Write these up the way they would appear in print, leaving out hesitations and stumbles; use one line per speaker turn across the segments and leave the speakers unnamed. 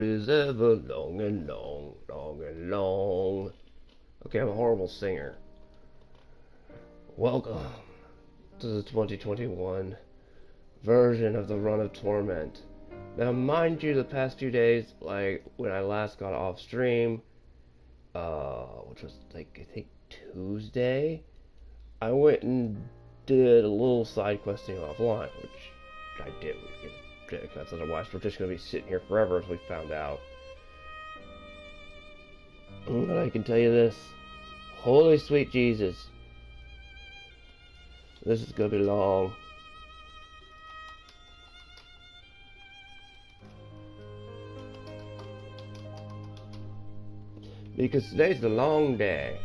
Is ever long and long, long and long. Okay, I'm a horrible singer. Welcome to the 2021 version of the run of Torment. Now, mind you, the past few days, like when I last got off stream, which was like I think Tuesday, I went and did a little side questing offline, which I did because otherwise we're just gonna be sitting here forever, as we found out. But I can tell you this. Holy sweet Jesus. This is gonna be long. Because today's the long day.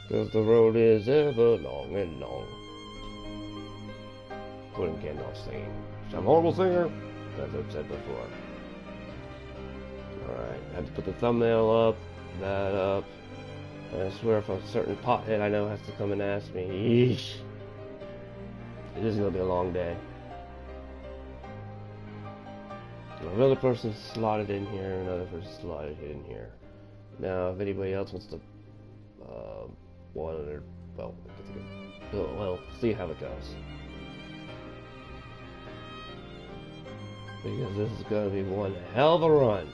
Because the road is ever long and long. Quitting Gandalf singing. I'm a horrible singer, as I've said before. Alright, I have to put the thumbnail up, that up. And I swear if a certain pothead I know has to come and ask me, yeesh. It is going to be a long day. Another person slotted in here, another person slotted in here. Now, if anybody else wants to, well, see how it goes. Because this is going to be one hell of a run.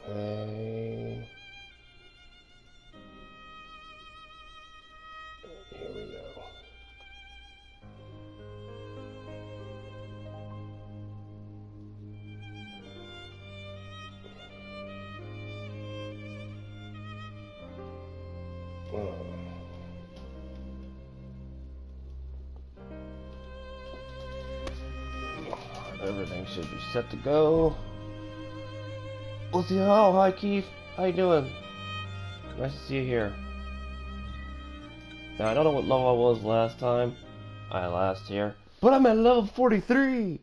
Okay. Here we go. Oh. Everything should be set to go. Let's see. Oh, hi Keith. How you doing? Nice to see you here. Now I don't know what level I was last time. Last year, but I'm at level 43.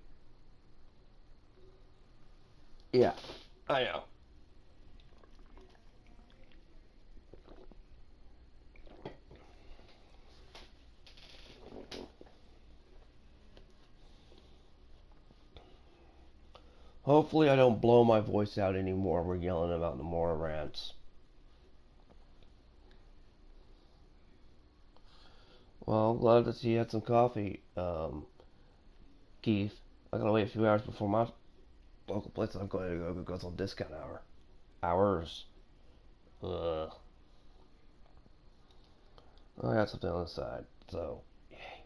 Yeah, I know. Hopefully I don't blow my voice out anymore. We're yelling about the more rants. Well, I'm glad to see you had some coffee, Keith. I gotta wait a few hours before my local place I'm going to go goes on discount hours. Ugh. I got something on the side, so yay.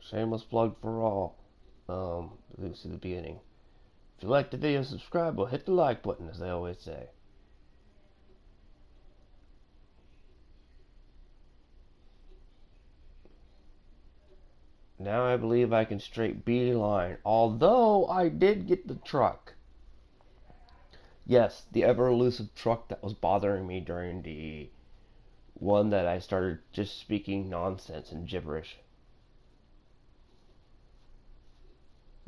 Shameless plug for all. This is the beginning. If you like the video, subscribe or hit the like button, as they always say. Now I believe I can straight beeline, although I did get the truck. Yes, the ever elusive truck that was bothering me during the one that I started just speaking nonsense and gibberish.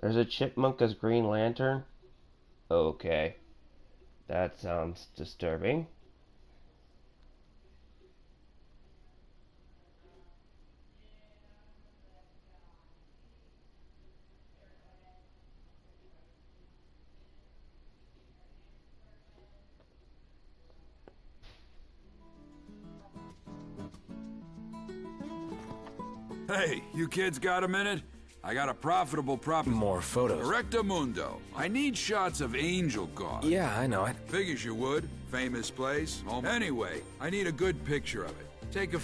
There's a chipmunk as Green Lantern? Okay. That sounds disturbing.
Hey, you kids got a minute? I got a profitable proposition.
More photos.
Rectamundo. I need shots of Angel God.
Yeah, I know it.
Figures you would. Famous place. Home. Anyway, I need a good picture of it. Take a...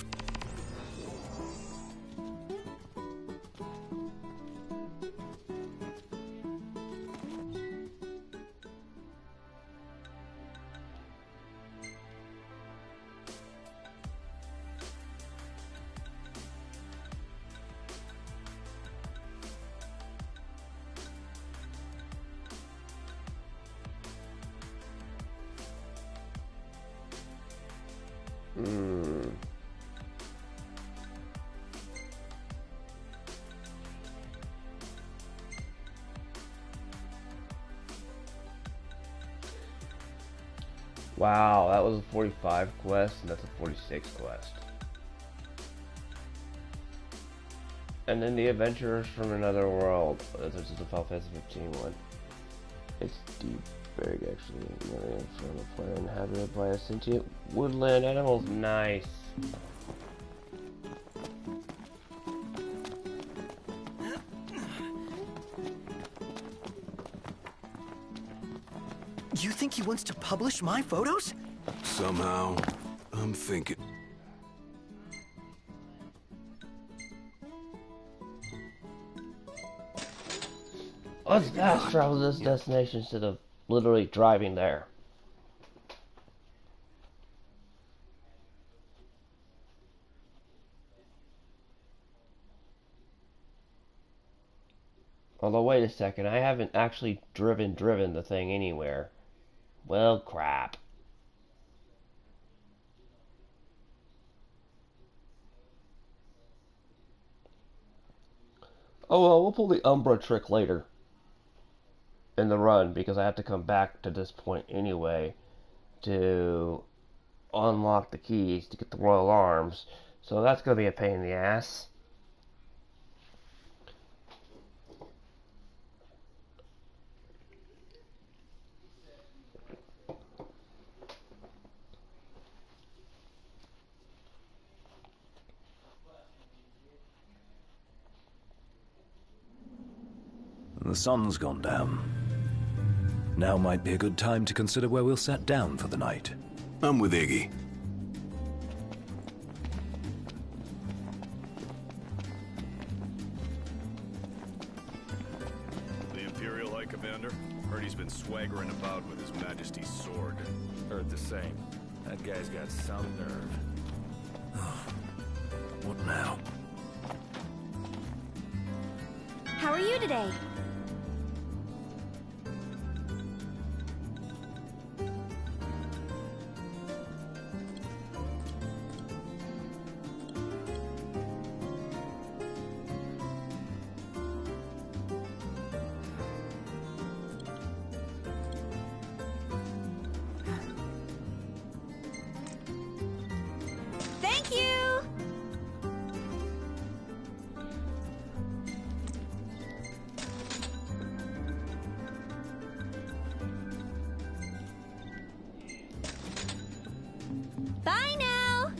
Wow, that was a 45 quest, and that's a 46 quest. And then the Adventurers from Another World. This is the Final Fantasy 15 one. It's deep big, actually. Really from a planet inhabited by a sentient woodland animals. Nice.
You think he wants to publish my photos?
Somehow, I'm thinking...
Let's fast travel this destination instead of literally driving there. Although, wait a second, I haven't actually driven the thing anywhere. Well, crap. Oh well, we'll pull the Umbra trick later in the run, because I have to come back to this point anyway to unlock the keys to get the Royal Arms. So that's going to be a pain in the ass.
The sun's gone down. Now might be a good time to consider where we'll set down for the night.
I'm with Iggy.
The Imperial High Commander? Heard he's been swaggering about with His Majesty's sword.
Heard the same. That guy's got some nerve.
What now?
How are you today? Thank you! Bye now!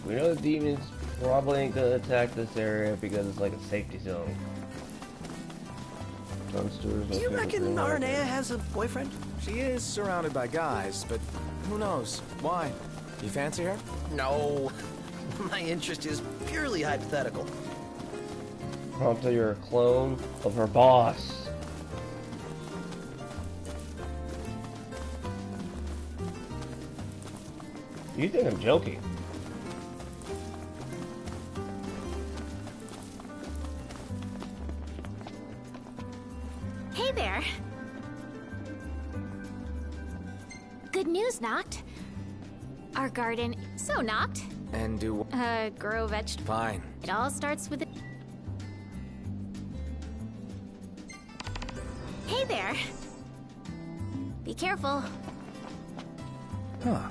We know the demons probably ain't gonna attack this area because it's like a safety zone.
Do you reckon Aranea has a boyfriend?
She is surrounded by guys, but who knows? Why? You fancy her?
No. My interest is purely hypothetical.
Promptly, you're a clone of her boss. You think I'm joking?
there. Good news, Noct. Our garden, so Noct.
And do...
Grow vegetables.
Fine.
It all starts with a... Hey there. Be careful.
Huh.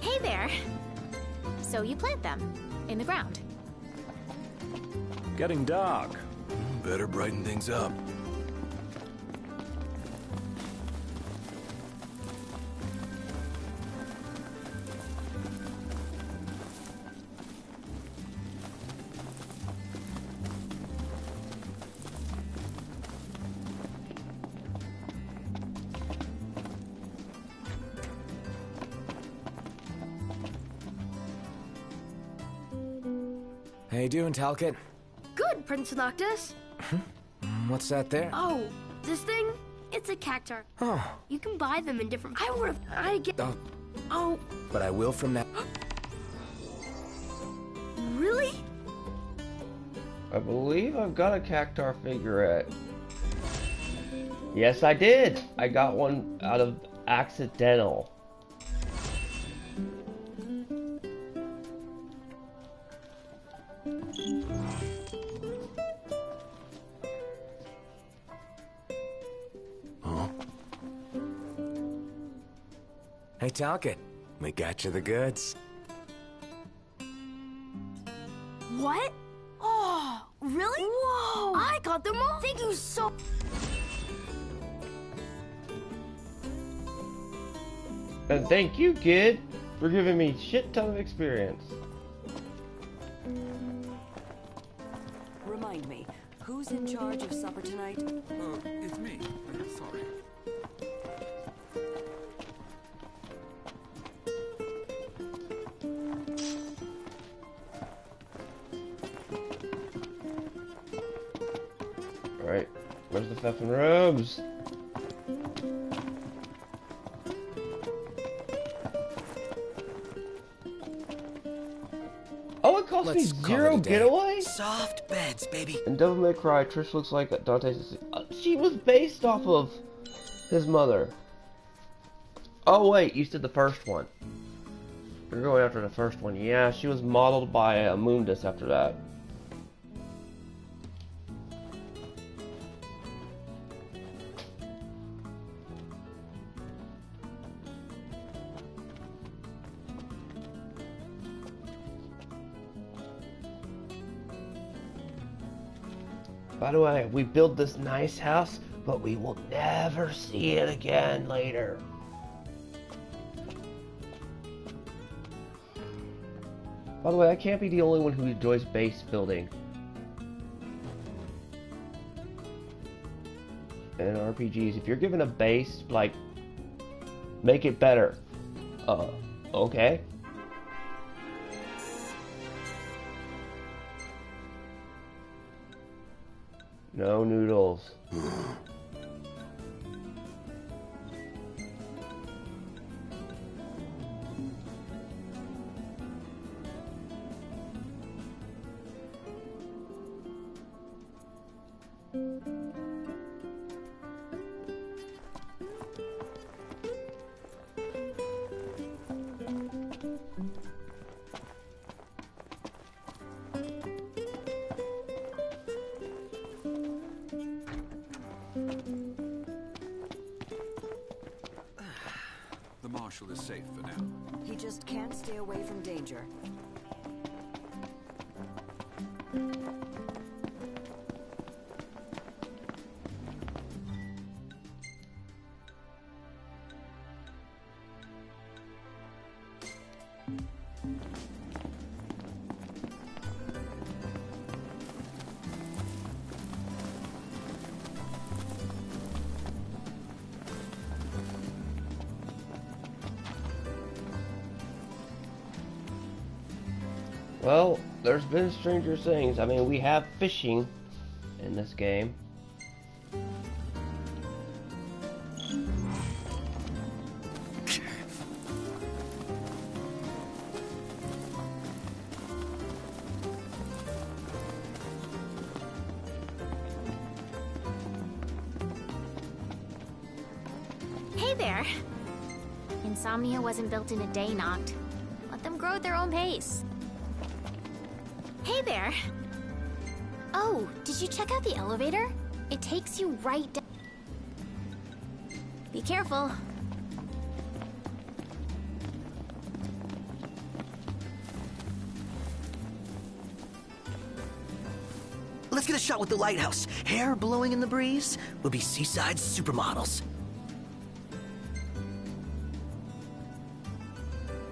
Hey there. So you plant them in the ground.
Getting dark.
Better brighten things up.
How you doing, Talcott?
Good, Prince Noctis.
What's that there?
Oh, this thing? It's a cactar.
Oh.
You can buy them in different... I get...
Oh,
Oh,
but I will from now...
really?
I believe I've got a cactar figurette. Yes, I did. I got one out of accidental.
Huh?
Hey, Talcott. We got you the goods.
What? Oh, really? Whoa! I got them all. Thank you so...
And thank you, kid, for giving me shit ton of experience.
Remind me, who's in charge of supper tonight?
It's me. Sorry.
Alright, where's the effing robes? Oh, it cost me
Let's call it
0
a day.
getaway?
Soft beds, baby.
In Devil May Cry, Trish looks like Dante's... she was based off of his mother. Oh wait, you said the first one. You're going after the first one. Yeah, she was modeled by Mundus after that. By the way, we build this nice house, but we will never see it again later. By the way, I can't be the only one who enjoys base building in RPGs. If you're given a base, like, make it better. Okay. No noodles.
The Marshal is safe for now.
He just can't stay away from danger.
Well, there's been stranger things. I mean, we have fishing in this game.
Hey there. Insomnia wasn't built in a day, Noct. Let them grow at their own pace. Hey there. Oh, did you check out the elevator? It takes you right down. Be careful.
Let's get a shot with the lighthouse. Hair blowing in the breeze. We'll be seaside supermodels.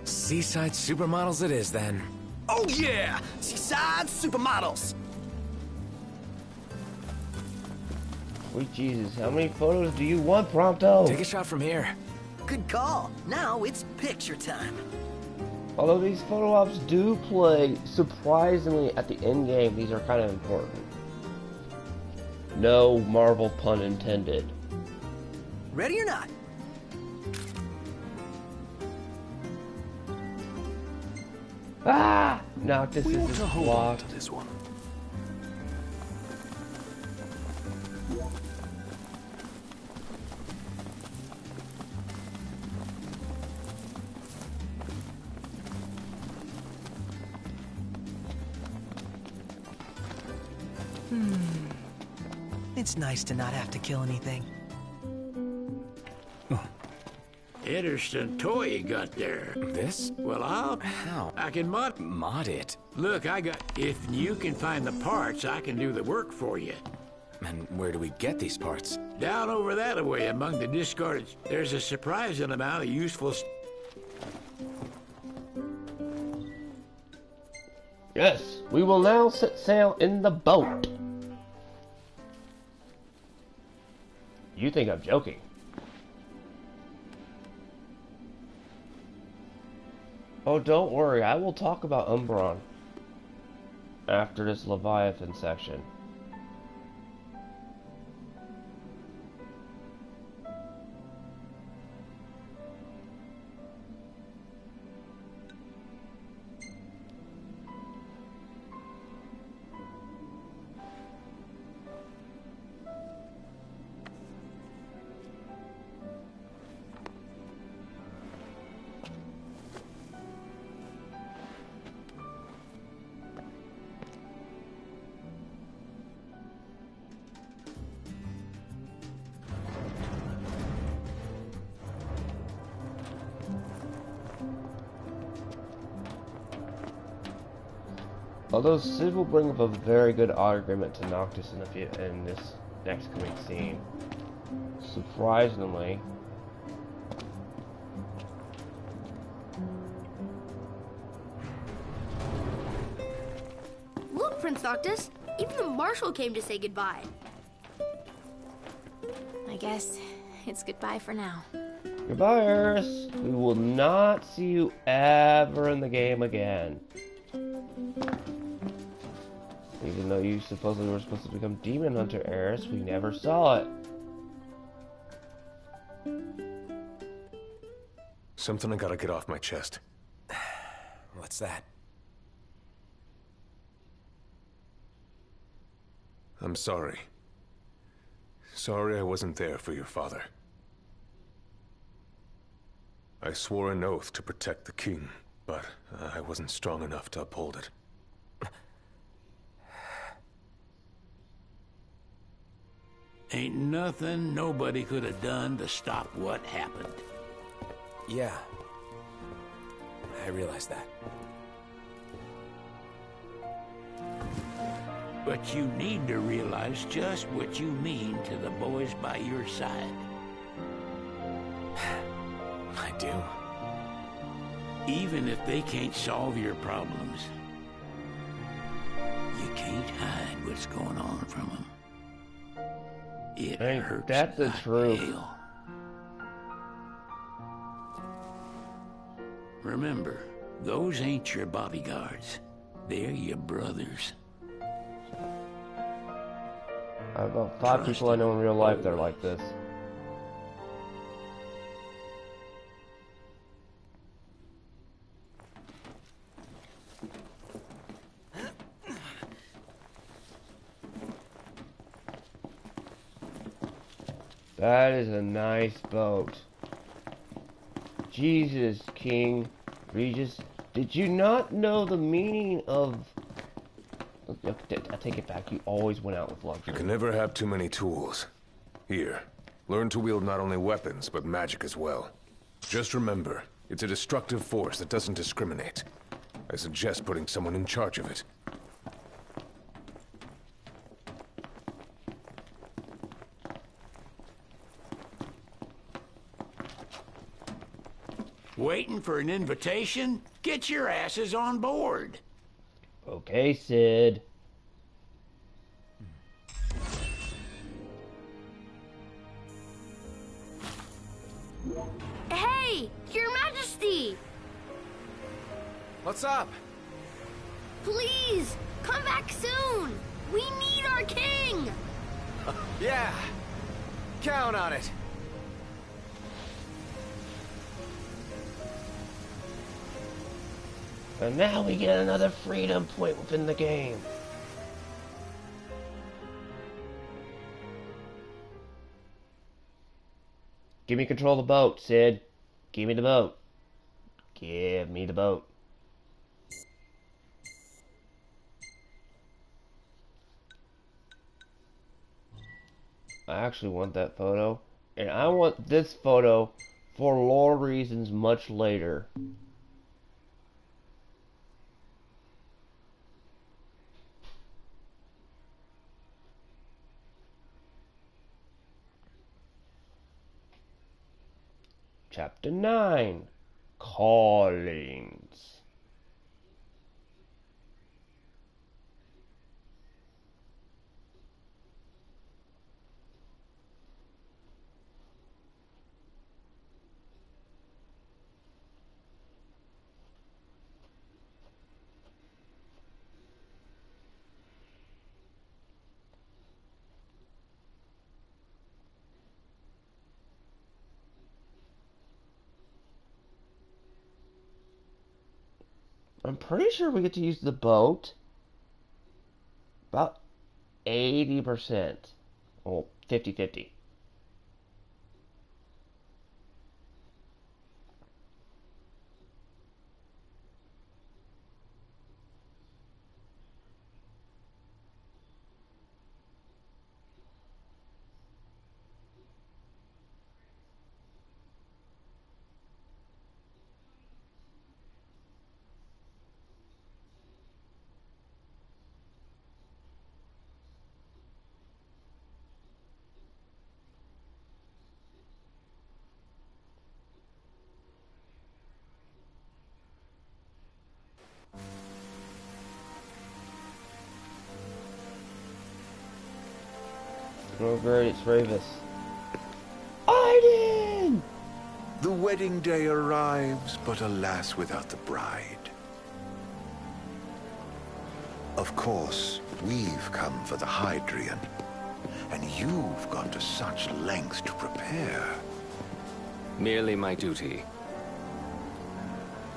Seaside supermodels it is, then.
Oh yeah! Seaside supermodels!
Sweet Jesus, how many photos do you want, Prompto?
Take a shot from here.
Good call. Now it's picture time.
Although these photo ops do play surprisingly at the end game, these are kind of important. No Marvel pun intended.
Ready or not?
Ah! Noctis
We
is
ought
just
to hold on
blocked.
to this one.
It's nice to not have to kill anything.
Interesting toy you got there.
This?
Well,
How?
I can mod.
Mod it?
Look, if you can find the parts, I can do the work for you.
And where do we get these parts?
Down over that way among the discarded, there's a surprising amount of useful
Yes, we will now set sail in the boat. You think I'm joking? Oh, don't worry, I will talk about Umbron after this Leviathan section. Although Sid will bring up a very good argument to Noctis in this next coming scene. Surprisingly,
Look, Prince Noctis, even the Marshal came to say goodbye.
I guess it's goodbye for now.
goodbye, Eris. We will not see you ever in the game again. Even though you supposedly were supposed to become Demon Hunter, Eris, we never saw it.
Something I gotta get off my chest.
What's that?
I'm sorry. Sorry I wasn't there for your father. I swore an oath to protect the king, but I wasn't strong enough to uphold it.
Ain't nothing nobody could have done to stop what happened.
Yeah. I realize that.
But you need to realize just what you mean to the boys by your side.
I do.
Even if they can't solve your problems, you can't hide what's going on from them. It hurts
That's the
like
truth.
hell. Remember, those ain't your bodyguards. They're your brothers.
I have about 5 people I know in real life that are like this. That is a nice boat. Jesus, King Regis, did you not know the meaning of... I take it back, you always went out with luxury.
You can never have too many tools. Here, learn to wield not only weapons, but magic as well. Just remember, it's a destructive force that doesn't discriminate. I suggest putting someone in charge of it.
Waiting for an invitation? Get your asses on board.
Okay, Sid.
Hey, Your Majesty!
What's up?
Please, come back soon! We need our king!
Yeah. Count on it.
And now we get another freedom point within the game. Give me control of the boat, Sid. Give me the boat. Give me the boat. I actually want that photo. And I want this photo for lore reasons much later. Chapter 9, Callings. I'm pretty sure we get to use the boat about 80%. Well, 50-50. Oh great, it's Ravis. Aiden!
The wedding day arrives, but alas without the bride. Of course, we've come for the Hydrian, and you've gone to such lengths to prepare.
Merely my duty.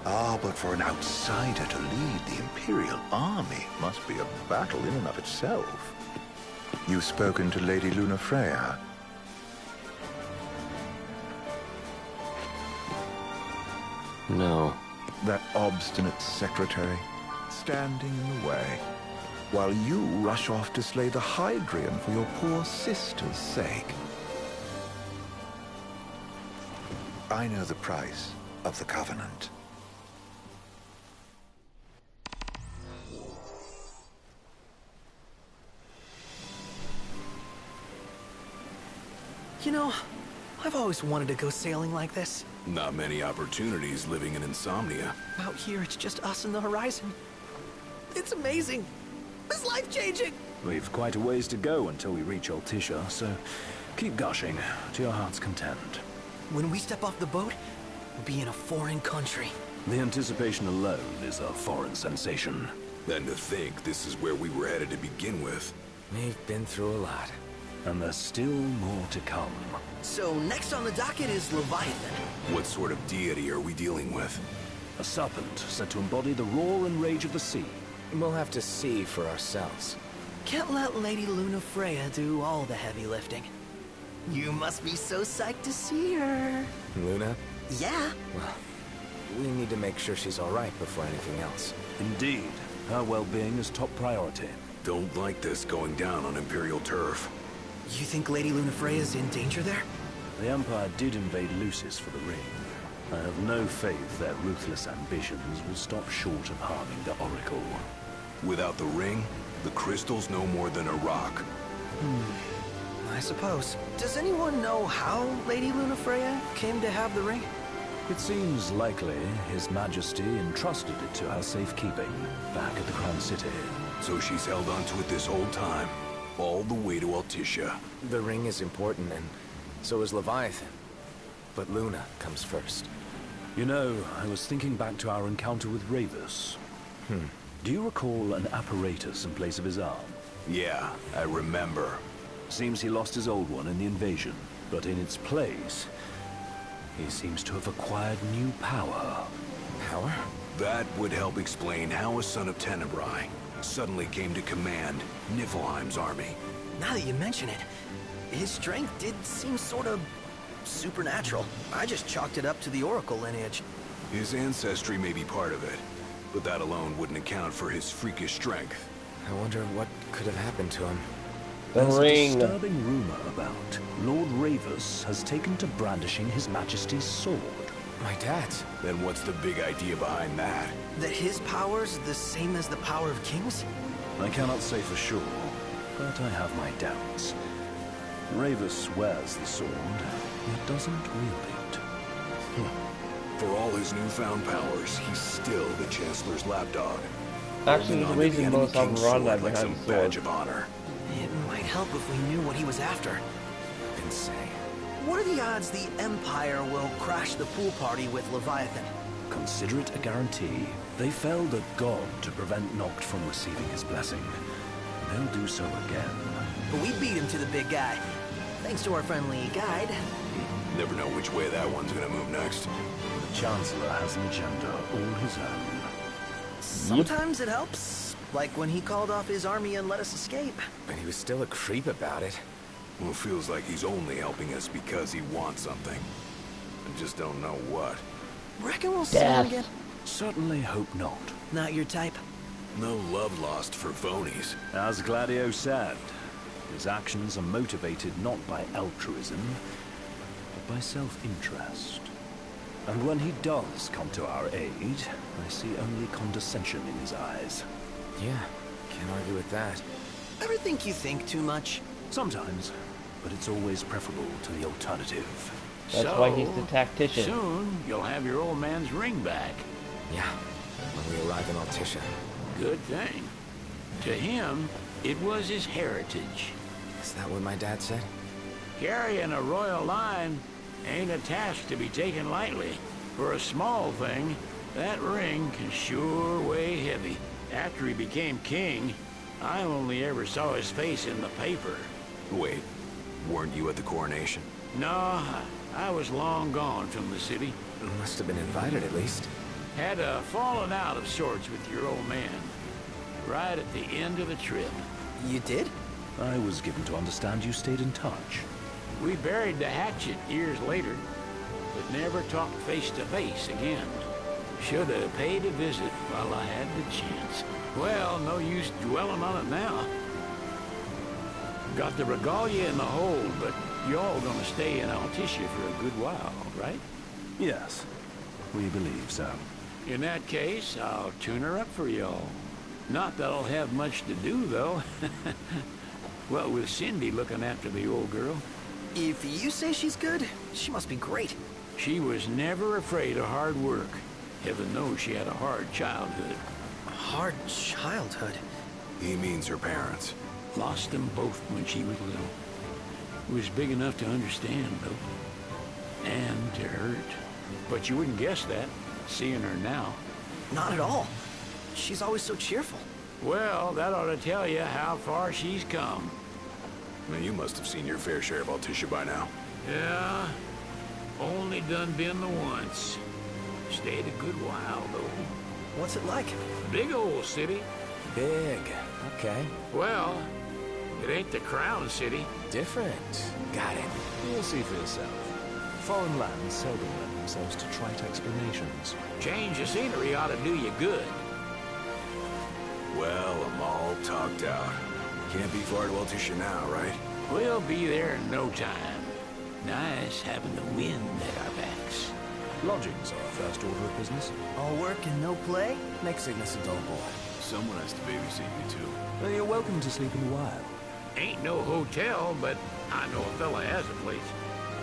Ah, but for an outsider to lead the Imperial army must be a battle in and of itself. You've spoken to Lady Lunafreya.
No.
That obstinate secretary, standing in the way, while you rush off to slay the Hydrian for your poor sister's sake. I know the price of the Covenant.
You know, I've always wanted to go sailing like this.
Not many opportunities living in Insomnia.
Out here, it's just us and the horizon. It's amazing. It's life-changing.
We've quite a ways to go until we reach Altisha, so keep gushing to your heart's content.
When we step off the boat, we'll be in a foreign country.
The anticipation alone is a foreign sensation.
Then to think this is where we were headed to begin with.
We've been through a lot.
And there's still more to come.
So next on the docket is Leviathan.
What sort of deity are we dealing with?
A serpent said to embody the roar and rage of the sea.
We'll have to see for ourselves.
Can't let Lady Luna Freya do all the heavy lifting. You must be so psyched to see her.
Luna?
Yeah.
Well, we need to make sure she's all right before anything else.
Indeed. Her well-being is top priority.
Don't like this going down on Imperial turf.
You think Lady Luna Freya's in danger there?
The Empire did invade Lucis for the ring. I have no faith their ruthless ambitions will stop short of harming the Oracle.
Without the ring, the crystal's no more than a rock.
I suppose. Does anyone know how Lady Luna Freya came to have the ring?
It seems likely His Majesty entrusted it to her safekeeping back at the Crown City.
So she's held onto it this whole time, all the way to Altissia.
The ring is important, and so is Leviathan. But Luna comes first.
You know, I was thinking back to our encounter with Ravus. Do you recall an apparatus in place of his arm?
Yeah, I remember.
Seems he lost his old one in the invasion, but in its place, he seems to have acquired new power.
Power?
That would help explain how a son of Tenebrae suddenly came to command Niflheim's army.
Now that you mention it, his strength did seem sort of supernatural. I just chalked it up to the Oracle lineage.
His ancestry may be part of it, but that alone wouldn't account for his freakish strength.
I wonder what could have happened to him.
There's a
ring.
disturbing rumor about Lord Ravus has taken to brandishing His Majesty's sword.
My dad's.
Then what's the big idea behind that?
That his power's the same as the power of kings?
I cannot say for sure, but I have my doubts. Ravus wears the sword, yet doesn't wield it.
For all his newfound powers, he's still the Chancellor's lapdog.
Actually,
Holding
there's a
onto the
reason
enemy
most
king's
often
sword
run
like
behind
some
the sword.
badge of honor.
It might help if we knew what he was after.
Who can say?
What are the odds the Empire will crash the pool party with Leviathan?
Consider it a guarantee. They felled a god to prevent Noct from receiving his blessing. They'll do so again.
But we beat him to the big guy, thanks to our friendly guide.
Never know which way that one's gonna move next.
The Chancellor has an agenda all his own.
Sometimes it helps, like when he called off his army and let us escape.
But he was still a creep about it.
Well, it feels like he's only helping us because he wants something. I just don't know what.
Reckon we'll see him again?
Certainly hope not.
Not your type?
No love lost for phonies.
As Gladio said, his actions are motivated not by altruism, but by self-interest. And when he does come to our aid, I see only condescension in his eyes.
Yeah, can't argue with that.
Ever think you think too much?
Sometimes, but it's always preferable to the alternative.
That's why he's the tactician.
Soon, you'll have your old man's ring back.
Yeah, when we arrive in Altissia.
Good thing. To him, it was his heritage.
Is that what my dad said?
Carrying a royal line ain't a task to be taken lightly. For a small thing, that ring can sure weigh heavy. After he became king, I only ever saw his face in the paper.
Wait, weren't you at the coronation?
No, I was long gone from the city.
Must have been invited at least.
Had a falling out of sorts with your old man. Right at the end of the trip.
You did?
I was given to understand you stayed in touch.
We buried the hatchet years later, but never talked face to face again. Should have paid a visit while I had the chance. Well, no use dwelling on it now. Got the regalia in the hold, but y'all gonna stay in Altissia for a good while, right?
Yes, we believe so.
In that case, I'll tune her up for y'all. Not that I'll have much to do, though. Well, with Cindy looking after the old girl.
If you say she's good, she must be great.
She was never afraid of hard work. Heaven knows she had a hard childhood.
Hard childhood?
He means her parents.
Lost them both when she was little. Was big enough to understand, though. And to hurt. But you wouldn't guess that, seeing her now.
Not at all. She's always so cheerful.
Well, that ought to tell you how far she's come.
Now, you must have seen your fair share of Altissia by now.
Yeah, only done been the once. Stayed a good while, though.
What's it like?
Big old city.
Big. Okay.
Well, it ain't the Crown City.
Different. Got it.
You'll see for yourself. Foreign lands seldom lend themselves to trite explanations.
Change of scenery ought to do you good.
Well, I'm all talked out. Can't be far to Altissia now, right?
We'll be there in no time. Nice having the wind at our backs.
Lodgings are first order of business.
All work and no play makes Ignis a dull boy.
Someone has to babysit you, too.
Well, you're welcome to sleep in the wild.
Ain't no hotel, but I know a fella has a place.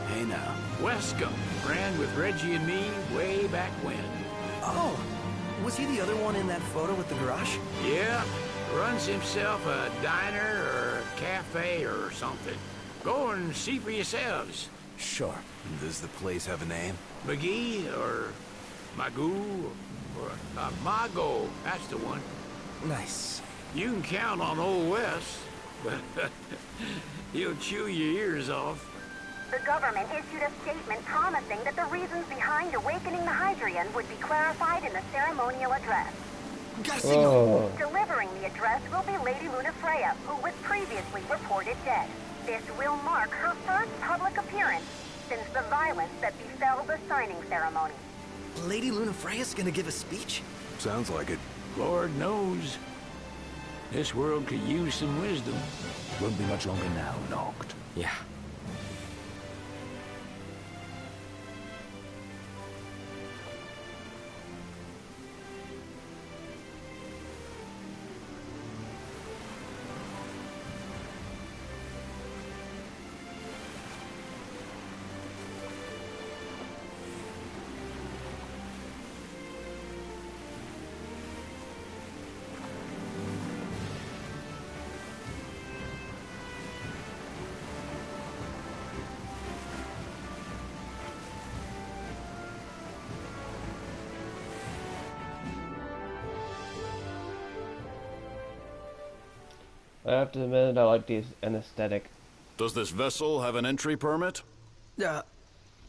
Hey now.
Wescombe ran with Reggie and me way back when.
Oh, was he the other one in that photo with the garage?
Yeah, runs himself a diner or a cafe or something. Go and see for yourselves.
Sure.
Does the place have a name?
McGee or Magoo or Mago, that's the one.
Nice.
You can count on Old West, but he'll chew your ears off.
The government issued a statement promising that the reasons behind awakening the Hydrian would be clarified in the ceremonial address.
Got a signal.
Delivering the address will be Lady Luna Freya, who was previously reported dead. This will mark her first public appearance since the violence that befell the signing ceremony.
Lady Luna Freya's gonna give a speech?
Sounds like it.
Lord knows. This world could use some wisdom.
Won't be much longer now, Noct.
Yeah.
I have to admit, I like the aesthetic.
Does this vessel have an entry permit?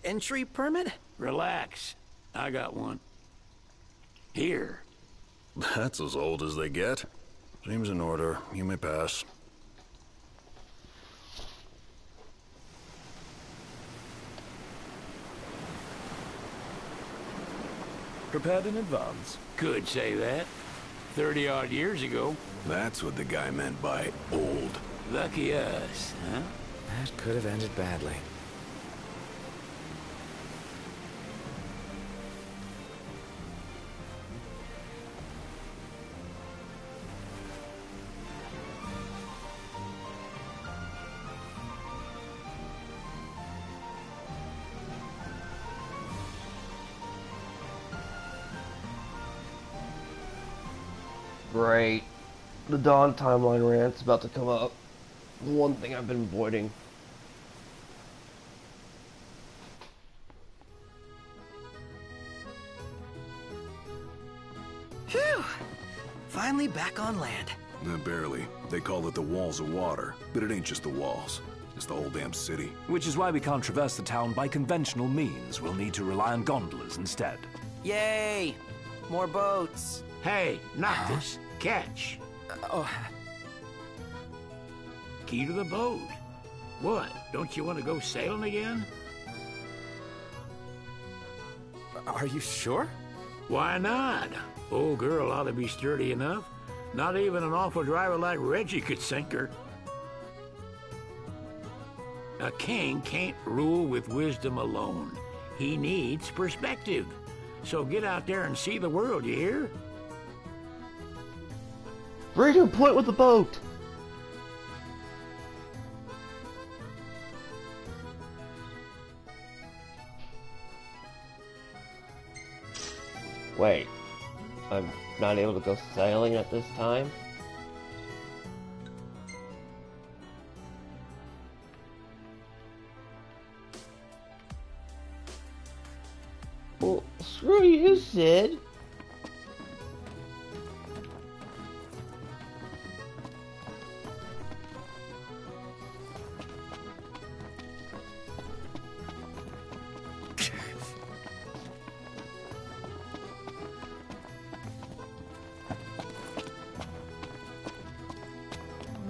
Entry permit?
Relax. I got one. Here.
That's as old as they get. Seems in order. You may pass.
Prepared in advance?
Could say that. 30-odd years ago.
That's what the guy meant by old.
Lucky us, huh?
That could have ended badly.
Great. The Dawn timeline rant's about to come up. One thing I've been avoiding.
Phew! Finally back on land.
Barely. They call it the Walls of Water, but it ain't just the walls. It's the whole damn city.
Which is why we can't traverse the town by conventional means. We'll need to rely on gondolas instead.
Yay! More boats.
Hey, not this. Catch.
Oh.
Key to the boat. What? Don't you want to go sailing again?
Are you sure?
Why not? Old girl ought to be sturdy enough. Not even an awful driver like Reggie could sink her. A king can't rule with wisdom alone. He needs perspective. So get out there and see the world, you hear?
Freedom, point with the boat! Wait, I'm not able to go sailing at this time? Well, screw you, Sid.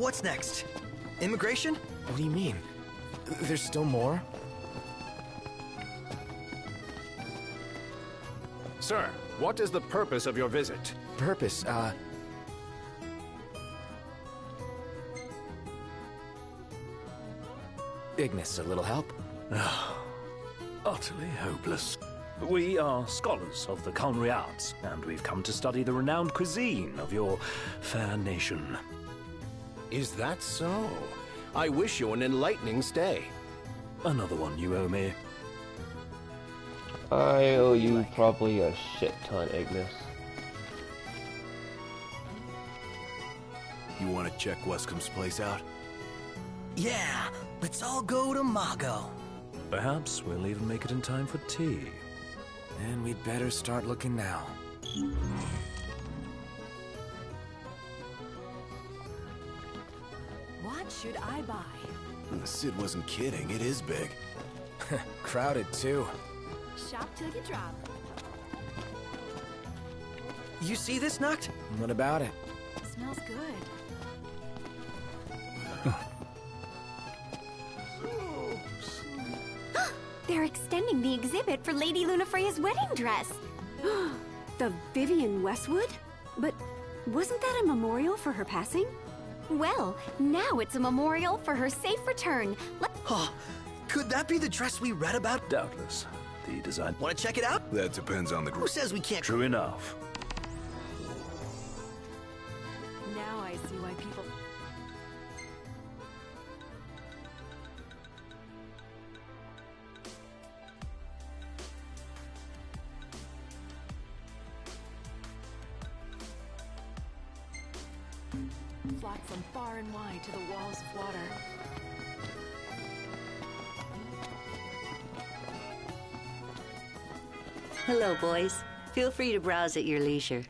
What's next? Immigration?
What do you mean? There's still more?
Sir, what is the purpose of your visit?
Purpose, Ignis, a little help?
Utterly hopeless. We are scholars of the culinary arts, and we've come to study the renowned cuisine of your fair nation.
Is that so? I wish you an enlightening stay.
Another one you owe me.
I owe you probably a shit ton, Ignis.
You want to check Wescom's place out?
Yeah, let's all go to Mago.
Perhaps we'll even make it in time for tea.
And we'd better start looking now.
What should I buy?
Sid wasn't kidding, it is big.
Crowded, too.
Shop till you drop.
You see this, Noct?
What about it?
Smells good.
They're extending the exhibit for Lady Lunafreya's wedding dress. The Vivian Westwood? But wasn't that a memorial for her passing? Well, now it's a memorial for her safe return.
Could that be the dress we read about?
Doubtless. The design...
Want to check it out?
That depends on the group.
Who says we can't...
True enough.
Now I see why people... flock from far and wide to the walls of water.
Hello, boys. Feel free to browse at your leisure.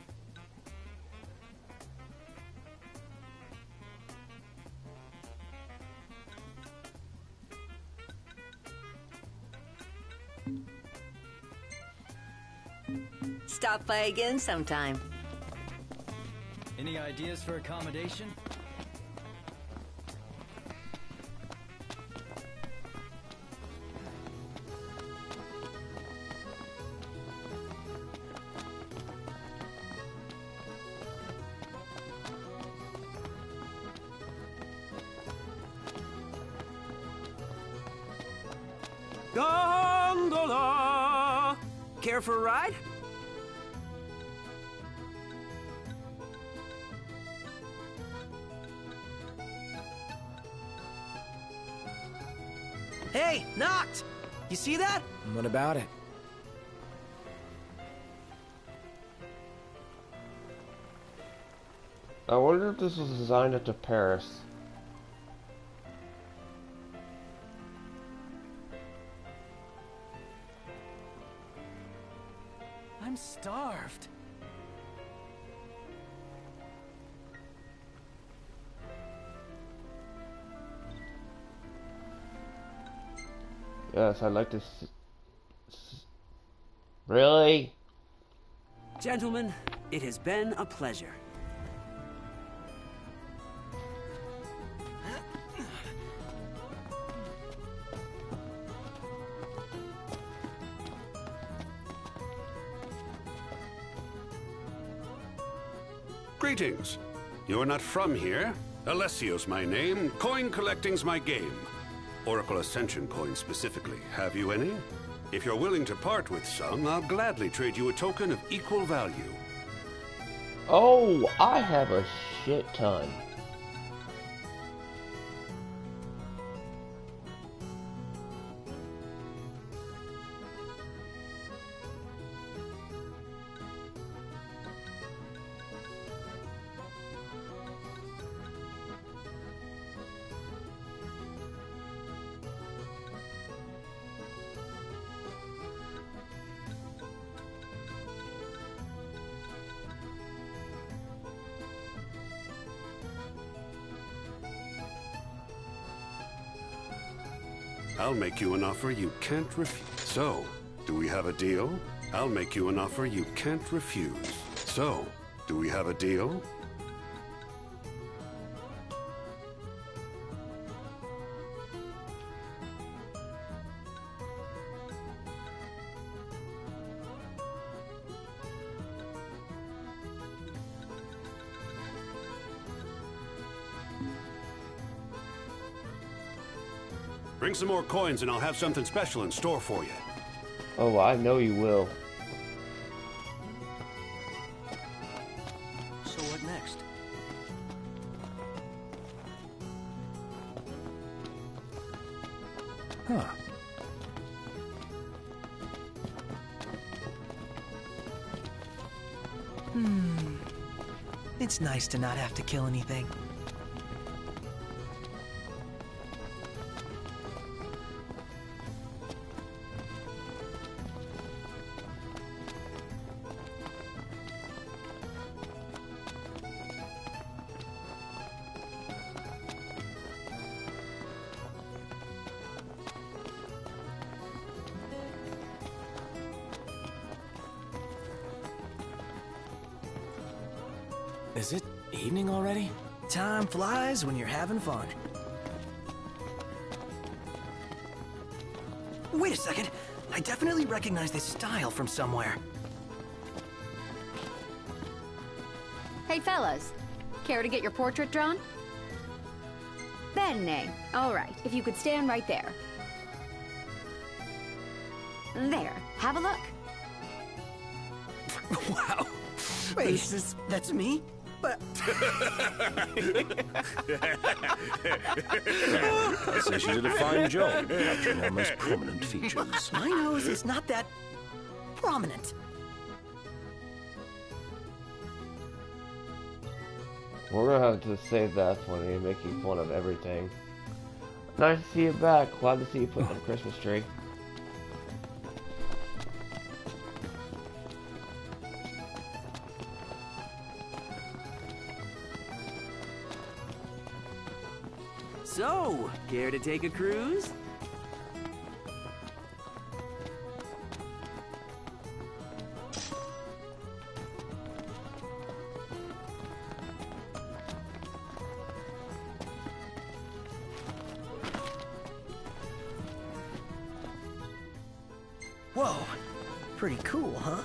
Stop by again sometime.
Any ideas for accommodation?
Gondola! Care for a ride?
Hey, Noct! You see that?
What about it?
I wonder if this was designed after Paris.
I'm starved.
Yes, I'd like to Really?
Gentlemen, it has been a pleasure.
Greetings. You're not from here. Alessio's my name. Coin collecting's my game. Oracle Ascension coins specifically. Have you any? If you're willing to part with some, I'll gladly trade you a token of equal value.
Oh, I have a shit ton.
I'll make you an offer you can't refuse. So, do we have a deal? I'll make you an offer you can't refuse. So, do we have a deal? Bring some more coins and I'll have something special in store for you.
Oh, I know you will.
So what next?
Huh.
It's nice to not have to kill anything.
Is it evening already?
Time flies when you're having fun. Wait a second. I definitely recognize this style from somewhere.
Hey, fellas. Care to get your portrait drawn? Bene. All right, if you could stand right there. There. Have a look.
Wow. Wait, that's me? But...
I'd say she did a fine job capturing our most prominent features.
My nose is not that prominent.
We're gonna have to save that for me, making fun of everything. Nice to see you back. Glad to see you put up a Christmas tree.
So, care to take a cruise?
Whoa. Pretty cool, huh?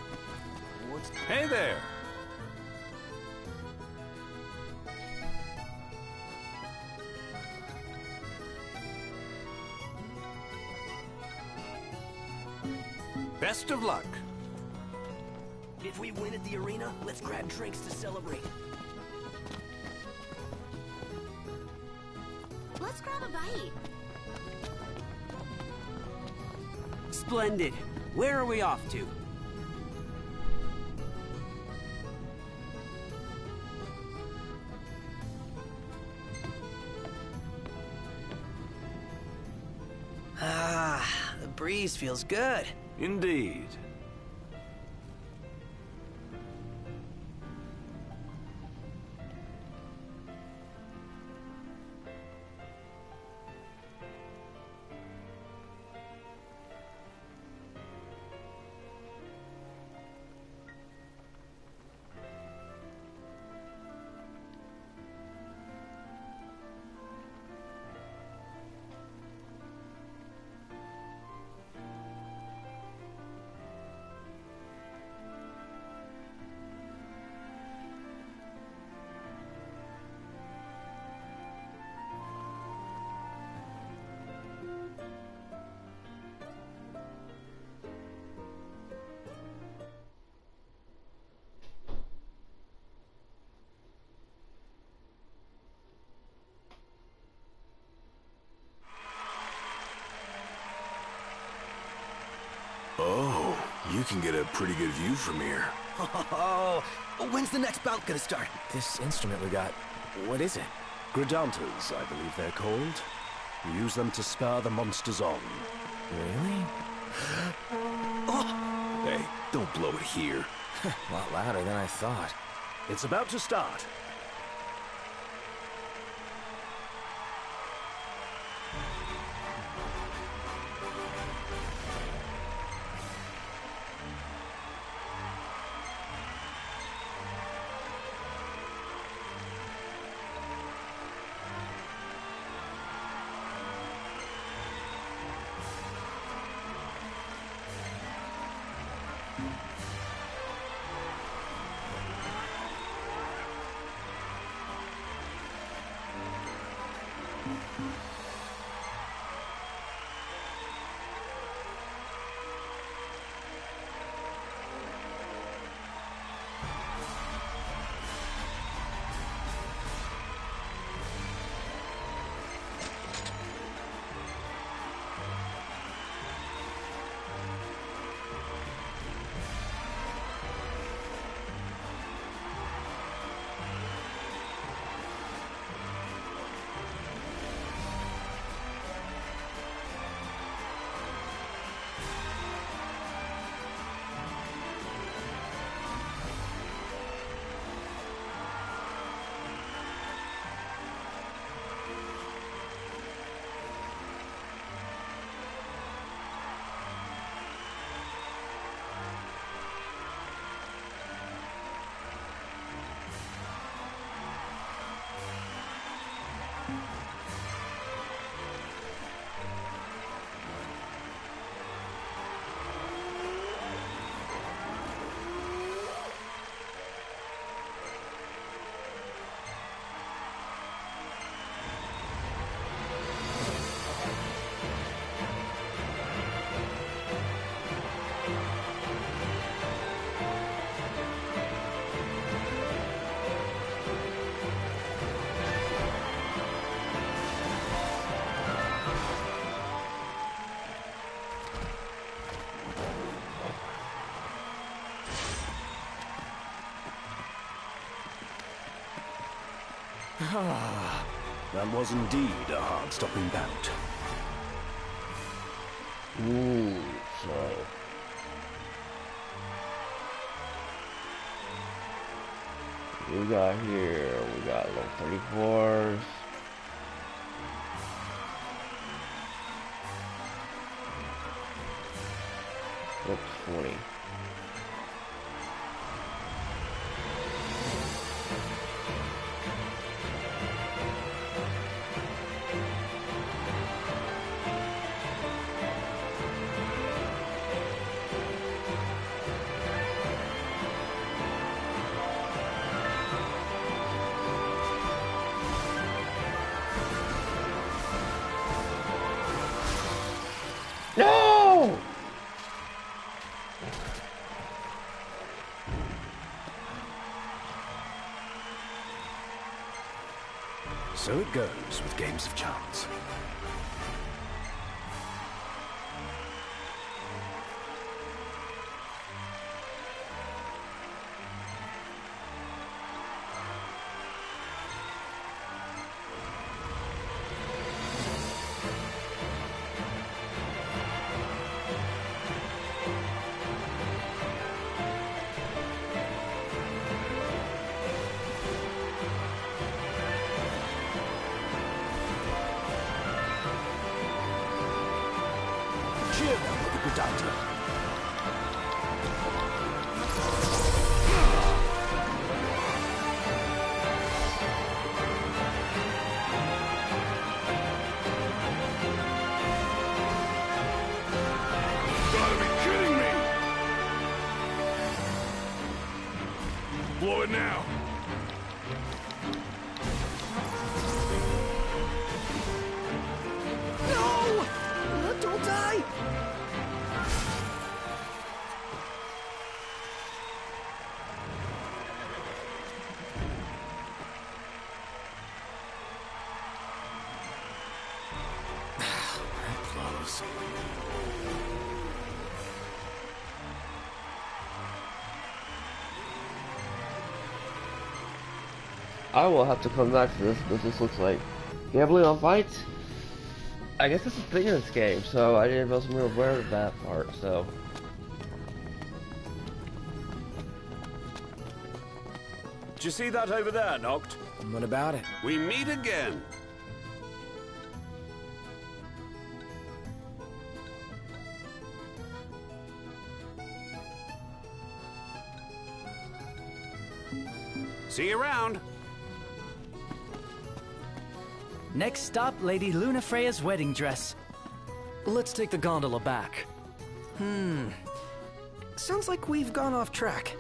Hey there!
Best of luck.
If we win at the arena, let's grab drinks to celebrate.
Let's grab a bite.
Splendid. Where are we off to?
Ah, the breeze feels good.
Indeed.
Oh, you can get a pretty good view from here.
Oh, when's the next bout gonna start?
This instrument we got, what is it?
Gridantas, I believe they're called. We use them to spur the monsters on.
Really?
Hey, don't blow it here.
A lot louder than I thought.
It's about to start. That was indeed a hard-stopping bout.
Ooh, so... we got here, we got level 34s. Oops, 40. No!
So it goes with games of chance. Cheer them with a good idea.
Gotta be kidding me! Blow it now.
No! Don't die!
That blows.
I will have to come back to this because this looks like gambling on fights. I guess this is big in this game, so I didn't wasn't real aware of that part, so.
Did you see that over there, Noct?
What about it?
We meet again. See you around.
Next stop, Lady Lunafreya's wedding dress. Let's take the gondola back.
Sounds like we've gone off track.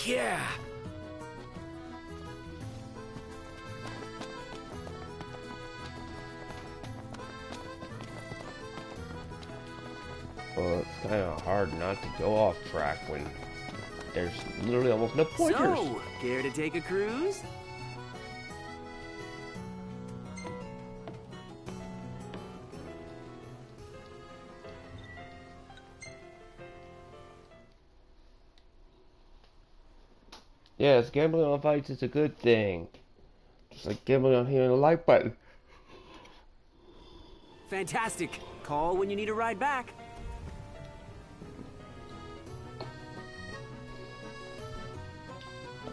Yeah!
Well, it's kind of hard not to go off track when there's literally almost no pointers.
So, care to take a cruise?
Yes, gambling on fights is a good thing. Just like gambling on hitting the like button.
Fantastic. Call when you need a ride back.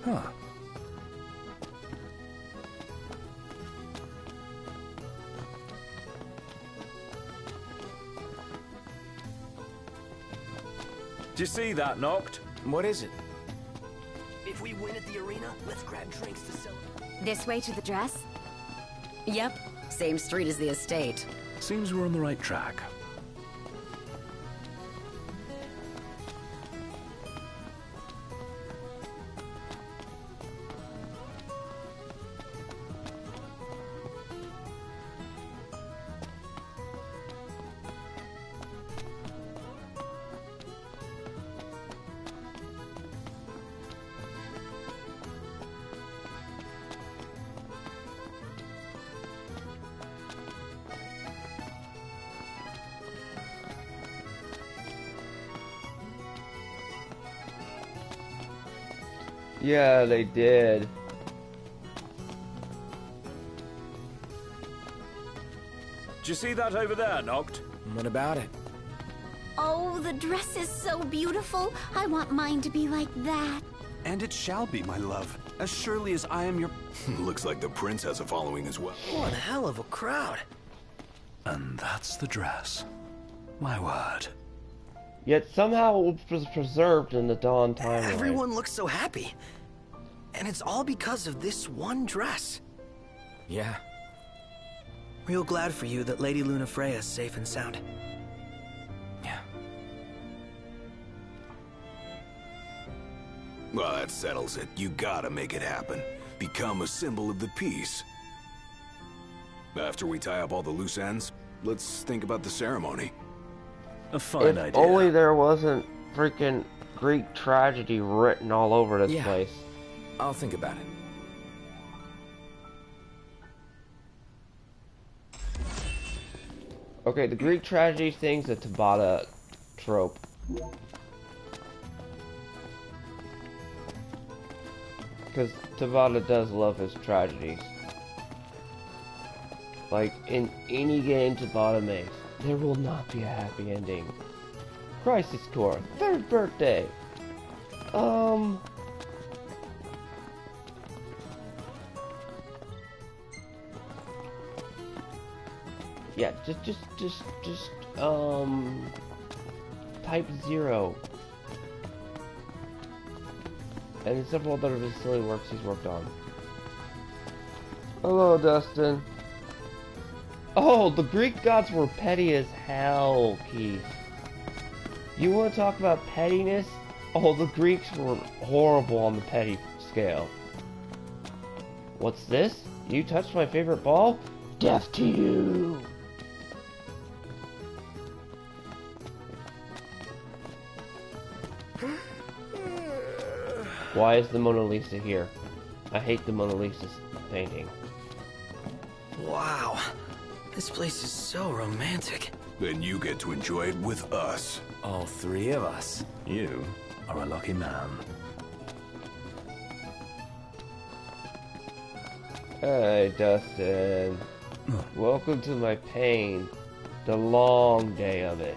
Huh. Did you see that, Noct?
What is it?
If we win at the arena, let's grab drinks to celebrate.
This way to the dress?
Yep, same street as the estate.
Seems we're on the right track.
Yeah, they did.
Did you see that over there, Noct?
What about it?
Oh, the dress is so beautiful. I want mine to be like that.
And it shall be, my love, as surely as I am your...
Looks like the prince has a following as well.
One hell of a crowd.
And that's the dress. My word.
Yet somehow it was preserved in the Dawn timeline.
Everyone looks so happy. And it's all because of this one dress.
Yeah.
Real glad for you that Lady Lunafreya is safe and sound.
Yeah.
Well, that settles it. You gotta make it happen. Become a symbol of the peace. After we tie up all the loose ends, let's think about the ceremony.
A fine idea.
If only there wasn't freaking Greek tragedy written all over this place.
I'll think about it.
Okay, the Greek tragedy thing's a Tabata trope. Because Tabata does love his tragedies. Like, in any game Tabata makes, there will not be a happy ending. Crisis Core, 3rd birthday. Yeah, just, type 0. And several other of his silly works he's worked on. Hello, Dustin. Oh, the Greek gods were petty as hell, Keith. You want to talk about pettiness? Oh, the Greeks were horrible on the petty scale. What's this? You touched my favorite ball? Death to you! Why is the Mona Lisa here? I hate the Mona Lisa's painting.
Wow. This place is so romantic.
Then you get to enjoy it with us.
All 3 of us.
You are a lucky man.
Hey, Dustin. Welcome to my pain. The long day of it.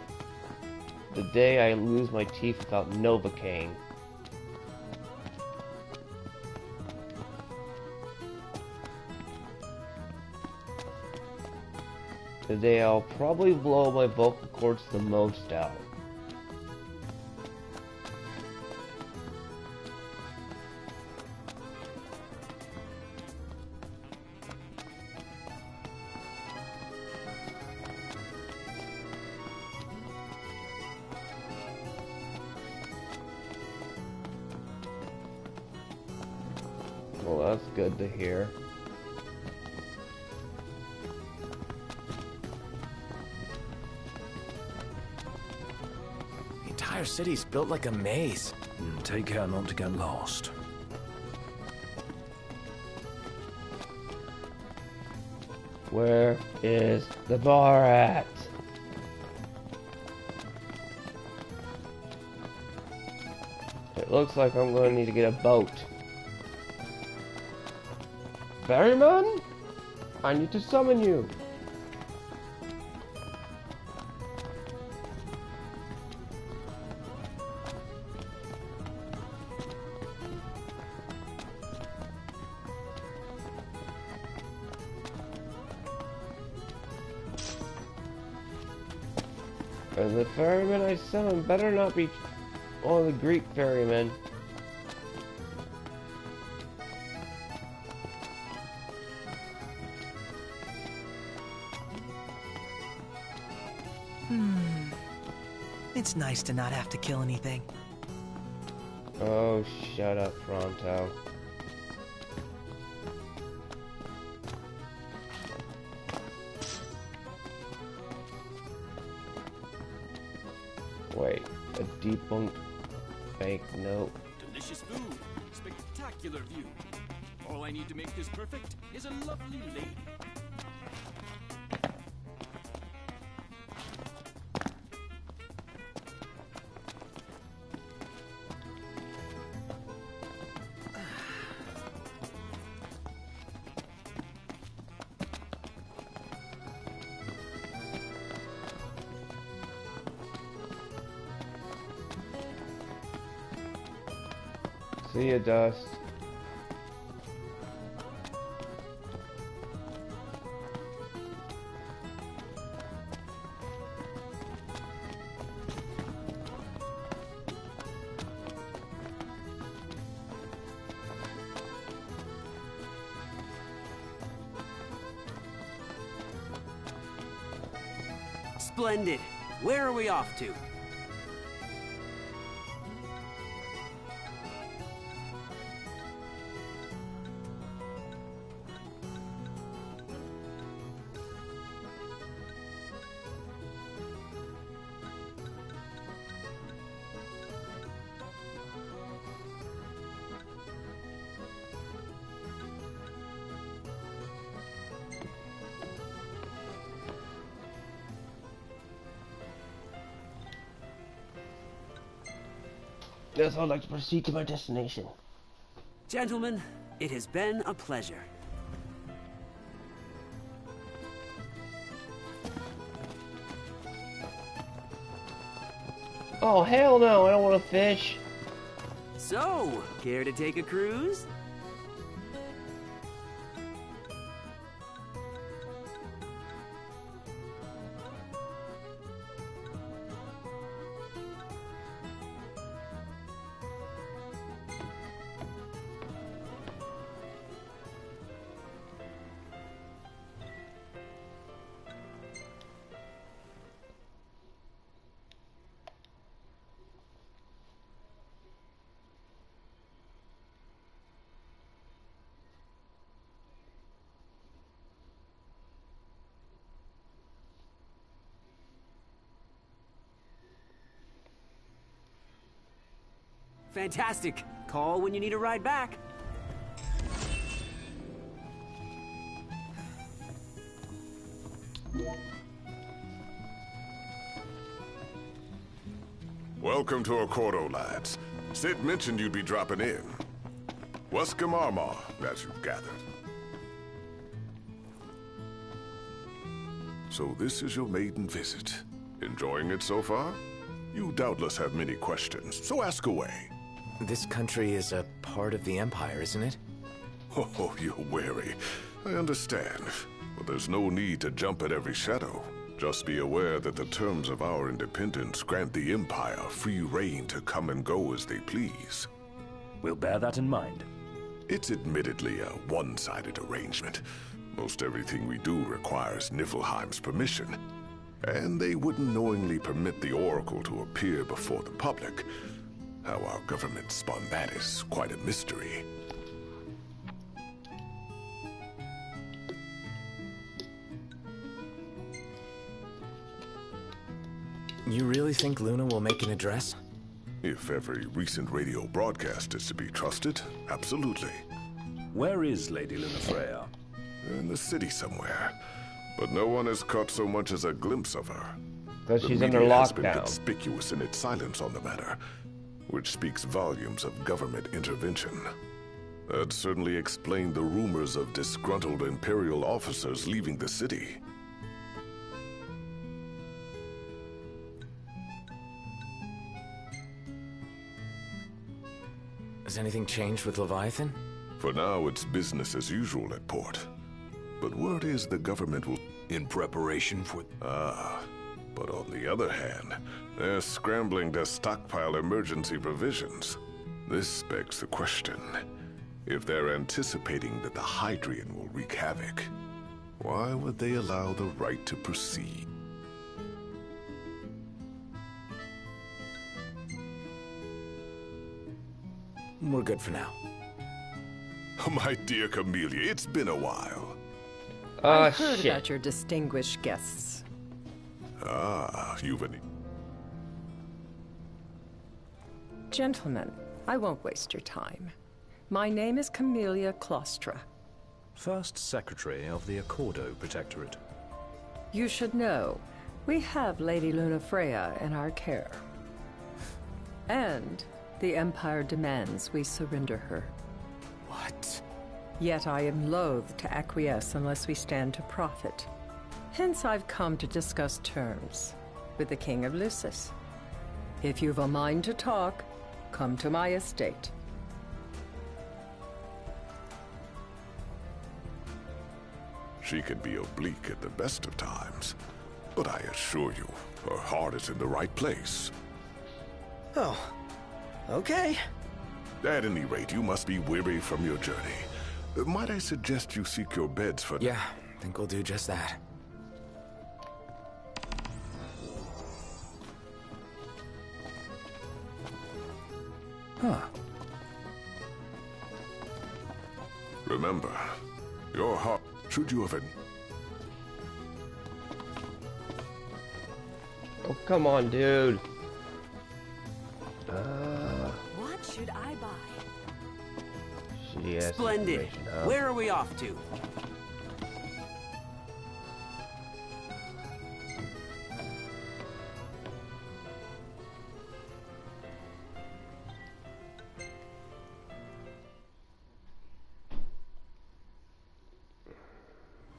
The day I lose my teeth without Novocaine. The day I'll probably blow my vocal cords the most out. Well, that's good to hear.
The entire city's built like a maze.
Take care not to get lost.
Where is the bar at? It looks like I'm going to need to get a boat. Ferryman? I need to summon you. And the ferryman I summon better not be one of the Greek ferrymen.
It's nice to not have to kill anything.
Oh, shut up, Fronto. Wait, a debunked fake note.
Delicious food, spectacular view. All I need to make this perfect is a lovely lady.
See ya, Dust.
Splendid. Where are we off to?
Yes, I'd like to proceed to my destination.
Gentlemen, it has been a pleasure.
Oh, hell no, I don't want to fish.
So, care to take a cruise? Fantastic. Call when you need a ride back.
Welcome to Accordo, lads. Sid mentioned you'd be dropping in. Wescamarma, as you've gathered. So this is your maiden visit. Enjoying it so far? You doubtless have many questions, so ask away.
This country is a part of the Empire, isn't it?
Oh, you're wary. I understand. But there's no need to jump at every shadow. Just be aware that the terms of our independence grant the Empire free reign to come and go as they please.
We'll bear that in mind.
It's admittedly a one-sided arrangement. Most everything we do requires Niflheim's permission. And they wouldn't knowingly permit the Oracle to appear before the public. How our government spun that is quite a mystery.
You really think Luna will make an address?
If every recent radio broadcast is to be trusted, absolutely.
Where is Lady Lunafreya?
In the city somewhere. But no one has caught so much as a glimpse of her.
Because she's under
media has been
lockdown.
conspicuous in its silence on the matter, which speaks volumes of government intervention. That certainly explained the rumors of disgruntled Imperial officers leaving the city.
Has anything changed with Leviathan?
For now, it's business as usual at port. But word is the government will...
In preparation for...
But on the other hand, they're scrambling to stockpile emergency provisions. This begs the question. If they're anticipating that the Hydrian will wreak havoc, why would they allow the right to proceed?
We're good for now.
My dear Camellia, it's been a while.
I heard about your distinguished guests.
You've any...
Gentlemen, I won't waste your time. My name is Camellia Claustra.
First Secretary of the Accordo Protectorate.
You should know, we have Lady Lunafreya in our care. And the Empire demands we surrender her.
What?
Yet I am loath to acquiesce unless we stand to profit. Hence I've come to discuss terms with the King of Lucis. If you've a mind to talk, come to my estate.
She can be oblique at the best of times, but I assure you, her heart is in the right place.
Oh, okay.
At any rate, you must be weary from your journey. Might I suggest you seek your beds for...
Yeah, I think we'll do just that.
Huh. Remember, your heart, should you have...
Oh, come on, dude.
What should I buy?
She has
Splendid.
information, huh?
Where are we off to?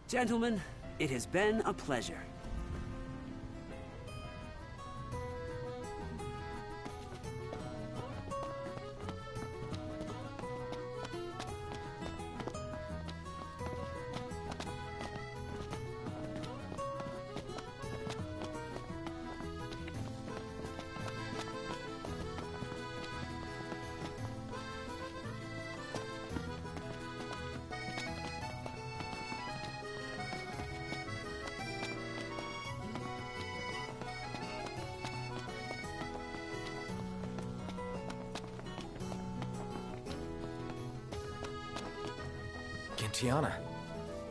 Gentlemen, it has been a pleasure.
Tiana.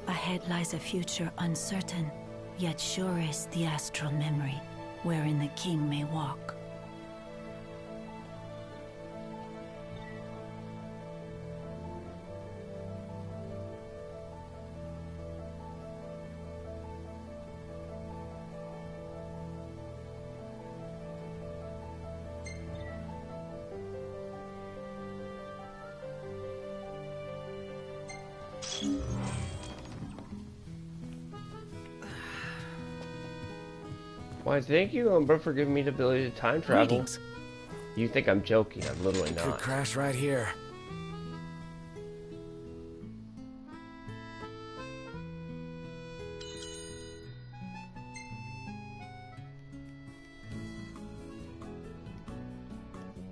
Ahead lies a future uncertain, yet sure is the astral memory, wherein the king may walk.
Why, thank you, Umber, for giving me the ability to time travel.
Greetings.
You think I'm joking? I'm literally
Could
not.
crash right here.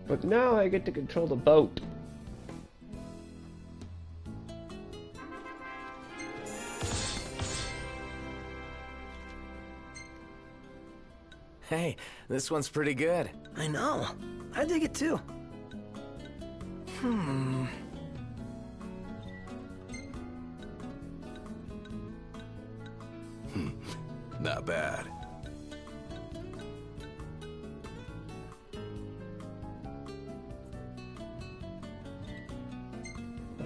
But now I get to control the boat.
Hey, this one's pretty good.
I know. I dig it too.
Not bad.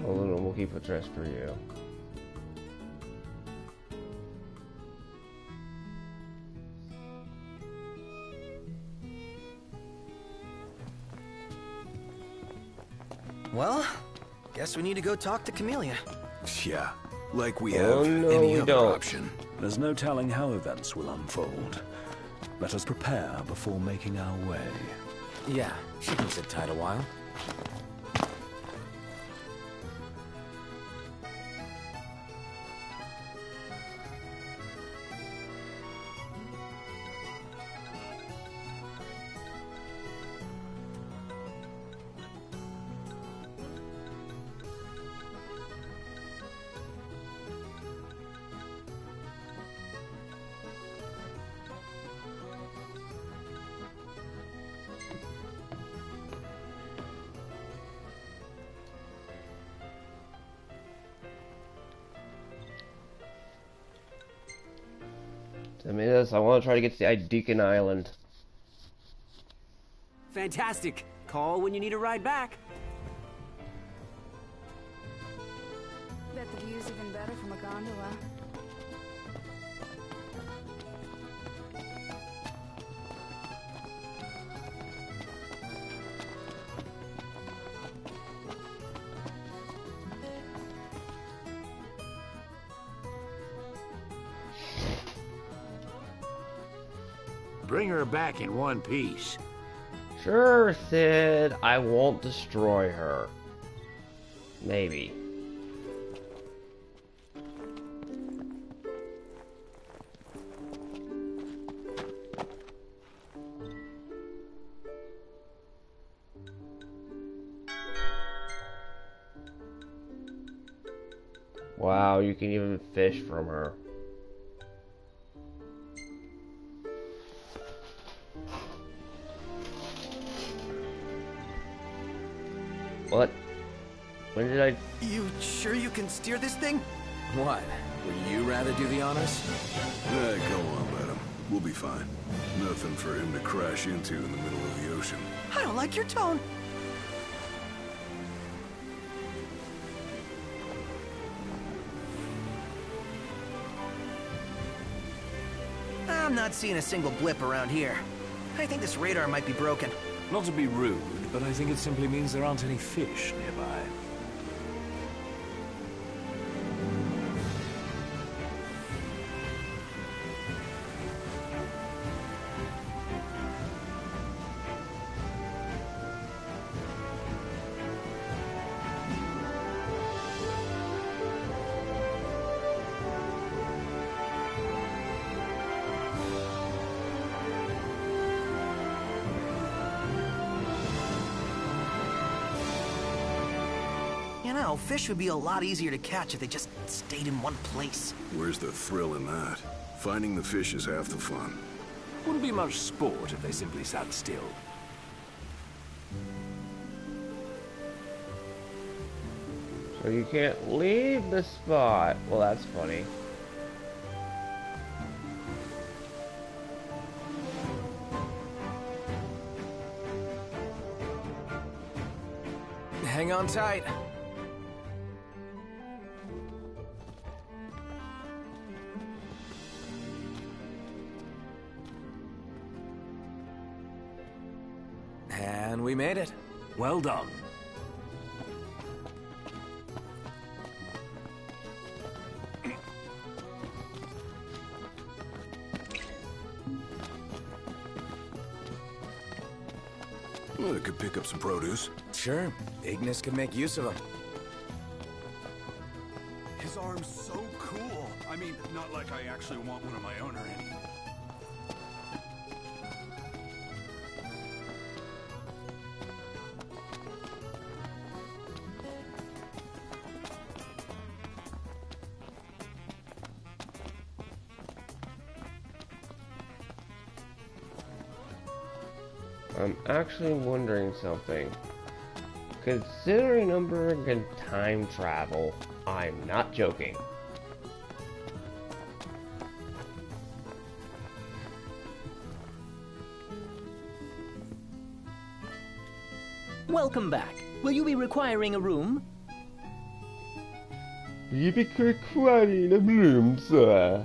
Hold on, we'll keep a dress for you.
Well, guess we need to go talk to Camellia.
Yeah, like we
Oh,
have
no,
any
we
other
don't.
option.
There's no telling how events will unfold. Let us prepare before making our way.
Yeah, she can sit tight a while.
I mean, this. I want to try to get to Deacon Island.
Fantastic. Call when you need a ride back.
Bet the view's even better from a gondola.
Bring her back in one piece.
Sure, Sid. I won't destroy her. Maybe. Wow, you can even fish from her. What? When did I...
You sure you can steer this thing?
What? Would you rather do the honors?
Go on, let him. We'll be fine. Nothing for him to crash into in the middle of the ocean.
I don't like your tone. I'm not seeing a single blip around here. I think this radar might be broken.
Not to be rude, but I think it simply means there aren't any fish nearby.
You know, fish would be a lot easier to catch if they just stayed in one place.
Where's the thrill in that? Finding the fish is half the fun.
Wouldn't be much sport if they simply sat still.
So you can't leave the spot. Well, that's funny.
Hang on tight. And we made it.
Well done.
Well, I could pick up some produce.
Sure. Ignis could make use of them.
His arm's so cool. I mean, not like I actually want one of my own or anything.
I'm actually wondering something. Considering Umber can time travel, I'm not joking.
Welcome back. Will you be requiring a room?
You be requiring a room, sir.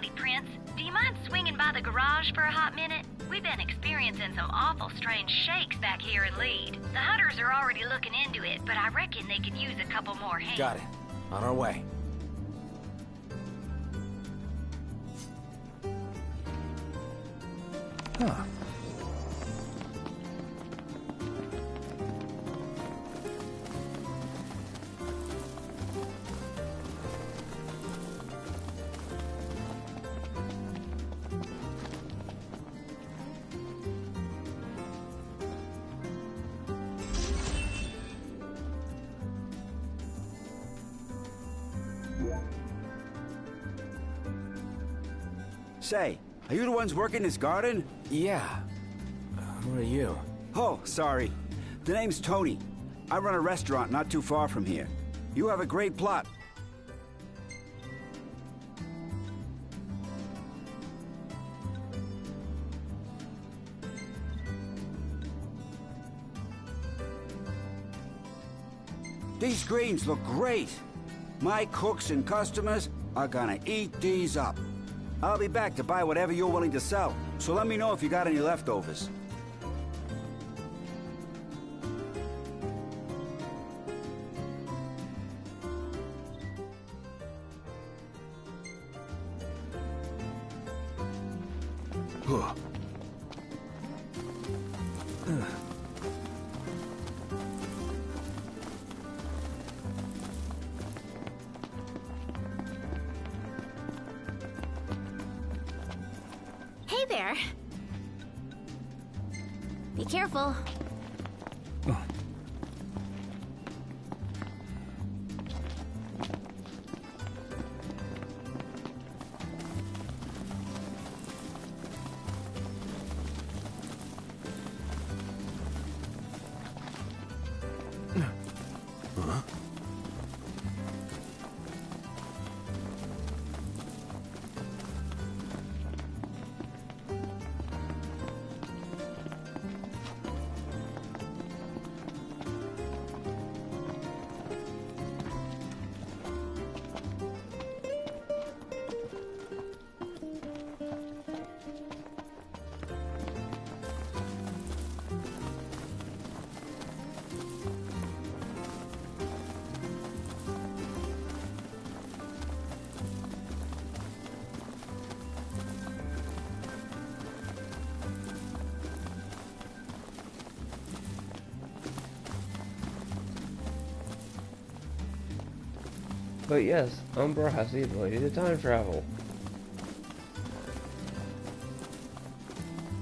Howdy, Prince. Do you mind swinging by the garage for a hot minute? We've been experiencing some awful strange shakes back here in Lead. The hunters are already looking into it, but I reckon they could use a couple more hands.
Got it. On our way.
Huh.
Say, are you the ones working this garden?
Yeah. Who are you?
Oh, sorry. The name's Tony. I run a restaurant not too far from here. You have a great plot. These greens look great. My cooks and customers are gonna eat these up. I'll be back to buy whatever you're willing to sell, so let me know if you got any leftovers.
Huh.
Hey there. Be careful.
Huh?
But yes, Umbra has the ability to time travel.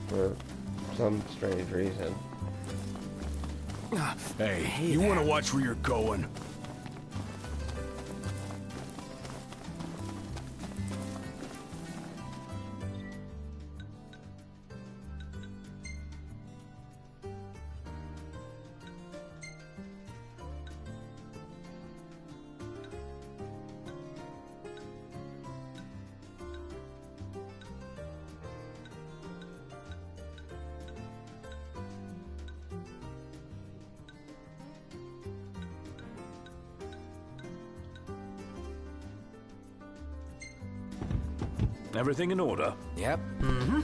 For some strange reason.
Hey, you want to watch where you're going? Everything in order?
Yep.
Mm-hmm.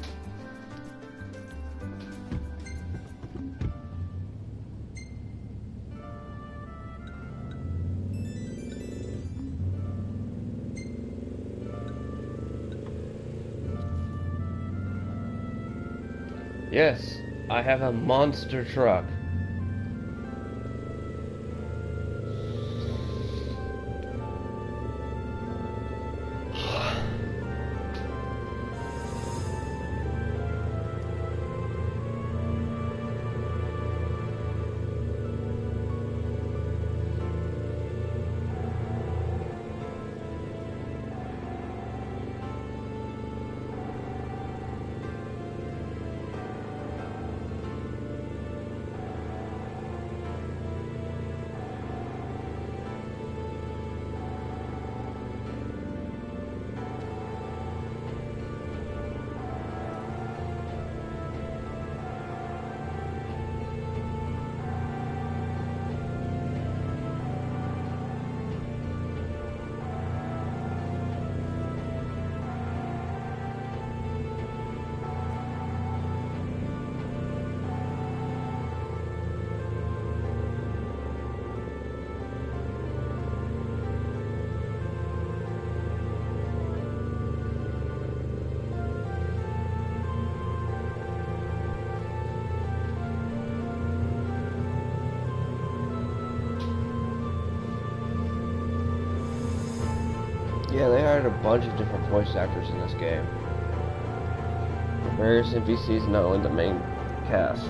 Yes, I have a monster truck. Yeah, they hired a bunch of different voice actors in this game. Various NPCs, not only the main cast.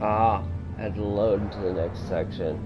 Ah, had to load into the next section.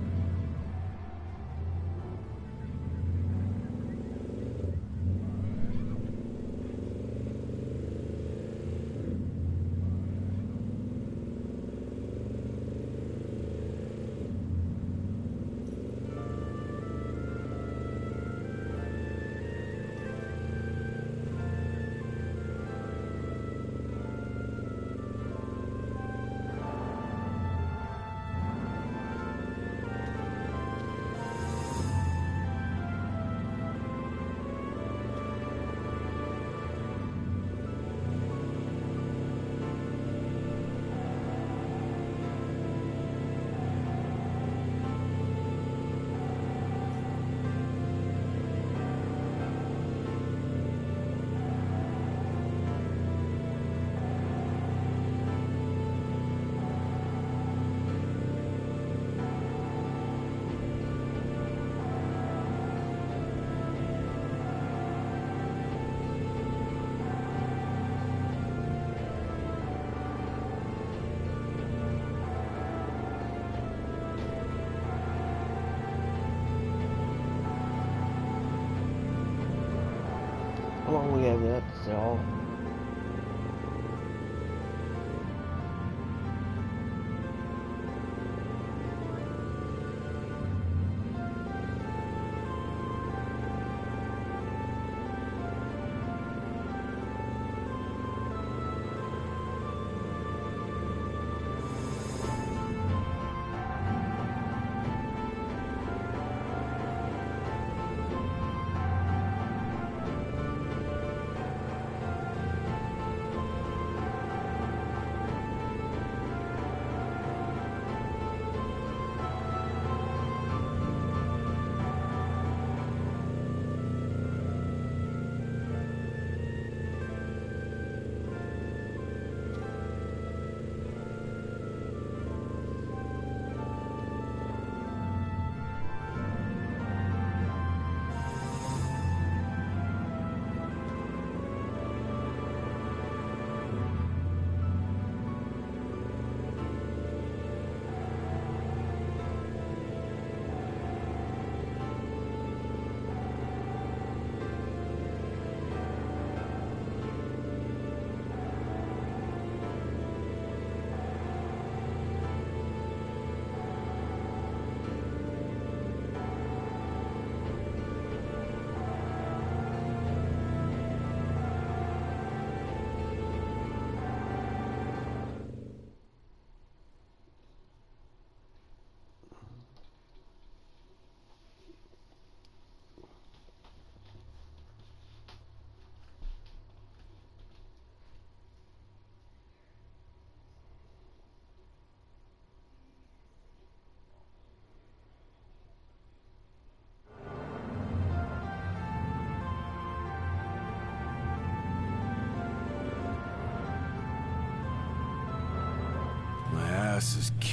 How long we have that to sell?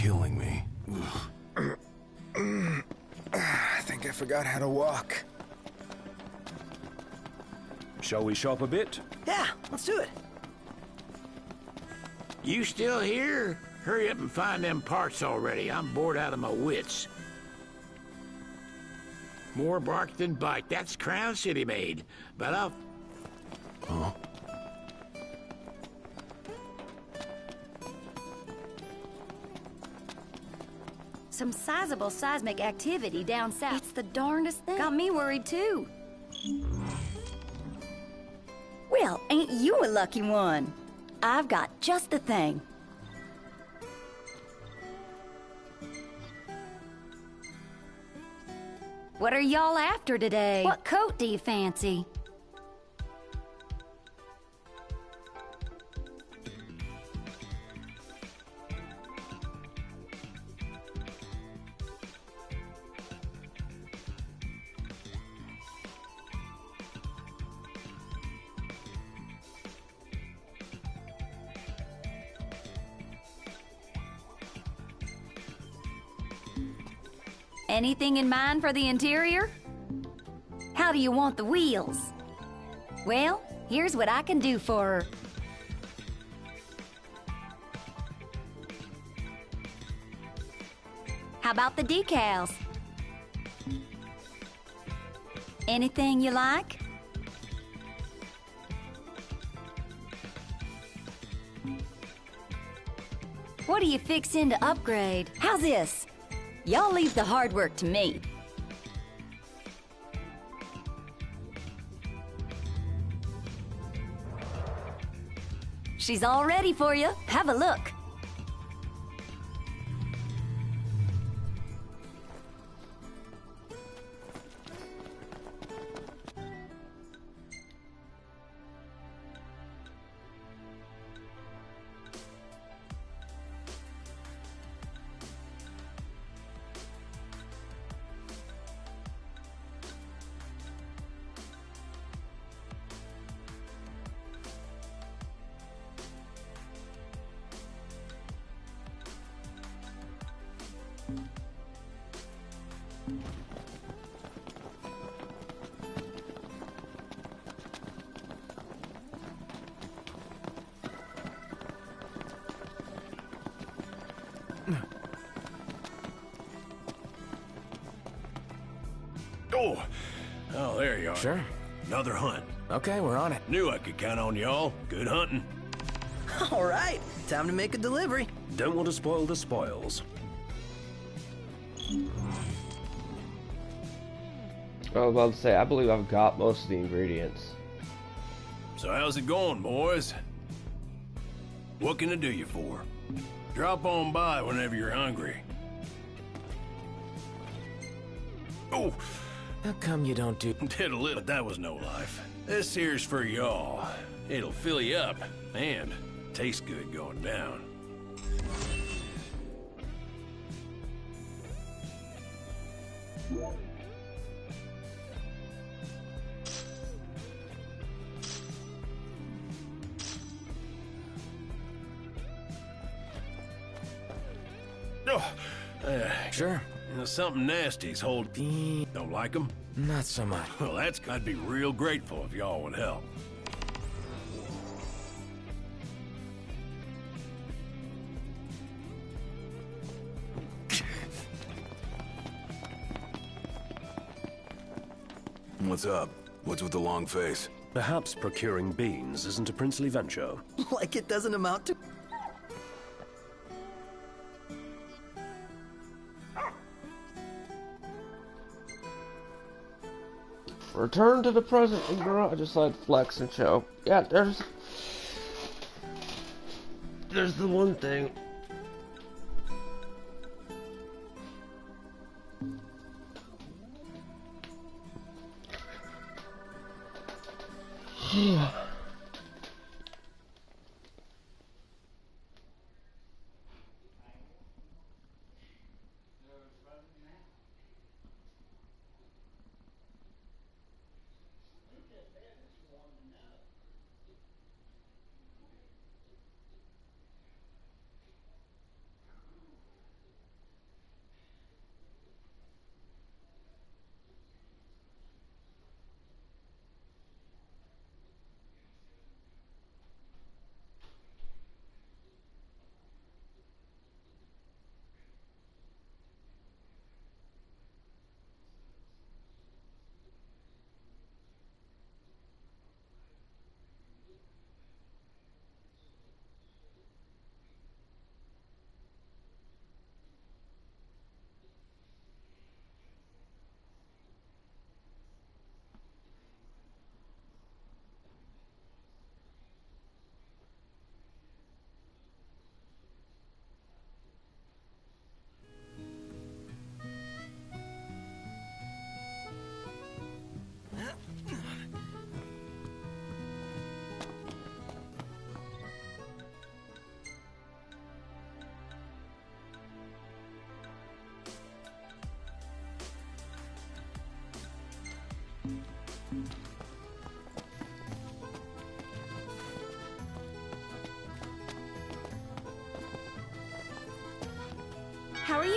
killing me.
I think I forgot how to walk.
Shall we shop a bit?
Yeah, let's do it.
You still here? Hurry up and find them parts already. I'm bored out of my wits. More bark than bite. That's Crown City made. But I'll...
Huh?
Some sizable seismic activity down south. It's the darndest thing. Got me worried, too. Well, ain't you a lucky one? I've got just the thing. What are y'all after today? What coat do you fancy? Anything in mind for the interior? How do you want the wheels? Well, here's what I can do for her. How about the decals? Anything you like? What are you fixing to upgrade? How's this? Y'all leave the hard work to me. She's all ready for you. Have a look.
Oh, there you are.
Sure.
Another hunt.
Okay, we're on it.
Knew I could count on y'all. Good hunting.
All right, time to make a delivery.
Don't want to spoil the spoils.
I was about to say, I believe I've got most of the ingredients.
So how's it going, boys? What can I do you for? Drop on by whenever you're hungry. Oh!
How come you don't do...
Did a little, but that was no life. This here's for y'all. It'll fill you up, and tastes good going down. Oh,
sure.
Something nasty's hold. Don't like them?
Not so much.
Well, I'd be real grateful if y'all would help.
What's up? What's with the long face?
Perhaps procuring beans isn't a princely venture.
Like it doesn't amount to...
Return to the present and garage, just like flex and show. Yeah, there's the one thing.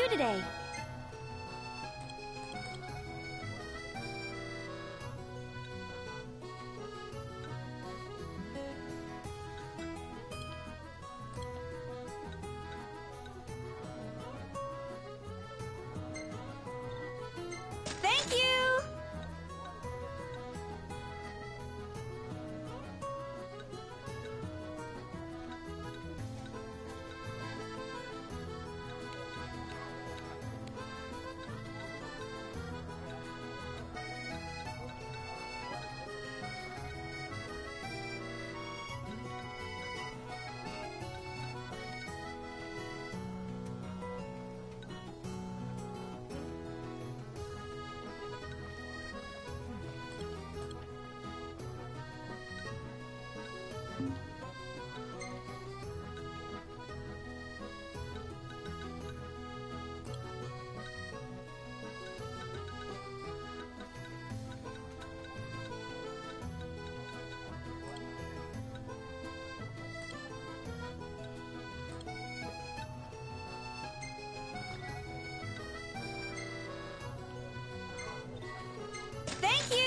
do today? Thank you! Thank you!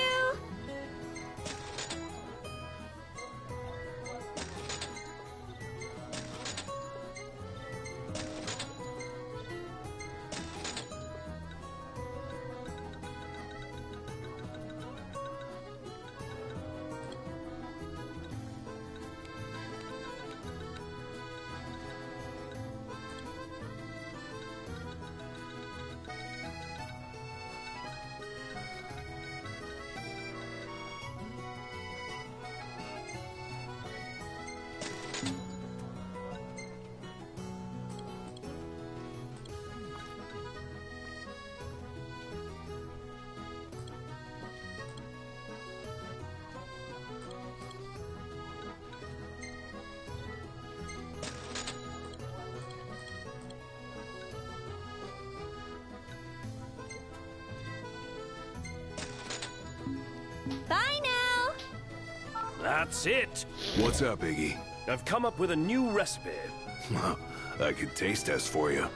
Bye now!
That's it!
What's up, Iggy?
I've come up with a new recipe.
I could taste test for you.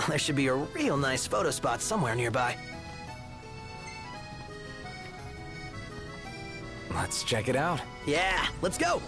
There should be a real nice photo spot somewhere nearby.
Let's check it out.
Yeah, let's go!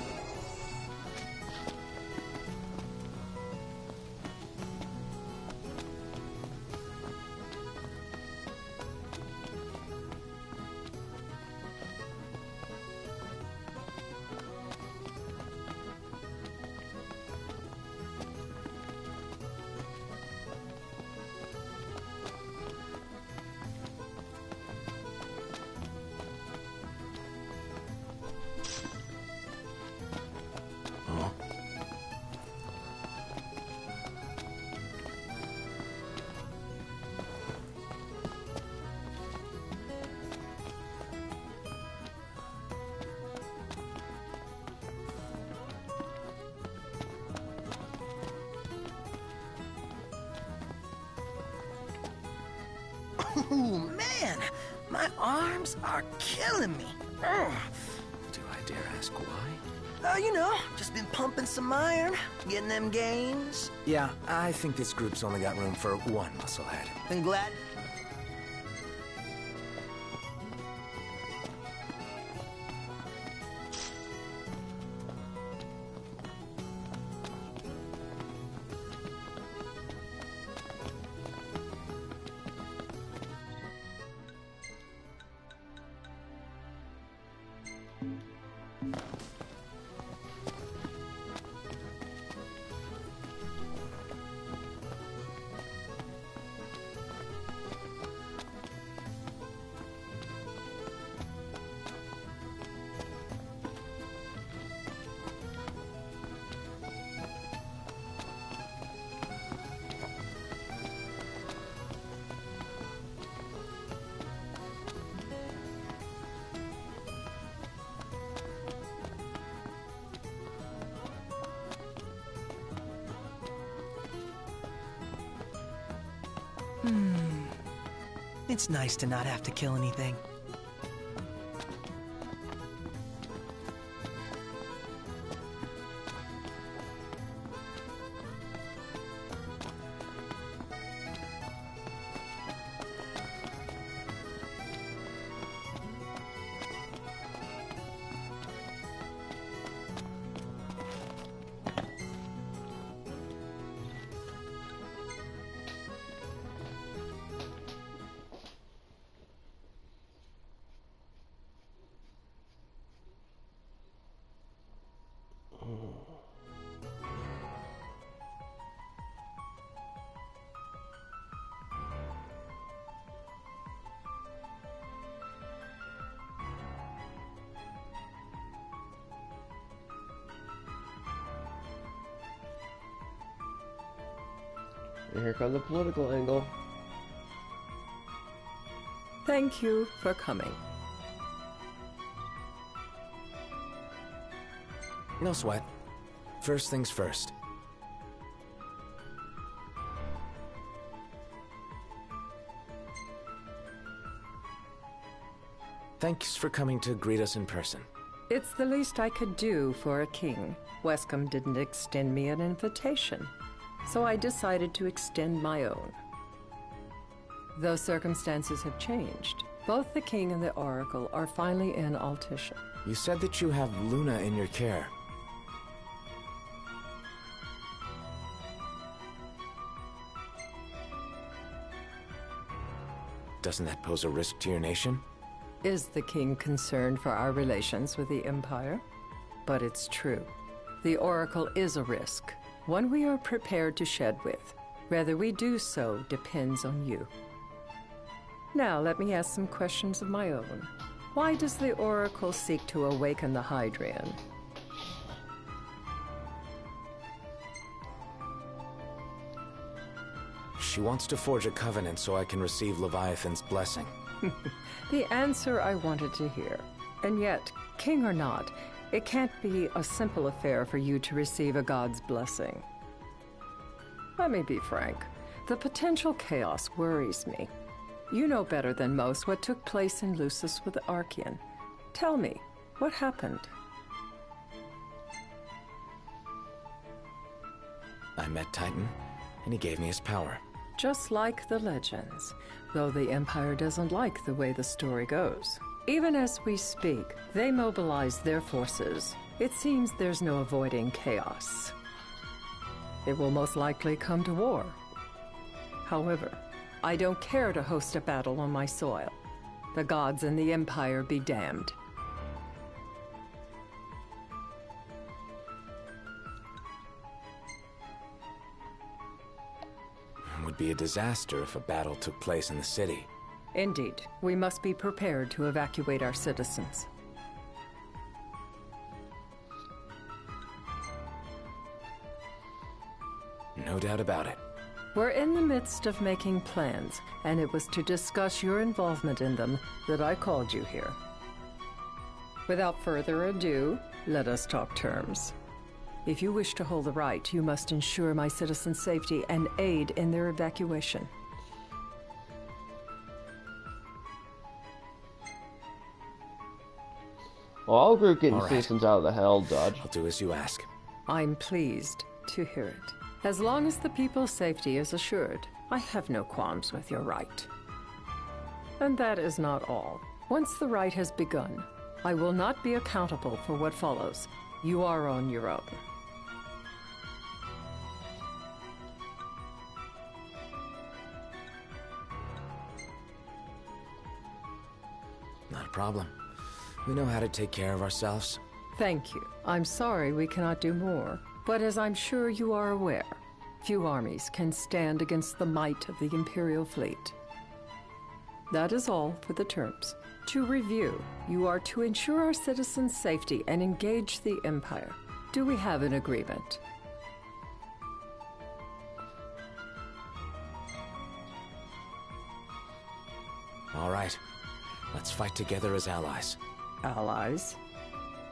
Oh, man! My arms are killing me. Ugh.
Do I dare ask why?
You know, just been pumping some iron, getting them gains.
Yeah, I think this group's only got room for one musclehead.
Been glad. It's nice to not have to kill anything.
And here comes the political angle.
Thank you for coming.
No sweat. First things first. Thanks for coming to greet us in person.
It's the least I could do for a king. Wescom didn't extend me an invitation, so I decided to extend my own. Though circumstances have changed, both the king and the oracle are finally in Altisha.
You said that you have Luna in your care. Doesn't that pose a risk to your nation?
Is the king concerned for our relations with the Empire? But it's true. The oracle is a risk, one we are prepared to shed with. Whether we do so depends on you. Now let me ask some questions of my own. Why does the oracle seek to awaken the Hydrian?
She wants to forge a covenant so I can receive Leviathan's blessing.
The answer I wanted to hear. And yet, king or not, it can't be a simple affair for you to receive a god's blessing. Let me be frank. The potential chaos worries me. You know better than most what took place in Lucis with the Archean. Tell me, what happened?
I met Titan, and he gave me his power.
Just like the legends, though the Empire doesn't like the way the story goes. Even as we speak, they mobilize their forces. It seems there's no avoiding chaos. It will most likely come to war. However, I don't care to host a battle on my soil. The gods and the Empire be damned.
It would be a disaster if a battle took place in the city.
Indeed, we must be prepared to evacuate our citizens.
No doubt about it.
We're in the midst of making plans, and it was to discuss your involvement in them that I called you here. Without further ado, let us talk terms. If you wish to hold the right, you must ensure my citizens' safety and aid in their evacuation.
Well, I'll agree with getting
All right.
citizens out of the hell, Dodge.
I'll do as you ask.
I'm pleased to hear it. As long as the people's safety is assured, I have no qualms with your right. And that is not all. Once the rite has begun, I will not be accountable for what follows. You are on your own.
Not a problem. We know how to take care of ourselves.
Thank you. I'm sorry we cannot do more, but as I'm sure you are aware, few armies can stand against the might of the Imperial fleet. That is all for the terms. To review, you are to ensure our citizens' safety and engage the Empire. Do we have an agreement?
All right. Let's fight together as allies.
Allies?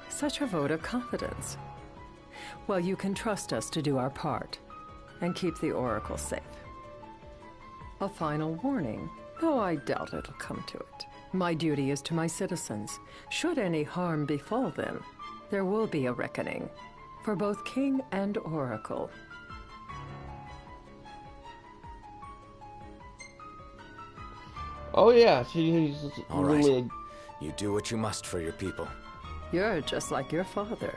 Such a vote of confidence. Well, you can trust us to do our part and keep the Oracle safe. A final warning. Though I doubt it'll come to it. My duty is to my citizens. Should any harm befall them, there will be a reckoning. For both King and Oracle.
Oh yeah, he's
All right.
really...
You do what you must for your people.
You're just like your father.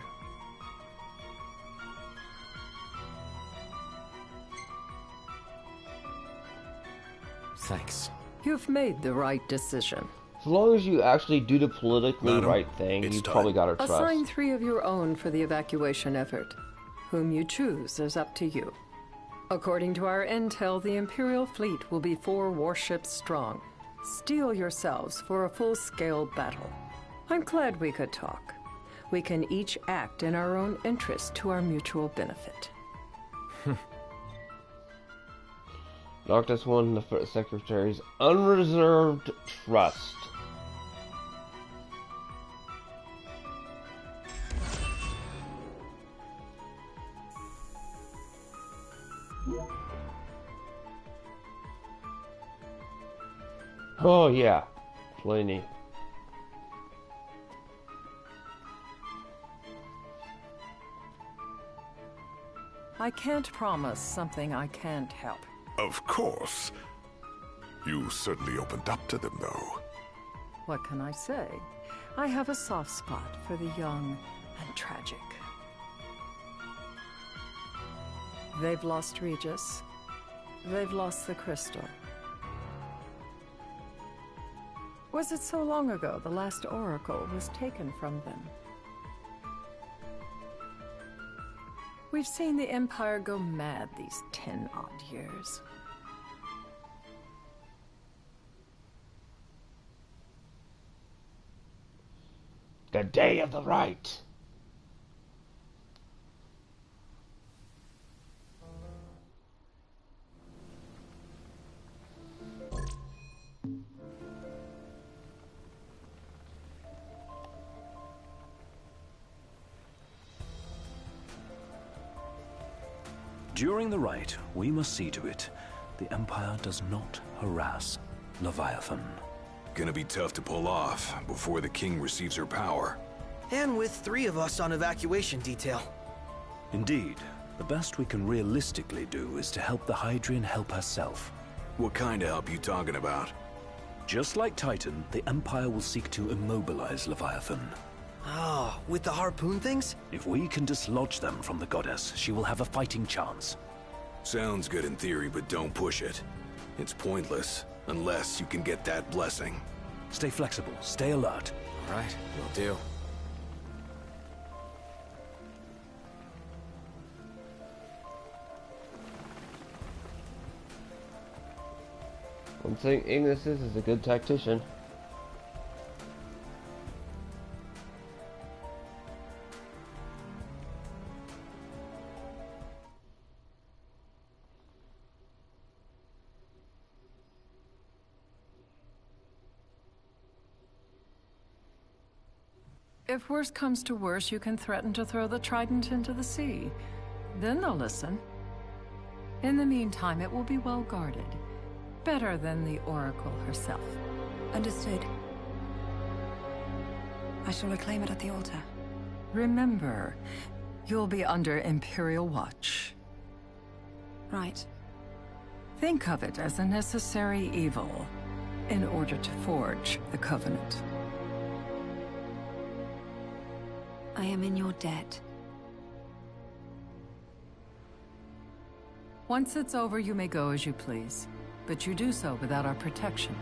Thanks.
You've made the right decision.
As long as you actually do the politically
Madam,
right thing,
it's
you
time.
probably got our trust.
Assign 3 of your own for the evacuation effort. Whom you choose is up to you. According to our intel, the Imperial fleet will be 4 warships strong. Steel yourselves for a full-scale battle. I'm glad we could talk. We can each act in our own interest to our mutual benefit.
Noctis won the First Secretary's unreserved trust. Oh yeah, plenty.
I can't promise something I can't help.
Of course. You certainly opened up to them, though.
What can I say? I have a soft spot for the young and tragic. They've lost Regis. They've lost the crystal. Was it so long ago the last oracle was taken from them? We've seen the Empire go mad these 10-odd years.
The day of the right.
During the rite, we must see to it the Empire does not harass Leviathan.
Gonna be tough to pull off before the king receives her power.
And with 3 of us on evacuation detail.
Indeed, the best we can realistically do is to help the Hydrian help herself.
What kind of help you talking about?
Just like Titan, the Empire will seek to immobilize Leviathan.
Oh, with the harpoon things?
If we can dislodge them from the goddess, she will have a fighting chance.
Sounds good in theory, but don't push it. It's pointless, unless you can get that blessing.
Stay flexible, stay alert.
All right, will do.
One thing Ignis is a good tactician.
If worse comes to worse, you can threaten to throw the trident into the sea. Then they'll listen. In the meantime, it will be well guarded. Better than the Oracle herself.
Understood. I shall reclaim it at the altar.
Remember, you'll be under Imperial watch.
Right.
Think of it as a necessary evil in order to forge the Covenant.
I am in your debt.
Once it's over, you may go as you please. But you do so without our protection.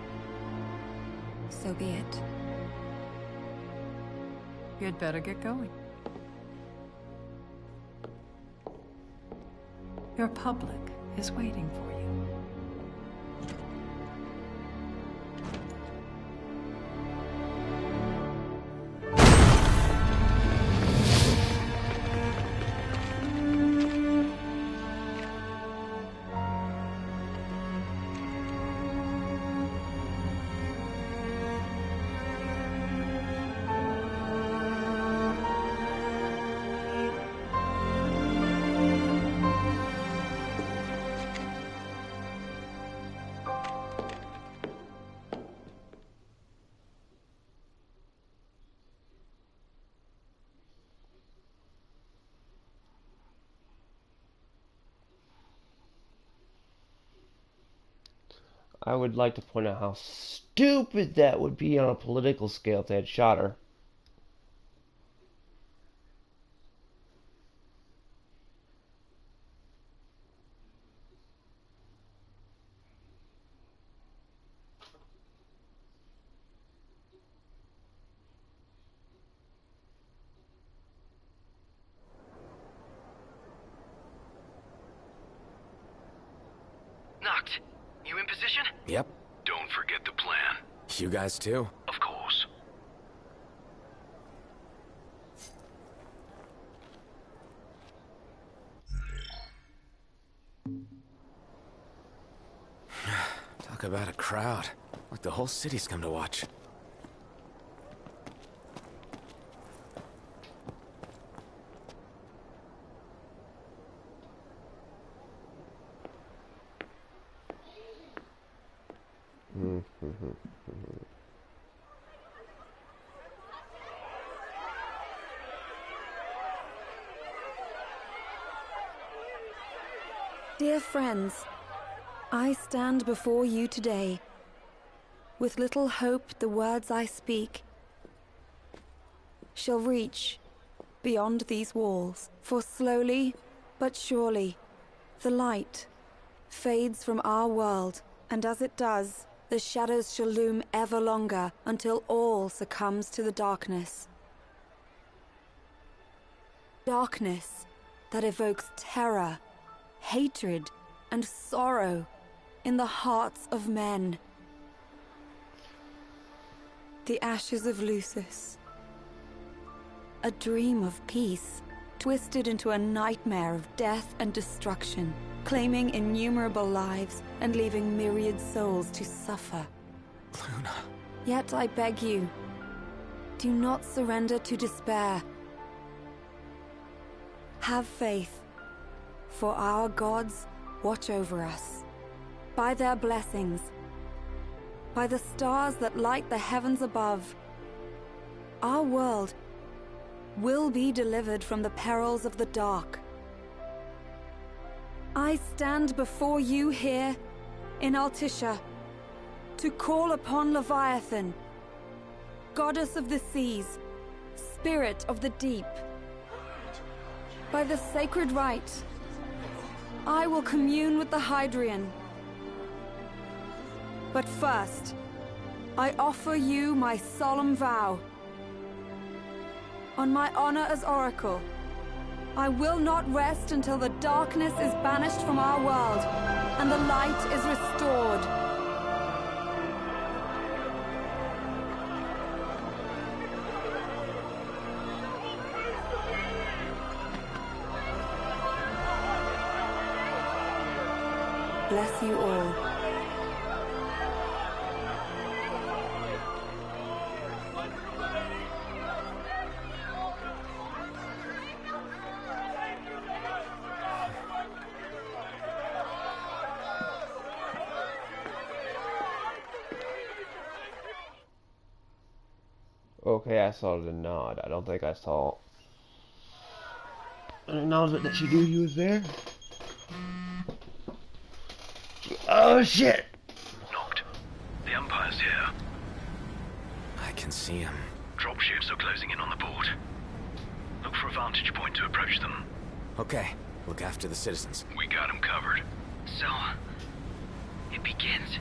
So be it.
You'd better get going. Your public is waiting for you.
I would like to point out how stupid that would be on a political scale if they had shot her.
Noct, you in position?
Yep.
Don't forget the plan.
You guys too?
Of course.
Talk about a crowd. Like the whole city's come to watch.
Dear friends, I stand before you today, with little hope the words I speak shall reach beyond these walls, for slowly but surely the light fades from our world, and as it does, the shadows shall loom ever longer until all succumbs to the darkness. Darkness that evokes terror, hatred, and sorrow in the hearts of men. The ashes of Lucis. A dream of peace, twisted into a nightmare of death and destruction, claiming innumerable lives and leaving myriad souls to suffer.
Luna.
Yet I beg you, do not surrender to despair. Have faith, for our gods watch over us. By their blessings, by the stars that light the heavens above, our world will be delivered from the perils of the dark. I stand before you here in Altissia to call upon Leviathan, goddess of the seas, spirit of the deep. By the sacred rite, I will commune with the Hydrian. But first, I offer you my solemn vow. On my honor as Oracle, I will not rest until the darkness is banished from our world and the light is restored. Bless you all.
Okay, I saw the nod. I don't think I saw an acknowledgement that she knew you was there. Oh shit!
Knocked. The Empire's here.
I can see him.
Dropships are closing in on the port. Look for a vantage point to approach them.
Okay, look after the citizens.
We got them covered.
So, it begins.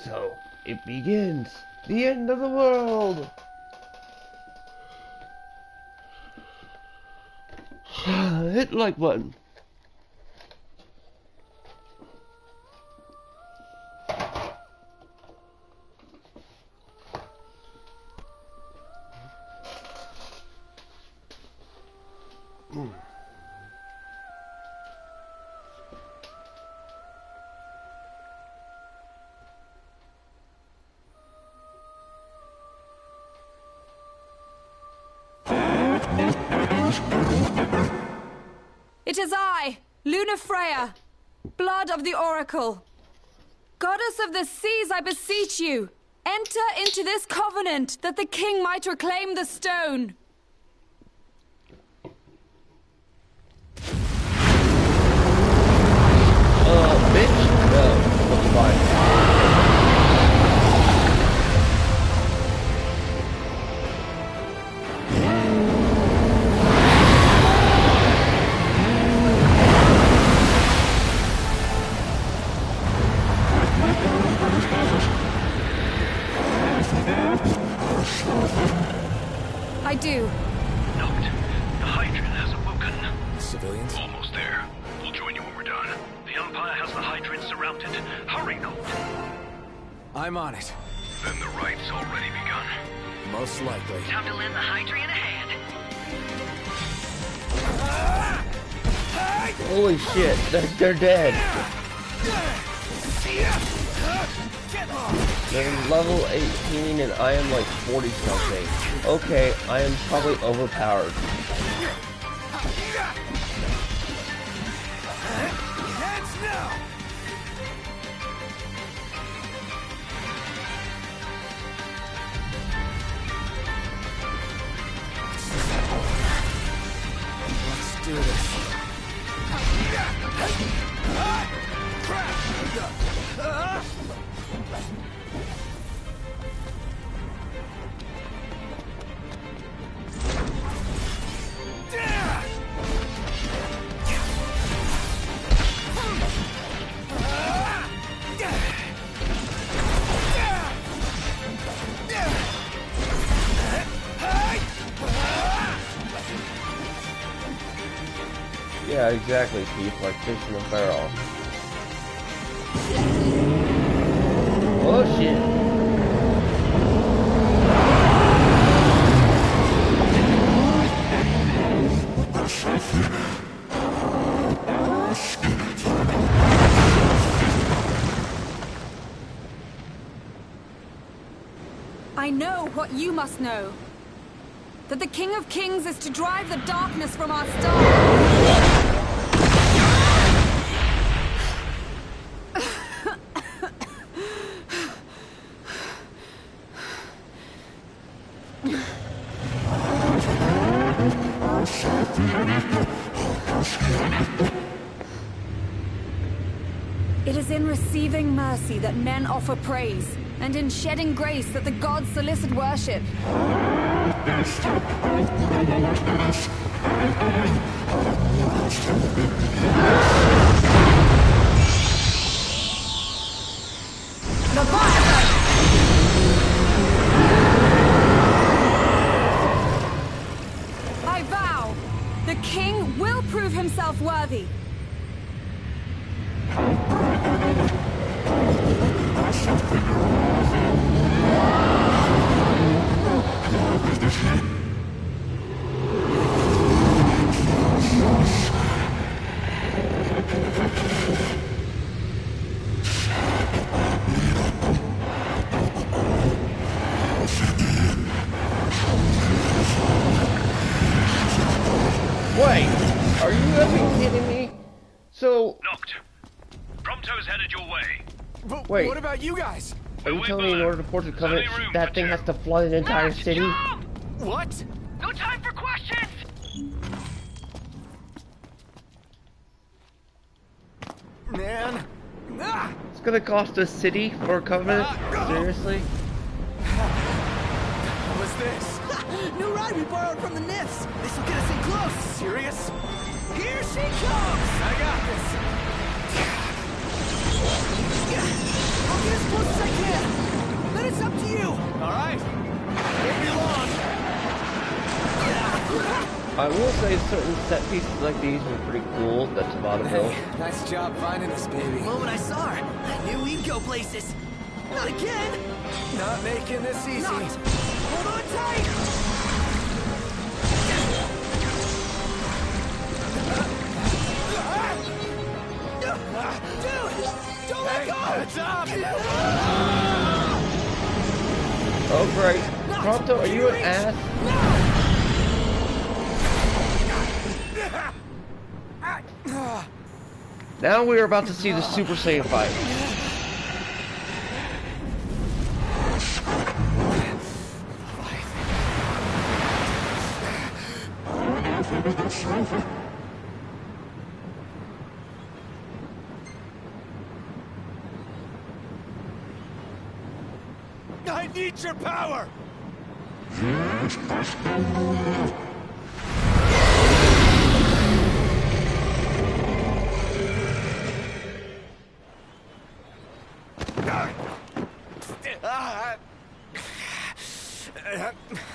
So, it begins. The end of the world. Hit the like button.
It is I, Lunafreya, blood of the Oracle. Goddess of the seas, I beseech you, enter into this covenant that the king might reclaim the stone.
Bitch? No, looks fine.
I do.
Noct, the Hydrant has awoken.
Civilians?
Almost there. We'll join you when we're done. The Empire has the Hydrant surrounded. Hurry, Noct.
I'm on it.
Then the right's already begun.
Most likely.
Time to lend the Hydrant a hand.
Holy shit, they're dead. They're level 18 and I am like 40 something. Okay, I am probably overpowered.
Heads now!
Let's do this.
Yeah, exactly, Keith, like fish in a barrel. Oh shit.
I know what you must know. That the King of Kings is to drive the darkness from our stars. It is in receiving mercy that men offer praise, and in shedding grace that the gods solicit worship. I vow, the king will prove himself worthy.
Wait, are you effing kidding me? So...
Noct. Prompto's headed your way.
But
wait.
what about you guys?
Are you telling me in order to forge a covenant, that thing has to flood an entire city?
What?
No time for questions!
Man. Ah!
It's gonna cost a city for a covenant? Seriously?
What was this?
New ride we borrowed from the Nifs. This will get us in close.
Serious?
Here she comes.
I got this.
I'll get as close as I can. Then it's up to you.
All right. Won't be long.
I will say certain set pieces like these were pretty cool. That's about
Hey,
it.
nice job finding this baby.
The moment I saw her, I knew we'd go places. Not again.
Not making this easy.
Not. Hold on tight. Dude, don't let go.
Heads up.
Oh great. Prompto, are you an ass? Now we are about to see the Super Saiyan fight.
I need your power!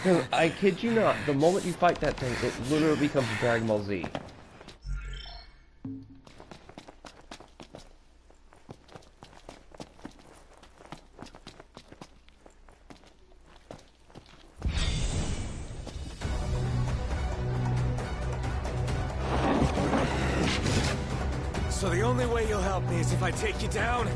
Dude, I kid you not, the moment you fight that thing, it literally becomes Dragon Ball Z.
So the only way you'll help me is if I take you down?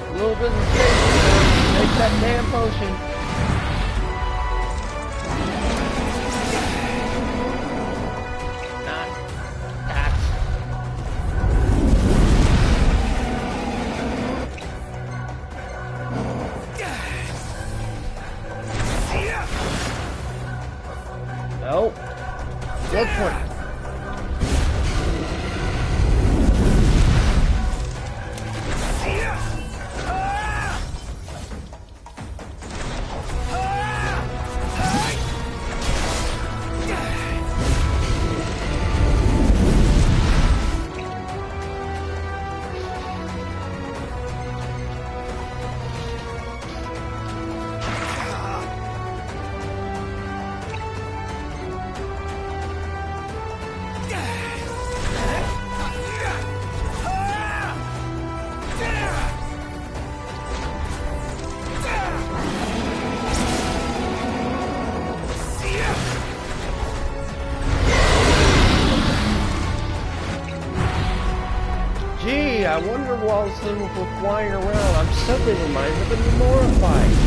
A little bit of space, make that damn potion. Not that. Nope. Look for it. Gee, I wonder while this thing was flying around, I'm suddenly reminded of a Nomura fight.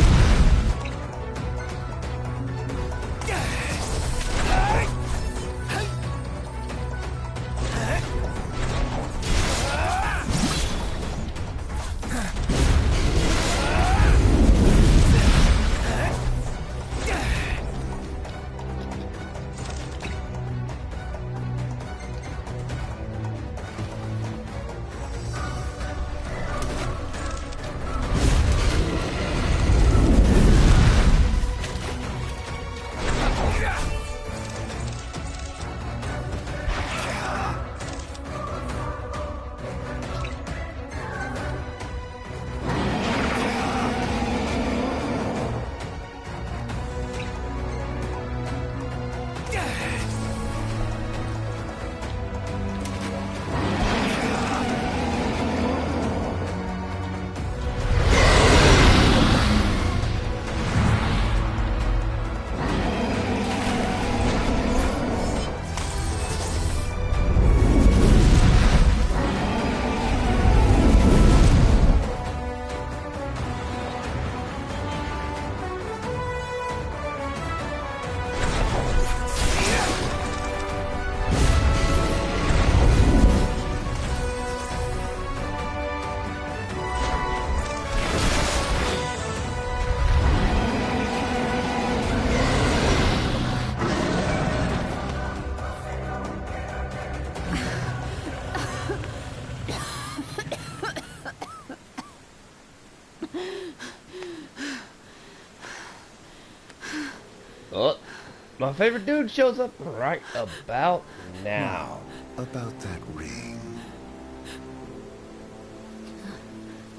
My favorite dude shows up right about now.
About that ring.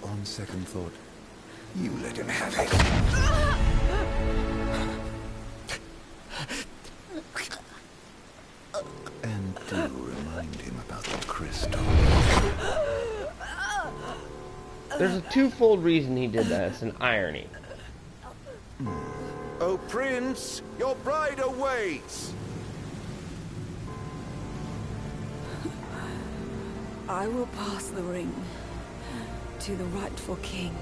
On second thought, you let him have it. And do remind him about the crystal.
There's a twofold reason he did that. It's an irony.
Oh, Prince, your bride awaits.
I will pass the ring to the rightful king.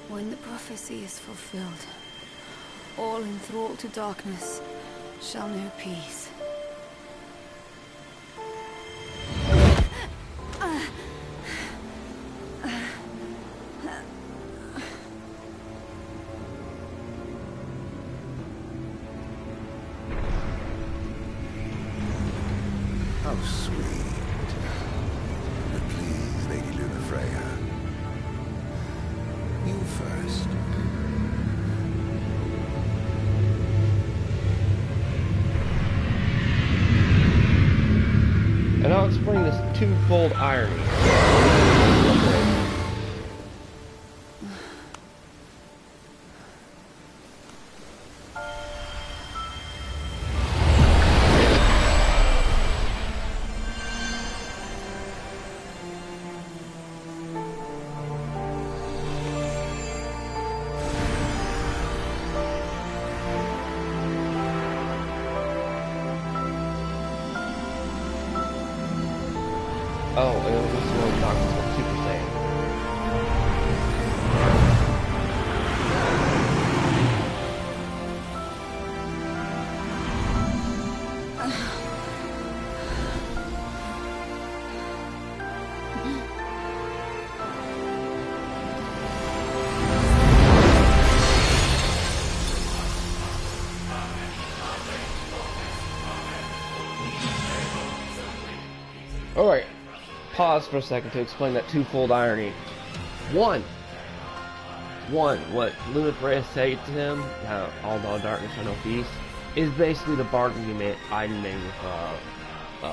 When the prophecy is fulfilled, all enthralled to darkness shall know peace.
How sweet. But please, Lady Lunafreya. You first.
And I'll explain this twofold irony. Oh, and it was really not Super Saiyan. Alright, pause for a second to explain that twofold irony. One, what Lunafreya said to him, all the darkness or no peace, is basically the bargain I made with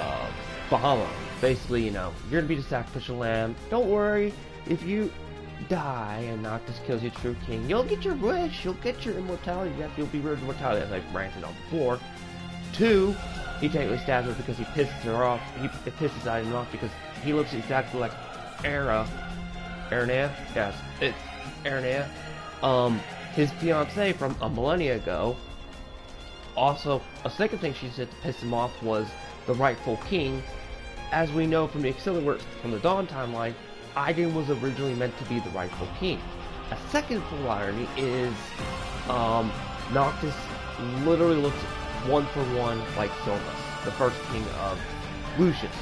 Bahamut. Basically, you know, you're gonna be the sacrificial lamb. Don't worry, if you die and Noctis kills your true king, you'll get your wish, you'll get your immortality, you'll be rid of mortality, as I ranted on before. Two, he technically stabs her because he pisses her off. He pisses Aiden off because he looks exactly like Aranea? Yes, it's Aranea. His fiancée from a millennia ago. Also, a second thing she said to piss him off was the rightful king. As we know from the auxiliary works from the Dawn timeline, Aiden was originally meant to be the rightful king. A second full irony is, Noctis literally looks one for one like Silvus, the first king of Lucius.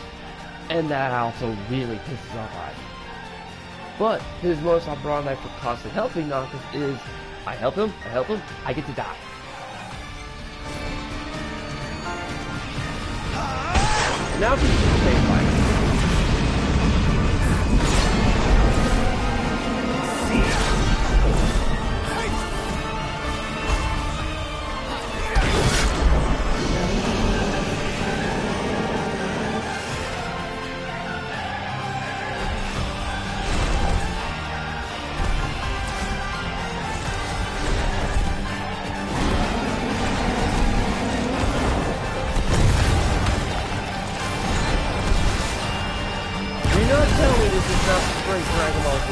And that also really pisses off Aiden. But his most operandi for constantly helping Noctis is, I help him, I get to die. Now to the same fight. Dragon Ball Z.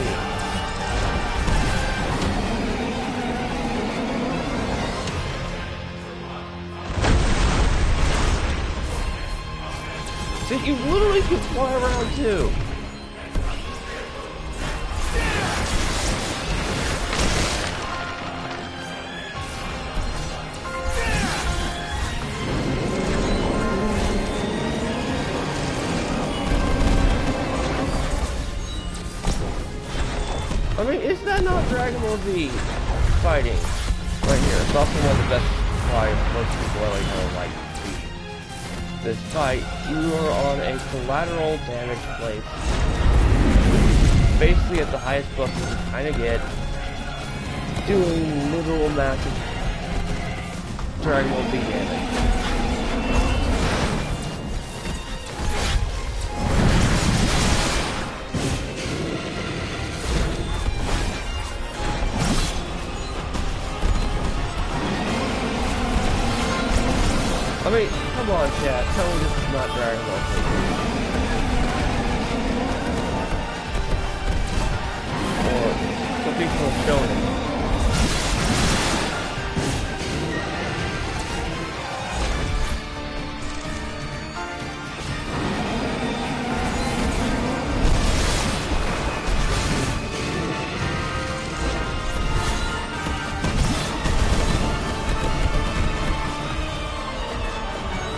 See, you literally can fly around too. I mean, is that not Dragon Ball Z fighting right here? It's also one of the best flyers most people like this fight, you are on a collateral damage place. Basically at the highest buff you can kind of get, doing literal massive Dragon Ball Z damage. I mean, come on, chat. Tell me this is not Dragon Ball Z. Or some people have shown it.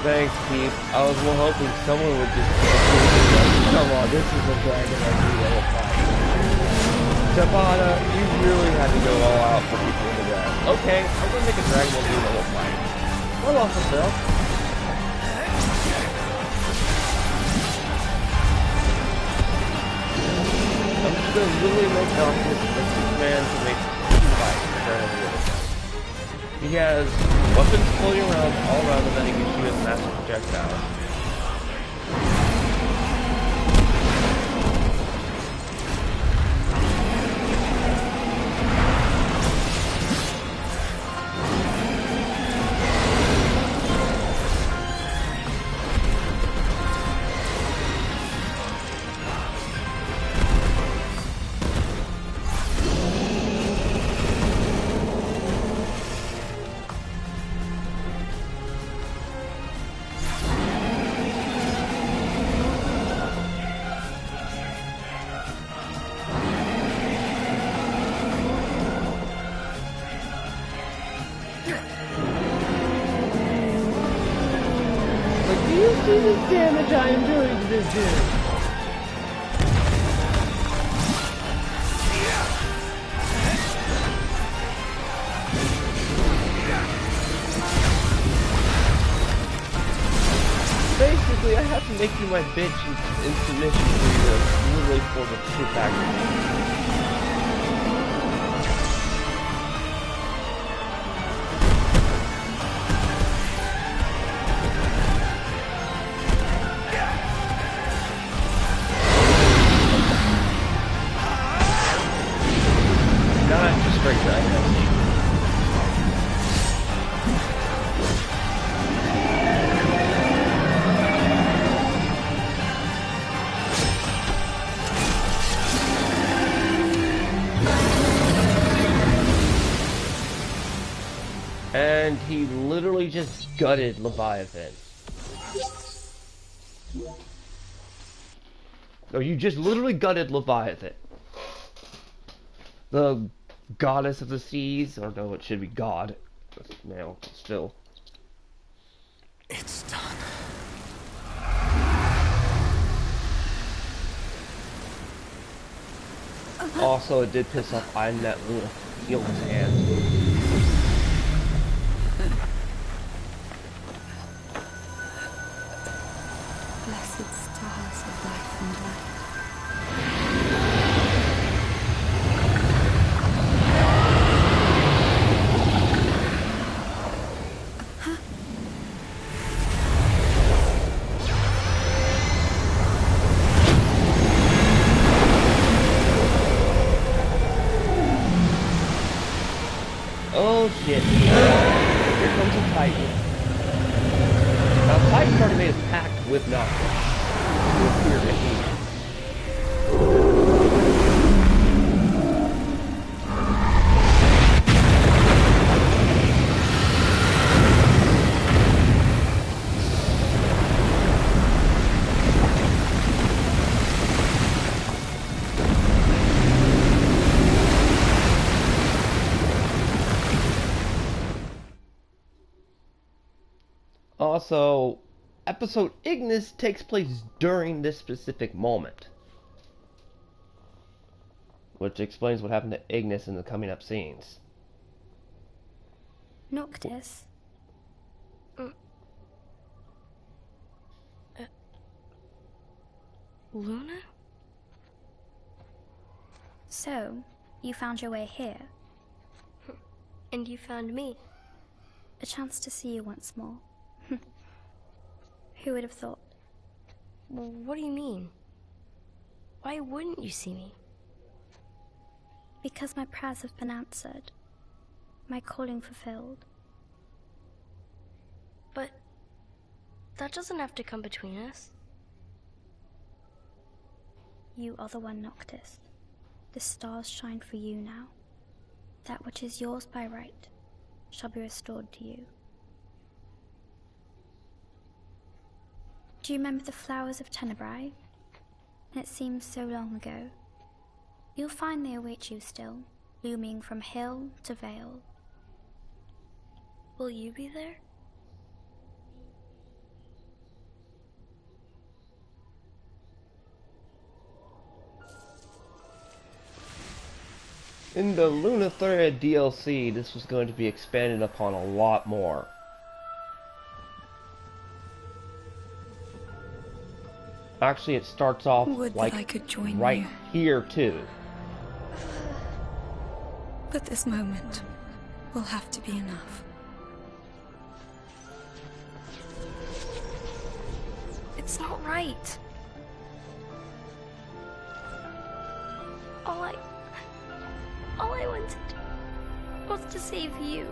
Thanks, Keith. I was hoping someone would just come on, this is a Dragon Ball Z level fight. Tabata, you really had to go all out for people in the rest. Okay, I'm gonna make a Dragon Ball Z level fight. Well, off myself. I'm just gonna really make Darkness this man to make two fights for Dragon Ball Z. He has weapons floating around all around him that he can shoot as massive projectiles. See this damage I am doing to this dude. Basically, I have to make you my bitch in submission for you to literally form a true package. And he literally just gutted Leviathan. No, you just literally gutted Leviathan. The goddess of the seas, or no, it should be God. Now, still.
It's done.
Also, it did piss off Iron that little heal his hand.
Blessed stars of life and light.
Oh shit. Here comes a Titan. Now Titan's already made a pact with Noctis to appear at Hades. Also, episode Ignis takes place during this specific moment, which explains what happened to Ignis in the coming up scenes.
Noctis?
Luna?
So, you found your way here.
And you found me.
A chance to see you once more. Who would have thought?
Well, what do you mean? Why wouldn't you see me?
Because my prayers have been answered. My calling fulfilled.
But that doesn't have to come between us.
You are the one, Noctis. The stars shine for you now. That which is yours by right shall be restored to you. Do you remember the flowers of Tenebrae? It seems so long ago. You'll find they await you still, looming from hill to vale.
Will you be there?
In the Lunatheria DLC, this was going to be expanded upon a lot more. Actually, it starts off
Would
like
that I could join
right
you.
here too.
But this moment will have to be enough.
It's not right. All I wanted was to save you.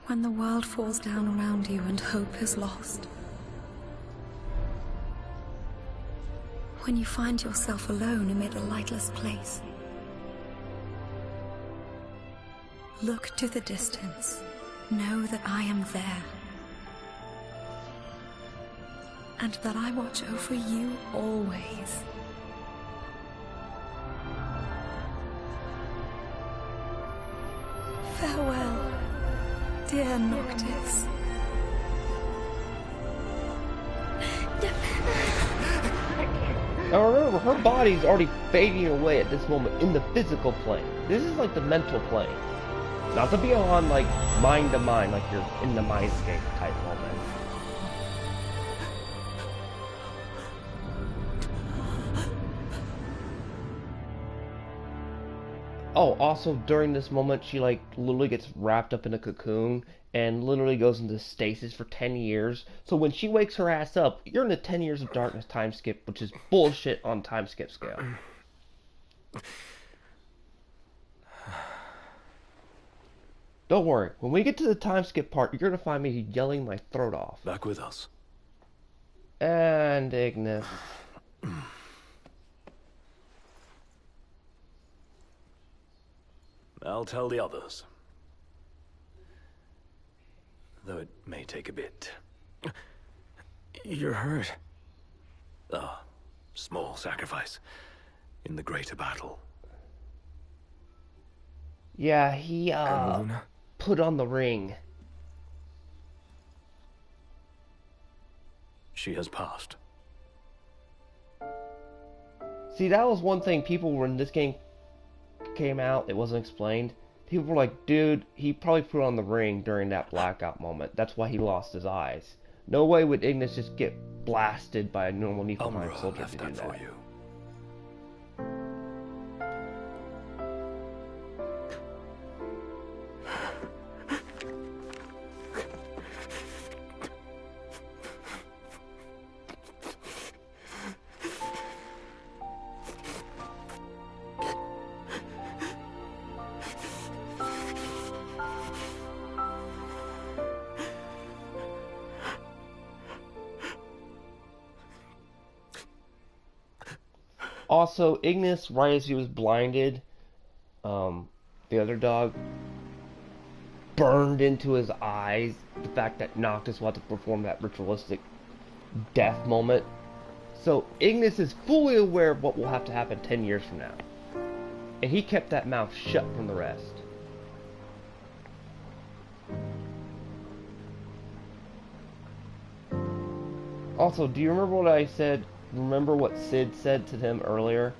When the world falls down around you and hope is lost. When you find yourself alone amid a lightless place. Look to the distance. Know that I am there. And that I watch over you always. Farewell, dear Noctis.
Now remember, her body's already fading away at this moment in the physical plane. This is like the mental plane. Not to be on like mind to mind, like you're in the mindscape type moment. Oh, also during this moment, she like literally gets wrapped up in a cocoon and literally goes into stasis for 10 years. So when she wakes her ass up, you're in the 10 years of darkness time skip, which is bullshit on time skip scale. Don't worry, when we get to the time skip part, you're gonna find me yelling my throat off.
Back with us.
And Ignis.
I'll tell the others. Though it may take a bit. You're hurt. Ah, small sacrifice in the greater battle.
Yeah, he, put on the ring.
She has passed.
See, that was one thing people, when this game came out, it wasn't explained. People were like, dude, he probably put on the ring during that blackout moment. That's why he lost his eyes. No way would Ignis just get blasted by a normal Niflheim soldier to do that. For you. Also, Ignis, right as he was blinded, the other dog burned into his eyes the fact that Noctis wanted to perform that ritualistic death moment. So Ignis is fully aware of what will have to happen 10 years from now. And he kept that mouth shut from the rest. Also, do you remember what I said? Remember what Sid said to him earlier?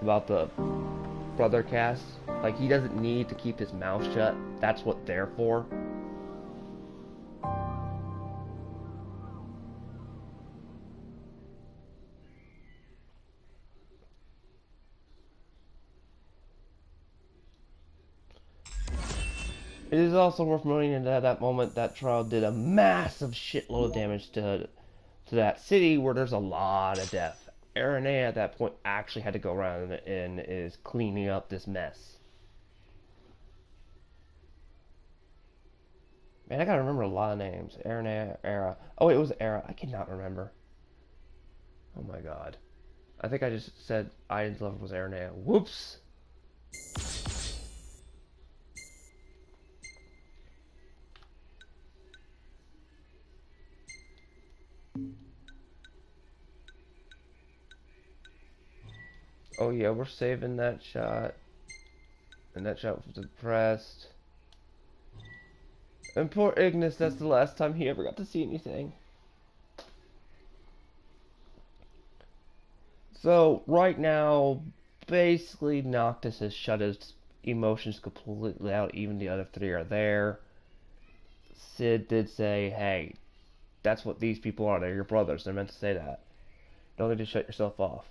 About the brother cast. Like, he doesn't need to keep his mouth shut. That's what they're for. It is also worth noting that at that moment, that trial did a massive shitload of damage to that city where there's a lot of death. Aranea at that point actually had to go around and is cleaning up this mess. Man, I gotta remember a lot of names. Aranea, Era. Oh, it was Era. I cannot remember. Oh my god. I think I just said Aiden's level was Aranea. Whoops! Oh yeah, we're saving that shot. And that shot was depressed. And poor Ignis, that's the last time he ever got to see anything. So, right now, basically Noctis has shut his emotions completely out. Even the other three are there. Sid did say, hey, that's what these people are. They're your brothers. They're meant to say that. Don't need to shut yourself off.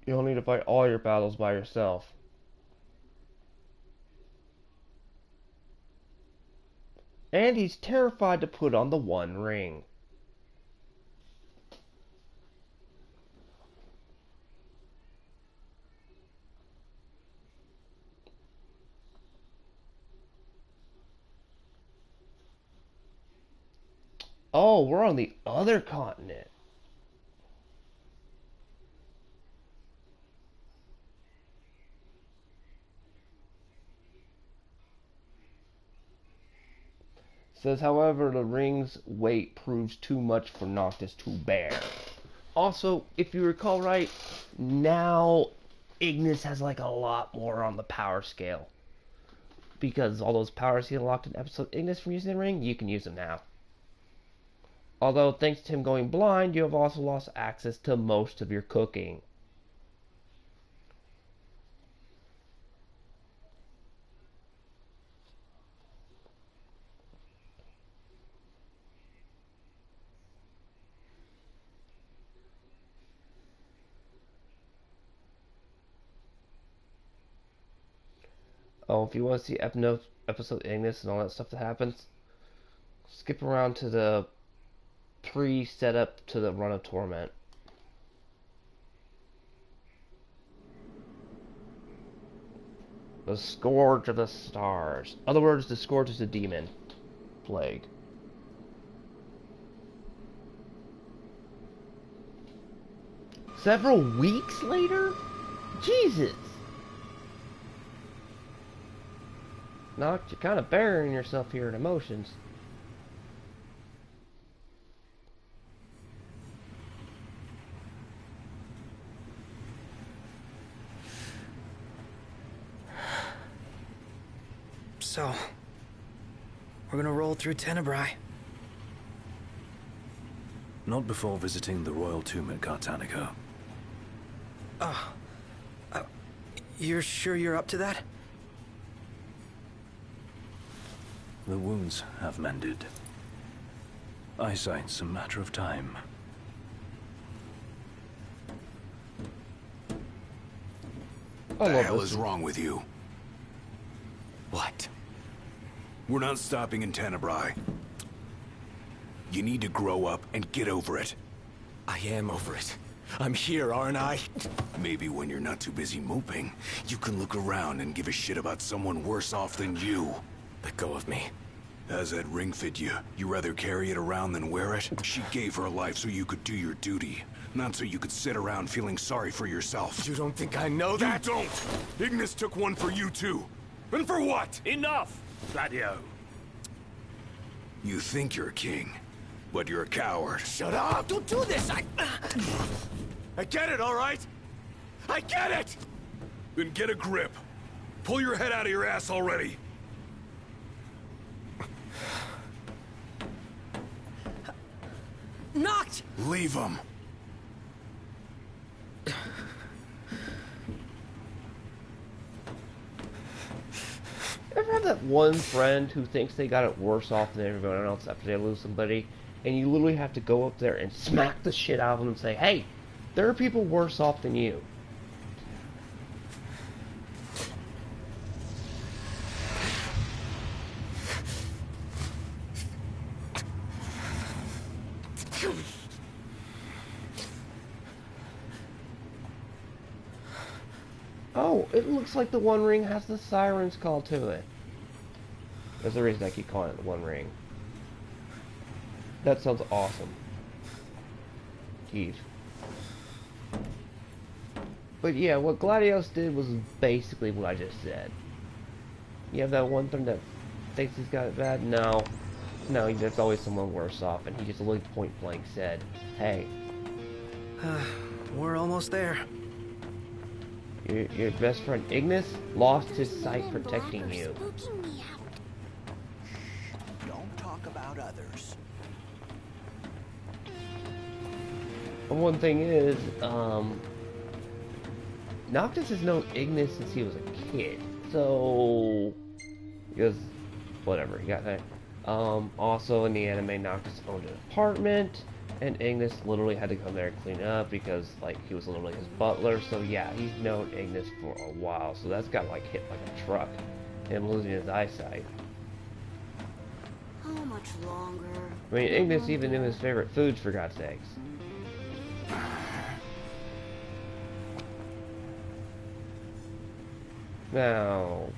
You don't need to fight all your battles by yourself. And he's terrified to put on the One Ring. Oh, we're on the other continent. Says, however, the ring's weight proves too much for Noctis to bear. Also, if you recall right, now Ignis has like a lot more on the power scale. Because all those powers he unlocked in episode Ignis from using the ring, you can use them now. Although, thanks to him going blind, you have also lost access to most of your cooking. Oh, if you want to see episode Ignis and all that stuff that happens, skip around to the pre-setup to the run of Torment. The Scourge of the Stars. In other words, the Scourge is a demon plague. Several weeks later? Jesus! Noct, you're kind of burying yourself here in emotions.
So, we're gonna roll through Tenebrae.
Not before visiting the royal tomb at Cartanica.
You're sure you're up to that?
The wounds have mended. Eyesight's a matter of time.
What the hell is wrong with you?
What?
We're not stopping in Tenebrae. You need to grow up and get over it.
I am over it. I'm here, aren't I?
Maybe when you're not too busy moping, you can look around and give a shit about someone worse off than you.
Let go of me.
How's that ring fit you? You rather carry it around than wear it? She gave her life so you could do your duty, not so you could sit around feeling sorry for yourself.
You don't think I know that?
You don't! Ignis took one for you too. And for what?
Enough, Gladio.
You think you're a king, but you're a coward.
Shut up! Don't do this! I get it, all right? I get it!
Then get a grip. Pull your head out of your ass already.
Noct!
Leave him.
one friend who thinks they got it worse off than everyone else after they lose somebody, and you literally have to go up there and smack the shit out of them and say, hey, there are people worse off than you. Oh, it looks like the One Ring has the Siren's Call to it. That's the reason I keep calling it the One Ring. That sounds awesome. Jeez. But yeah, what Gladios did was basically what I just said. You have that one friend that thinks he's got it bad? No. No, there's always someone worse off, and he just literally point blank said, hey.
We're almost there.
Your best friend Ignis lost his sight protecting you.
Don't talk about others.
And one thing is, Noctis has known Ignis since he was a kid. So, because, whatever, he got that. Also in the anime, Noctis owned an apartment, and Ignis literally had to come there and clean up because, like, he was literally his butler. So yeah, he's known Ignis for a while. So that's got, like, hit like a truck. Him losing his eyesight.
How much longer?
I mean, Ignis even knew his favorite foods, for God's sakes. Now...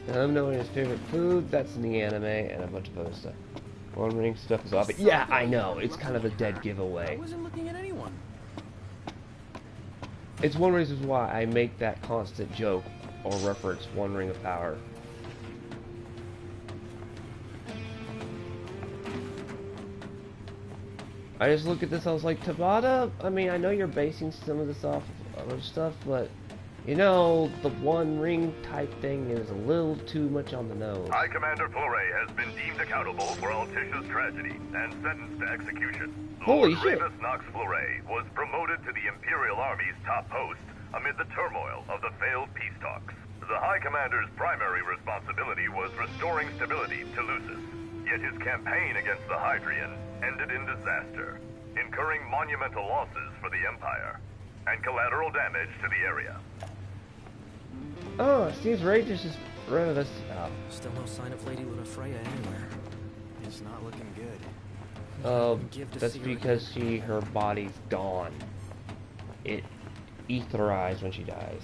him knowing his favorite food, that's in the anime, and a bunch of other stuff. One Ring stuff is off. But yeah, I know, it's kind of a dead giveaway.
I wasn't looking at anyone.
It's one reason why I make that constant joke or reference One Ring of Power. I just look at this, I was like, Tabata, I mean, I know you're basing some of this off of other stuff, but, you know, the One Ring type thing is a little too much on the nose.
High Commander Fleury has been deemed accountable for Altisha's tragedy and sentenced to execution.
Holy
Lord
shit.
Remus Nox Fleury was promoted to the Imperial Army's top post amid the turmoil of the failed peace talks. The High Commander's primary responsibility was restoring stability to Lucis, yet his campaign against the Hydrian ended in disaster, incurring monumental losses for the Empire and collateral damage to the area.
Oh, Steve's Rage is just rid of us.
Still no sign of Lady Lunafreya anywhere. It's not looking good.
That's because her body's gone. It etherized when she dies.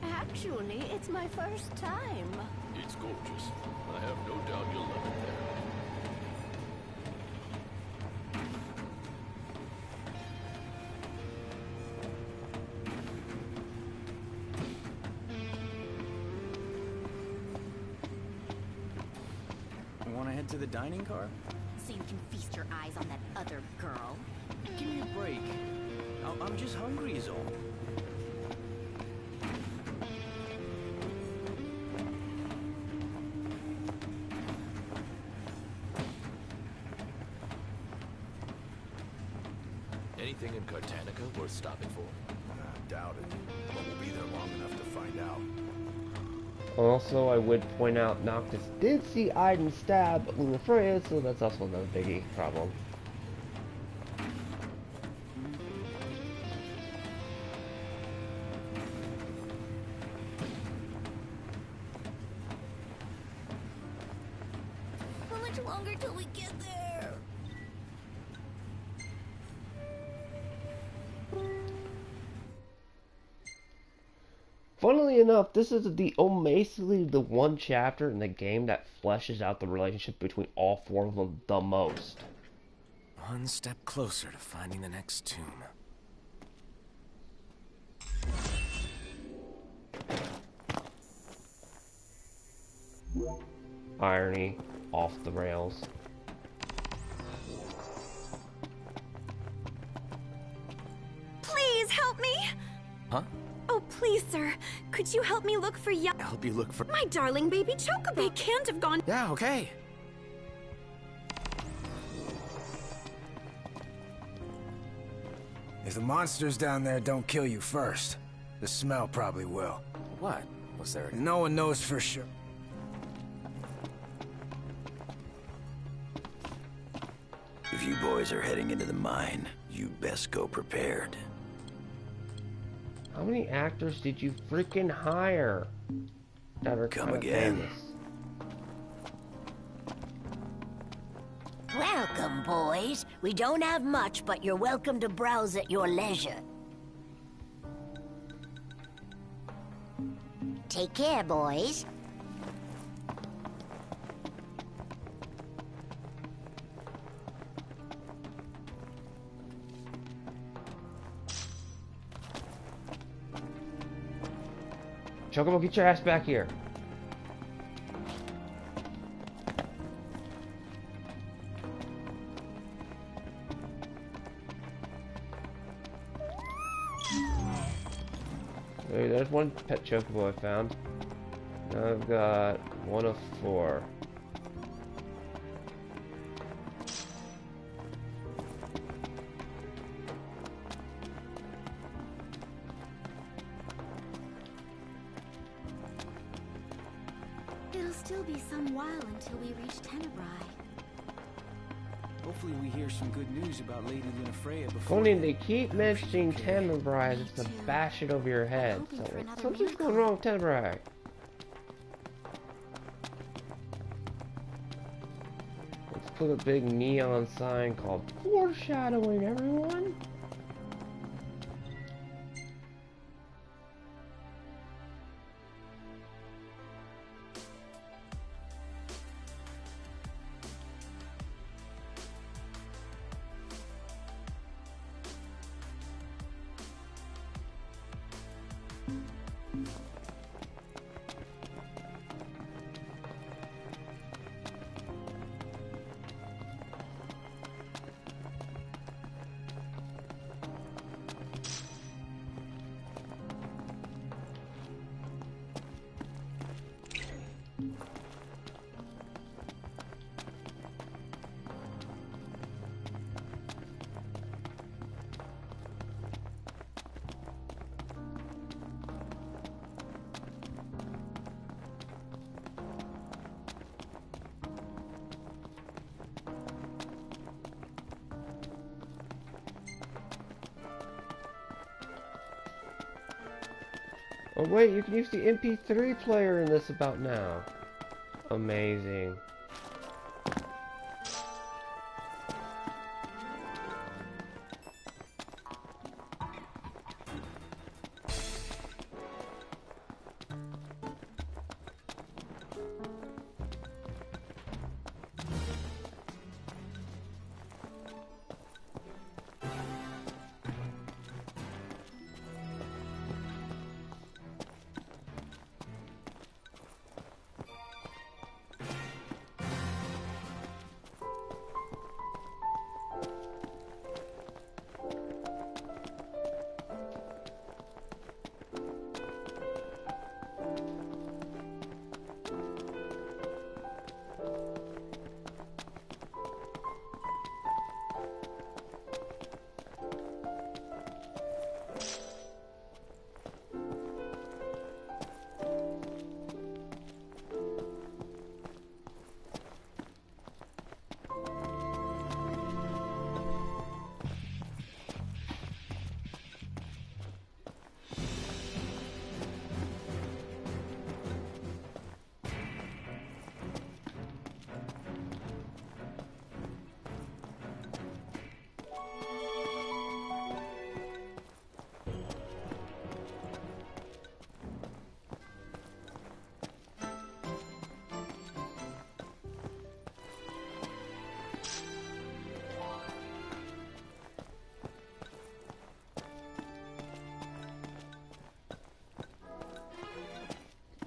Actually, it's my first time.
It's gorgeous. I have no doubt you'll love it there.
Want to head to the dining car?
So you can feast your eyes on that other girl?
Give me a break. I'm just hungry is all.
Anything in Cartanica worth stopping for?
Doubt it, but we'll be there long enough to find out.
Also, I would point out Noctis did see Aiden stab Lunafreya, so that's also another biggie problem.
How much longer till we get there?
Funnily enough, this is basically the one chapter in the game that fleshes out the relationship between all four of them the most.
One step closer to finding the next tomb.
Irony off the rails.
please help me?
Huh?
Oh, please, sir. Could you help me look for
Help you look for...
my darling baby chocobo? They can't have gone...
Yeah, okay.
If the monsters down there don't kill you first, the smell probably will.
What? Was there...
No one knows for sure.
If you boys are heading into the mine, you best go prepared.
How many actors did you freaking hire that are
Come
kinda
again.
famous?
Welcome, boys. We don't have much, but you're welcome to browse at your leisure. Take care, boys.
Chocobo, get your ass back here. Hey, there's one pet chocobo I found. Now I've got 1 of 4.
It'll still be some while until we reach Tenebrae.
Hopefully we hear some good news about Lady Lunafreya before...
Only they keep mentioning Tenebrae just to bash it over your head. So something's going wrong with Tenebrae. Let's put a big neon sign called foreshadowing, everyone. Oh wait, you can use the MP3 player in this about now. Amazing.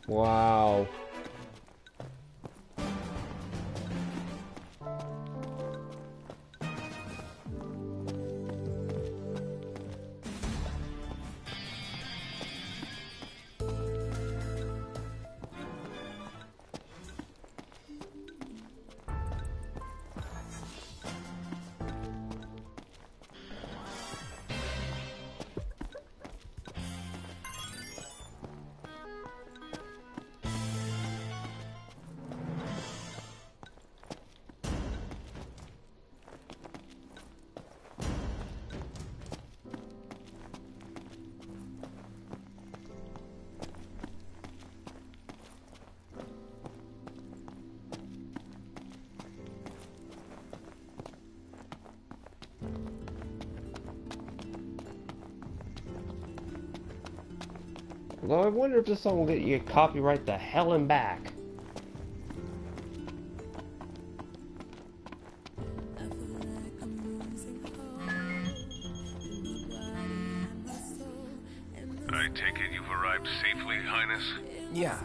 Wow. Although I wonder if this song will get you copyright the hell and back.
I take it you've arrived safely, Highness?
Yeah.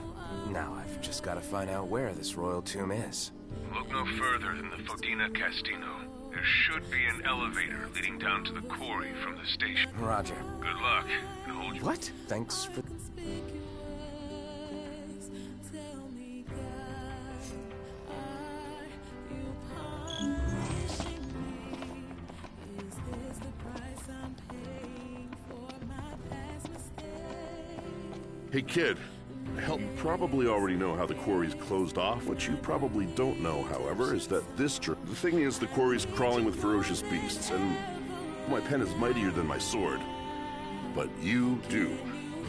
Now I've just got to find out where this royal tomb is.
Look no further than the Fodina Castino. There should be an elevator leading down to the quarry from the station.
Roger.
Good luck, and hold your...
What? Thanks for...
Hey kid, hell, you probably already know how the quarry's closed off. What you probably don't know, however, is that the thing is the quarry's crawling with ferocious beasts, and my pen is mightier than my sword. But you do.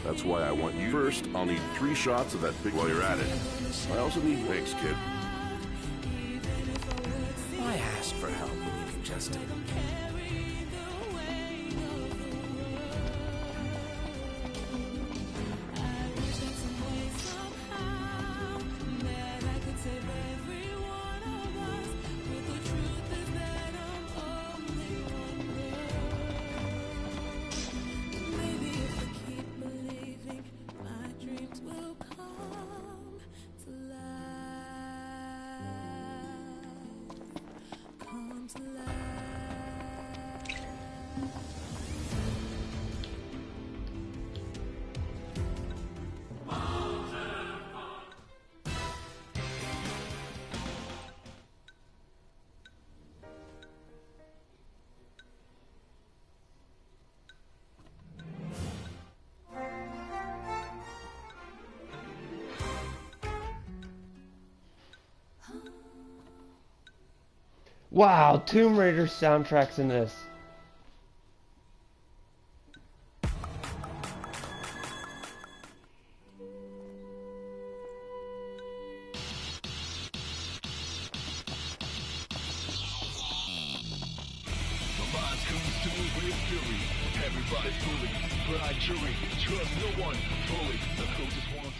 That's why I want you first. I'll need 3 shots of that big while you're at it. I also need... Thanks, kid.
Why ask for help when you can just...
Wow, Tomb Raider soundtracks in this.
Everybody fully, but I jury, trust no one fully. The closest ones.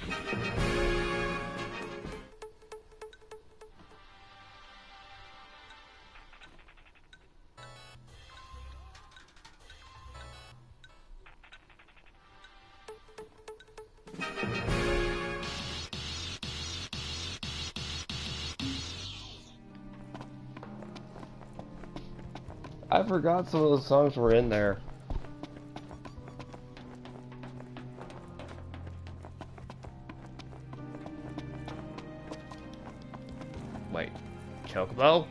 I forgot some of those songs were in there. Wait, Chocobo?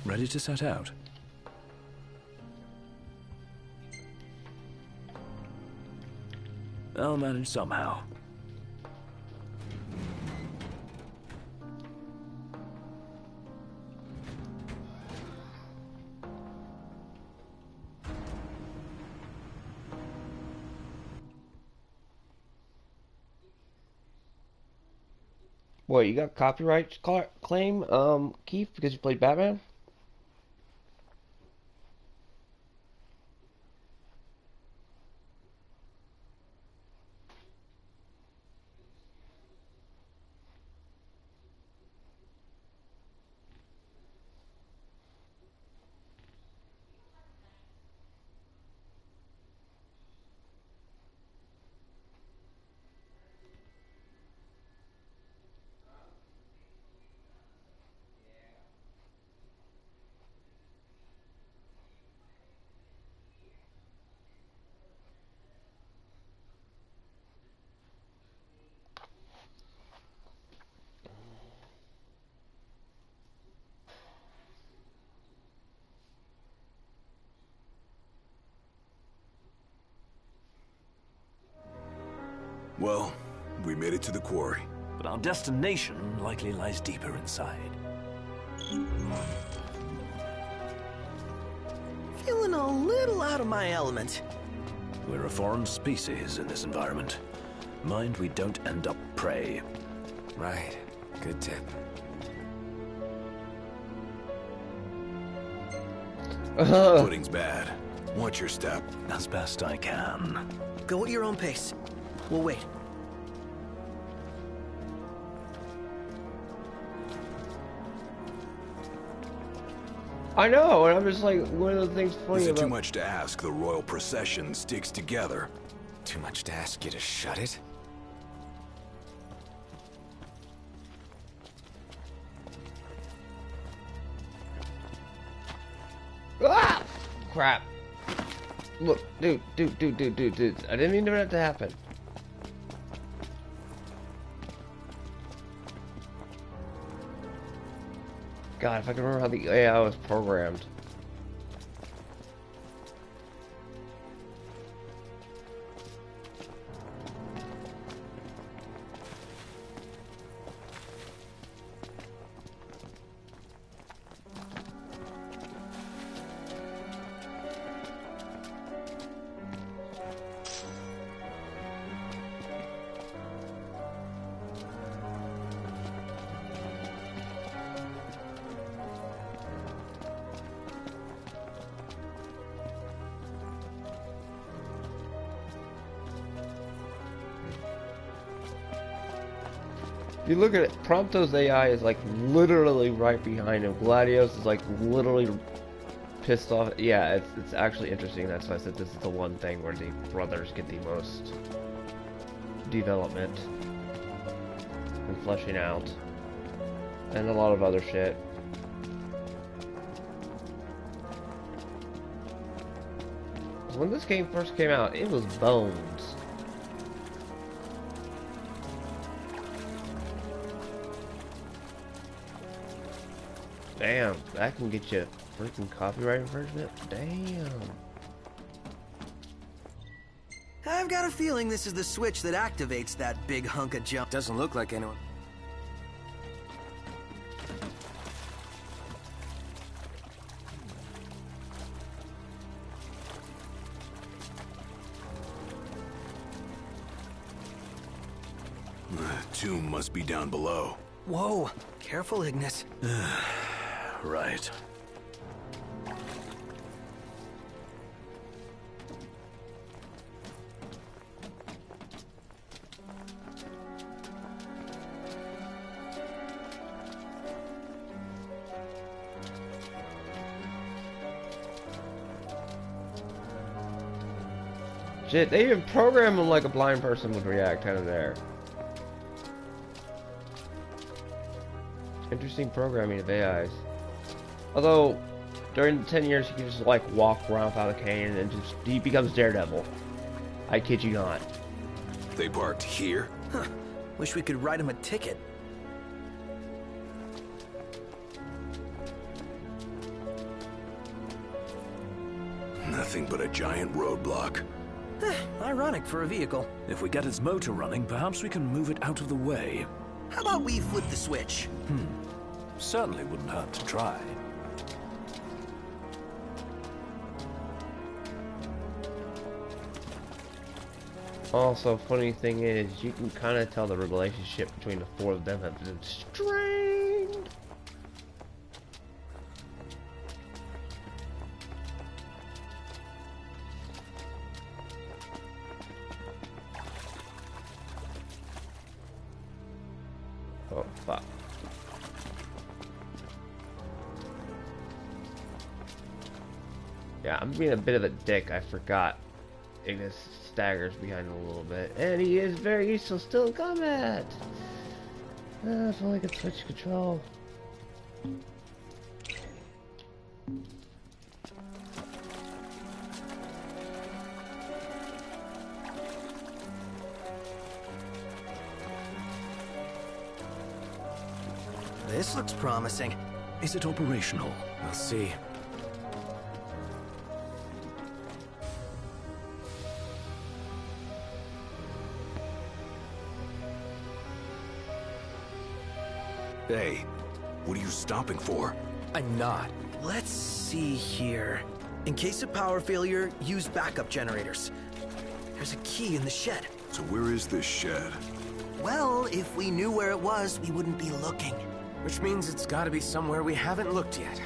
Ready to set out? I'll manage somehow.
What, you got copyright claim, Keith, because you played Batman?
Well, we made it to the quarry.
But our destination likely lies deeper inside.
Feeling a little out of my element.
We're a foreign species in this environment. Mind we don't end up prey.
Right. Good tip.
Pudding's bad. Watch your step.
As best I can.
Go at your own pace. We'll wait.
I know, and I'm just like, one of the things funny
Is it
about...
too much to ask the royal procession sticks together?
Too much to ask you to shut it?
Ah! Crap. Look, dude. I didn't mean for that to happen. God, if I can remember how the AI was programmed. You look at it, Prompto's AI is like literally right behind him. Gladios is like literally pissed off. Yeah, it's actually interesting. That's why I said this is the one thing where the brothers get the most development and fleshing out, and a lot of other shit. When this game first came out, it was bones. Damn, that can get you freaking copyright infringement? Damn.
I've got a feeling this is the switch that activates that big hunk of junk.
Doesn't look like anyone.
The tomb must be down below.
Whoa, careful, Ignis.
Right.
Shit, they even program them like a blind person would react kind of there. Interesting programming of AIs. Although, during the 10 years, he can just like walk around without a cane and just he becomes Daredevil. I kid you not.
They parked here?
Huh. Wish we could write him a ticket.
Nothing but a giant roadblock.
Ironic for a vehicle.
If we get its motor running, perhaps we can move it out of the way.
How about we flip the switch?
Certainly wouldn't hurt to try.
Also, funny thing is, you can kind of tell the relationship between the four of them have been strained. Oh, fuck. Yeah, I'm being a bit of a dick. I forgot. Ignis staggers behind him a little bit. And he is very useful still in combat. If only I could switch control.
This looks promising.
Is it operational?
We'll see.
Hey, what are you stopping for?
I'm not.
Let's see here. In case of power failure, use backup generators. There's a key in the shed.
So where is this shed?
Well, if we knew where it was, we wouldn't be looking.
Which means it's gotta be somewhere we haven't looked yet.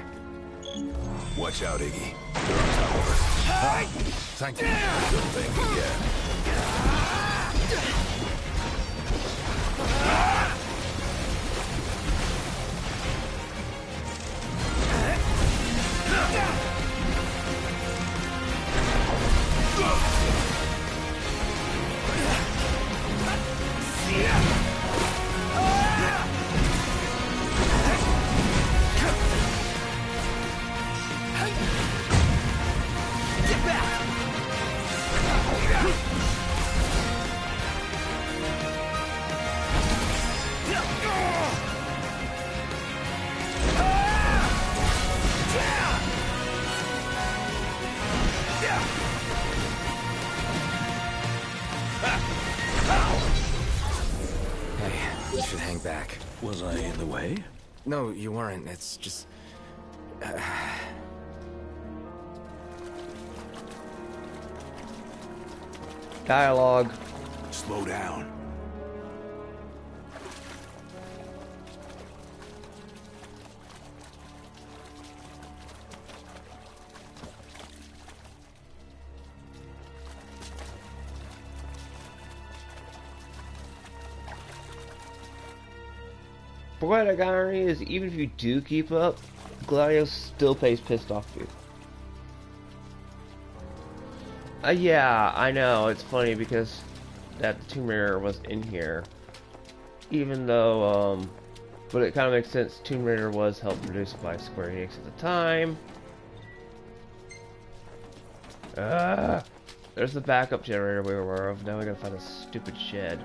Watch out, Iggy. They're on top of us.
Ah, thank you.
Good thing again.
Get back!
Hey, you should hang back.
Was I in the way?
No, you weren't. It's just...
Dialogue.
Slow down.
Poetic irony is even if you do keep up, Gladio still plays pissed off you. Yeah, I know, it's funny because that Tomb Raider was in here. Even though, but it kind of makes sense, Tomb Raider was helped produced by Square Enix at the time. There's the backup generator we were aware of, now we gotta find a stupid shed.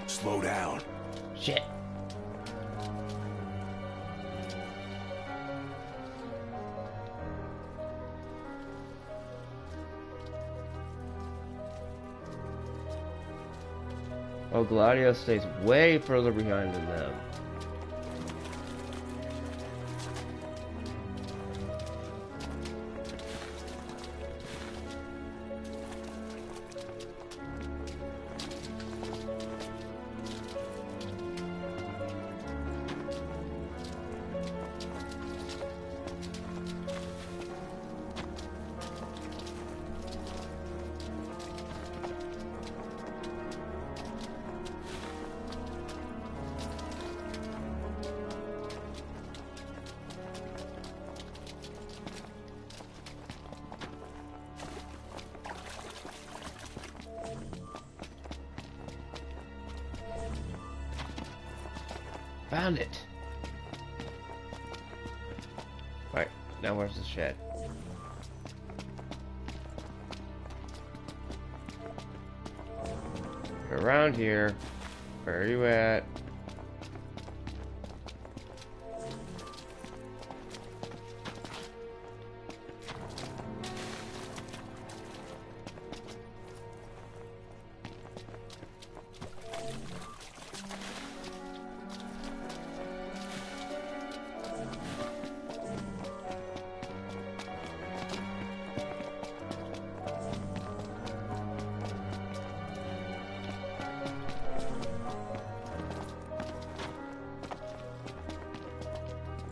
Slow down.
Shit. Oh, Gladio stays way further behind than them. Found it. Right, now where's the shed? Around here. Where are you at?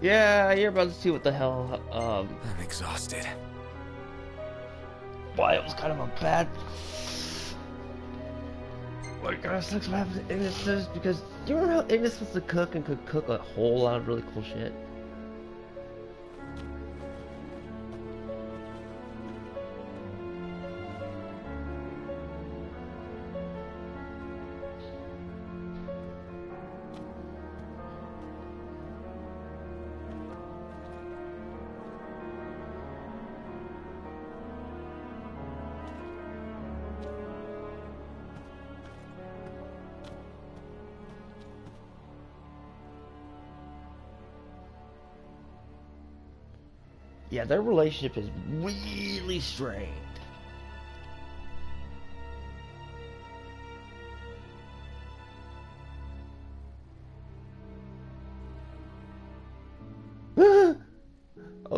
Yeah, you're about to see what the hell,
I'm exhausted.
Why, it was kind of a bad... What kind of sucks what happened to Ignis because you remember how Ignis was to cook and could cook a whole lot of really cool shit? Yeah, their relationship is really strained.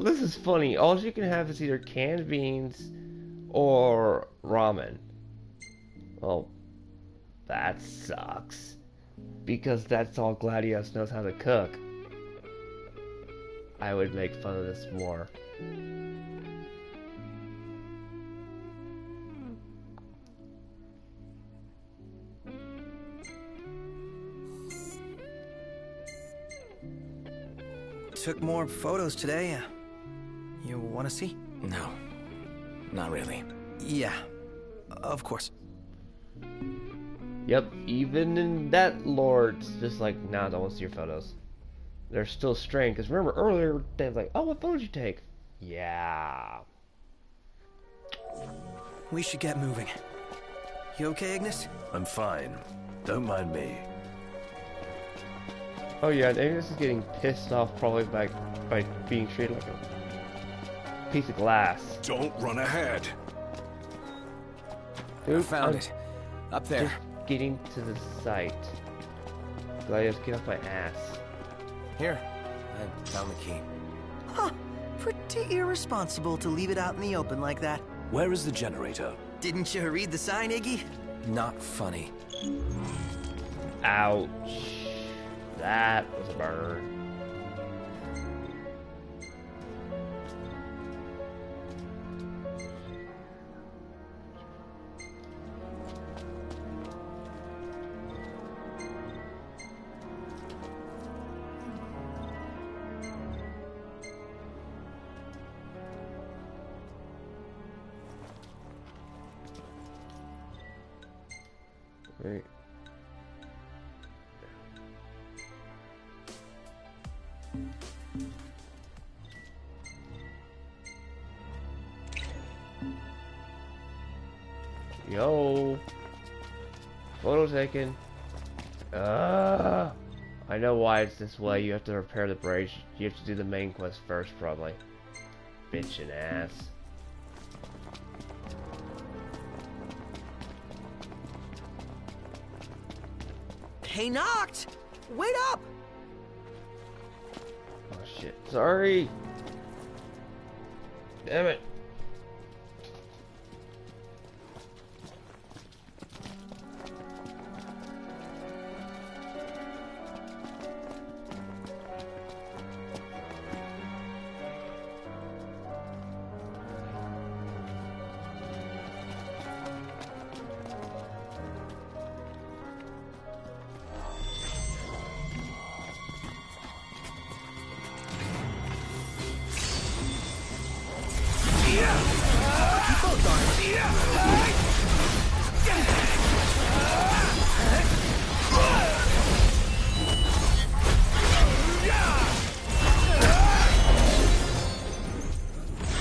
this is funny. All you can have is either canned beans or ramen. Well, that sucks. Because that's all Gladius knows how to cook. I would make fun of this more.
Took more photos today. You want to see?
No. Not really.
Yeah, of course.
Yep, even in that lore, it's just like, nah, I don't want to see your photos. They're still strange, because remember earlier, they were like, oh, what photos did you take? Yeah.
We should get moving. You okay, Ignis?
I'm fine. Don't mind me.
Oh yeah, Ignis is getting pissed off probably by being treated like a piece of glass.
Don't run ahead.
Dude,
I found it. Up there.
Just getting to the site. Gladius, get off my ass.
Here. I found the key.
Huh. Pretty irresponsible to leave it out in the open like that.
Where is the generator?
Didn't you read the sign, Iggy?
Not funny.
Ouch. That was a burn. Right. Yo. Photo taken. I know why it's this way. You have to repair the bridge. You have to do the main quest first, probably. Bitchin' ass.
Hey, Noct! Wait up!
Oh shit. Sorry. Damn it.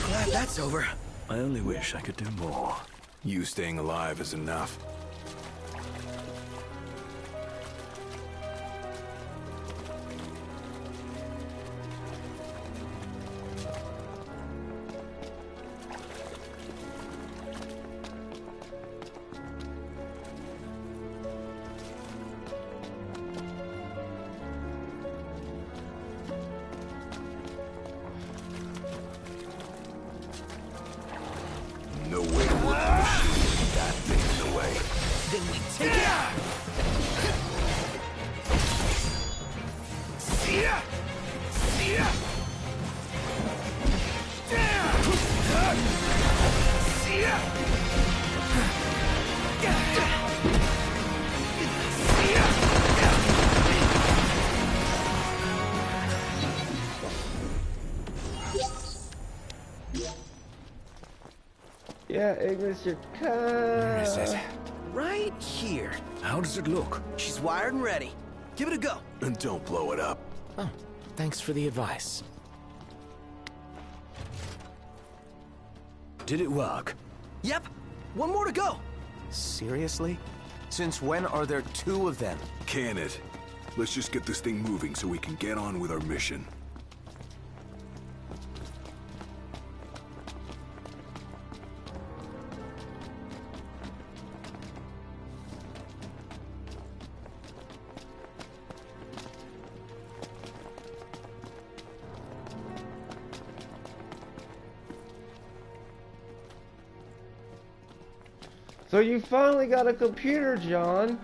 Glad that's over.
I only wish I could do more.
You staying alive is enough. No way to work the machine with that thing in the way.
Then we take it out.
Yeah, Ignis, you're
Where is it?
Right here.
How does it look?
She's wired and ready. Give it a go.
And don't blow it up.
Oh, thanks for the advice.
Did it work?
Yep. One more to go.
Seriously? Since when are there two of them?
Can it? Let's just get this thing moving so we can get on with our mission.
So you finally got a computer, John.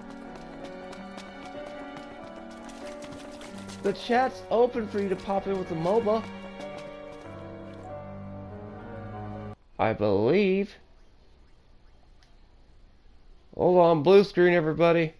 The chat's open for you to pop in with a MOBA. I believe. Hold on, blue screen, everybody.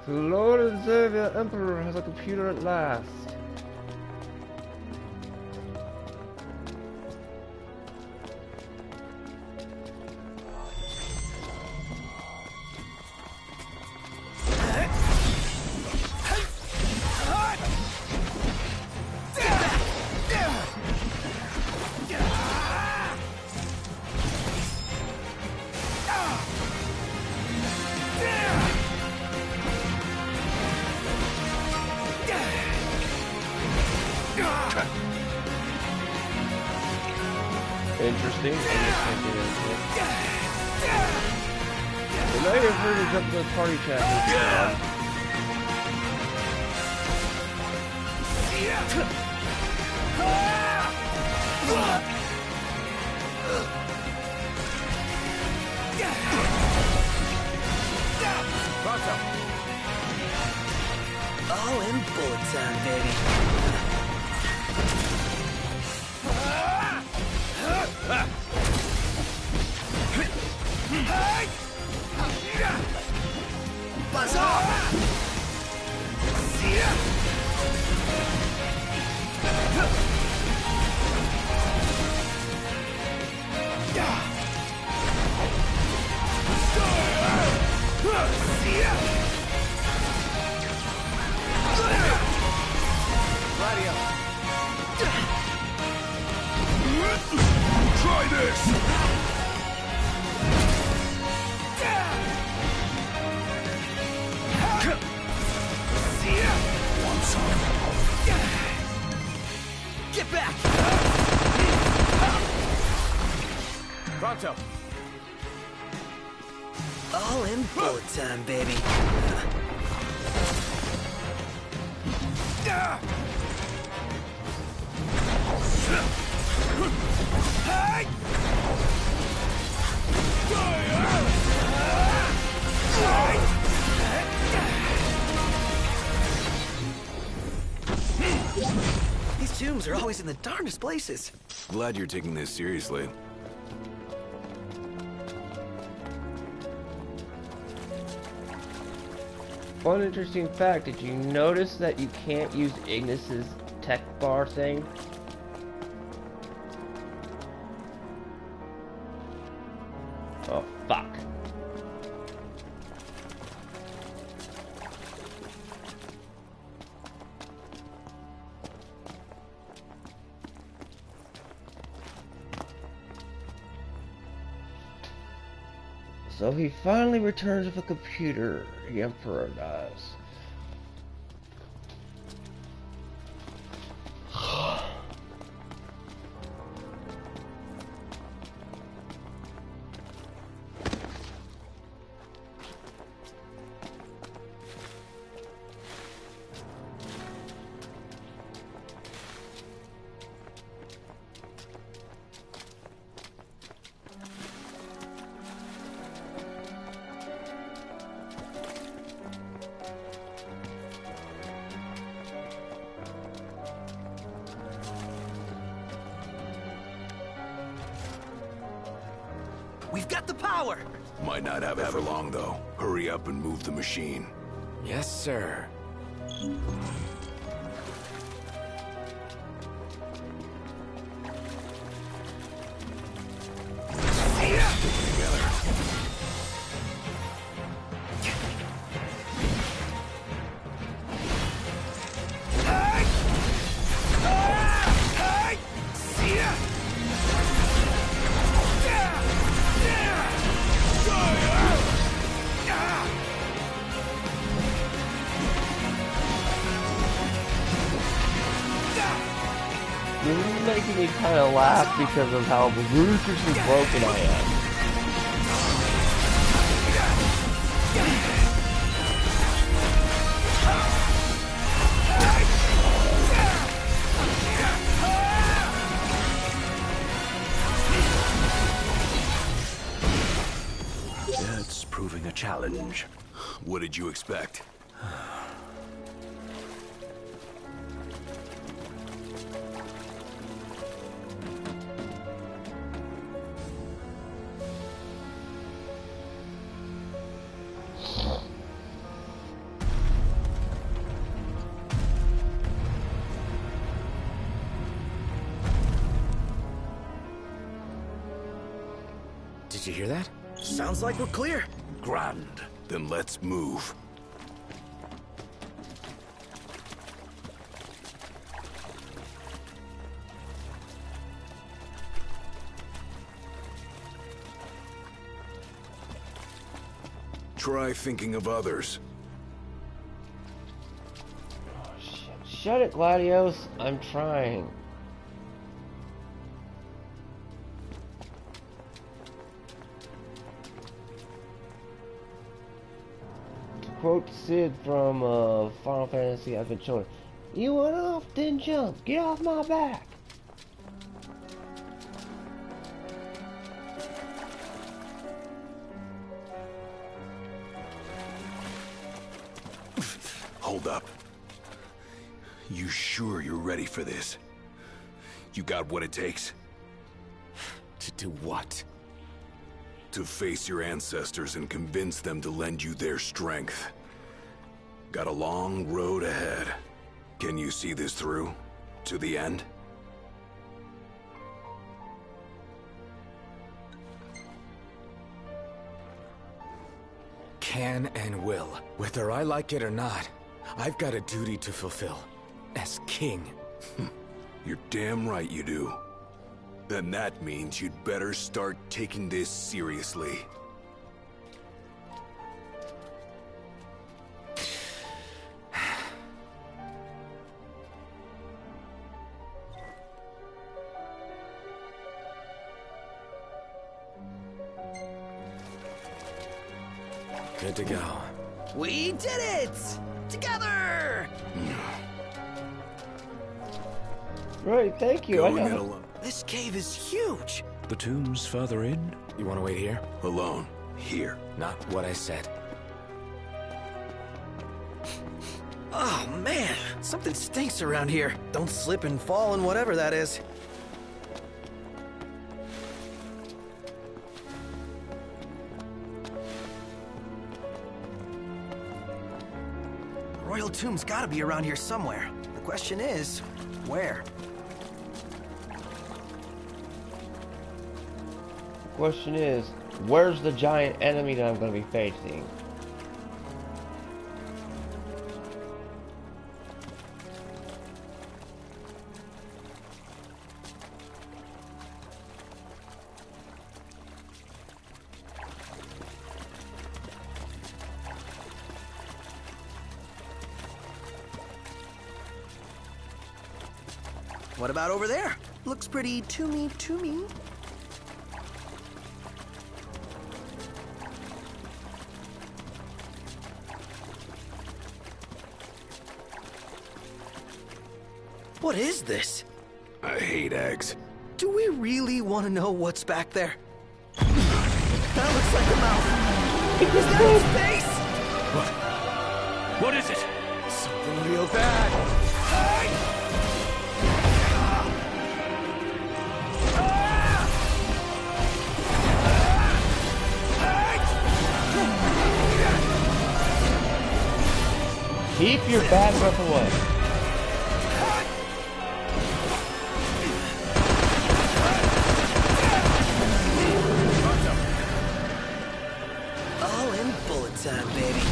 The Lord and Savior Emperor has a computer at last. Interesting. So now you're free to jump to the party chat.
All in bullet time, baby. Buzz off!
Try this!
Get back!
Pronto.
All in bullet time, baby. These tombs are always in the darndest places.
Glad you're taking this seriously.
Fun interesting fact, did you notice that you can't use Ignis's tech bar thing? Oh, fuck. So he finally returns with a computer, the Emperor does.
We've got the power!
Might not have it for long, though. Hurry up and move the machine.
Yes, sir.
Stick together.
You're making me kind of laugh because of how ruthlessly broken I am.
It's proving a challenge.
What did you expect?
Did you hear that?
Sounds like we're clear.
Grand. Then let's move. Try thinking of others.
Oh, shut it, Gladios. I'm trying. Quote Sid from Final Fantasy Advent Children. You went off, then jump. Get off my back.
Hold up. You sure you're ready for this? You got what it takes?
To do what?
To face your ancestors and convince them to lend you their strength. Got a long road ahead. Can you see this through? To the end?
Can and will. Whether I like it or not, I've got a duty to fulfill. As king.
You're damn right you do. Then that means you'd better start taking this seriously.
Good to go.
We did it! Together!
Right, thank you.
Going it alone.
This cave is huge.
The tomb's further in.
You want to wait here?
Alone. Here.
Not what I said.
Oh, man. Something stinks around here. Don't slip and fall and whatever that is. The royal tomb's gotta be around here somewhere. The question is, where?
Question is, where's the giant enemy that I'm going to be facing?
What about over there? Looks pretty tomby. What is this?
I hate eggs.
Do we really want to know what's back there? That looks like a mouth. Is that his face?
What is it?
Something real bad.
Keep your bad breath away.
All in bullet time, baby.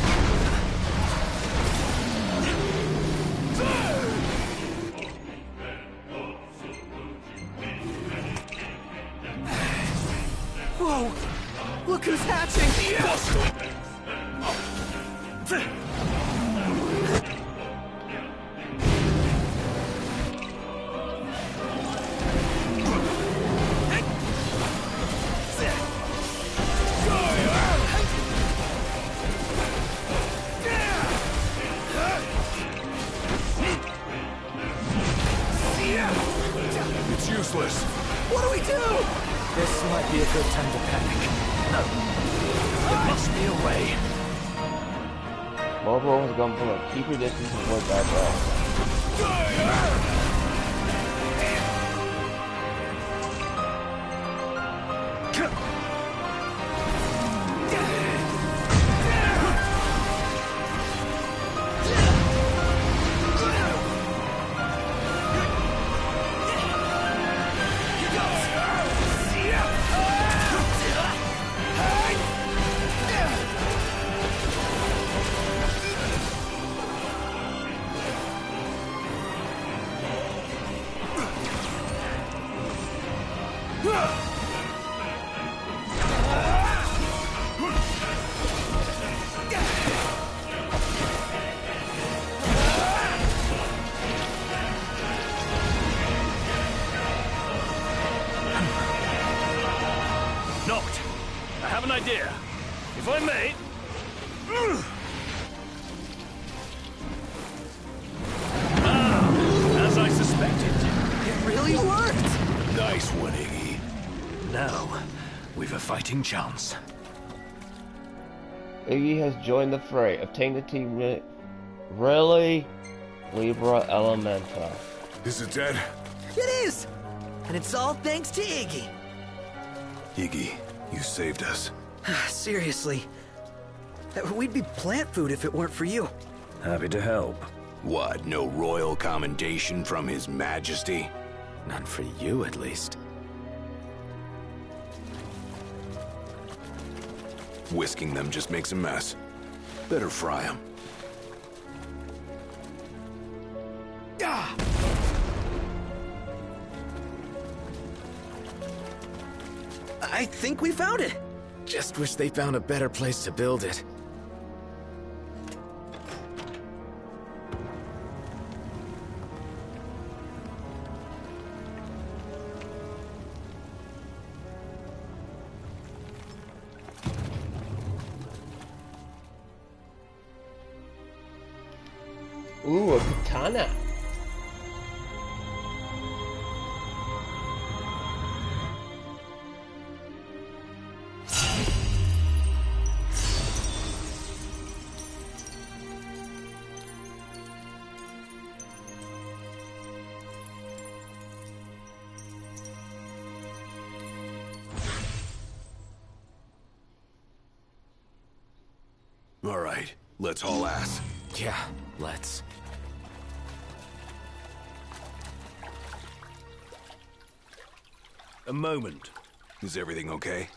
Whoa! Look who's hatching!
useless.
What do we do?
This might be a good time to panic. No. There must be a way.
Marlboro has gone from a keep your distance and avoid bad guys.
Noct, I have an idea. If I may... As I suspected.
It really worked!
Nice one, Iggy. Now, we've a fighting chance.
Iggy has joined the fray. Obtain the team really Libra Elementa.
Is it dead?
It is! And it's all thanks to Iggy.
Iggy, you saved us.
Seriously. We'd be plant food if it weren't for you.
Happy to help.
What, no royal commendation from His Majesty?
None for you, at least.
Whisking them just makes a mess. Better fry them.
I think we found it.
Just wish they found a better place to build it.
Ooh, a katana.
All right, let's haul ass.
Yeah, let's.
A moment.
Is everything okay?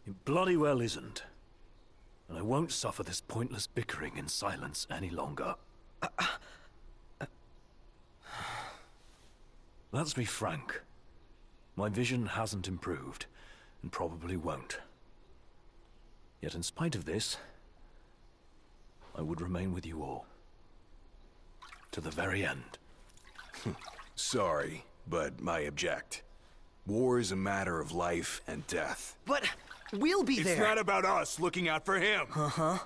It bloody well isn't. And I won't suffer this pointless bickering in silence any longer. Let's be frank. My vision hasn't improved, and probably won't. Yet in spite of this, I would remain with you all. To the very end.
Sorry, but I object. War is a matter of life and death.
But we'll be there.
It's not about us looking out for him.
Uh-huh.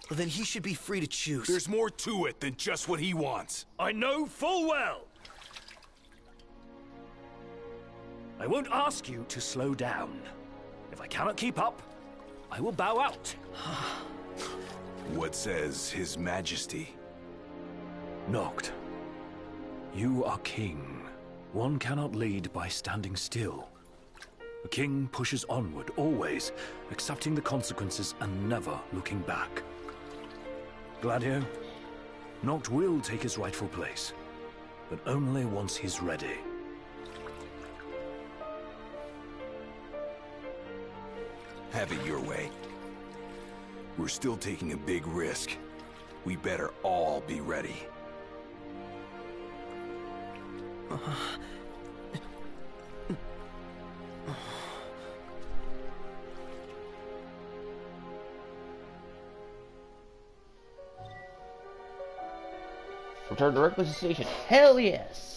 Well, then he should be free to choose.
There's more to it than just what he wants.
I know full well. I won't ask you to slow down. If I cannot keep up, I will bow out.
What says His Majesty?
Noct, you are king. One cannot lead by standing still. A king pushes onward, always, accepting the consequences and never looking back. Gladio, Noct will take his rightful place, but only once he's ready.
Have it your way. We're still taking a big risk. We better all be ready.
Return directly to the station. Hell yes!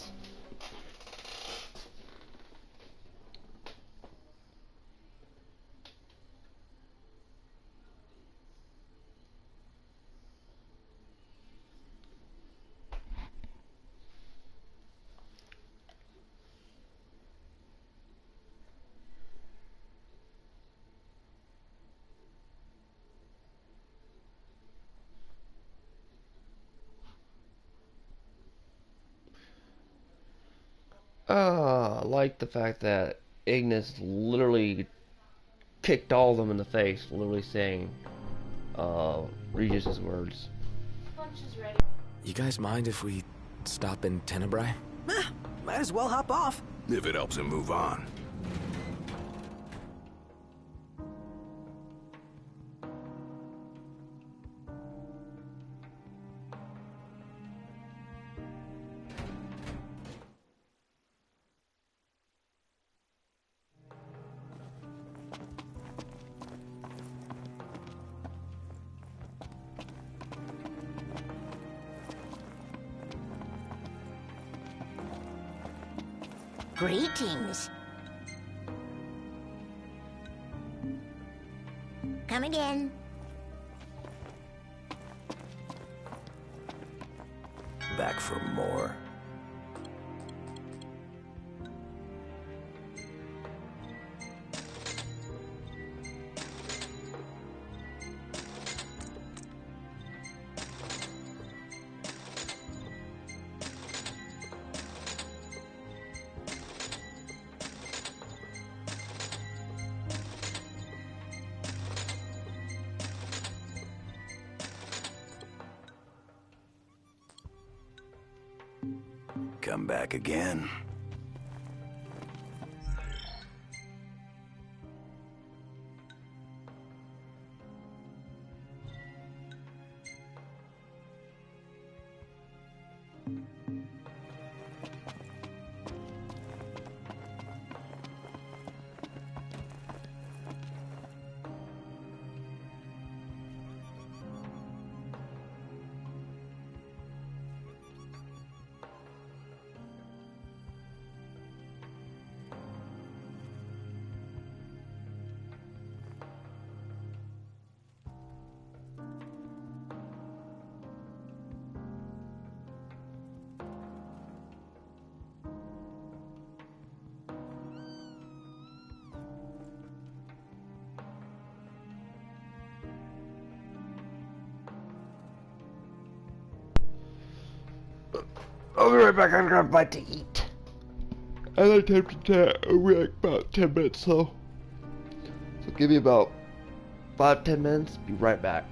I like the fact that Ignis literally kicked all of them in the face, literally saying Regis's words.
You guys mind if we stop in Tenebrae?
Might as well hop off.
If it helps him move on.
Greetings. Come again.
Back for more.
Come back again.
I'll be right back. I'm gonna bite to eat. I like to chat over like about 10 minutes, so give me about 5-10 minutes. Be right back.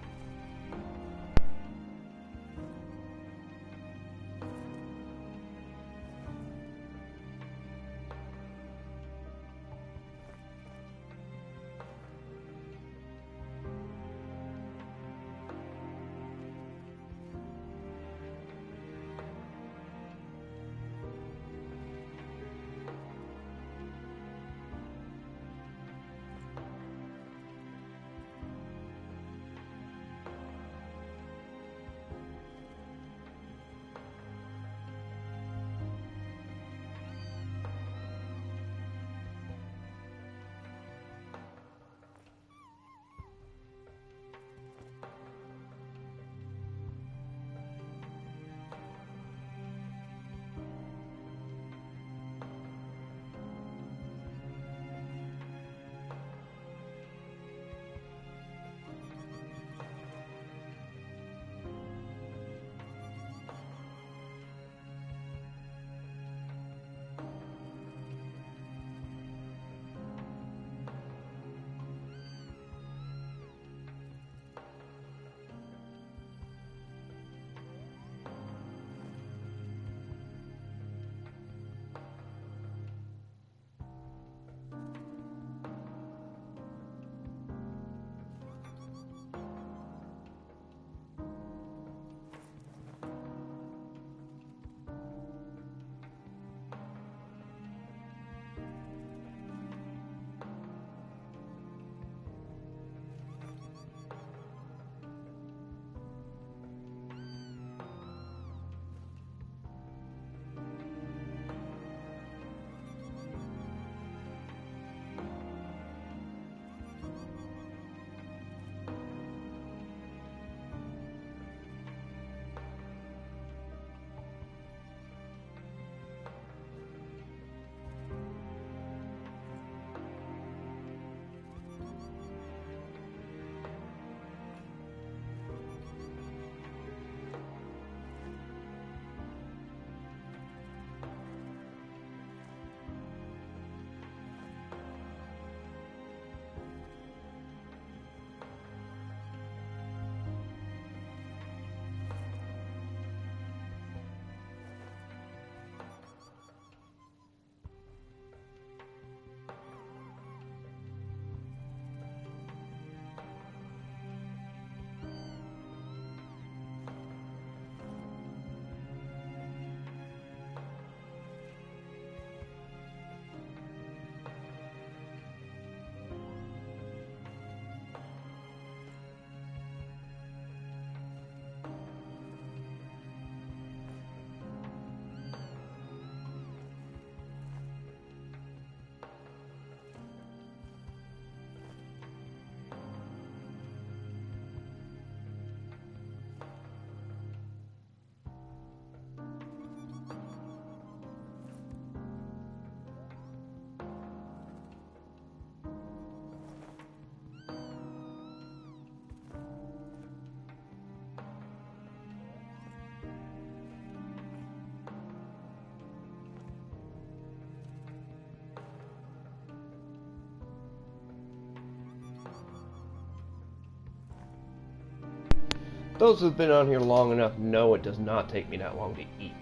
Those who've been on here long enough know it does not take me that long to eat.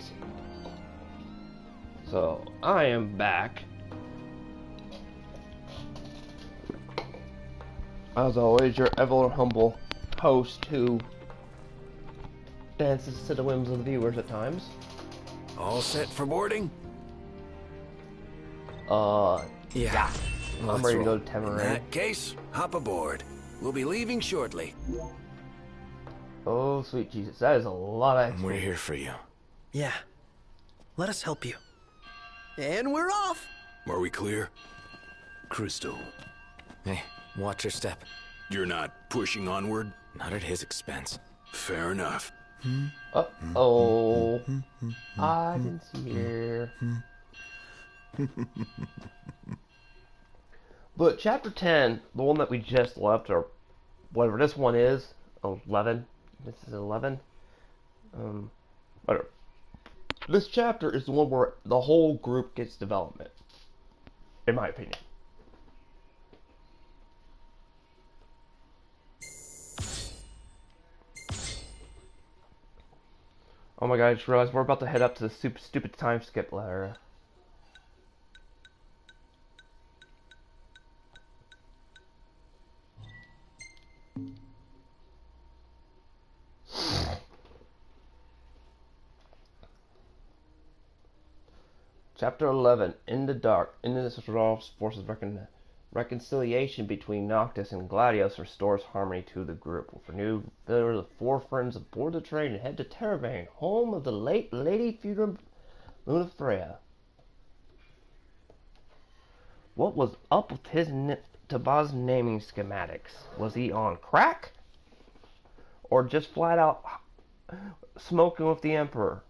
So, I am back. As always, your ever humble host who dances to the whims of the viewers at times.
All set for boarding?
Yeah. I'm ready to go to
In
Temeray.
that case, hop aboard. We'll be leaving shortly.
Oh, sweet Jesus. That is a lot of...
We're here for you.
Yeah. Let us help you. And we're off!
Are we clear?
Crystal.
Hey, watch your step.
You're not pushing onward?
Not at his expense.
Fair enough.
Uh-oh. I didn't see her. But chapter 10, the one that we just left, or whatever this one is, 11. This is 11. Whatever. This chapter is the one where the whole group gets development, in my opinion. Oh my god, I just realized we're about to head up to the stupid time skip letter. Chapter 11, In the Dark. Indus resolves forces reconciliation between Noctis and Gladius restores harmony to the group. With renewed vigor, the four friends aboard the train and head to Terravane, home of the late Lady Lunafreya. What was up with his Tabaz naming schematics? Was he on crack? Or just flat out smoking with the Emperor?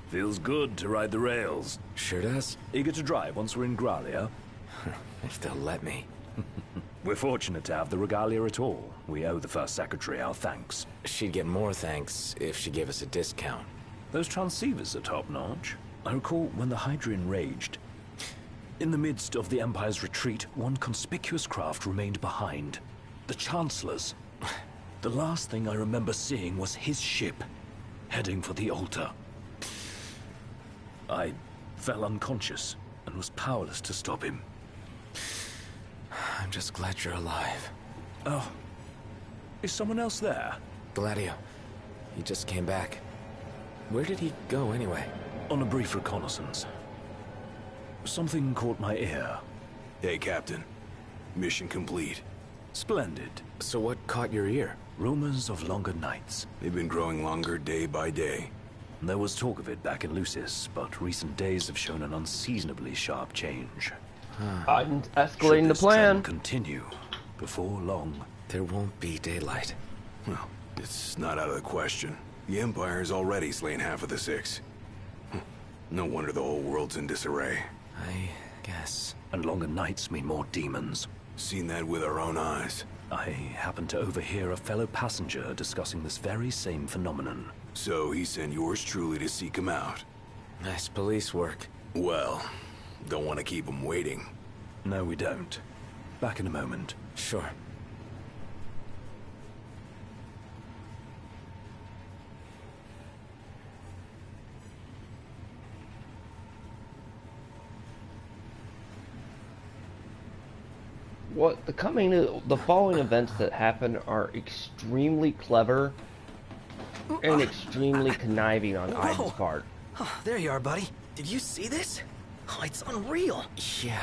Feels good to ride the rails.
Sure does.
Eager to drive once we're in Gralia?
If they'll let me.
We're fortunate to have the regalia at all. We owe the First Secretary our thanks.
She'd get more thanks if she gave us a discount.
Those transceivers are top-notch. I recall when the Hydrian raged. In the midst of the Empire's retreat, one conspicuous craft remained behind. The Chancellor's. The last thing I remember seeing was his ship, heading for the altar. I fell unconscious and was powerless to stop him.
I'm just glad you're alive.
Oh. Is someone else there?
Gladio. He just came back. Where did he go anyway?
On a brief reconnaissance. Something caught my ear.
Hey, Captain. Mission complete.
Splendid.
So what caught your ear?
Rumors of longer nights.
They've been growing longer day by day.
There was talk of it back in Lucis, but recent days have shown an unseasonably sharp change.
I'm escalating the plan.
Should this trend continue, before long,
there won't be daylight.
Well, it's not out of the question. The Empire's already slain half of the Six. No wonder the whole world's in disarray.
I guess.
And longer nights mean more demons.
Seen that with our own eyes.
I happened to overhear a fellow passenger discussing this very same phenomenon.
So he sent yours truly to seek him out.
Nice police work.
Well, don't want to keep him waiting.
No, we don't. Back in a moment.
Sure.
The following events that happen are extremely clever and extremely conniving on Aiden's part.
Oh, there you are, buddy. Did you see this? Oh, it's unreal.
Yeah.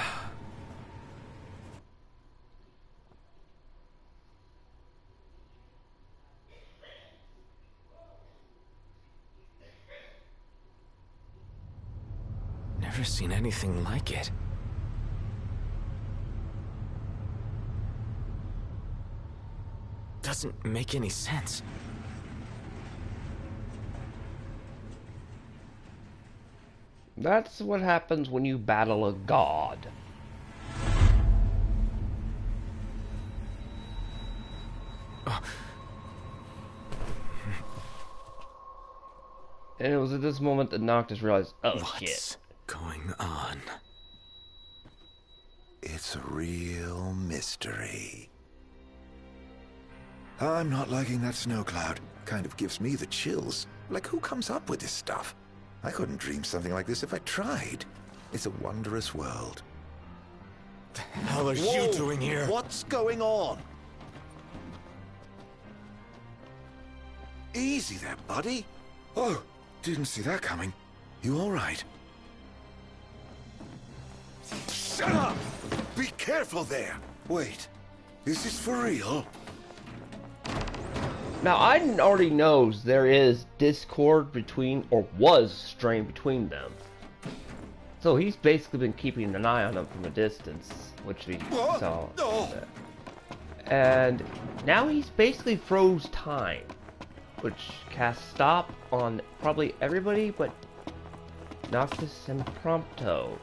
never seen anything like it. Doesn't make any sense.
That's what happens when you battle a god. And it was at this moment that Noctis realized, oh shit.
Going on?
It's a real mystery. I'm not liking that snow cloud. Kind of gives me the chills. Like, who comes up with this stuff? I couldn't dream something like this if I tried. It's a wondrous world.
The hell are you doing here?
What's going on? Easy there, buddy. Oh, didn't see that coming. You all right? Shut up! Be careful there! Wait, is this for real?
Now, Aiden already knows there is discord between, or was strained between them. So he's basically been keeping an eye on them from a distance, which we saw. And now he's basically froze time, which casts stop on probably everybody but Noctis and Prompto.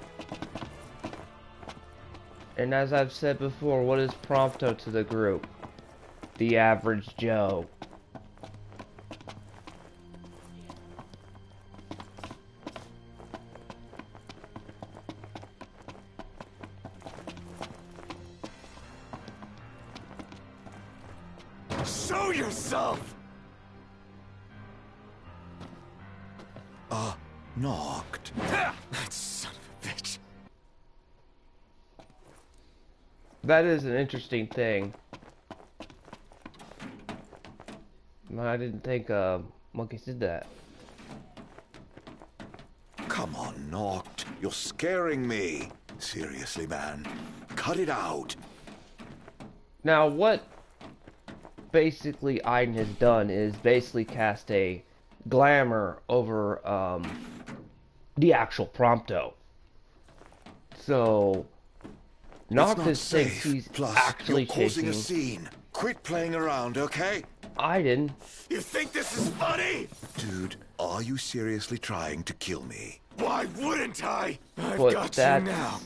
And as I've said before, what is Prompto to the group? The average Joe.
Show yourself! Knocked.
That son of a bitch.
That is an interesting thing. I didn't think monkeys did that.
Come on, Knocked. You're scaring me. Seriously, man. Cut it out.
Now, what basically Aiden has done is basically cast a glamour over the actual Prompto. So Noctis thinks he's actually
you're causing
chasing
a scene. Quit playing around, okay?
Aiden.
You think this is funny? Dude, are you seriously trying to kill me?
Why wouldn't I? I've
But
got
that's
you now.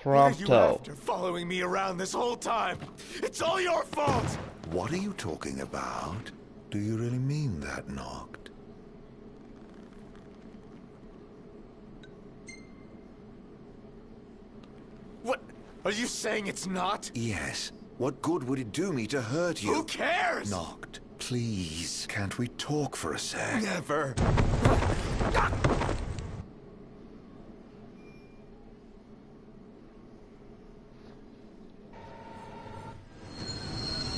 What are you
Prompto.
after, following me around this whole time? It's all your fault! What are you talking about? Do you really mean that, Knocked?
What? Are you saying it's not?
Yes. What good would it do me to hurt you?
Who cares?
Knocked. Please, can't we talk for a sec?
Never.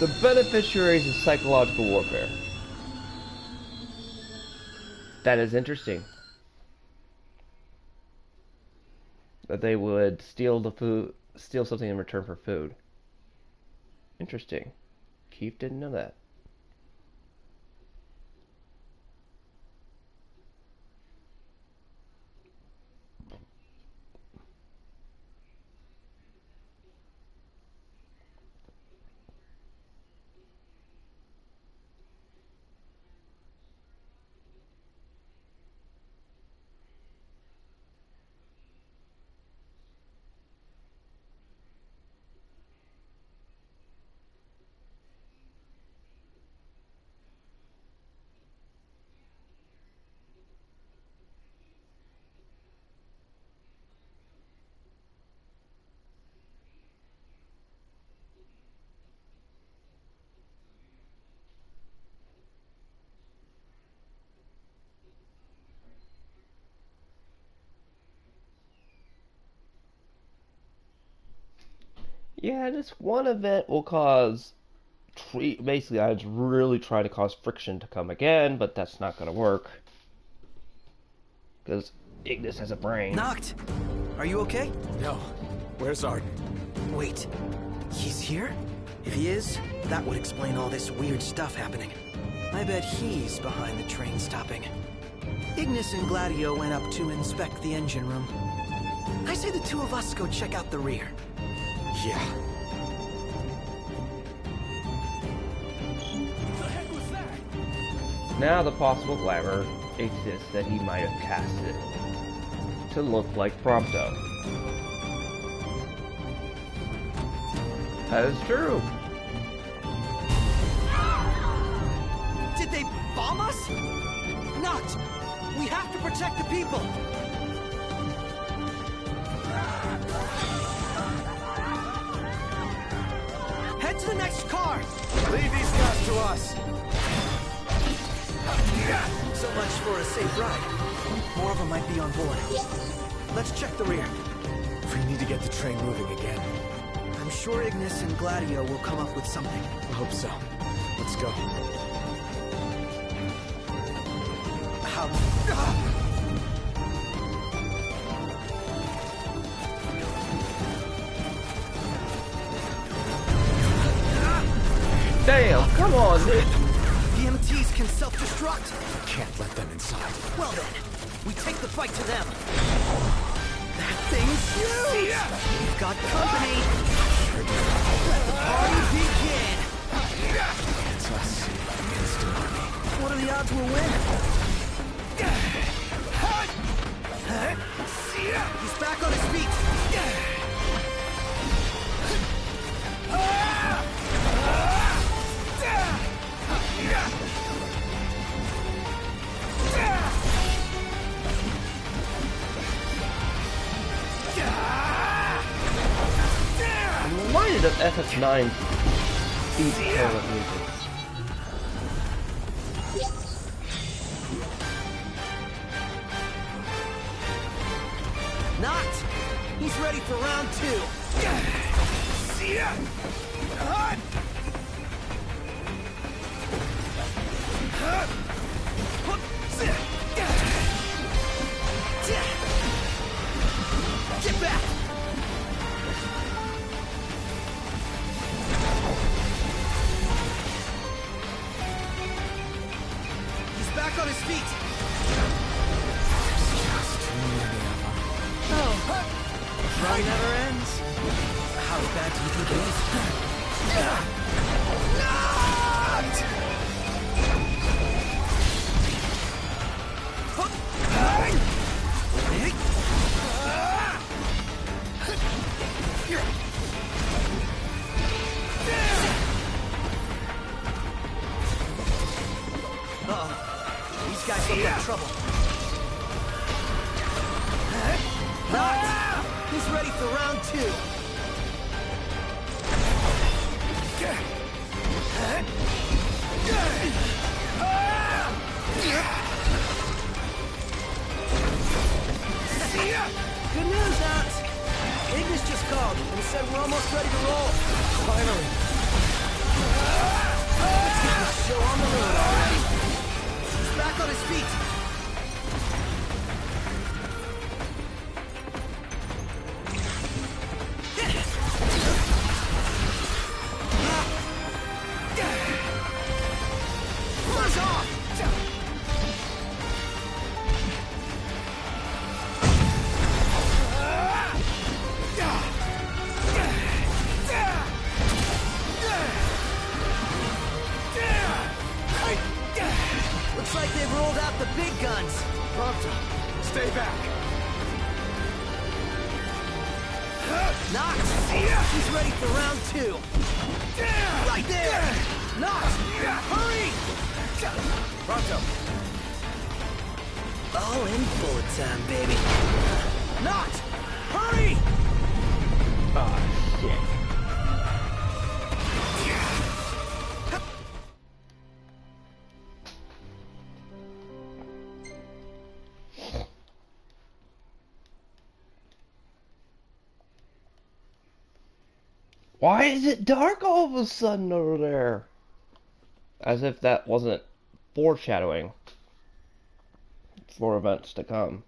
The beneficiaries of psychological warfare. That is interesting. That they would steal the food, steal something in return for food. Interesting. Keith didn't know that. Yeah, this one event will cause... Basically, I was really trying to cause friction to come again, but that's not going to work. Because Ignis has a brain.
Knocked! Are you okay?
No. Where's Arden?
Wait. He's here? If he is, that would explain all this weird stuff happening. I bet he's behind the train stopping. Ignis and Gladio went up to inspect the engine room. I say the two of us go check out the rear.
Yeah.
Now the possible glamour exists that he might have cast it to look like Prompto. That is true.
Did they bomb us? Not! We have to protect the people! Head to the next car!
Leave these guys to us!
So much for a safe ride. More of them might be on board. Let's check the rear.
We need to get the train moving again.
I'm sure Ignis and Gladio will come up with something.
I hope so. Let's go.
How?
Damn, come on, dude.
The MTs can self-destruct.
Can't let them inside.
Well then, we take the fight to them. That thing's huge! We've got company! Let the party begin!
It's us against an army.
What are the odds we'll win? He's back on his feet!
I'm reminded of FF9's beat Torment music.
Not! He's ready for round two! Get back! He's back on his feet! Fun never ends. How bad do you think it is? Uh-oh. These guys look like trouble. Not! He's ready for round two. Good news, Knox. Ignis just called and said we're almost ready to roll. Finally. Let's get this show on the road already. He's back on his feet. Looks like they've rolled out the big guns.
Prompto, stay back.
Knox! He's ready for round two. Right there! Knox! Hurry!
Prompto.
All in bullet time, baby. Knox! Hurry!
Ah, shit. Why is it dark all of a sudden over there? As if that wasn't foreshadowing for events to come.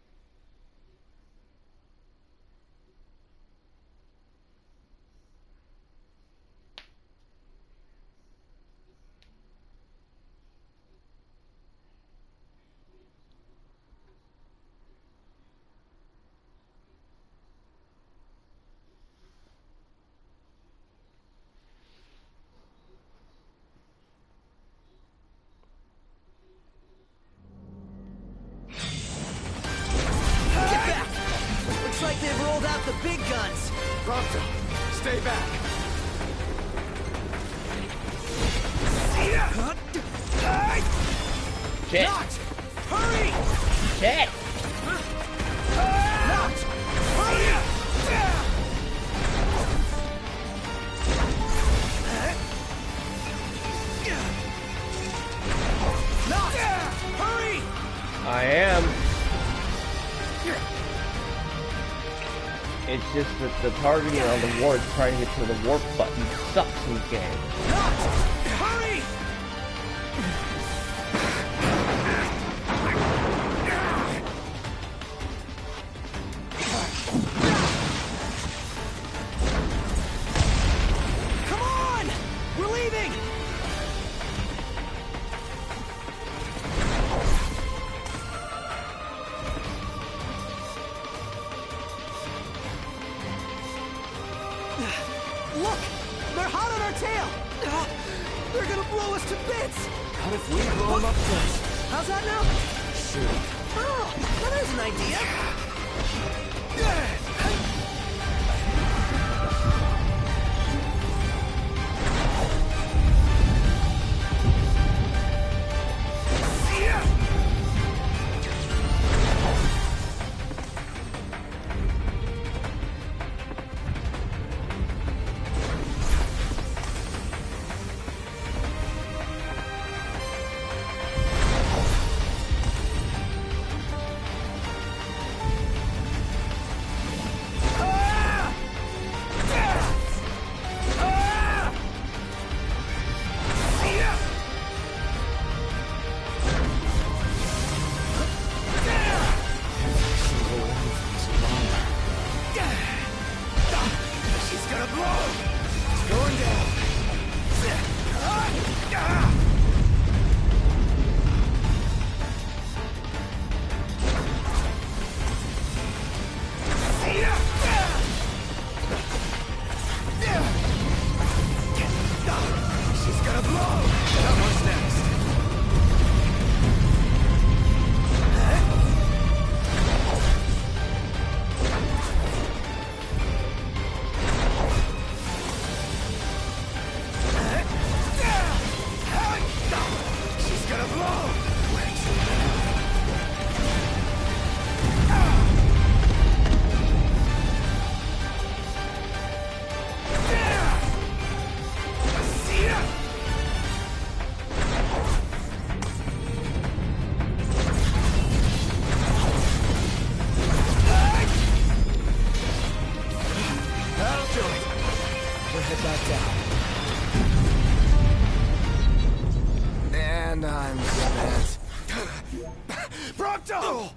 out the big guns!
Prompto, stay back.
Shit.
Noct! Hurry!
Shit!
Noct! Hurry! Noct! Hurry!
I am. It's just that the targeting on the warp, trying to get to the warp button, sucks in this game.
Noct! Hurry! Come on! We're leaving! Look! They're hot on our tail! They're gonna blow us to bits!
What if we blow them up first?
How's that now?
Shoot.
Oh, now there's an idea!
And I'm spent.
Prompto!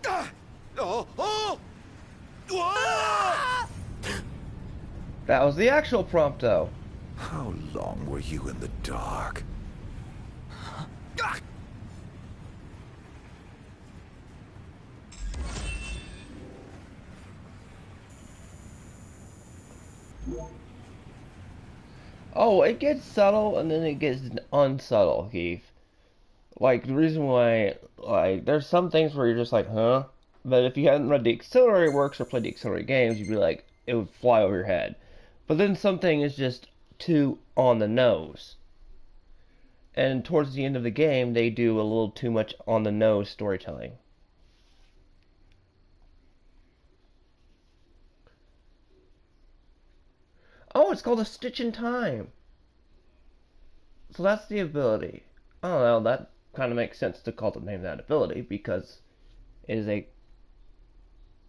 That was the actual Prompto.
How long were you in the dark?
Oh, it gets subtle and then it gets unsubtle, Keith. Like, the reason why, like, there's some things where you're just like, huh? But if you hadn't read the auxiliary works or played the auxiliary games, you'd be like, it would fly over your head. But then something is just too on the nose. And towards the end of the game, they do a little too much on the nose storytelling. Oh, it's called a Stitch in Time. So that's the ability. I don't know, that kind of makes sense to call the name that ability because it is a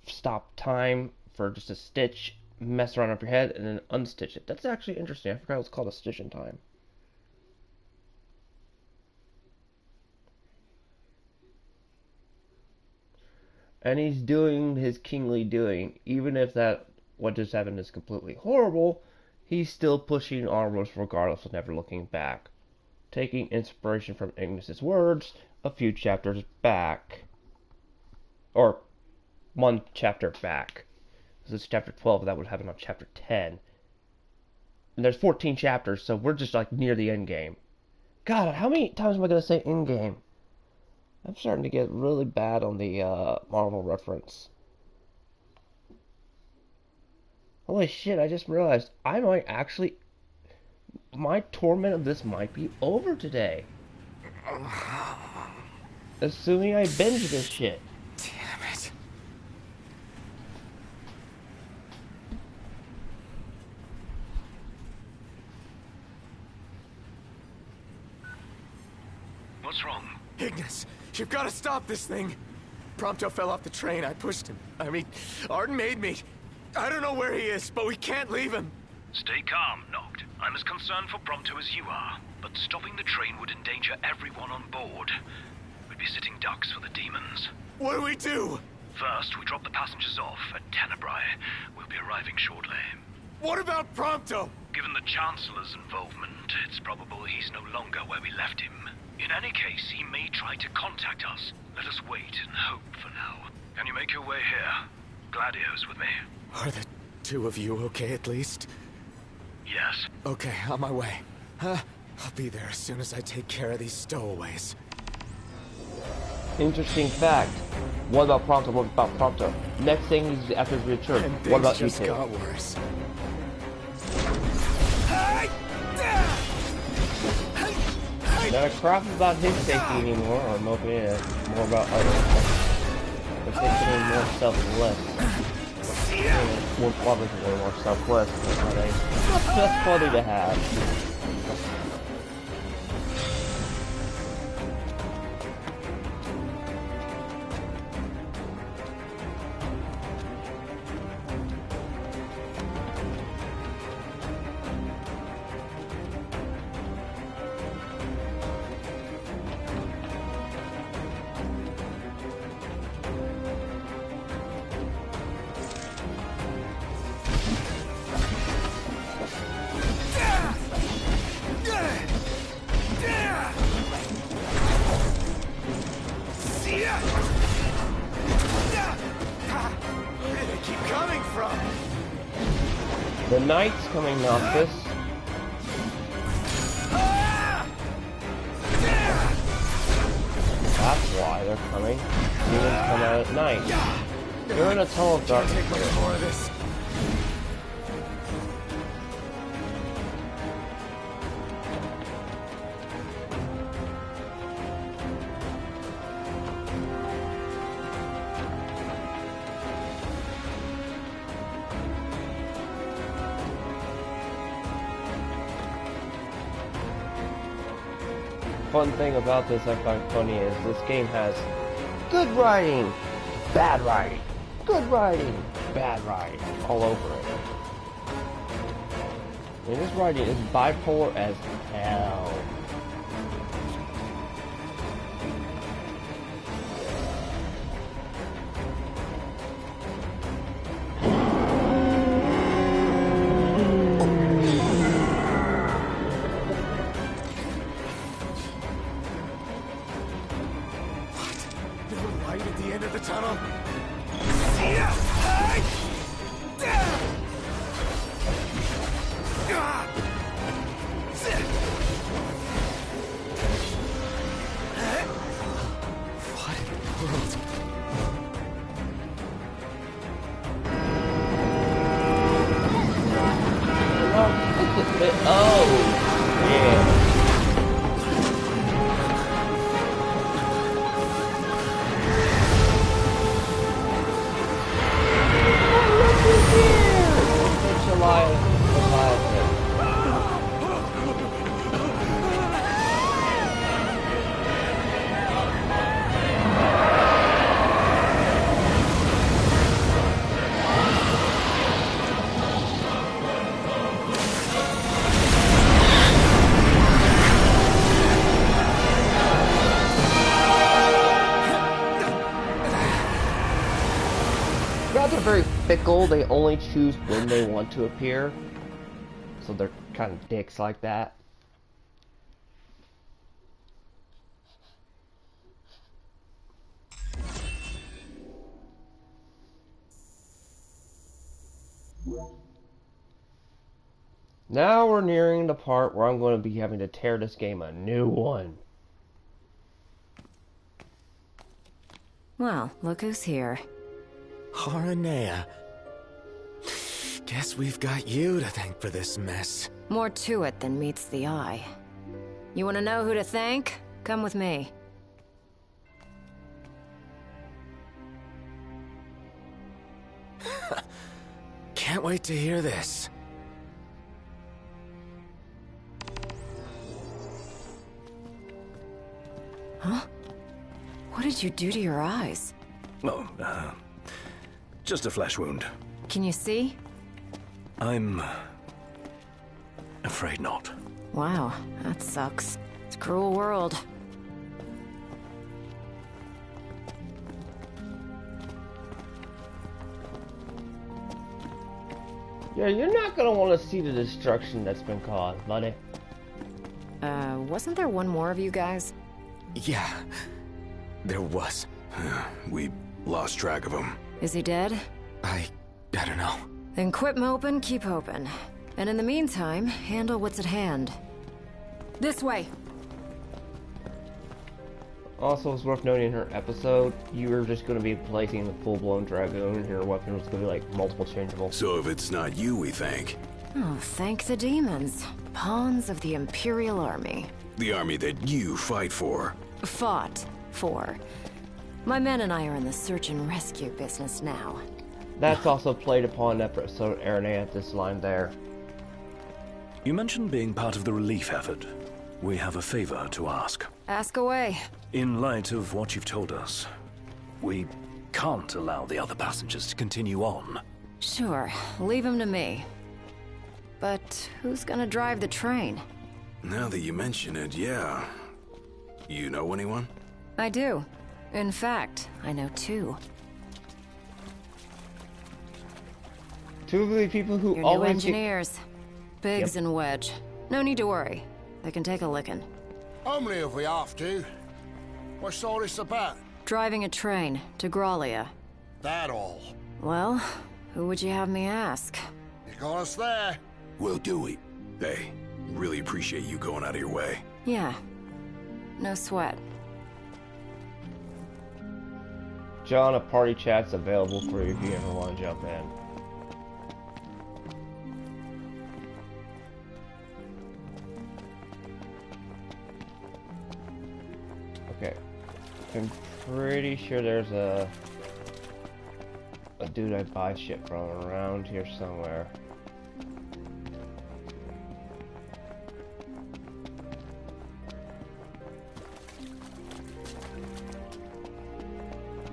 stop time for just a stitch, mess around up your head, and then unstitch it. That's actually interesting. I forgot it was called a Stitch in Time. And he's doing his kingly doing, even if that what just happened is completely horrible. He's still pushing onwards regardless of never looking back, taking inspiration from Ignis's words a few chapters back. Or one chapter back. This is chapter 12, that would happen on chapter 10. And there's 14 chapters, so we're just like near the end game. God, how many times am I going to say end game? I'm starting to get really bad on the Marvel reference. Holy shit, I just realized I might actually... My torment of this might be over today. Assuming I binge this shit.
Damn it.
What's wrong?
Ignis, you've got to stop this thing. Prompto fell off the train. I pushed him. I mean, Arden made me. I don't know where he is, but we can't leave him.
Stay calm, Noct. I'm as concerned for Prompto as you are, but stopping the train would endanger everyone on board. We'd be sitting ducks for the demons.
What do we do?
First, we drop the passengers off at Tenebrae. We'll be arriving shortly.
What about Prompto?
Given the Chancellor's involvement, it's probable he's no longer where we left him. In any case, he may try to contact us. Let us wait and hope for now. Can you make your way here? Gladio's with me.
Are the two of you okay at least?
Yes.
Okay, on my way. I'll be there as soon as I take care of these stowaways.
Interesting fact. What about Prompto? What about Prompto? Next thing is after his return.
And
What about
things just
you two?
got worse.
Not a crap about his safety anymore, or more about others. They're thinking more selfless. More obviously more selfless, but that's funny to have.
Where do they keep coming from?
The Knights coming Noctis. That's why they're coming. Demons come out at night. You're in a tunnel of darkness.
Take much more of this.
Fun thing about this I find funny is this game has good writing, bad writing, good writing, bad writing, all over it. And this writing is bipolar as hell.
Light at the end of the tunnel. What in the world?
Oh, yeah. Gods are very fickle, they only choose when they want to appear. So they're kind of dicks like that. Now we're nearing the part where I'm going to be having to tear this game a new one.
Well, look who's here.
Haranea. Guess we've got you to thank for this mess.
More to it than meets the eye. You want to know who to thank? Come with me.
Can't wait to hear this.
Huh? What did you do to your eyes?
Oh, just a flesh wound.
Can you see?
I'm afraid not.
Wow, that sucks. It's a cruel world.
Yeah, you're not gonna want to see the destruction that's been caused, buddy.
Wasn't there one more of you guys?
Yeah, there was.
We lost track of him.
Is he dead?
I don't know.
Then quit moping, keep hoping. And in the meantime, handle what's at hand. This way!
Also, it's worth noting in her episode, you were just going to be placing the full-blown Dragoon, and your weapon was going to be, like, multiple changeable.
So if it's not you, we thank.
Oh, thank the demons. Pawns of the Imperial Army.
The army that you fight for.
Fought for. My men and I are in the search and rescue business now.
That's also played upon in episode Aaron at this line there.
You mentioned being part of the relief effort. We have a favor to ask.
Ask away.
In light of what you've told us, we can't allow the other passengers to continue on.
Sure, leave him to me. But who's gonna drive the train?
Now that you mention it, yeah. You know anyone?
I do. In fact, I know two.
Two of the people who
Your
always
new engineers. Biggs and Wedge. No need to worry. They can take a licking.
Only if we have to. What's all this about?
Driving a train to Graulia.
That all?
Well, who would you have me ask?
You got us there.
We'll do it. Hey, really appreciate you going out of your way.
Yeah. No sweat.
John, a party chat's available for you if you ever want to jump in. Okay. I'm pretty sure there's a dude I buy shit from around here somewhere.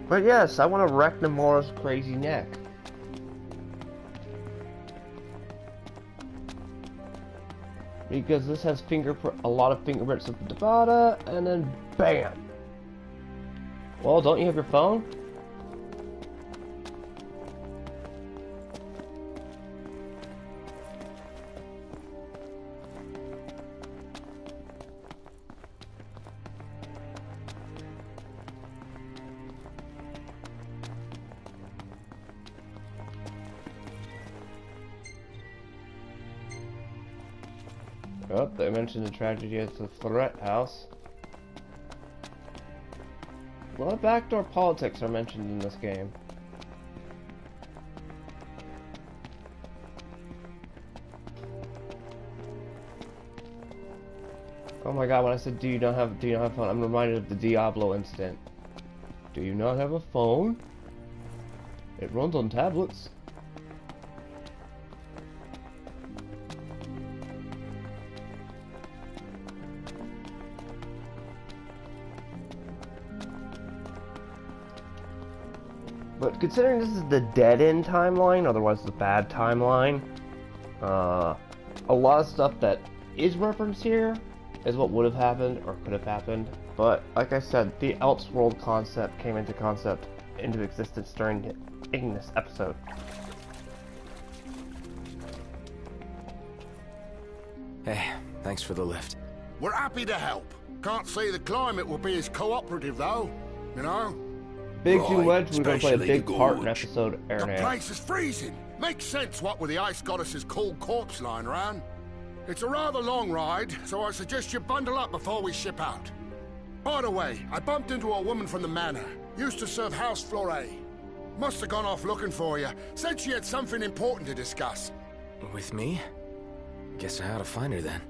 But yes, I want to wreck Nomura's crazy neck. Because this has a lot of fingerprints of Nevada, and then BAM! Well, don't you have your phone? Oh, they mentioned the tragedy at the Threat House. A lot of backdoor politics are mentioned in this game. Oh my god, when I said do you not have phone, I'm reminded of the Diablo incident. Do you not have a phone? It runs on tablets. But considering this is the dead-end timeline, otherwise the bad timeline, a lot of stuff that is referenced here is what would have happened or could have happened. But like I said, the Elseworld concept came into existence during this episode.
Hey, thanks for the lift.
We're happy to help. Can't say the climate will be as cooperative though, you know?
Biggs and Wedge were going to play a big part in episode
The
Aaron.
place is freezing. Makes sense what with the ice goddess's cold corpse lying around. It's a rather long ride, so I suggest you bundle up before we ship out. By the way, I bumped into a woman from the manor. Used to serve House Flore. Must have gone off looking for you. Said she had something important to discuss.
With me? Guess I ought to find her then.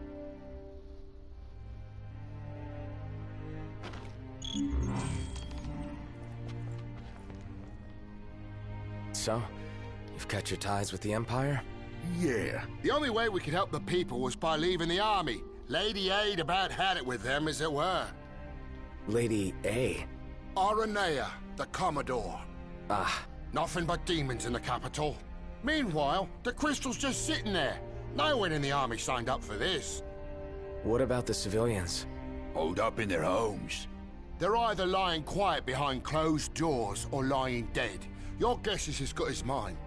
So, you've cut your ties with the Empire?
Yeah. The only way we could help the people was by leaving the army. Lady Aid about had it with them, as it were.
Lady A?
Aranea, the Commodore.
Ah.
Nothing but demons in the capital. Meanwhile, the crystal's just sitting there. No one in the army signed up for this.
What about the civilians?
Holed up in their homes. They're either lying quiet behind closed doors or lying dead. Your guess is as good as mine.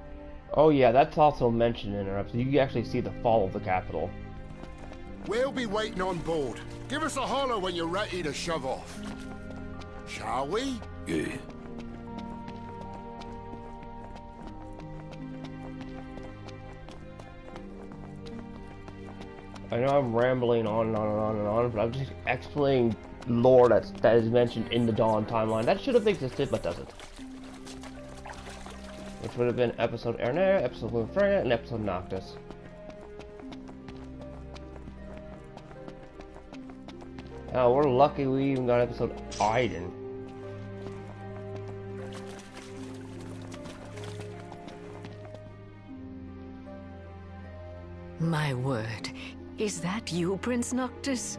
Oh yeah, that's also mentioned in our episode. You actually see the fall of the capital.
We'll be waiting on board. Give us a holler when you're ready to shove off. Shall we?
Yeah.
I know I'm rambling on and on and on and on, but I'm just explaining lore that is mentioned in the Dawn timeline. That should have existed, but doesn't. Which would have been episode Ernest, episode Lunafreya, and episode Noctis. Oh, we're lucky we even got episode Aiden.
My word. Is that you, Prince Noctis?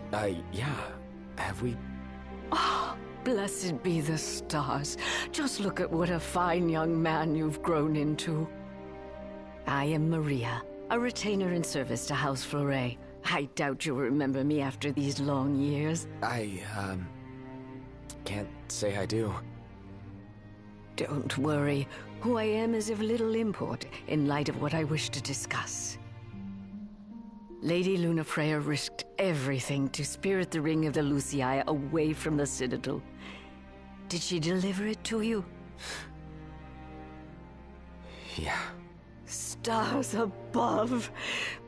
Yeah. Have we...
Oh, blessed be the stars. Just look at what a fine young man you've grown into. I am Maria, a retainer in service to House Fleuret. I doubt you'll remember me after these long years.
Can't say I do.
Don't worry. Who I am is of little import in light of what I wish to discuss. Lady Lunafreya risked everything to spirit the ring of the Lucii away from the Citadel. Did she deliver it to you?
Yeah.
Stars above!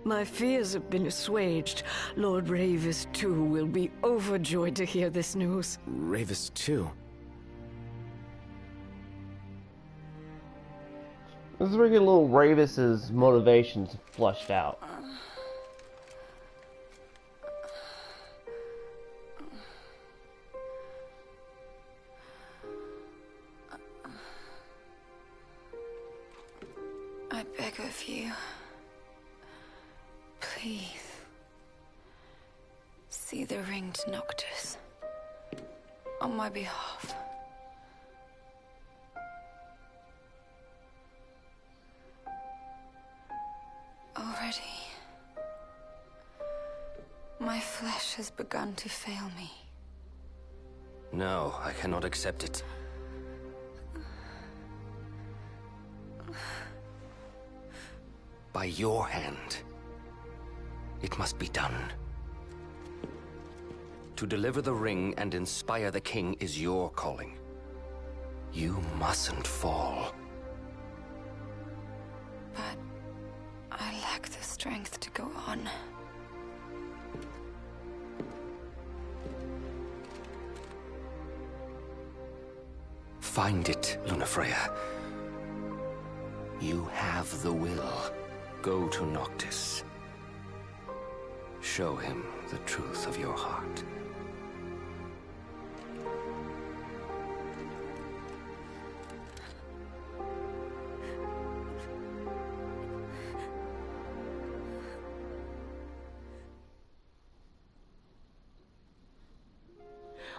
My fears have been assuaged. Lord Ravis, too, will be overjoyed to hear this news.
Ravis, too?
This is where you get little Ravis's motivations flushed out.
I beg of you, please, see the ring to Noctis, on my behalf. Already, my flesh has begun to fail me.
No, I cannot accept it. By your hand. It must be done. To deliver the ring and inspire the king is your calling. You mustn't fall.
But I lack the strength to go on.
Find it, Lunafreya. You have the will. Go to Noctis. Show him the truth of your heart.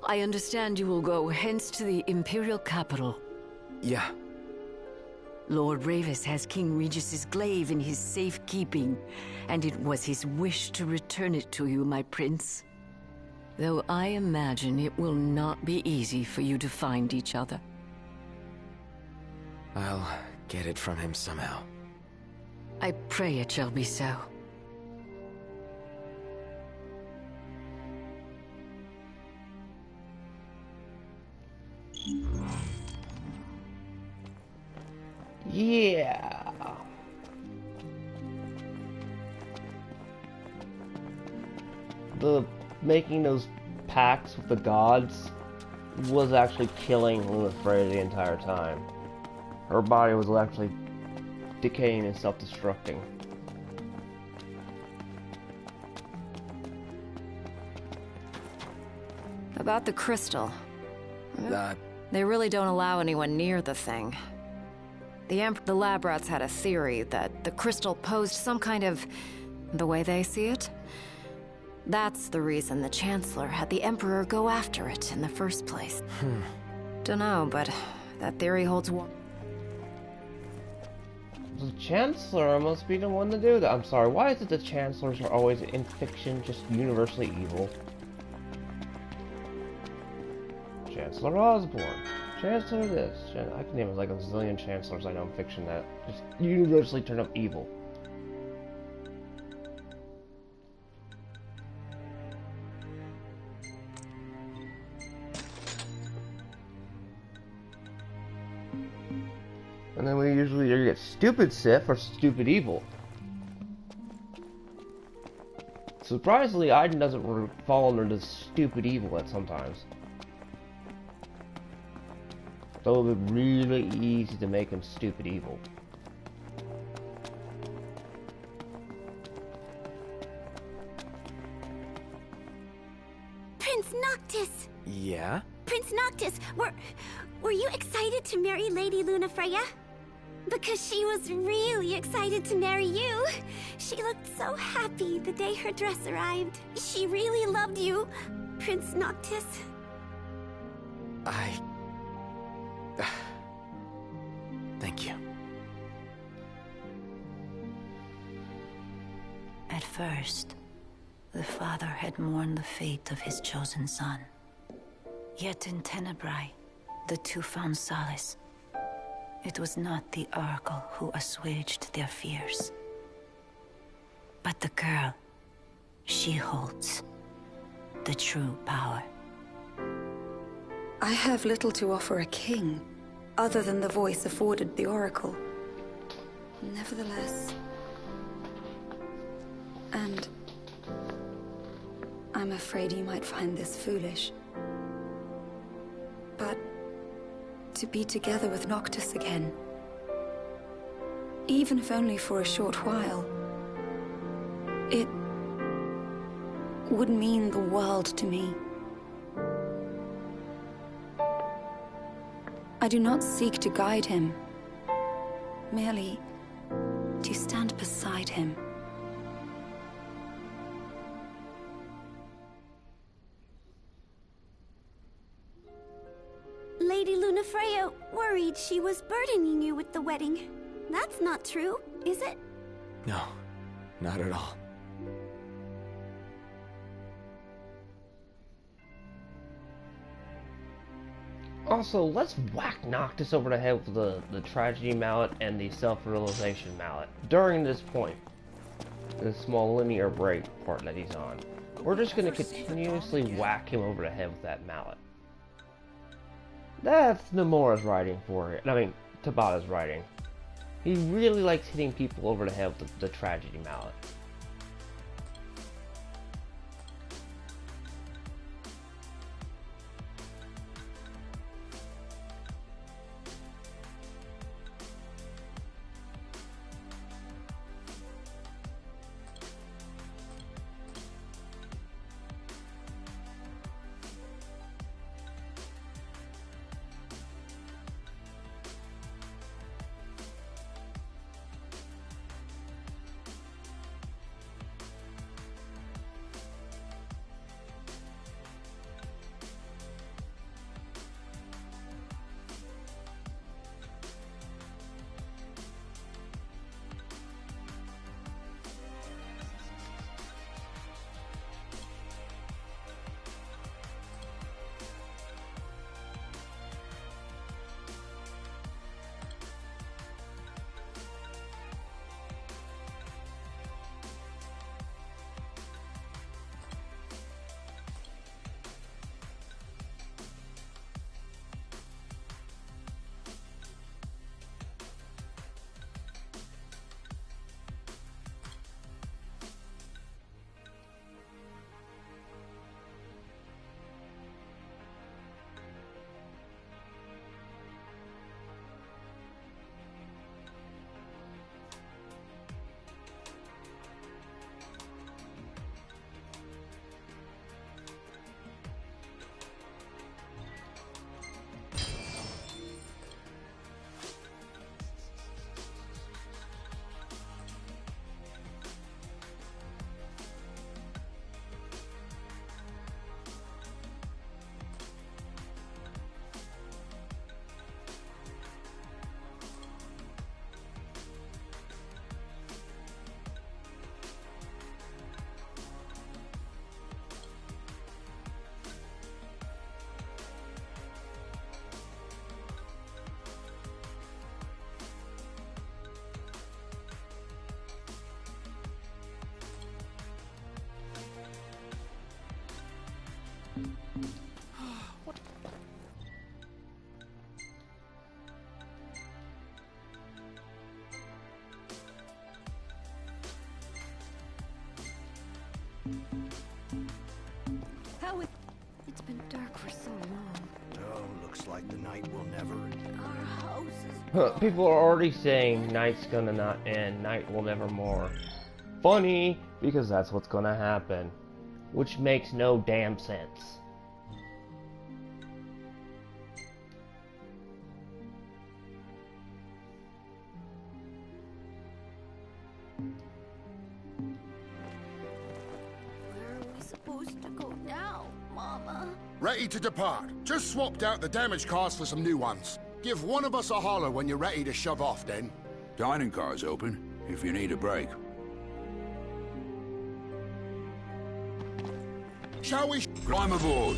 I understand you will go hence to the Imperial capital.
Yeah.
Lord Ravis has King Regis's glaive in his safekeeping, and it was his wish to return it to you, my prince. Though I imagine it will not be easy for you to find each other.
I'll get it from him somehow.
I pray it shall be so.
Yeah. The making those pacts with the gods was actually killing Lunafreya the entire time. Her body was actually decaying and self-destructing.
About the crystal. They really don't allow anyone near the thing. The lab rats had a theory that the crystal posed some kind of... the way they see it? That's the reason the Chancellor had the Emperor go after it in the first place. Dunno, but that theory holds water.
The Chancellor must be the one to do that. I'm sorry, why is it the Chancellors are always in fiction just universally evil? Chancellor Osborne. Chancellor this. I can name like a zillion Chancellors I know in fiction that just universally turn up evil. And then we usually either get stupid Sith or stupid evil. Surprisingly, Aiden doesn't fall under the stupid evil at sometimes. So it would be really easy to make him stupid evil.
Prince Noctis!
Yeah?
Prince Noctis, were you excited to marry Lady Lunafreya? Because she was really excited to marry you. She looked so happy the day her dress arrived. She really loved you, Prince Noctis.
Thank you.
At first, the father had mourned the fate of his chosen son. Yet in Tenebrae, the two found solace. It was not the Oracle who assuaged their fears, but the girl. She holds the true power.
I have little to offer a king, other than the voice afforded the Oracle. Nevertheless... And... I'm afraid you might find this foolish. But... to be together with Noctis again, even if only for a short while, it would mean the world to me. I do not seek to guide him, merely to stand beside him.
Lady Lunafreya worried she was burdening you with the wedding. That's not true, is it?
No, not at all.
Also, let's whack Noctis over the head with the Tragedy Mallet and the Self-Realization Mallet during this point. This small linear break part that he's on. We're just going to continuously whack him over the head with that mallet. That's Nomura's writing for it. I mean, Tabata's writing. He really likes hitting people over the head with the Tragedy Mallet.
How it... It's been dark for so long.
Oh, looks like the night will never end.
Our house is...
People are already saying night's gonna not end, night will never more. Funny, because that's what's gonna happen. Which makes no damn sense.
Where are we supposed to go now, Mama?
Ready to depart. Just swapped out the damaged cars for some new ones. Give one of us a holler when you're ready to shove off, then.
Dining car's open, if you need a break.
Shall we...
Climb aboard.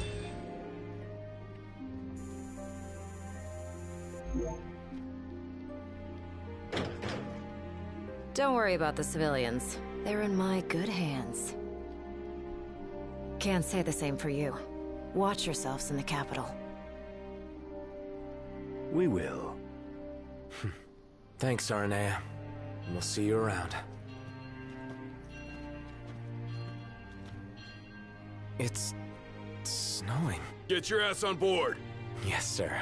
Don't worry about the civilians. They're in my good hands. Can't say the same for you. Watch yourselves in the capital.
We will.
Thanks, Arnea. We'll see you around. It's... snowing.
Get your ass on board.
Yes, sir.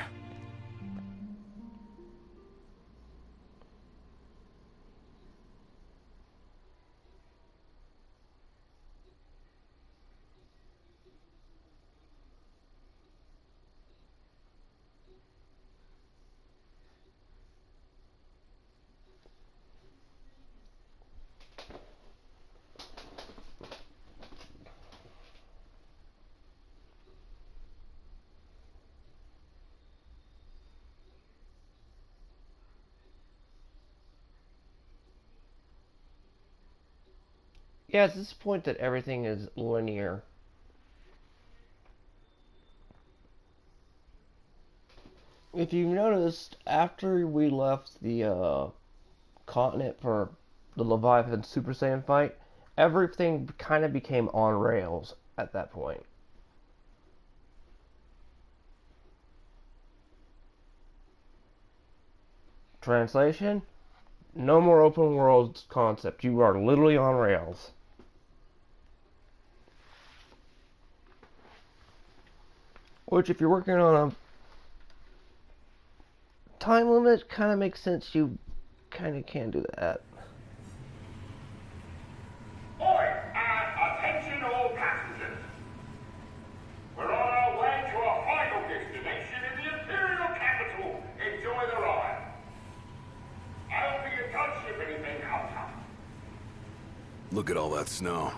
Yeah, it's this point that everything is linear. If you've noticed, after we left the continent for the Leviathan Super Saiyan fight, everything kind of became on rails at that point. Translation? No more open world concept. You are literally on rails. Which, if you're working on a time limit, kind of makes sense. You kind of can do that.
Attention all passengers. We're on our way to our final destination in the Imperial capital. Enjoy the ride. I'll be in touch if anything comes up.
Look at all that snow.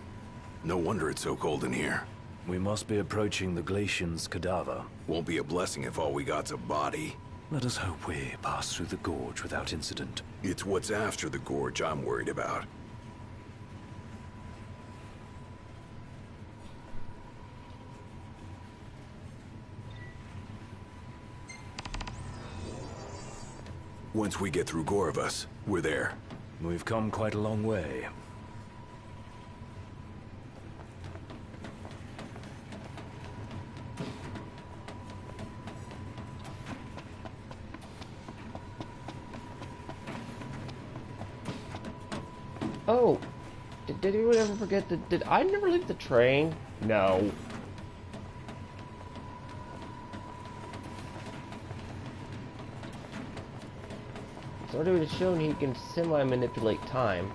No wonder it's so cold in here.
We must be approaching the Glacian's cadaver.
Won't be a blessing if all we got's a body.
Let us hope we pass through the gorge without incident.
It's what's after the gorge I'm worried about. Once we get through Gorovus, we're there.
We've come quite a long way.
Oh, did anyone ever forget that? Did I never leave the train? No. So it was shown he can semi-manipulate time.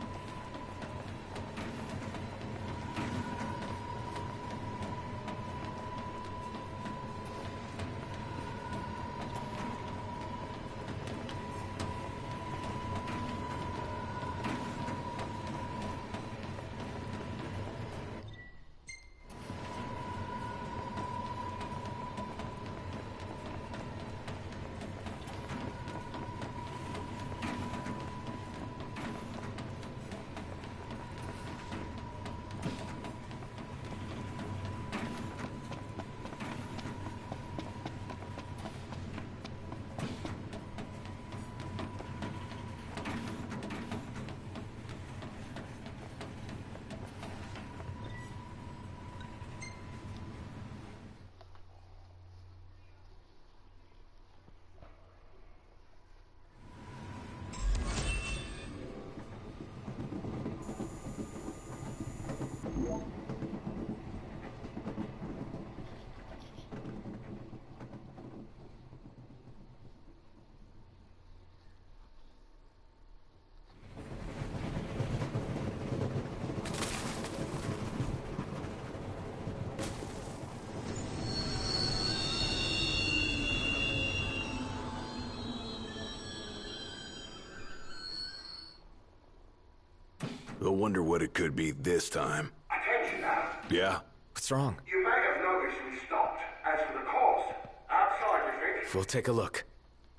I wonder what it could be this time.
Attention now.
Yeah?
What's wrong?
You may have noticed we stopped. As for the cause, outside, you think?
We'll take a look.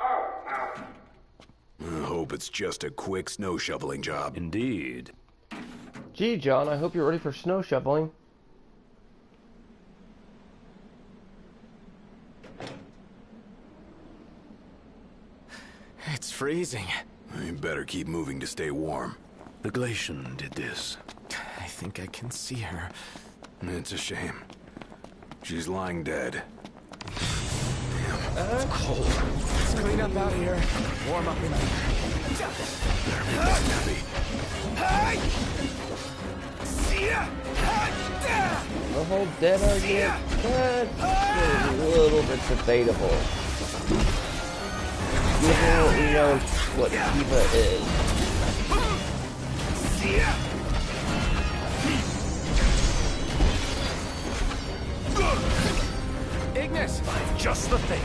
Oh, now.
I hope it's just a quick snow shoveling job.
Indeed.
Gee, John, I hope you're ready for snow shoveling.
It's freezing.
You better keep moving to stay warm.
The Glacian did this.
I think I can see her.
It's a shame. She's lying dead.
It's cold. Let's clean up out of here. Warm up in here.
Better make this snappy.
The whole dead argument? That's a little bit debatable. Given what we know what Kiva is.
Ignis! I'm just the thing.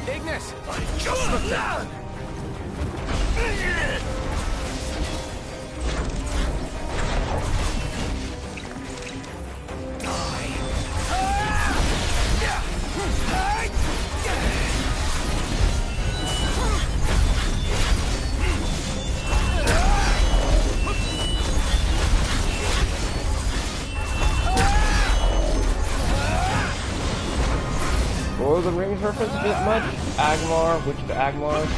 Ignis! I'm just the thing.
Or the ring purpose a bit much? Agmar, which of the Agmars?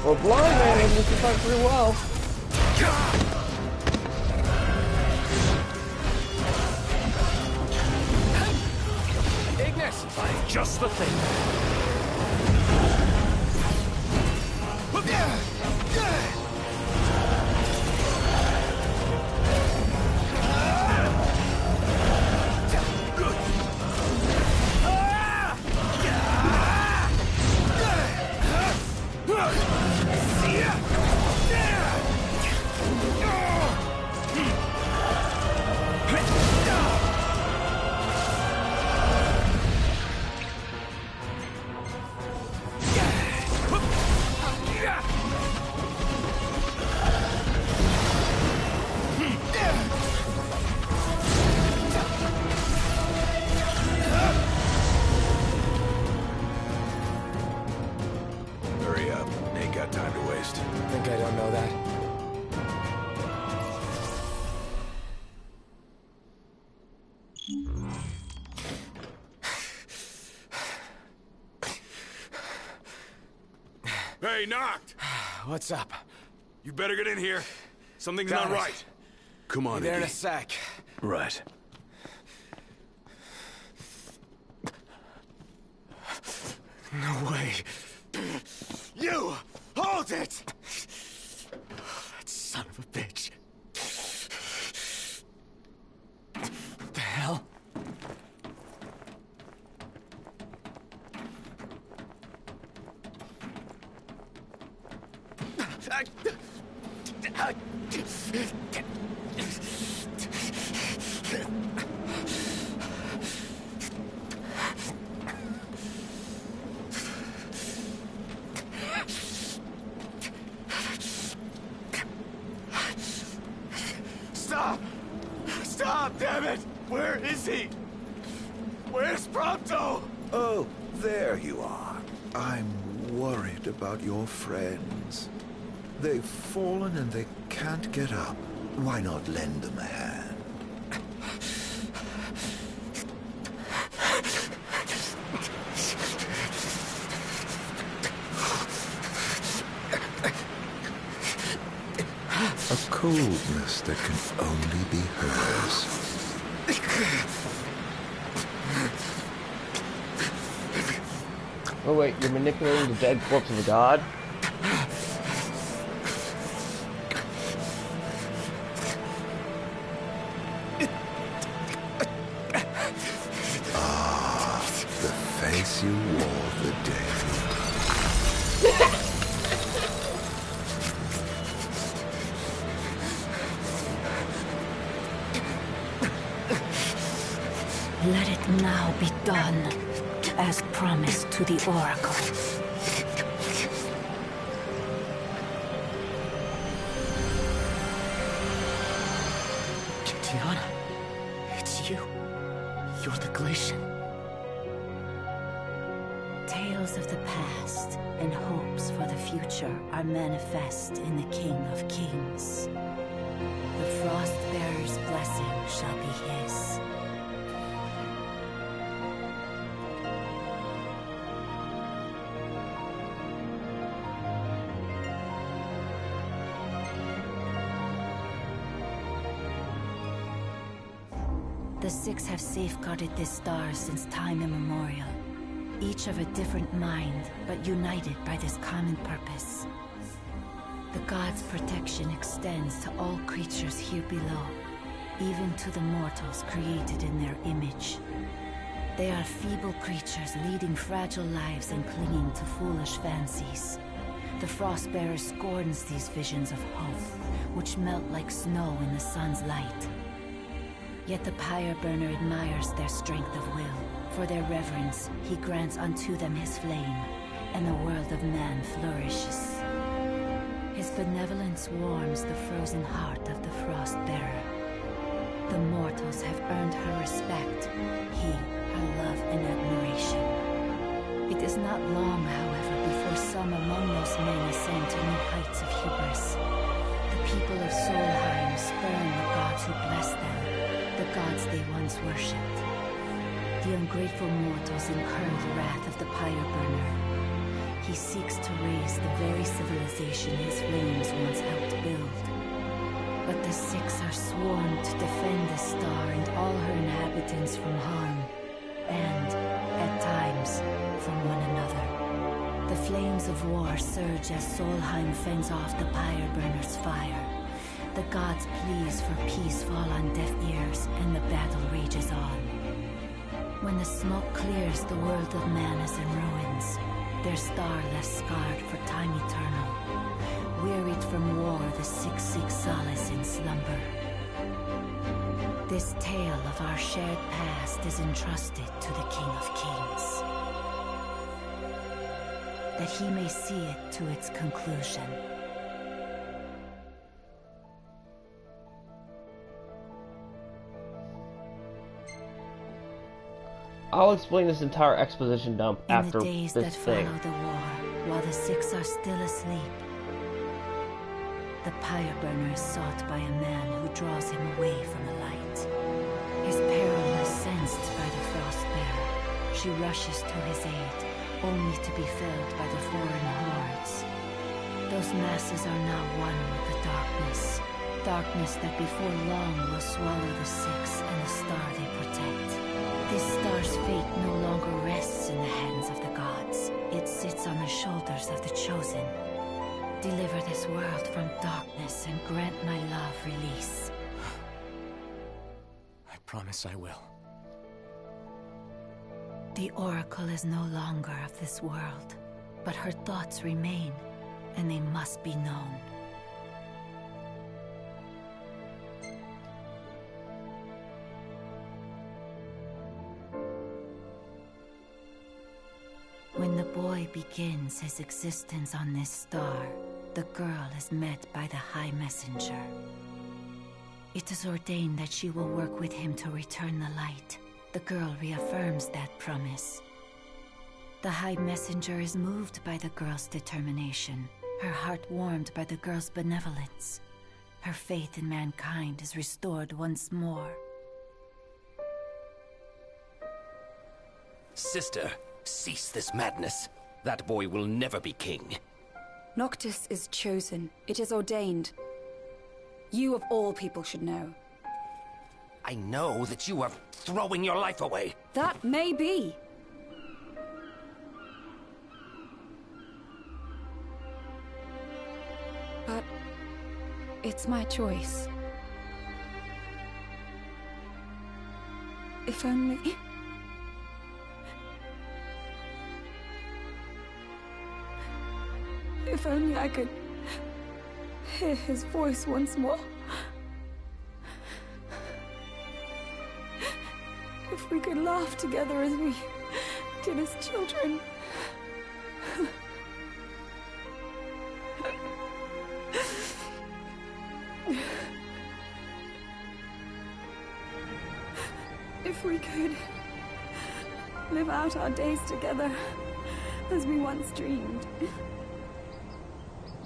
Well, Blind Man was looking fight pretty well.
Ignis! I'm just the thing.
Hurry up. Ain't got time to waste.
Think I don't know that?
Hey, Knocked!
What's up?
You better get in here. Something's not right. Come on,
Be there in a
Iggy.
sec.
Right.
No way. You! Hold it! That son of a bitch. What the hell? Stop! Stop, damn it! Where is he? Where's Prompto?
Oh, there you are. I'm worried about your friends. They've fallen and they can't get up. Why not lend them a hand? A coldness that can only be hers.
Oh wait, you're manipulating the dead corpse of a god?
Ah, the face you wore the day.
Let it now be done, as promised to the Oracle.
Tiana, it's you. You're the Glacian.
Tales of the past and hopes for the future are manifest in the King of Kings. The Frostbearer's blessing shall be his. The Six have safeguarded this star since time immemorial. Each of a different mind, but united by this common purpose. The gods' protection extends to all creatures here below, even to the mortals created in their image. They are feeble creatures leading fragile lives and clinging to foolish fancies. The Frostbearer scorns these visions of hope, which melt like snow in the sun's light. Yet the Pyre Burner admires their strength of will. For their reverence, he grants unto them his flame, and the world of man flourishes. His benevolence warms the frozen heart of the Frostbearer. The mortals have earned her respect, he her love and admiration. It is not long, however, before some among those men ascend to new heights of hubris. The people of Solheim spurn the gods who bless them, the gods they once worshipped. The ungrateful mortals incur the wrath of the Pyre Burner. He seeks to raise the very civilization his flames once helped build. But the Six are sworn to defend the star and all her inhabitants from harm, and, at times, from one another. The flames of war surge as Solheim fends off the Pyre Burner's fire. The gods' pleas for peace fall on deaf ears, and the battle rages on. When the smoke clears, the world of man is in ruins, their star left scarred for time eternal. Wearied from war, the Six seek solace in slumber. This tale of our shared past is entrusted to the King of Kings, that he may see it to its conclusion.
I'll explain this entire exposition dump after
In the days
this
that
thing.
follow the war, while the Six are still asleep, the Pyre Burner is sought by a man who draws him away from the light. His peril is sensed by the Frostbearer. She rushes to his aid, only to be felled by the foreign hordes. Those masses are now one with the darkness. Darkness that before long will swallow the Six and the star they protect. This star's fate no longer rests in the hands of the gods. It sits on the shoulders of the Chosen. Deliver this world from darkness and grant my love release.
I promise I will.
The Oracle is no longer of this world, but her thoughts remain, and they must be known. When the boy begins his existence on this star, the girl is met by the High Messenger. It is ordained that she will work with him to return the light. The girl reaffirms that promise. The High Messenger is moved by the girl's determination, her heart warmed by the girl's benevolence. Her faith in mankind is restored once more.
Sister, cease this madness. That boy will never be king.
Noctis is chosen. It is ordained. You of all people should know.
I know that you are throwing your life away.
That may be. But it's my choice. If only... If only I could hear his voice once more. If we could laugh together as we did as children. If we could live out our days together as we once dreamed.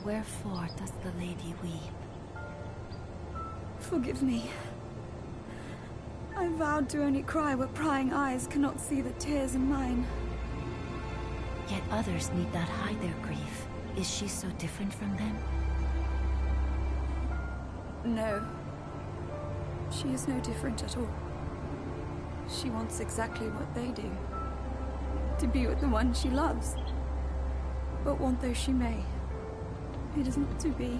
Wherefore does the lady weep?
Forgive me. I vowed to only cry where prying eyes cannot see the tears in mine.
Yet others need not hide their grief. Is she so different from them?
No. She is no different at all. She wants exactly what they do. To be with the one she loves. But want though she may, it is not to be.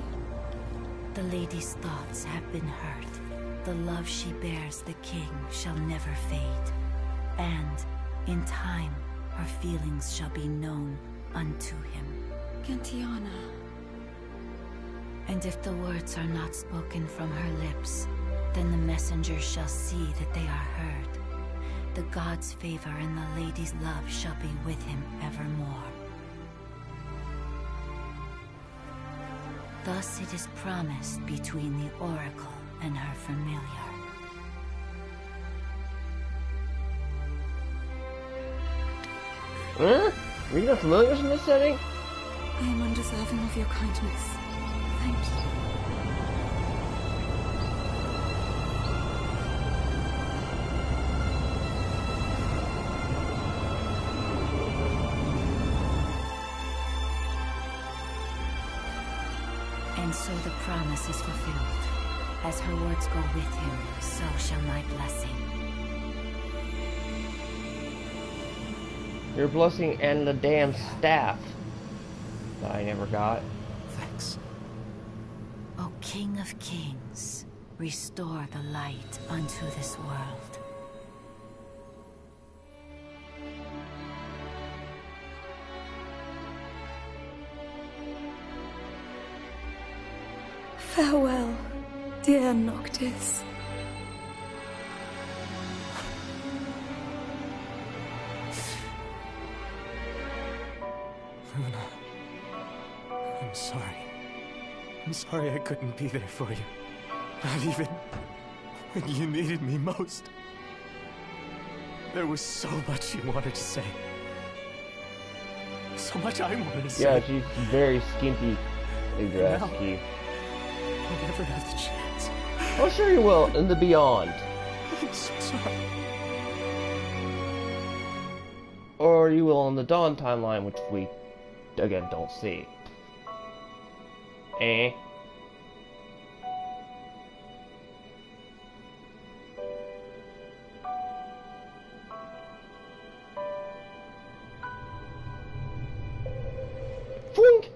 The lady's thoughts have been heard. The love she bears the king shall never fade. And, in time, her feelings shall be known unto him.
Gentiana.
And if the words are not spoken from her lips, then the messenger shall see that they are heard. The god's favor and the lady's love shall be with him evermore. Thus it is promised between the oracle and her familiar.
Huh? Are you not familiar in this setting?
I am undeserving of your kindness. Thank you.
And so the promise is fulfilled. As her words go with him, so shall my blessing.
Your blessing and the damn staff that I never got.
Thanks.
O King of Kings, restore the light unto this world.
Farewell, dear Noctis.
Luna, I'm sorry. I'm sorry I couldn't be there for you. Not even when you needed me most. There was so much you wanted to say. So much I wanted to say.
Yeah, she's very skimpy dressed, Keith.
I'll never have the chance.
Oh, sure you will, in the beyond.
I'm so sorry.
Or you will in the Dawn timeline, which we, again, don't see. Eh? Twink!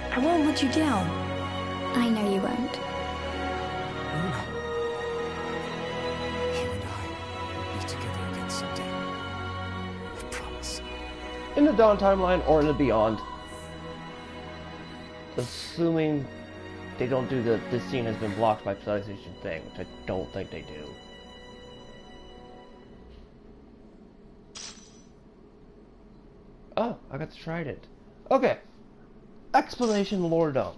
I won't let you down. I know you won't.
Luna. You and I will be
in the Dawn timeline or in the Beyond. Assuming they don't do this scene has been blocked by PlayStation thing, which I don't think they do. Oh, I got to try it. Okay. Explanation lore dump.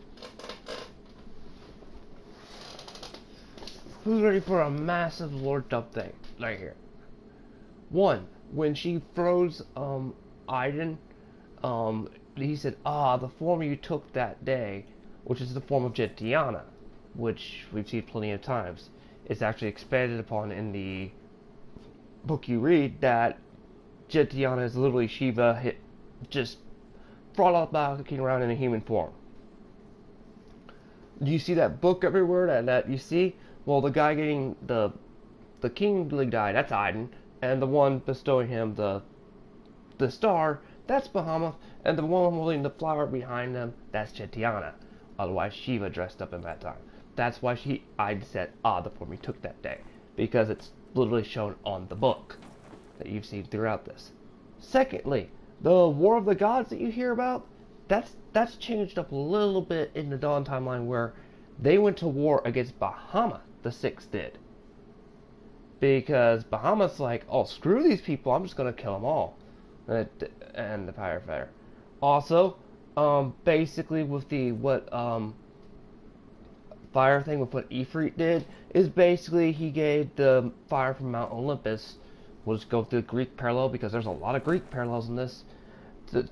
Who's ready for a massive lore dump thing? Right here. One, when she froze Aiden, he said, the form you took that day, which is the form of Jetiana, which we've seen plenty of times. It's actually expanded upon in the book you read that Jetiana is literally Shiva just frolicking around in a human form. Do you see that book everywhere that you see? Well, the guy getting the kingly guy, that's Aiden, and the one bestowing him the star, that's Bahamut, and the one holding the flower behind them, that's Jetiana. Otherwise, Shiva dressed up in that time. That's why Aiden said, the form he took that day, because it's literally shown on the book that you've seen throughout this. Secondly, the War of the Gods that you hear about, that's changed up a little bit in the Dawn timeline where they went to war against Bahamut, the Sixth did. Because Bahamut's like, screw these people, I'm just going to kill them all. And the firefighter. Also, basically with fire thing with what Ifrit did, is basically he gave the fire from Mount Olympus, we'll just go through the Greek parallel because there's a lot of Greek parallels in this,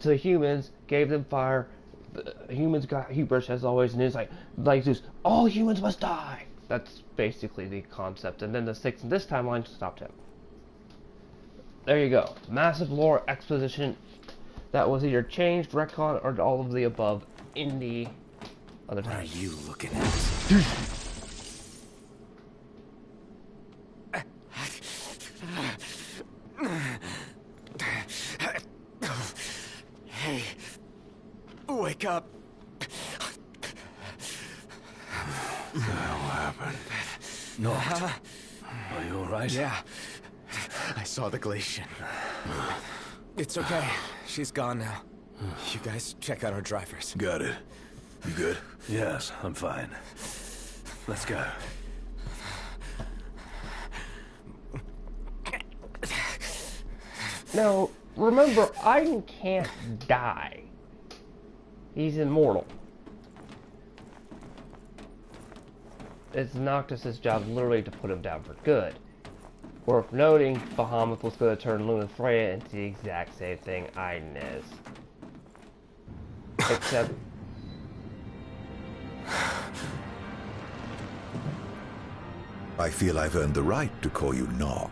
to humans, gave them fire. The humans got hubris as always, and it's like Zeus, all humans must die. That's basically the concept. And then the Sixth in this timeline stopped him. There you go. Massive lore exposition that was either changed, retcon, or all of the above in the other time.
What are you looking at? Hey, wake up.
What the hell happened?
Not. Are you alright?
Yeah. I saw the Glacian. It's okay. She's gone now. You guys check out our drivers.
Got it. You good?
Yes, I'm fine. Let's go.
Now, remember, Aiden can't die. He's immortal. It's Noctis's job literally to put him down for good. Worth noting, Bahamut was going to turn Lunafreya into the exact same thing Aiden is. Except...
I feel I've earned the right to call you Noct.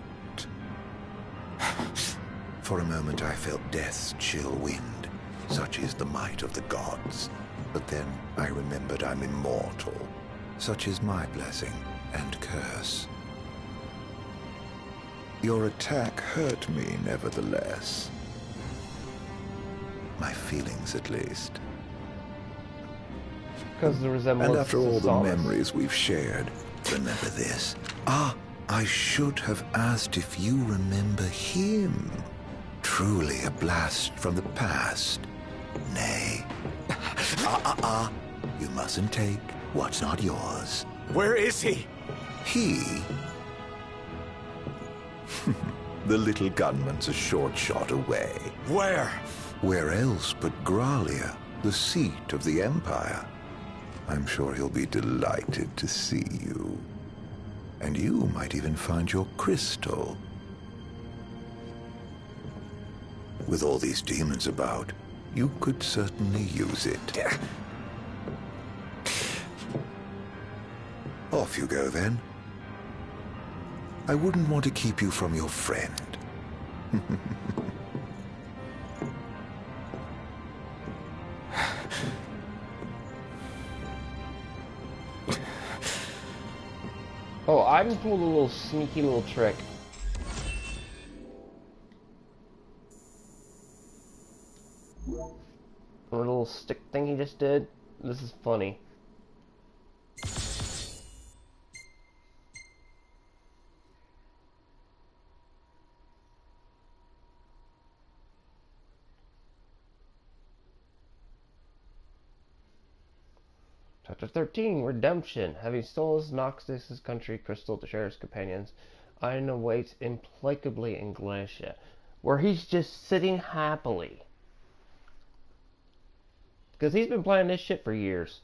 For a moment I felt death's chill wind. Such is the might of the gods. But then I remembered I'm immortal. Such is my blessing and curse. Your attack hurt me, nevertheless. My feelings, at least.
Because the resemblance.
And after all the
Solace.
memories we've shared, remember this. I should have asked if you remember him. Truly a blast from the past. Nay. You mustn't take what's not yours.
Where is he?
He? The little gunman's a short shot away.
Where?
Where else but Gralia, the seat of the Empire? I'm sure he'll be delighted to see you. And you might even find your crystal. With all these demons about, you could certainly use it. Off you go, then. I wouldn't want to keep you from your friend.
Oh, I just pulled a little sneaky little trick. A little stick thing he just did. This is funny. Chapter 13, Redemption. Having stolen Noxus's country crystal to share his companions, Iron awaits implacably in Glacia, where he's just sitting happily. Because he's been playing this shit for years.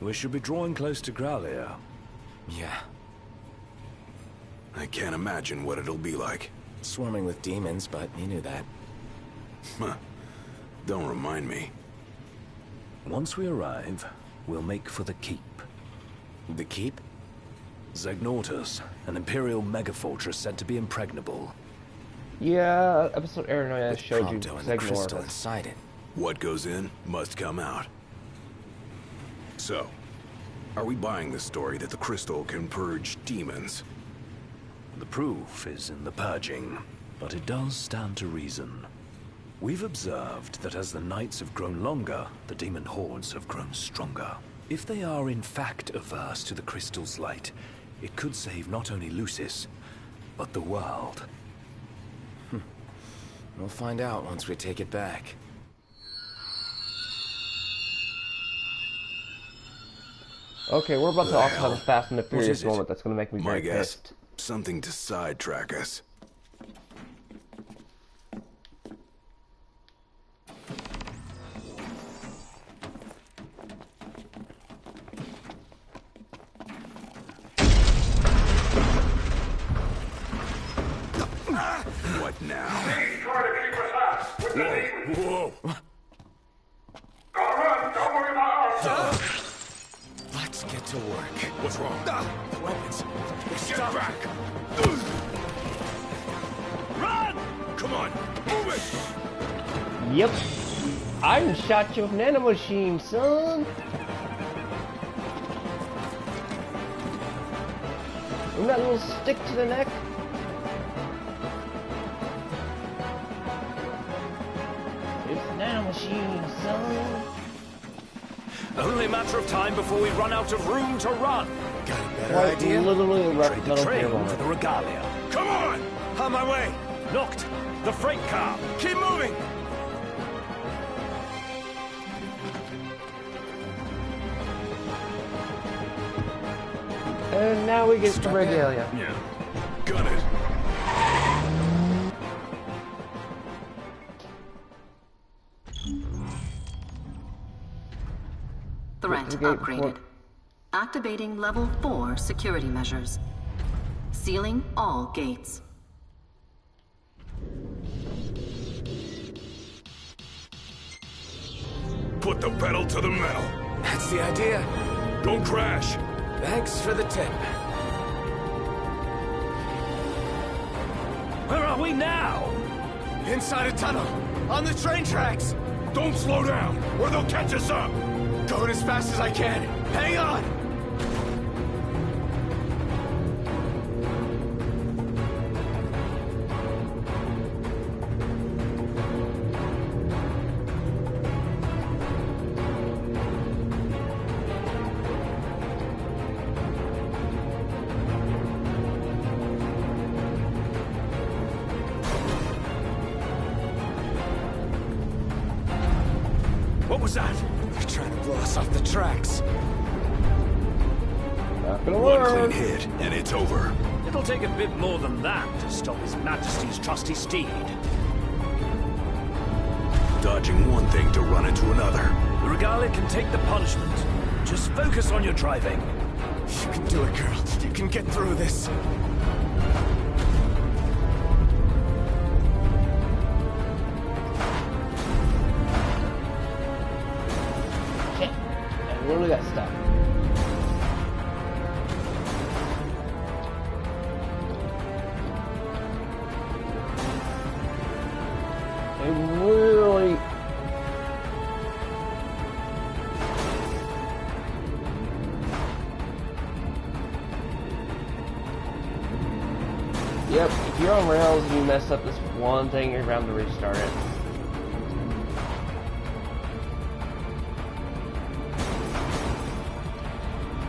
We should be drawing close to Growlia.
Yeah.
I can't imagine what it'll be like.
Swarming with demons, but you knew that.
Huh. Don't remind me.
Once we arrive, we'll make for the keep.
The keep?
Zegnortus, an Imperial megafortress said to be impregnable.
Yeah, episode Aranoia showed you
and the crystal
Zegnortus.
inside it.
What goes in must come out. So, are we buying the story that the crystal can purge demons?
The proof is in the purging, but it does stand to reason. We've observed that as the nights have grown longer, the demon hordes have grown stronger. If they are in fact averse to the crystal's light, it could save not only Lucis, but the world.
We'll find out once we take it back.
Okay, we're about to also have a Fast and the
What
Furious
is it?
moment that's going to make me
My
very
guess,
pissed.
something to sidetrack us. What now?
He's trying to keep us out with the demons.
Whoa!
Gotta run! Don't worry about us!
Let's get to work.
What's wrong?
Weapons.
Get back!
Run!
Come on, move it!
Yep. I done shot you with nanomachine, son. Remember that little stick to the neck? It's nanomachine, son.
Only a matter of time before we run out of room to run.
Got a better
Like,
idea?
literally a
Trade the train for the regalia.
Come on!
On my way!
Knocked! The freight car!
Keep moving!
And now we get to regalia.
Yeah. Got it.
Threat upgraded. Activating level 4 security measures. Sealing all gates.
Put the pedal to the metal.
That's the idea.
Don't crash.
Thanks for the tip.
Where are we now?
Inside a tunnel. On the train tracks.
Don't slow down, or they'll catch us up.
Going as fast as I can. Hang on!
What was that?
They're trying to blow us off the tracks.
Not gonna
One
work.
clean hit, and it's over.
It'll take a bit more than that to stop His Majesty's trusty steed.
Dodging one thing to run into another.
The regalia can take the punishment. Just focus on your driving.
You can do it, girl. You can get through this.
Shit. I really got stuck. I really... on rails and you mess up this one thing, you're bound to restart it.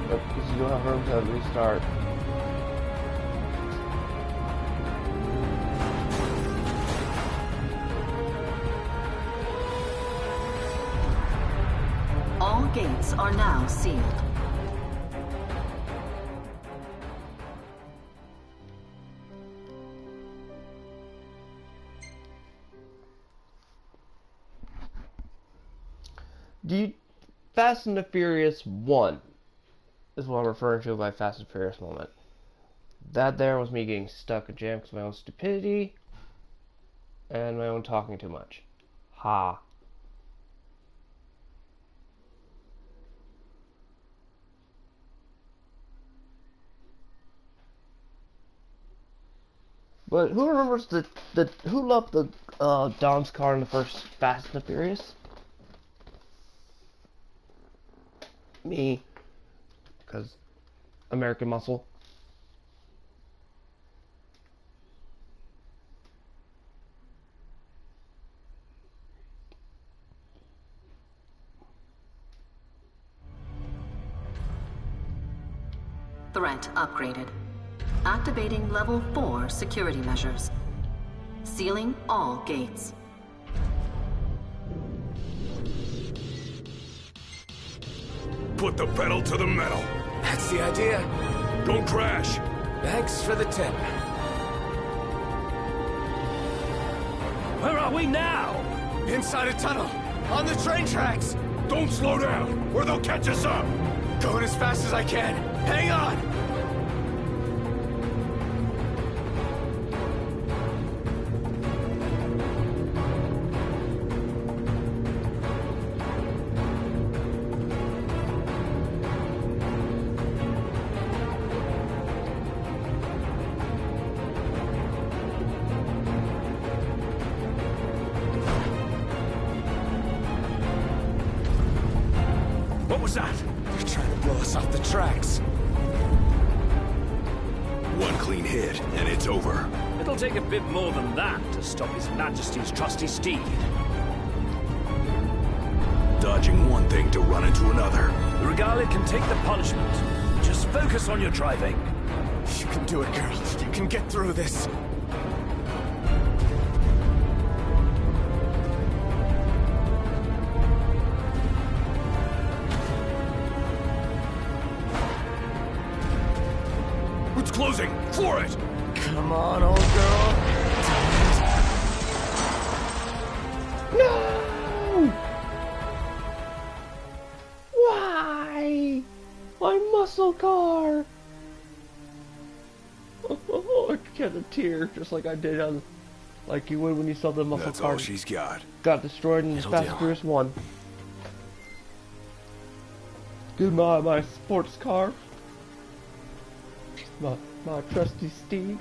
But because you don't have room to restart.
All gates are now sealed.
Fast and the Furious 1 is what I'm referring to by Fast and Furious moment. That there was me getting stuck in jam because of my own stupidity and my own talking too much. Ha. But who remembers who loved the Dom's car in the first Fast and the Furious? Me. Because American muscle.
Threat upgraded. Activating level 4 security measures. Sealing all gates.
Put the pedal to the metal.
That's the idea.
Don't crash.
Thanks for the tip.
Where are we now?
Inside a tunnel. On the train tracks.
Don't slow down, or they'll catch us up.
Going as fast as I can. Hang on.
What was that?
They're trying to blow us off the tracks.
One clean hit, and it's over.
It'll take a bit more than that to stop His Majesty's trusty steed.
Dodging one thing to run into another.
The Regalia can take the punishment. Just focus on your driving.
You can do it, girl. You can get through this.
It's closing! For it!
Come on, old girl.
No! Why? My muscle car! Oh, I shed a tear just like I did on, like you would when you saw the muscle
That's
car.
all she's got.
Got destroyed in the Fast and Furious 1. Goodbye, my sports car. My trusty steed.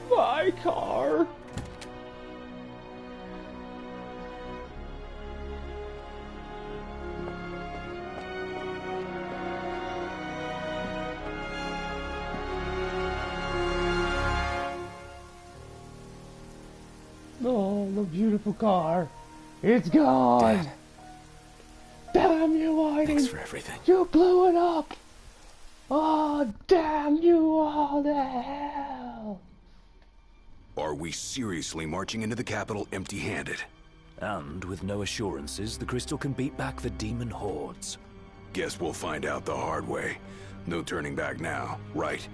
My car. Oh, the beautiful car. It's gone.
Dad.
Damn you, Whiting.
Thanks for everything.
You blew it up. Oh, damn you all to hell.
Are we seriously marching into the capital empty-handed?
And with no assurances, the crystal can beat back the demon hordes.
Guess we'll find out the hard way. No turning back now, right?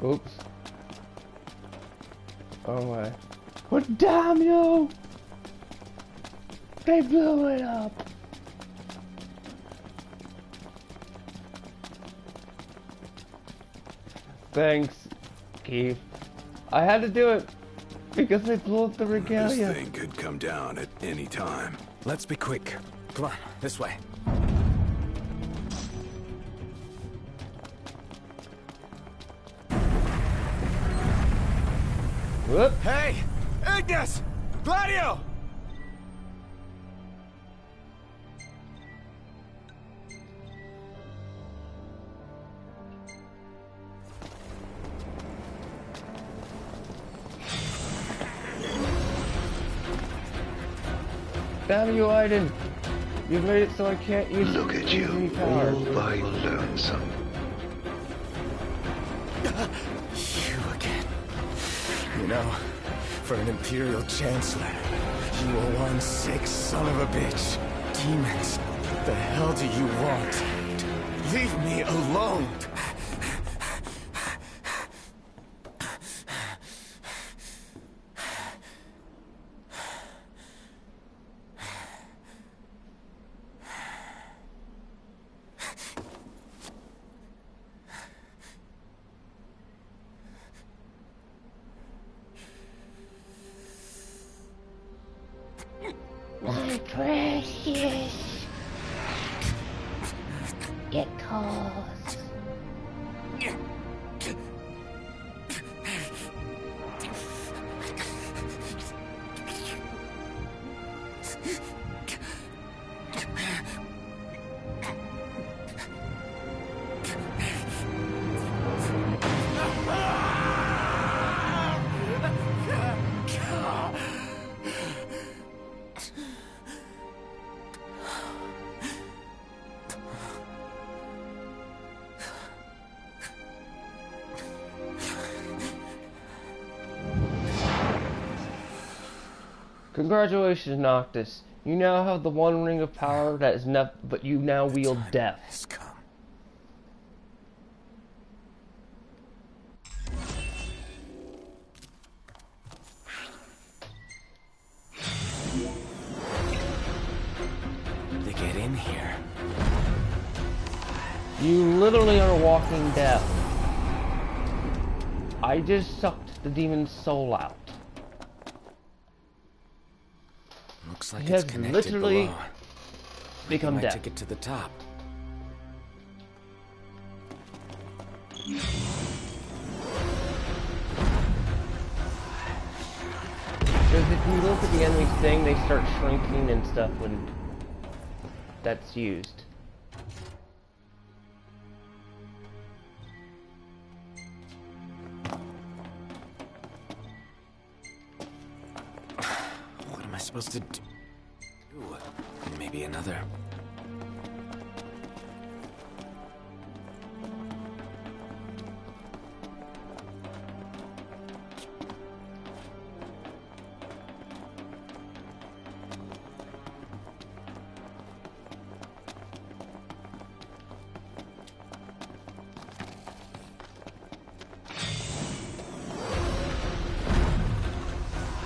Oops. Oh my. But damn you! They blew it up! Thanks, Keith. I had to do it because they blew up the regalia.
This thing could come down at any time.
Let's be quick. Come on, this way.
Whoop.
Hey! Ignis! Gladio!
Damn you, Aiden! You've made it so I can't use
Look at you,
any
all
powers.
by lonesome.
You again. You know, for an Imperial Chancellor, you are one sick son of a bitch. Demons, what the hell do you want? Leave me alone!
My precious. Get close.
Congratulations, Noctis. You now have the one ring of power that is enough, but you now wield death.
They get in here.
You literally are walking death. I just sucked the demon's soul out.
Looks like
He
it's
has
connected
literally
below.
become
Might
death.
take it to the top.
Because if you look at the enemy's thing, they start shrinking and stuff when that's used.
What am I supposed to do? Ooh, maybe another.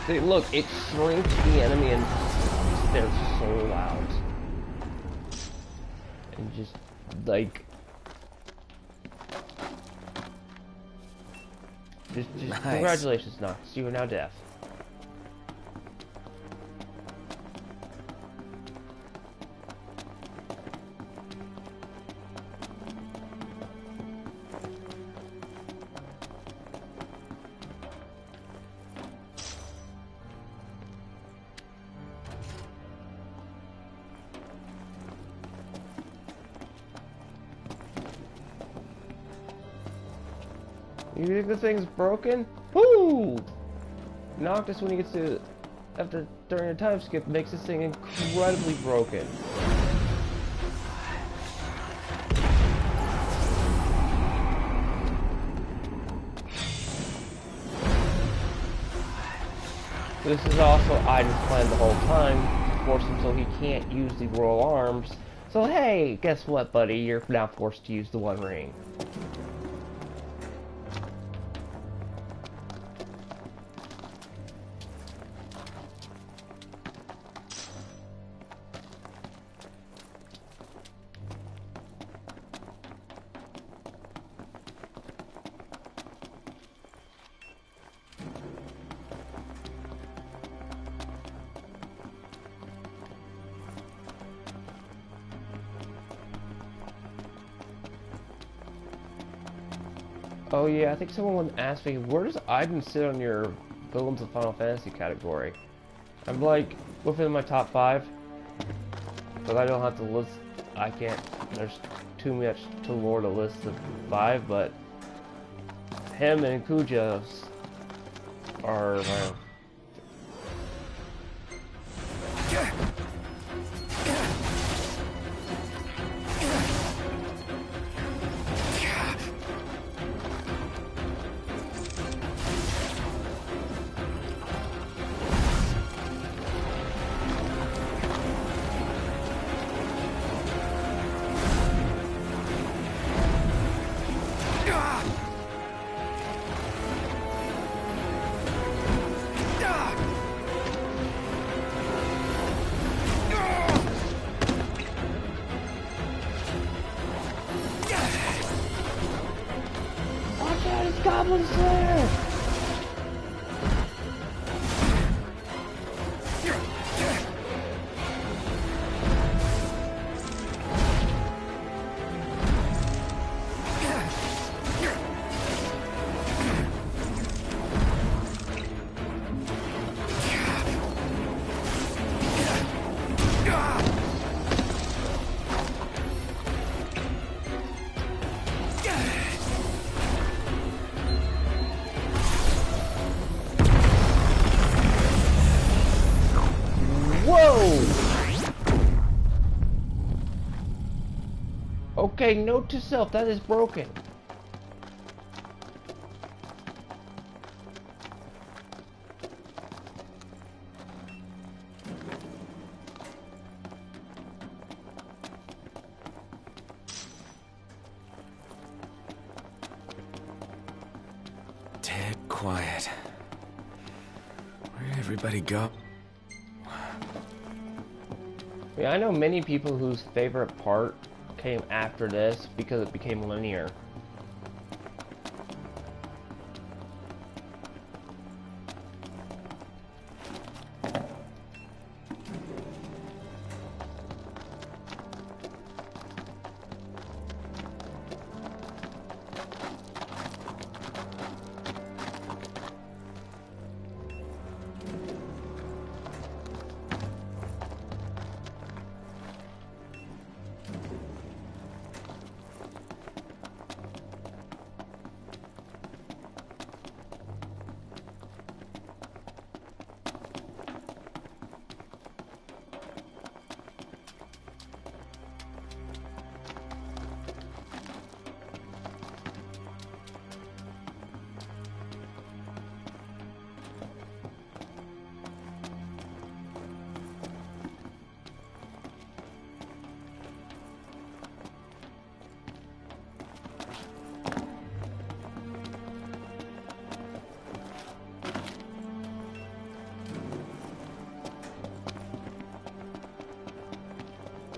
See, look, it shrinks the enemy and their soul out. And just, like... Just
Nice.
Congratulations, Nox. You are now deaf. You think this thing's broken? Woo! Noctis, when he gets to, during a time skip, makes this thing incredibly broken. This is also Aiden's plan the whole time, to force him so he can't use the royal arms. So hey, guess what, buddy? You're now forced to use the One Ring. Oh yeah, I think someone asked me, where does Aiden sit on your villains of Final Fantasy category? I'm like within my top 5, but I don't have to list. I can't. There's too much to lore to list the 5, but him and Kuja are my. Goblin Slayer! Okay, note to self, that is broken.
Dead quiet. Where'd everybody go?
Yeah, I know many people whose favorite part came after this because it became linear.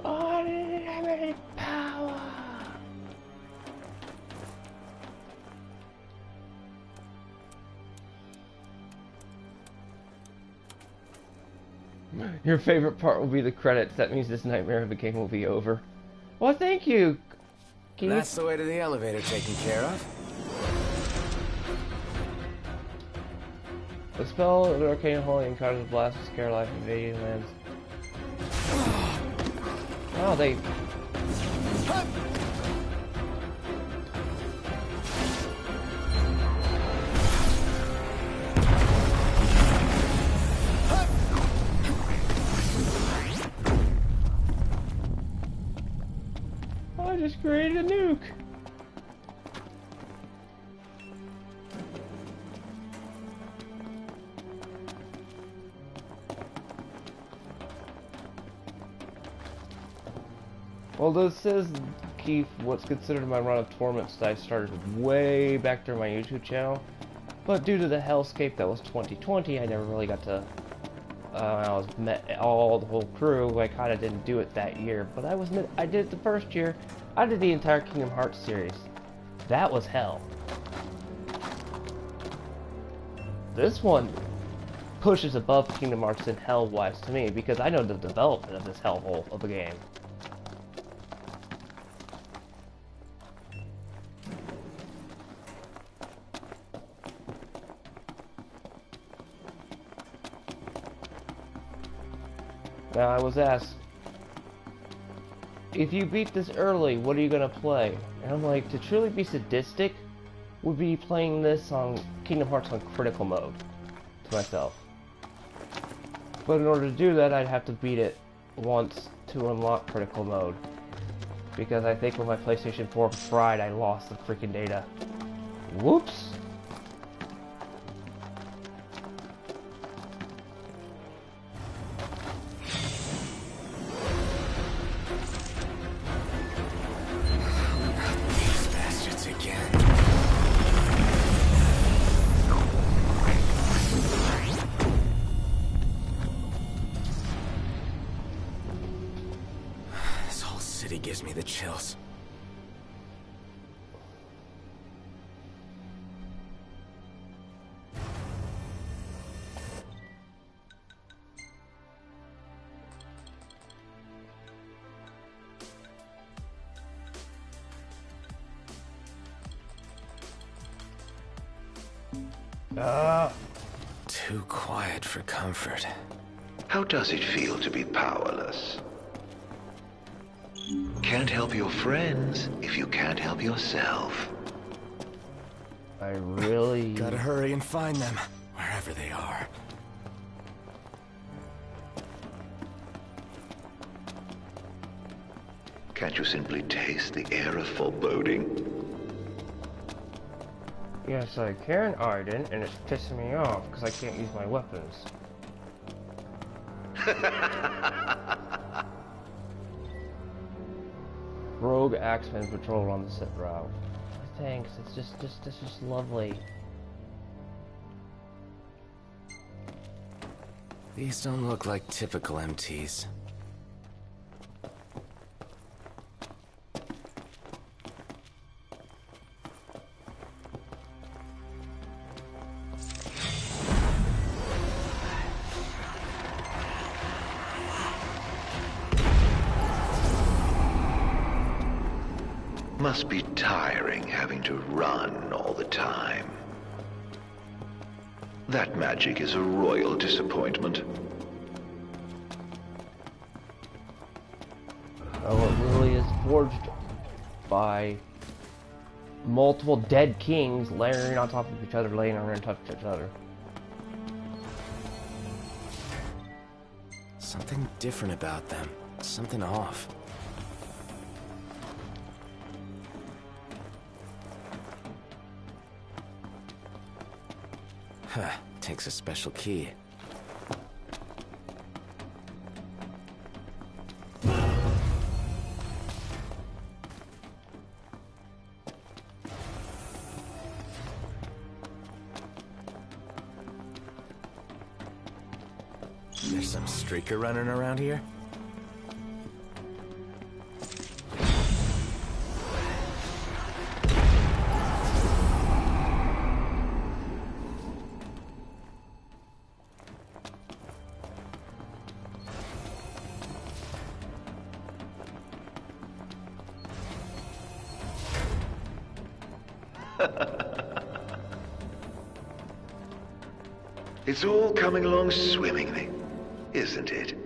Unlimited power! Your favorite part will be the credits. That means this nightmare of the game will be over. Well, thank you, Keith.
That's the way to the elevator taken care of.
The spell of the arcane holy encounters the blast to scare life invading lands. Oh, they... I just created a nuke! Well, this is, Keith, what's considered my run of Torment that I started way back during my YouTube channel. But due to the hellscape that was 2020, I never really got to... I met the whole crew. I kind of didn't do it that year. But I did it the first year. I did the entire Kingdom Hearts series. That was hell. This one pushes above Kingdom Hearts in hell-wise to me, because I know the development of this hellhole of the game. Now, I was asked, if you beat this early, what are you gonna play? And I'm like, to truly be sadistic, would be playing this on Kingdom Hearts on critical mode to myself. But in order to do that, I'd have to beat it once to unlock critical mode. Because I think when my PlayStation 4 fried, I lost the freaking data. Whoops!
Gives me the chills. Too quiet for comfort.
How does it feel to be powerless? Can't help your friends if you can't help yourself.
I really...
Gotta hurry and find them, wherever they are.
Can't you simply taste the air of foreboding?
Yes, I can, Arden, and it's pissing me off because I can't use my weapons. Rogue Axeman patrol on the sit route. Thanks, it's just lovely.
These don't look like typical MTs.
Must be tiring having to run all the time. That magic is a royal disappointment.
Oh, it really is forged by multiple dead kings layering on top of each other, laying on top of each other.
Something different about them. Something off. Huh, takes a special key. There's some streaker running around here?
It's all coming along swimmingly, isn't it?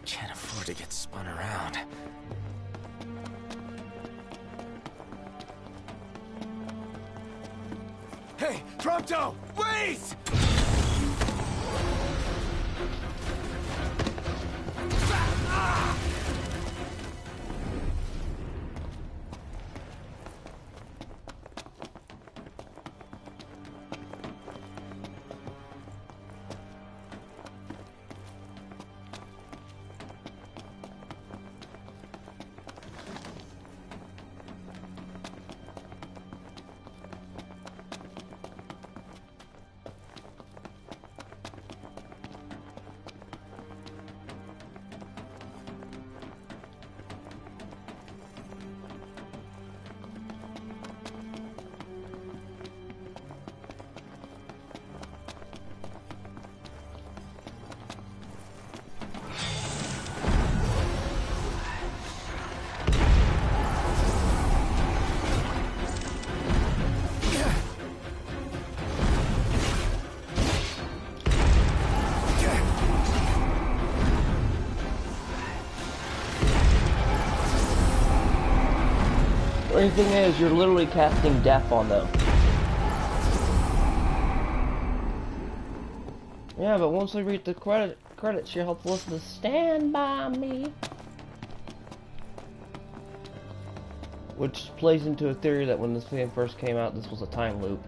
Can't afford to get spun around. Hey, Prompto! Wait!
Funny thing is, you're literally casting death on them. Yeah, but once we read the credits, you'll have to listen to Stand By Me. Which plays into a theory that when this game first came out, this was a time loop.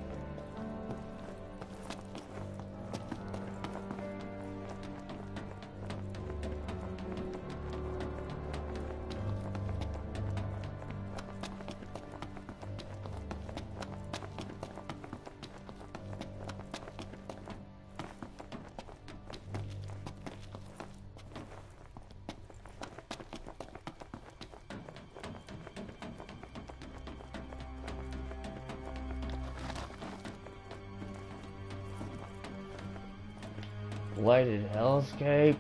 Lighted hellscape.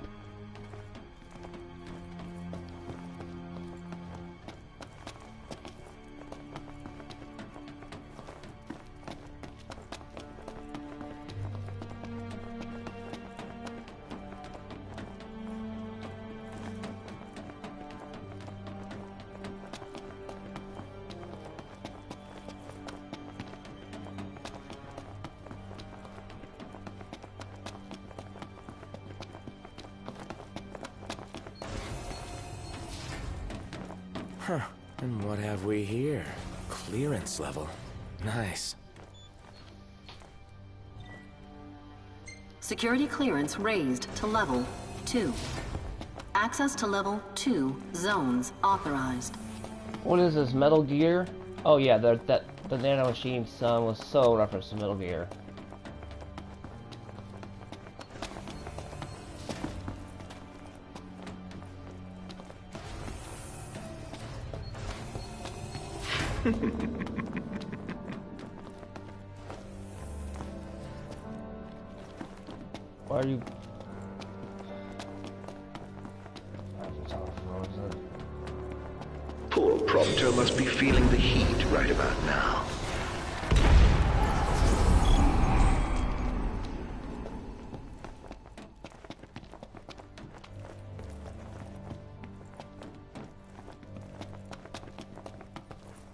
Huh. And what have we here? Clearance level. Nice.
Security clearance raised to level 2. Access to level 2 zones authorized.
What is this, Metal Gear? Oh yeah, the Nanomachine Sun was so referenced to Metal Gear. Why are you...
Poor Prompto must be feeling the heat right about now.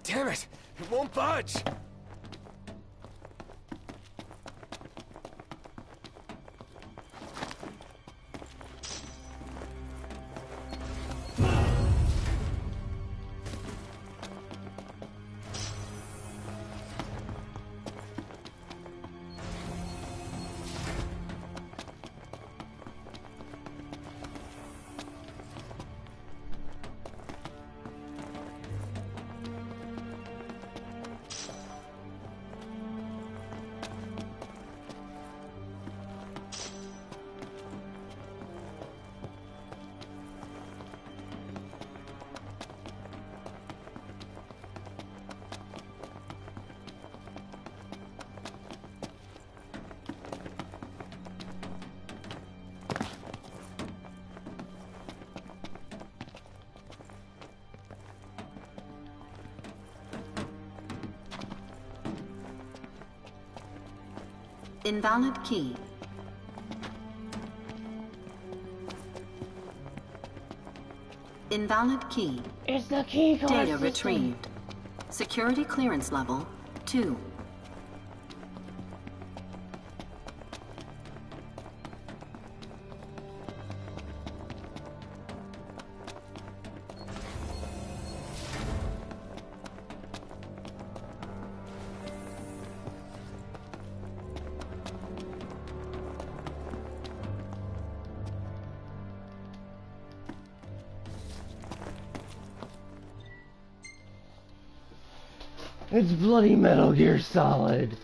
Damn it! It won't budge!
Invalid key. Invalid key.
It's the key card
Data
system.
retrieved. Security clearance level 2.
It's bloody Metal Gear Solid.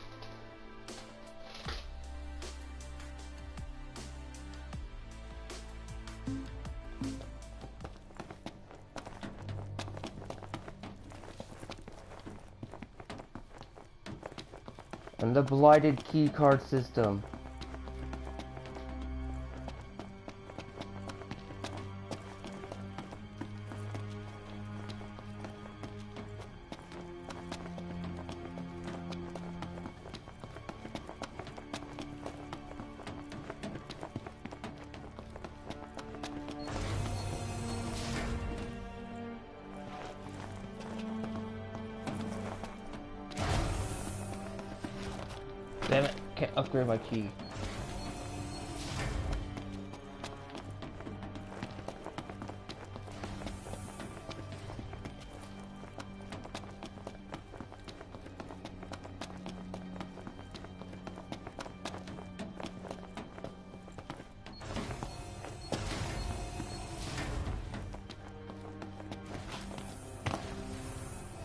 And the blighted key card system. can't upgrade my key.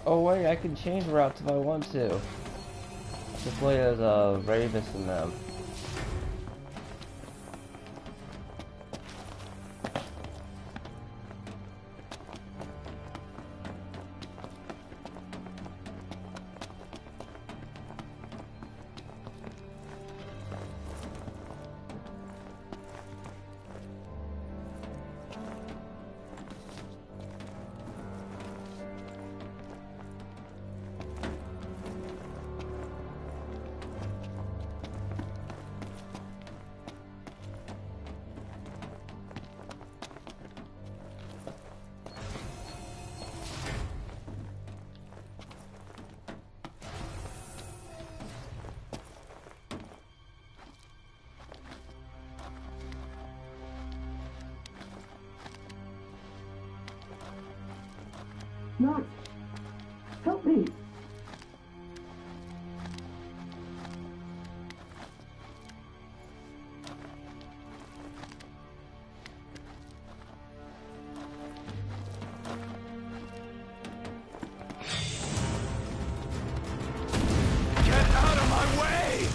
Oh wait, I can change routes if I want to play as Ravis and them.
Not. Help me.
Get out of my way!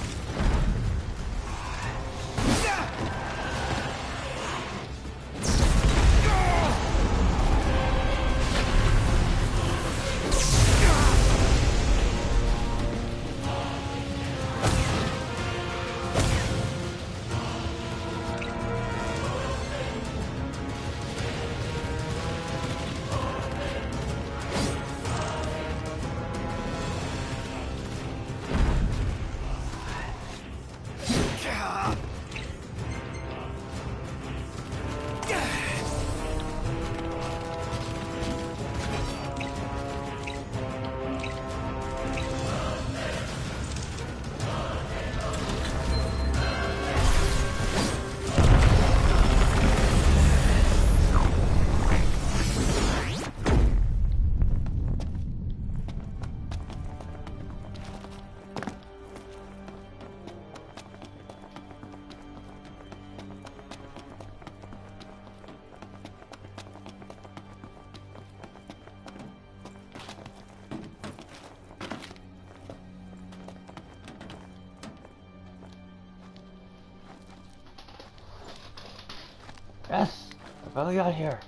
Yes! I finally got here.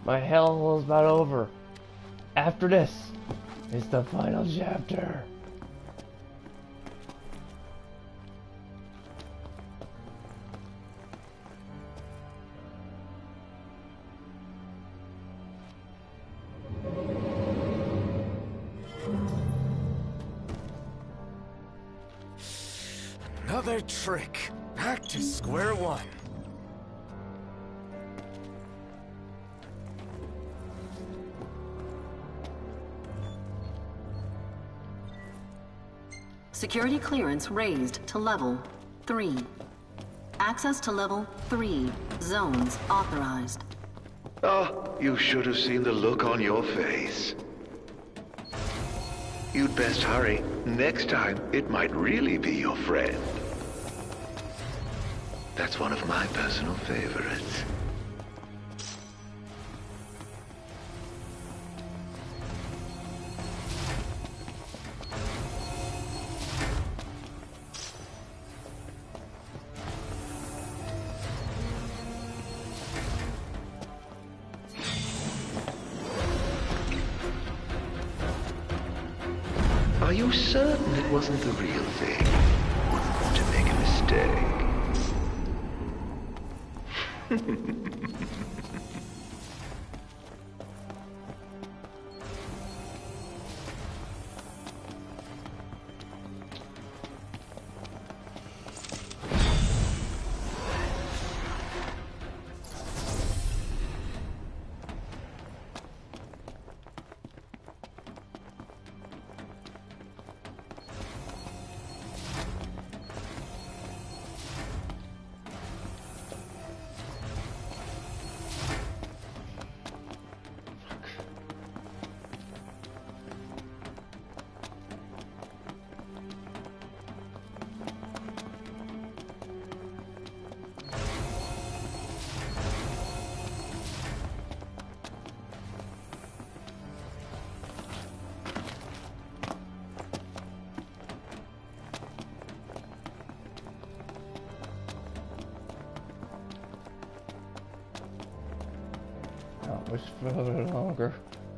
My hell is about over. After this, it's the final chapter.
Another trick. Back to square one.
Security clearance raised to level 3. Access to level 3. Zones authorized.
Oh, you should have seen the look on your face. You'd best hurry. Next time, it might really be your friend. That's one of my personal favorites. Are you certain it wasn't the real thing? Wouldn't want to make a mistake.
Wish for a little longer.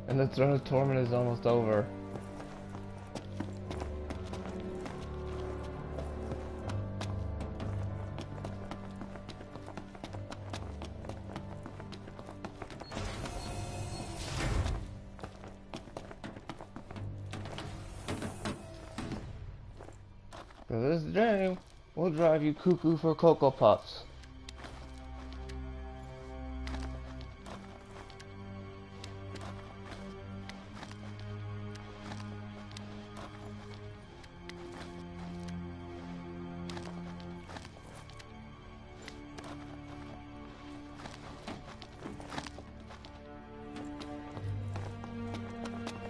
And the Throne of Torment is almost over. For this day, we'll drive you cuckoo for Cocoa Puffs.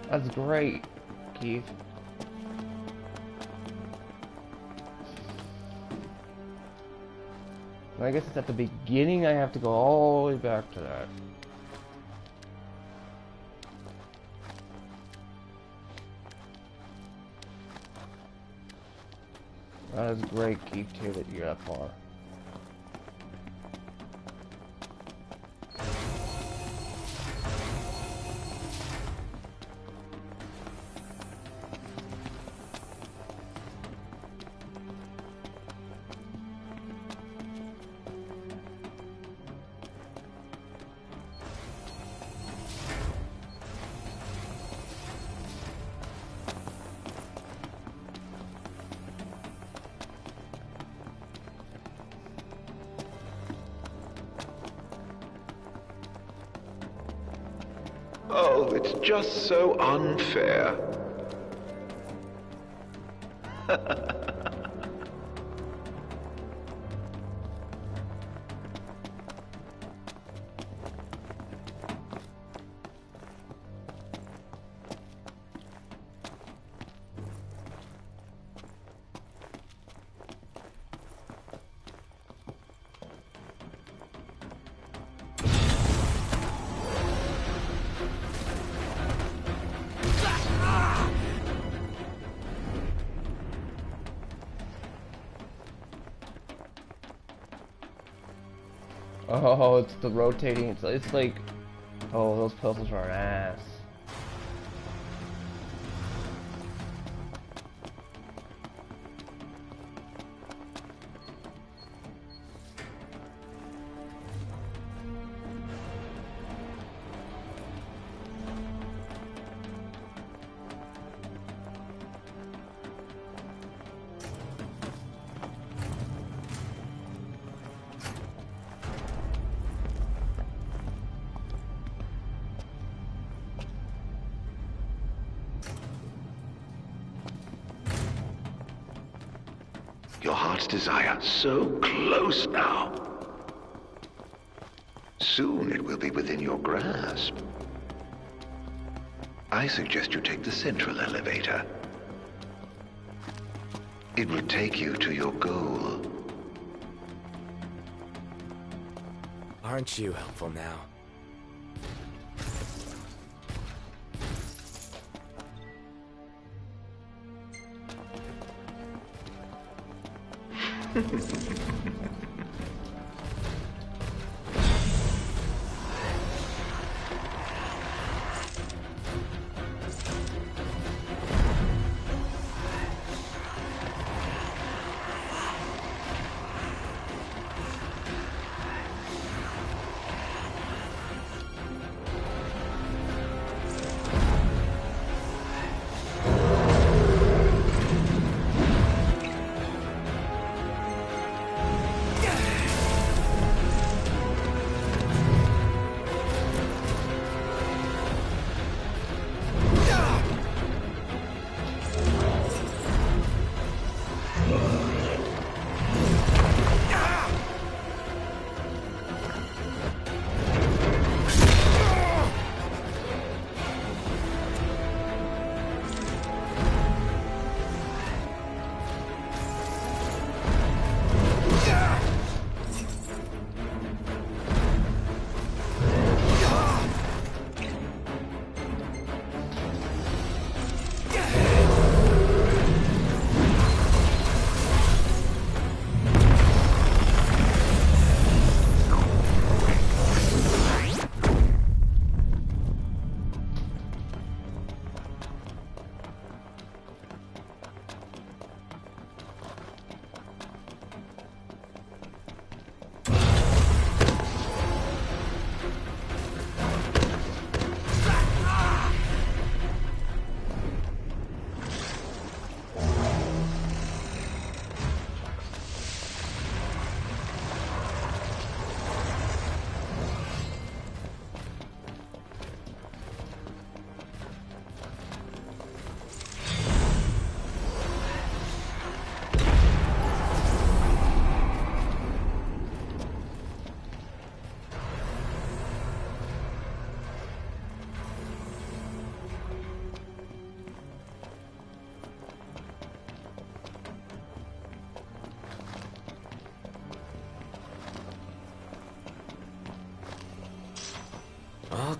That's great, Keith. I guess it's at the beginning. I have to go all the way back to that. That is great, Keith, too, that you're that far.
Oh, it's just so unfair.
Oh, it's the rotating. It's like, oh, those puzzles are an ass.
Your heart's desire, so close now. Soon it will be within your grasp. I suggest you take the central elevator. It will take you to your goal.
Aren't you helpful now?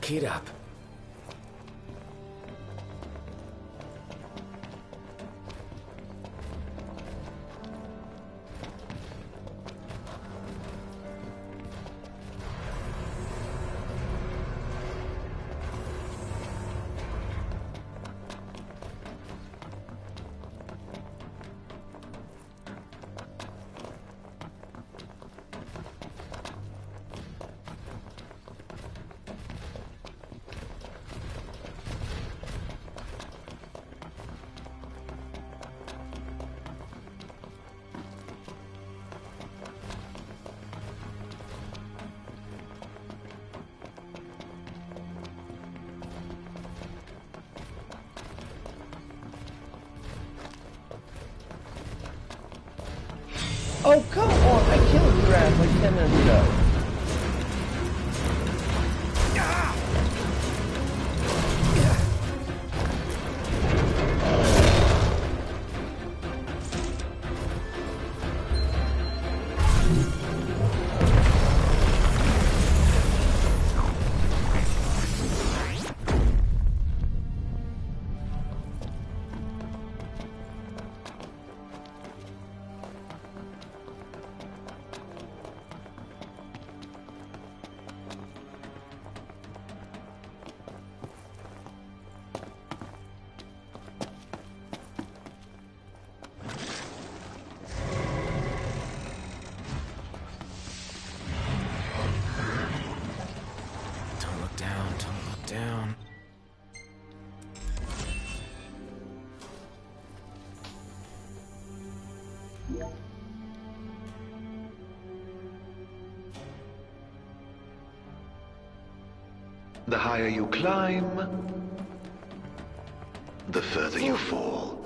Suck it up.
Oh, come on! I killed your ass like 10 minutes ago.
Down.
The higher you climb, the further you fall.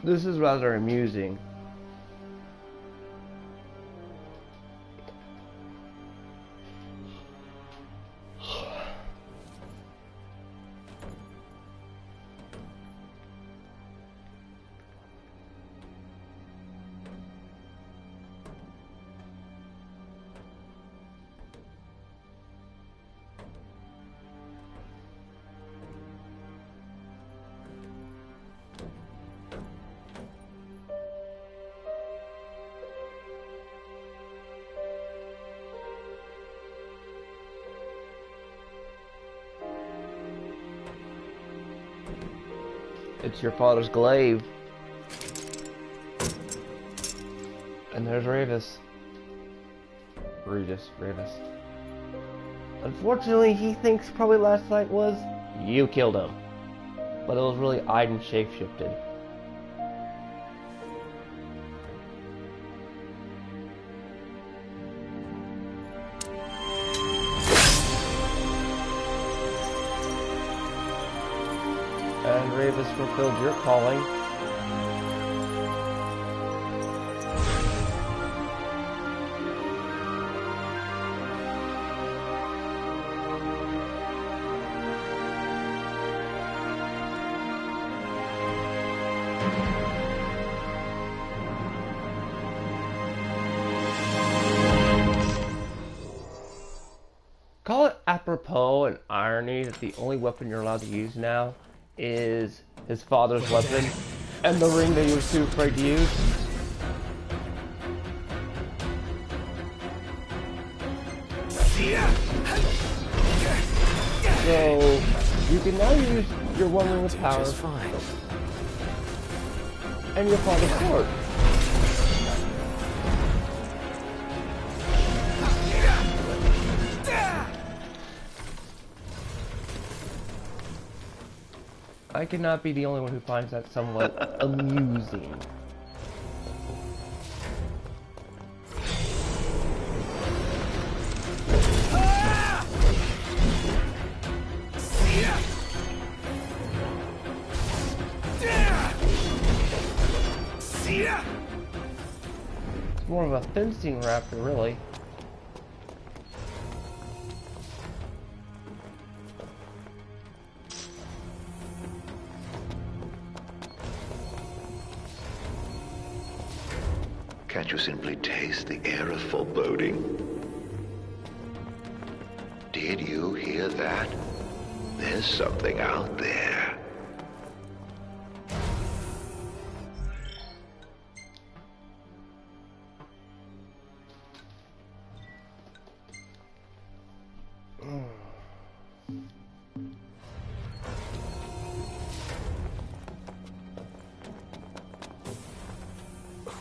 This is rather amusing. It's your father's glaive. And there's Ravis. Ravis. Unfortunately, he thinks probably last fight was you killed him. But it was really Aiden shapeshifted. And Ravis fulfilled your calling. Call it apropos and irony that the only weapon you're allowed to use now is his father's weapon, and the ring that he was too afraid to use. So, you can now use your one ring of power and your father's sword. I cannot be the only one who finds that somewhat amusing. It's more of a fencing raptor, really.
Can't you simply taste the air of foreboding? Did you hear that? There's something out there.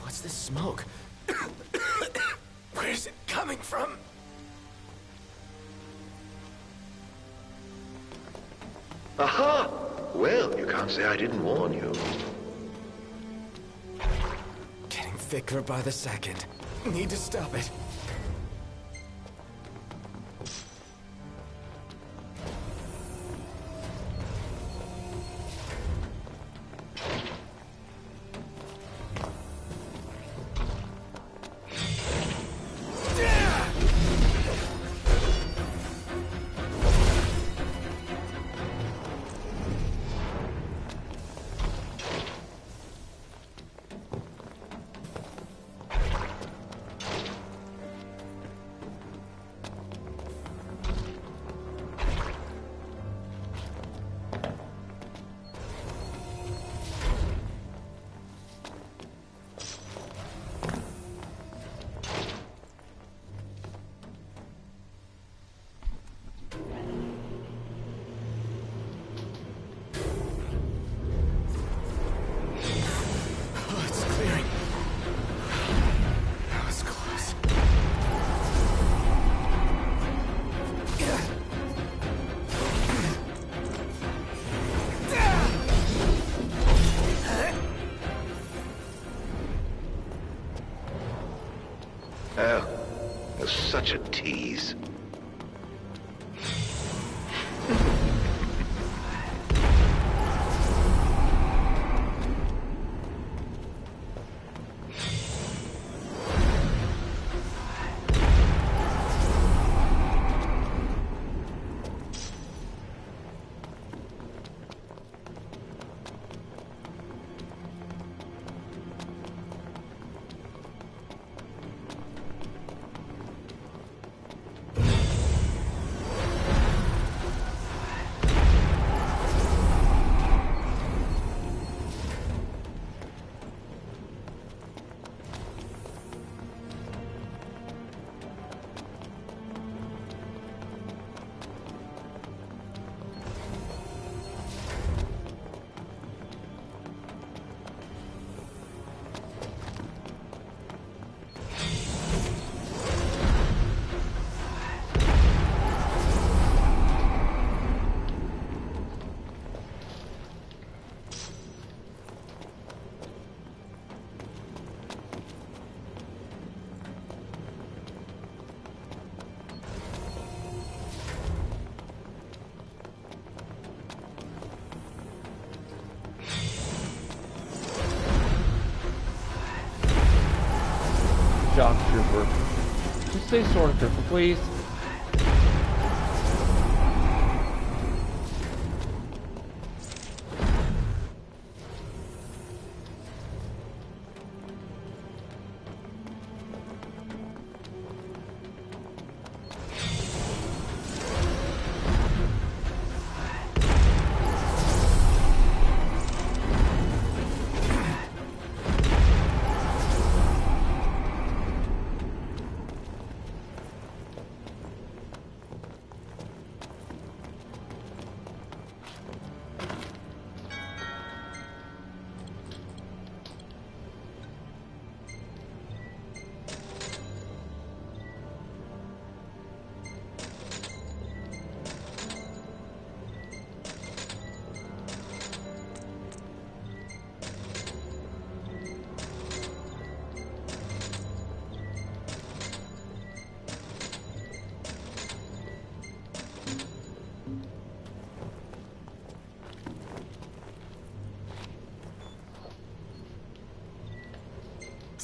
What's this smoke? Where's it coming from?
Aha! Well, you can't say I didn't warn you.
Getting thicker by the second. Need to stop it.
Oh, you're such a tease.
Shock Trooper. Just say Sword Trooper, please.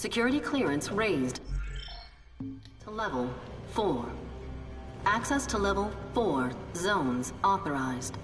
Security clearance raised to level 4. Access to level 4 zones authorized.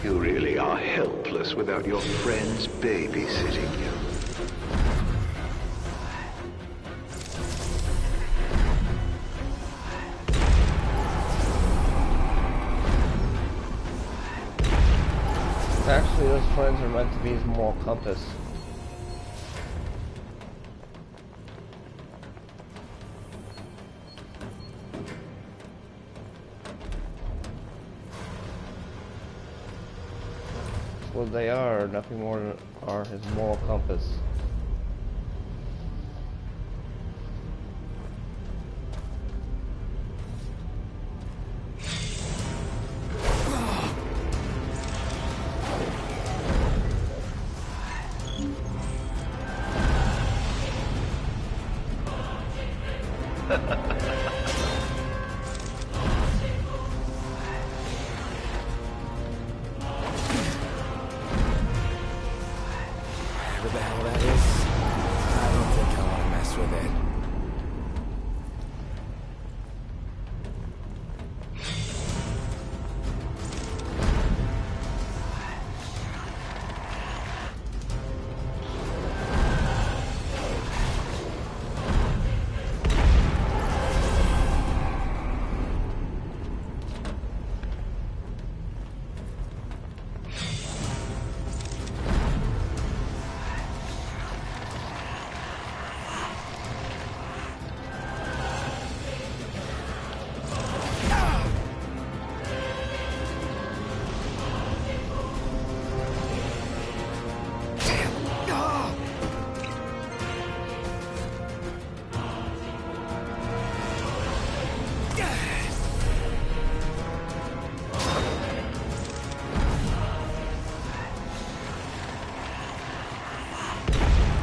You really are helpless without your friends babysitting you.
Actually, those friends are meant to be his moral compass. What they are, nothing more than are his moral compass.
Whatever the hell that is, I don't think I want to mess with it.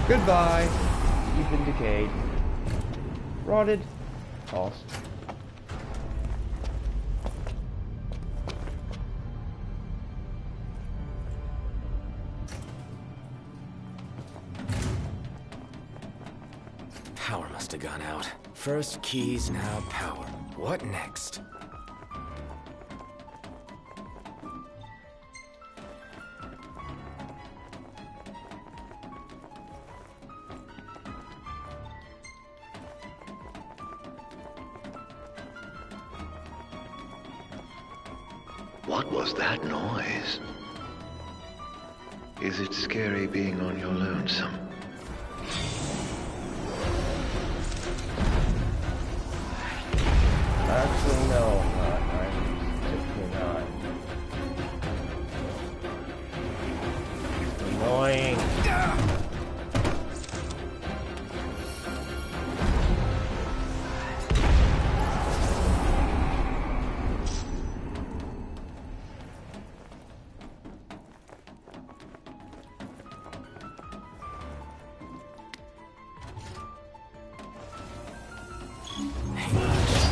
Goodbye. You've been decayed. Rotted. Tossed.
Power must have gone out. First keys, now power. What next?
What was that noise? Is it scary being on your lonesome?
Actually, no, I'm typically not. Annoying.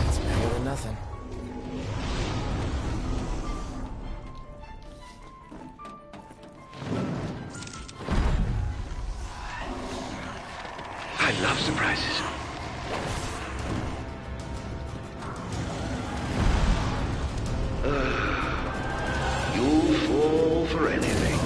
It's better than nothing.
I love surprises. You'll fall fall for anything.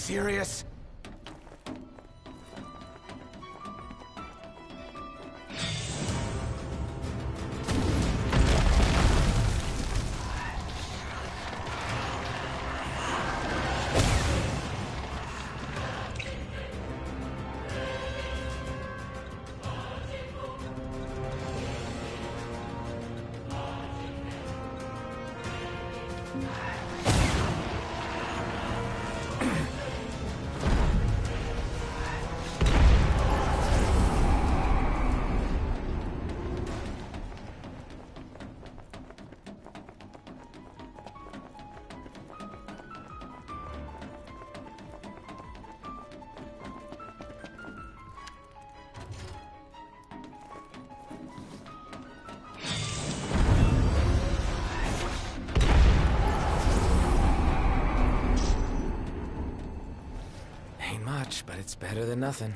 Serious? Ain't much, but it's better than nothing.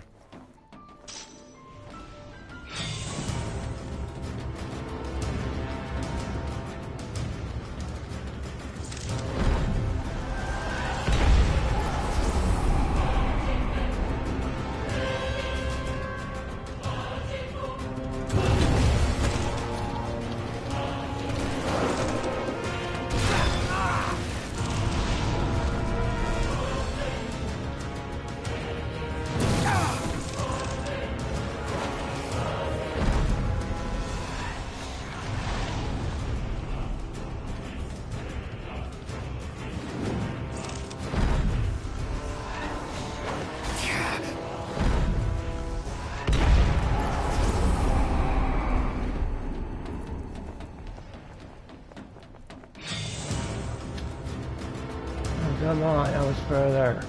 Come on, that was further.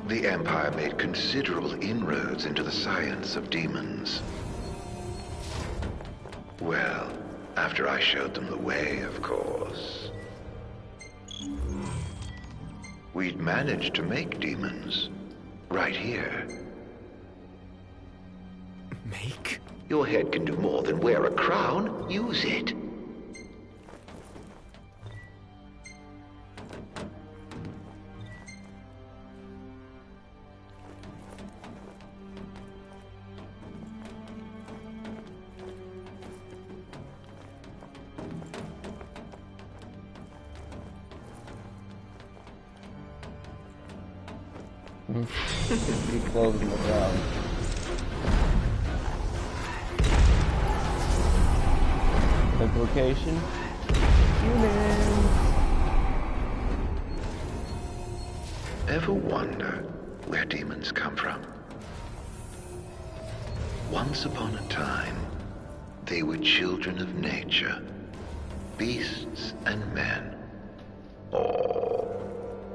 The Empire made considerable inroads into the science of demons. Well, after I showed them the way, of course. We'd managed to make demons right here.
Make?
Your head can do more than wear a crown. Use it.
He closed the ground. Implication? Humans!
Ever wonder where demons come from? Once upon a time, they were children of nature, beasts and men. Oh,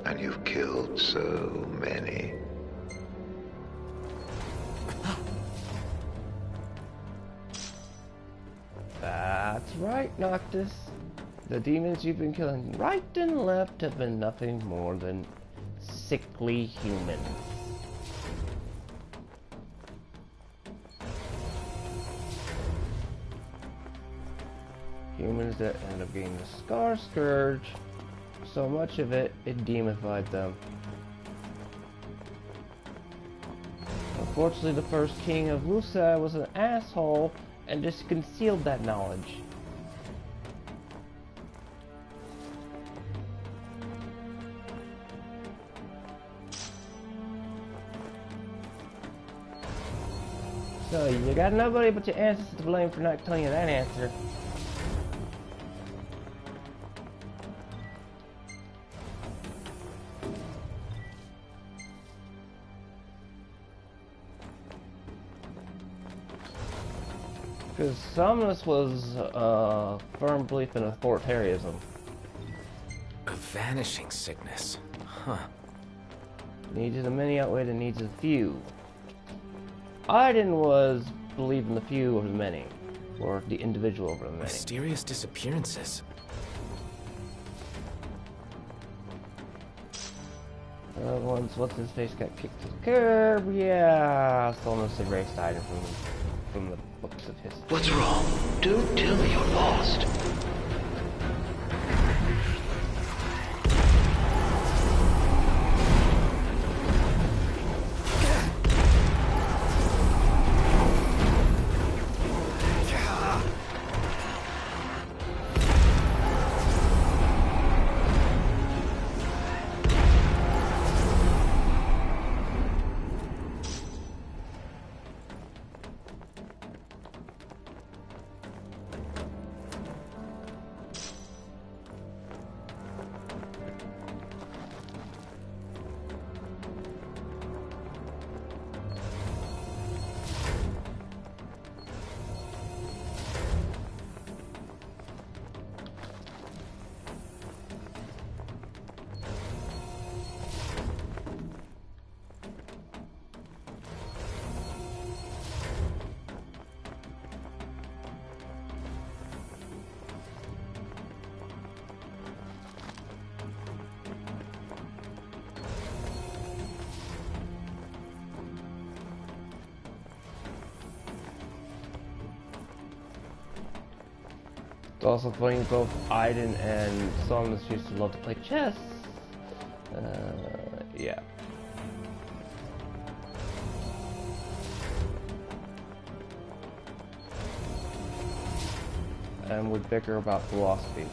and you've killed so many.
That's right, Noctis. The demons you've been killing right and left have been nothing more than sickly humans. Humans that end up getting the Scar Scourge. So much of it, it demonified them. Unfortunately, the first king of Musa was an asshole and just concealed that knowledge. So, you got nobody but your ancestors to blame for not telling you that answer. Because some of this was firm belief in authoritarianism.
A vanishing sickness. Huh.
Needs of the many outweigh the needs of the few. Aiden was believe in the few over the many, or the individual over the many.
Mysterious disappearances.
Once what's his face got kicked to the curb, yeah, Solmus erased Aiden from the books of history.
What's wrong? Don't tell me you're lost.
It's also funny, both Aiden and Solmus used to love to play chess. Yeah. And would bicker about philosophies.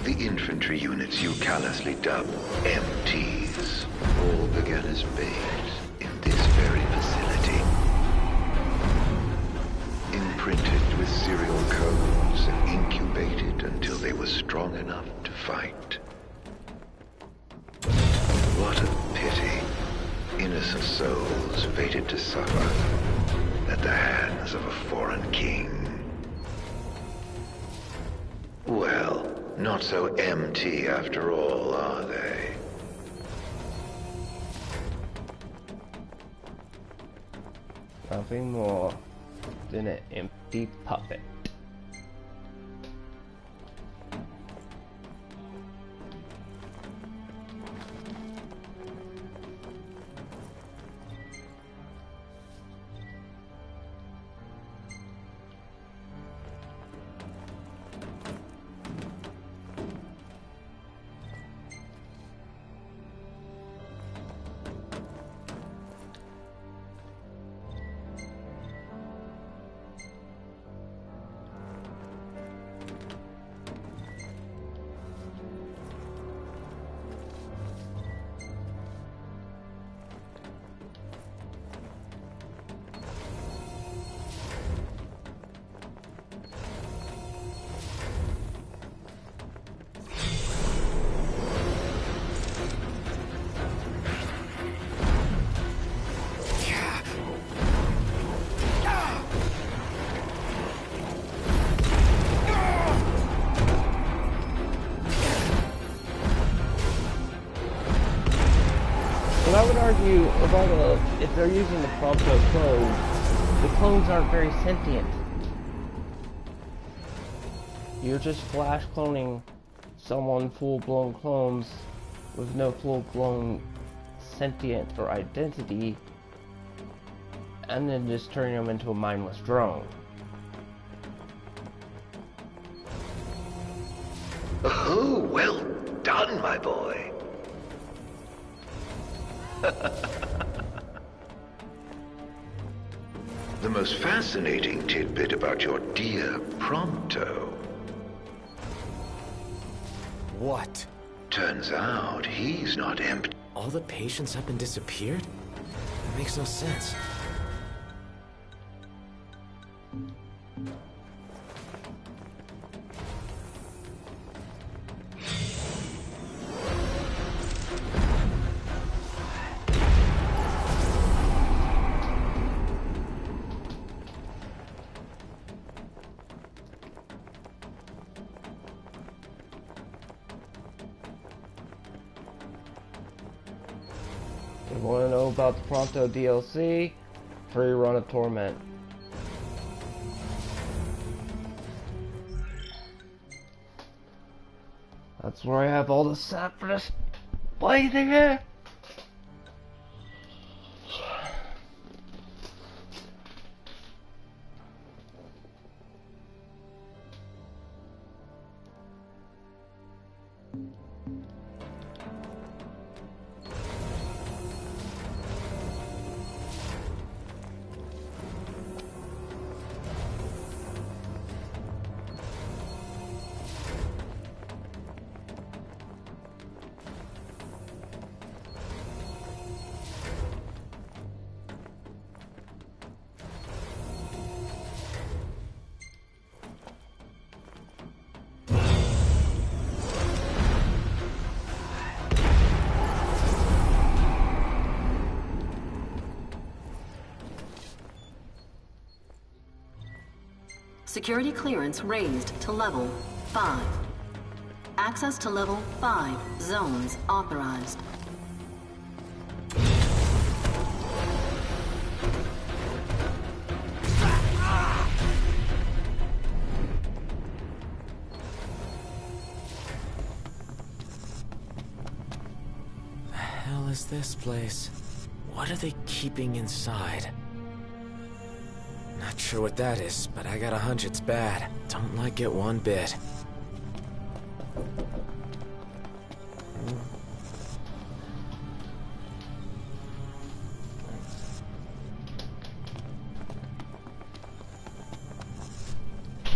The infantry units you callously dub MTs all began as babes in this very facility. Imprinted with serial codes and incubated until they were strong enough to fight. What a pity. Innocent souls fated to suffer at the hands of a foreign king. Well, not so MT after all, are they?
Nothing more than an empty puppet. But I would argue, if they're using the Prompto clones, the clones aren't very sentient. You're just flash cloning someone full-blown clones with no full-blown sentient or identity, and then just turning them into a mindless drone.
Oh, well done, my boy. The most fascinating tidbit about your dear Prompto.
What?
Turns out he's not empty.
All the patients up and disappeared? That makes no sense.
If you want to know about the Prompto DLC, free run of Torment. That's where I have all the sap for this blazing here.
Security clearance raised to level 5. Access to level 5 zones authorized.
The hell is this place? What are they keeping inside? Not sure what that is, but I got a hunch it's bad. Don't like it one bit.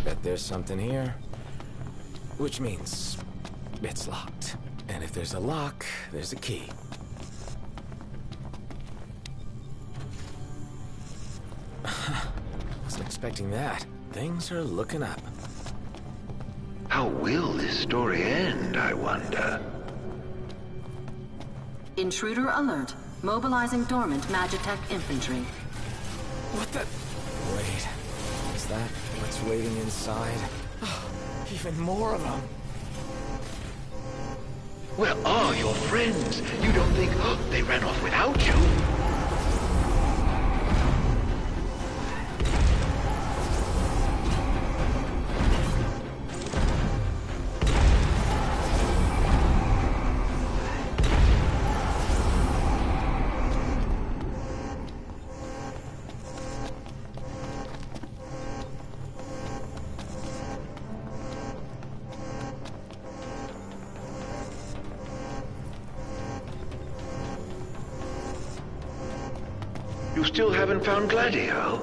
Bet there's something here. Which means it's locked. And if there's a lock, there's a key. Wasn't expecting that. Things are looking up.
How will this story end, I wonder?
Intruder alert. Mobilizing dormant Magitech infantry.
What the? Wait. Is that what's waiting inside? Even more of them.
Where are your friends? You don't think they ran off without you? still haven't found Gladio?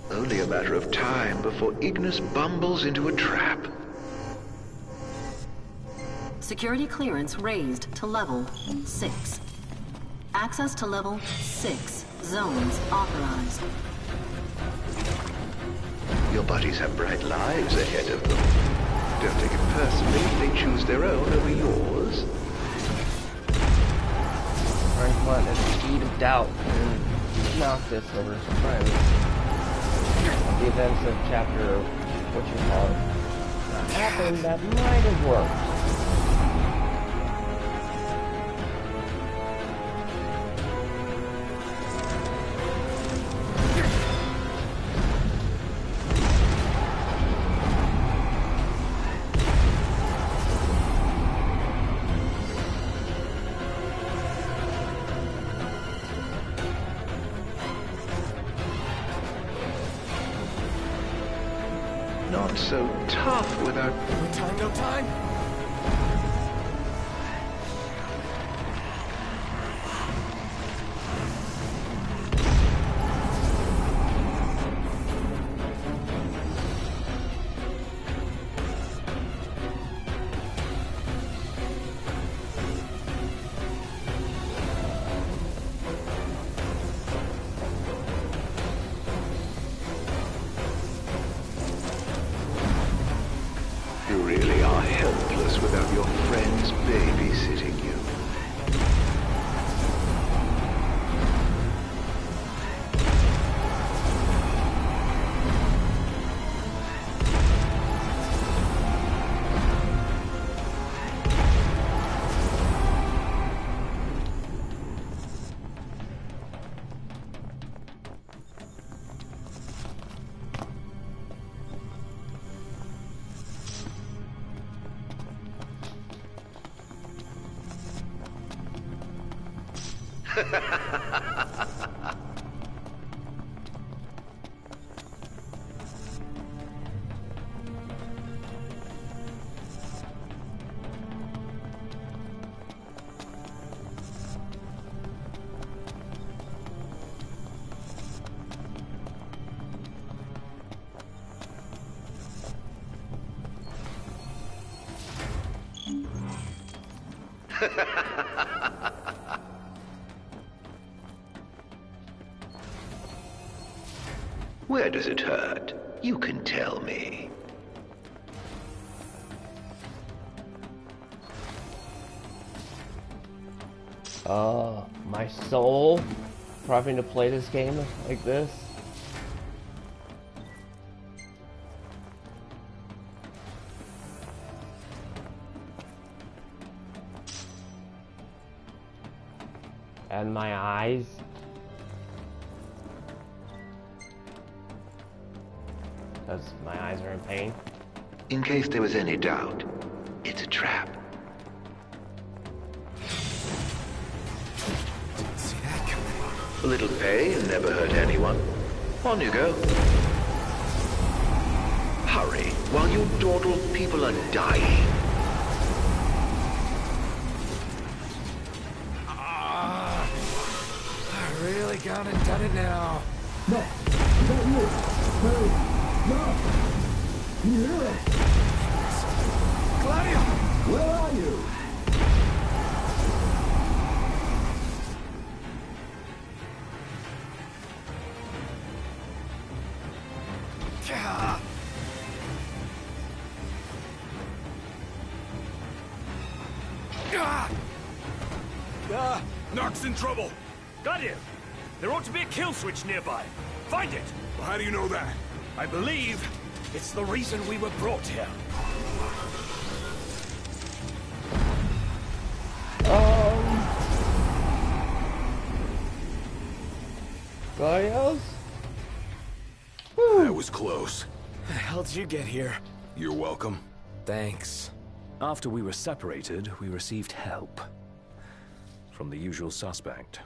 Only a matter of time before Ignis bumbles into a trap.
Security clearance raised to level 6. Access to level 6 zones authorized.
Your buddies have bright lives ahead of them. Don't take it personally if they choose their own over yours.
Trying to plant a seed of doubt and knock this over his friends. The events of chapter, what you call it, happened that might have worked.
Not so tough without...
No time, no time.
You really are helpless without your friends babysitting you. Where does it hurt? You can tell me.
My soul for having to play this game like this. And my eyes. Because my eyes are in pain.
In case there was any doubt, it's a trap.
See that coming?
A little pay never hurt anyone. On you go. Hurry, while you dawdle people are dying.
I really gone and done it now.
No, not you. Hurry. No. Can you hear it?
Gladio!
Where are you?
Nox in trouble!
Got him! There ought to be a kill switch nearby. Find it!
Well, how do you know that?
I believe it's the reason we were brought here.
Gladios?
That was close.
How the hell did you get here?
You're welcome.
Thanks.
After we were separated, we received help. From the usual suspect.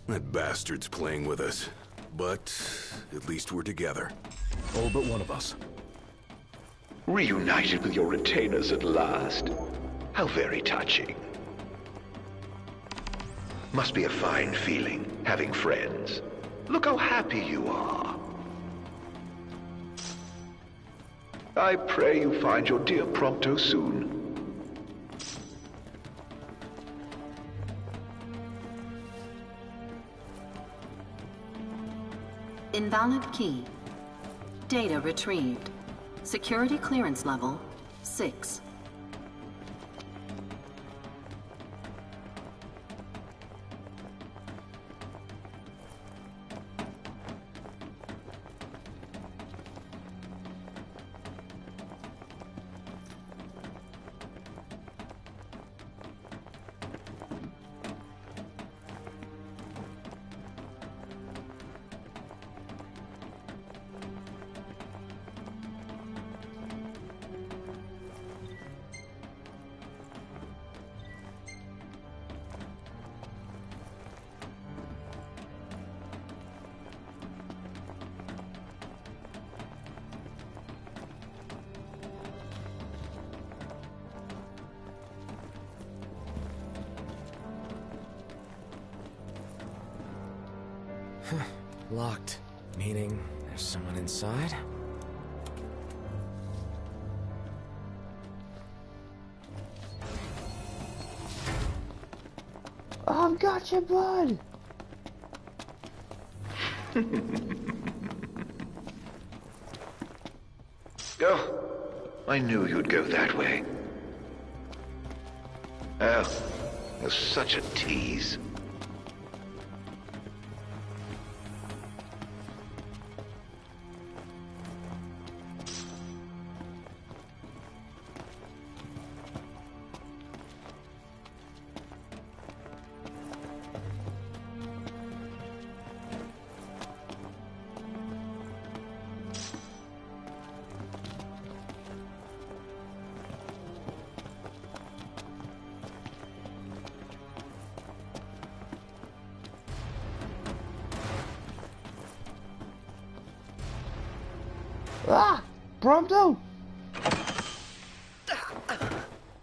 That bastard's playing with us. But at least we're together.
All but one of us.
Reunited with your retainers at last. How very touching. Must be a fine feeling, having friends. Look how happy you are. I pray you find your dear Prompto soon.
Invalid key. Data retrieved. Security clearance level 6.
Locked. Meaning there's someone inside?
I've got your blood!
Oh, I knew you'd go that way. Oh, you're such a tease.
Ah! Prompto!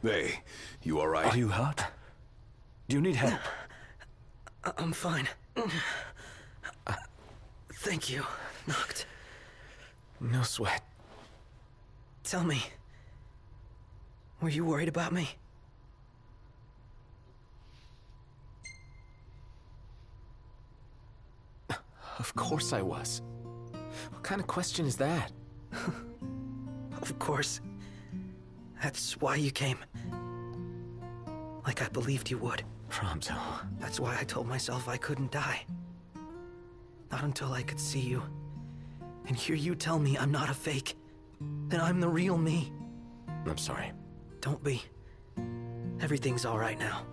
Hey, you alright?
Are you hurt? Do you need help?
I'm fine. Thank you, Noct.
No sweat.
Tell me, were you worried about me?
Of course I was. What kind of question is that?
Of course. That's why you came. Like I believed you would.
Prompto.
That's why I told myself I couldn't die. Not until I could see you. And hear you tell me I'm not a fake. That I'm the real me.
I'm sorry.
Don't be. Everything's all right now.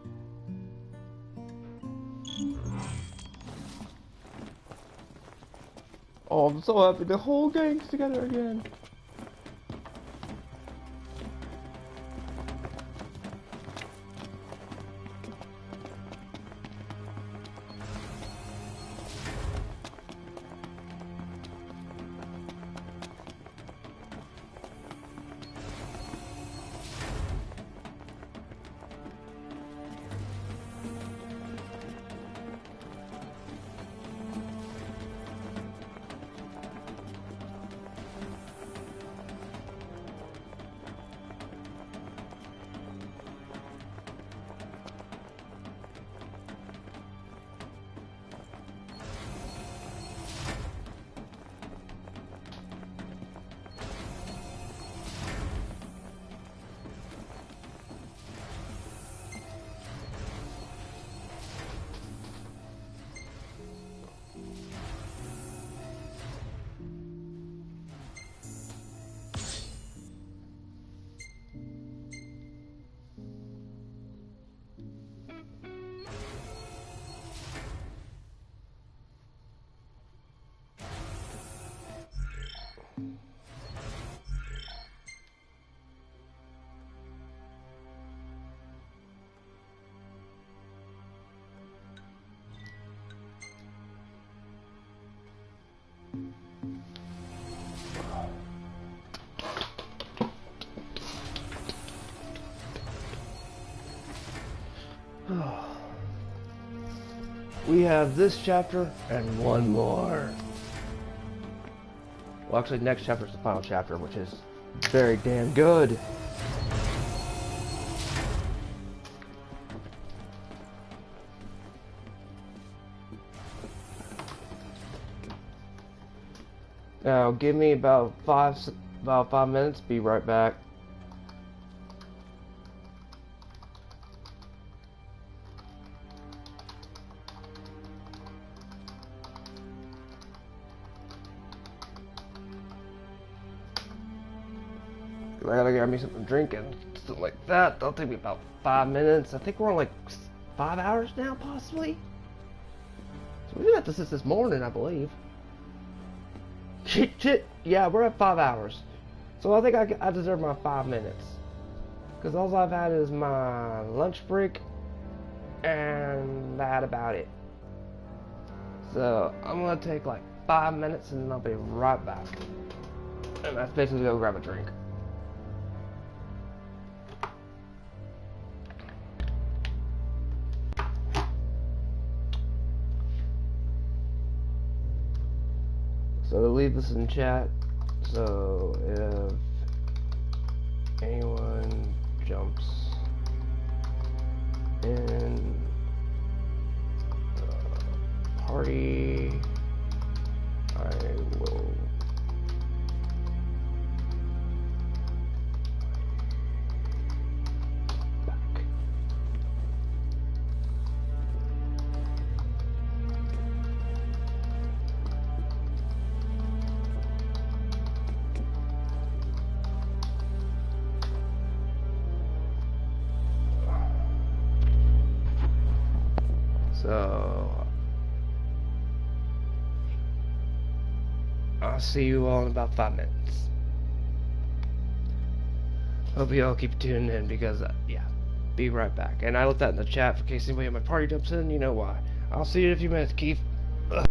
Oh, I'm so happy the whole gang's together again. we have this chapter and one more. Well, actually, next chapter is the final chapter, which is very damn good. Now, give me about five minutes. Be right back. I gotta grab me something to drink and something like that. That'll take me about 5 minutes. I think we're on like 5 hours now, possibly. So we didn't have to sit this morning, I believe. Shit. Yeah, we're at 5 hours. So I think I deserve my 5 minutes. Because all I've had is my lunch break. And that about it. So I'm gonna take like 5 minutes and then I'll be right back. And that's basically go grab a drink. So leave this in chat. So if anyone jumps in the party, I will back. So I'll see you all in about 5 minutes. Hope you all keep tuning in because, yeah, be right back. And I left that in the chat for case anybody at my party jumps in, you know why. I'll see you in a few minutes, Keith. Ugh.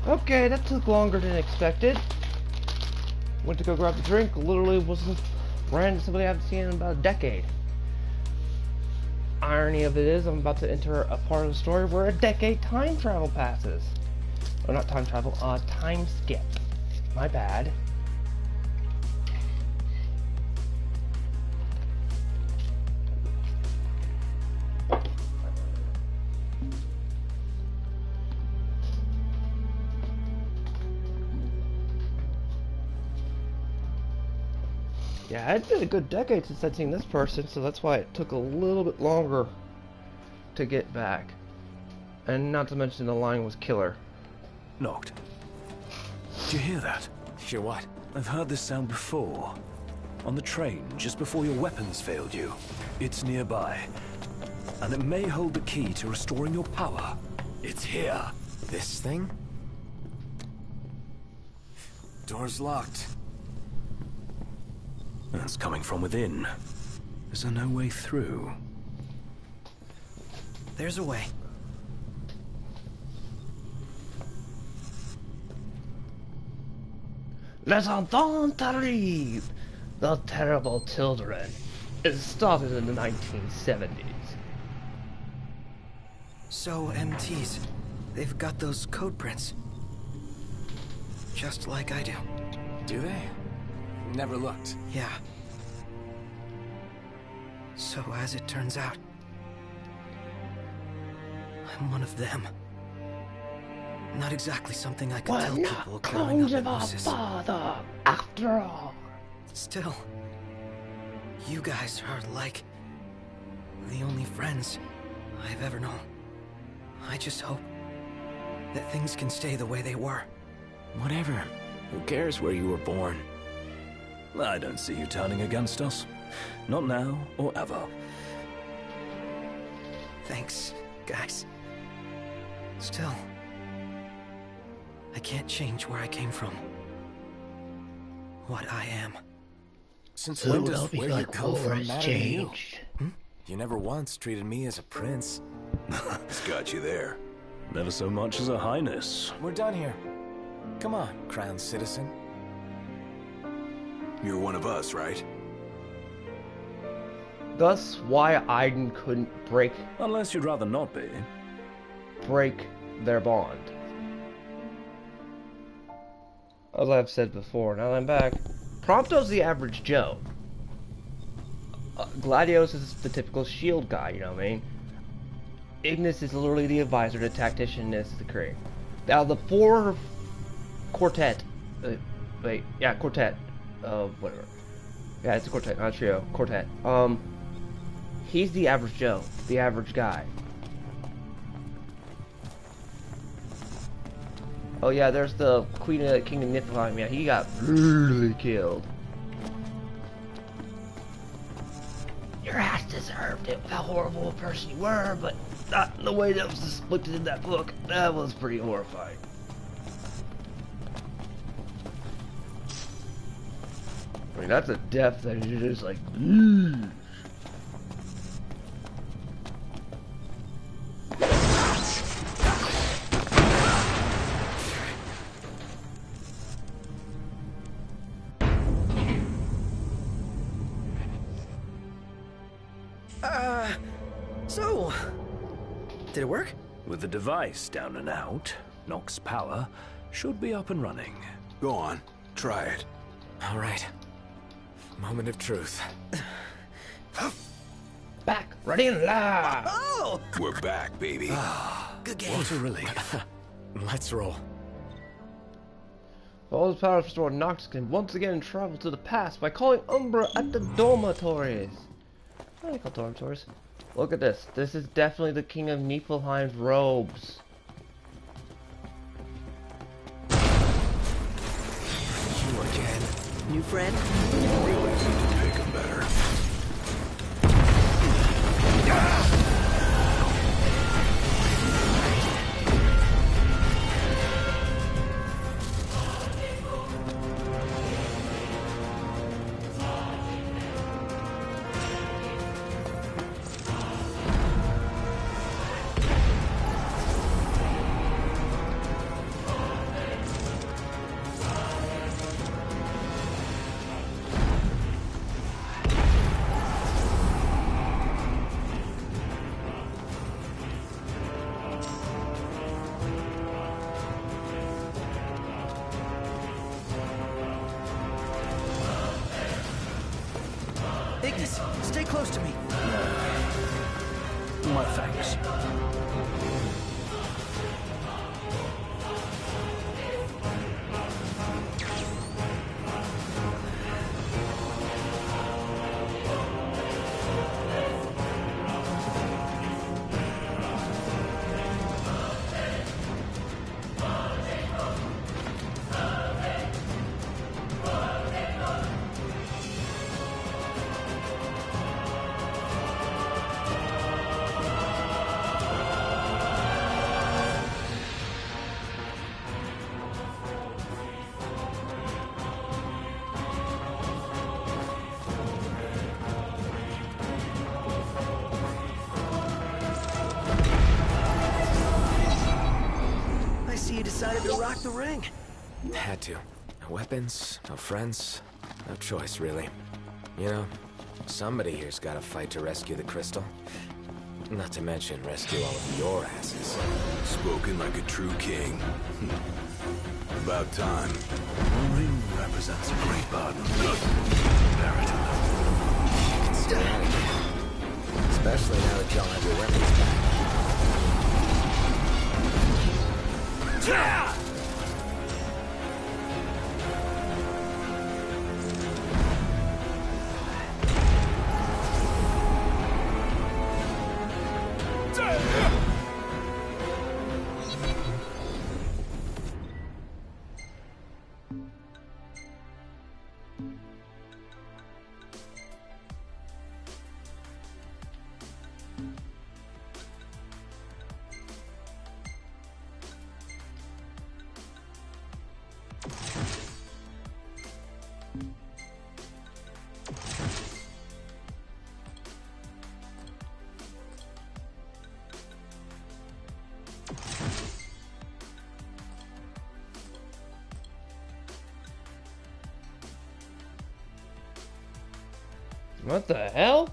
Okay, that took longer than expected. Went to go grab a drink, literally ran into somebody I haven't seen in about a decade. Irony of it is, I'm about to enter a part of the story where a decade time travel passes. Or not time travel, time skip. My bad. Yeah, it's been a good decade since I'd seen this person, so that's why it took a little bit longer to get back. And not to mention the line was killer.
Knocked. Did you hear that?
Hear what?
I've heard this sound before. On the train, just before your weapons failed you. It's nearby. And it may hold the key to restoring your power. It's here.
This thing? Door's locked.
It's coming from within. Is there no way through?
There's a way.
Les enfants terribles! The Terrible Children. It started in the 1970s.
So, MTs, they've got those code prints. Just like I do.
Do they? Never looked.
Yeah. So, as it turns out, I'm one of them. Not exactly something I could tell people growing up in Moses.
Father, after all.
Still, you guys are like the only friends I've ever known. I just hope that things can stay the way they were.
Whatever. Who cares where you were born?
I don't see you turning against us. Not now or ever.
Thanks, guys. Still, I can't change where I came from. What I am.
Since
Who
when
will
does
be
where you
like
come
war
from
has
matter to you?
changed?
You never once treated me as a prince.
It's got you there.
Never so much as a highness.
We're done here. Come on, crowned citizen.
You're one of us, right?
Thus, why Aiden couldn't break
Unless you'd rather not be.
their bond. As I've said before, now that I'm back, Prompto's the average Joe. Gladios is the typical shield guy, you know what I mean? Ignis is literally the advisor, the tactician is the crew. Now the four quartet, quartet, whatever. Yeah, it's a quartet, not a trio, quartet. He's the average Joe, the average guy. Oh yeah, there's the King of Niflheim. Yeah, he got brutally killed. Your ass deserved it. How horrible a person you were, but not in the way that was depicted in that book. That was pretty horrifying. I mean, that's a death that you're just like, ugh.
So, did it work?
With the device down and out, Nox's power should be up and running.
Go on, try it.
All right. Moment of truth.
Back, ready and live.
Oh!
We're back, baby.
Good game.
What a relief.
Let's roll.
All his power restored, Nox can once again travel to the past by calling Umbra at the dormitories. What do they call dormitories? Look at this. This is definitely the King of Niflheim's robes.
You again. New friend?
Really need to pick him better.
Stay close to me.
My thanks.
You decided to rock the ring.
Had to. No weapons, no friends, no choice, really. You know, somebody here's got to fight to rescue the crystal. Not to mention rescue all of your asses.
Spoken like a true king. About time.
The ring represents a great burden. Imperative.
You can stay out of here. Especially now that y'all have your weapons back.
Yeah!
What the hell?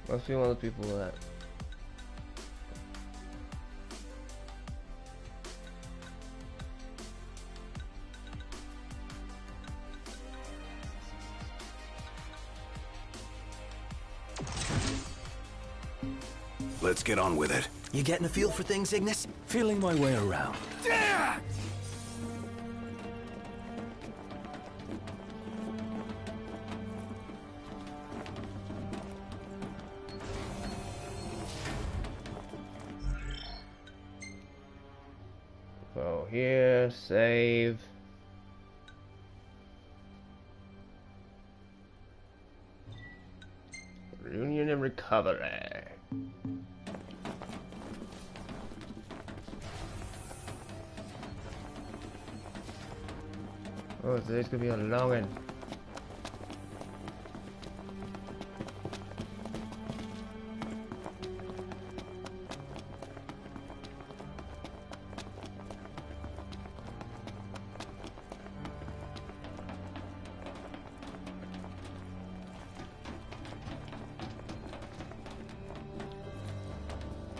Must be one of the people that.
Let's get on with it.
You getting a feel for things, Ignis?
Feeling my way around.
So here, save. Reunion and recovery. Oh, today's gonna be a long one.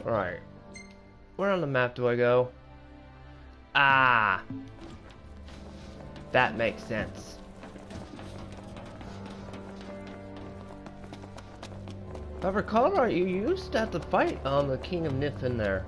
Alright. Where on the map do I go? Ah! That makes sense. If I recall right, you used to have to fight on the King of Nith in there.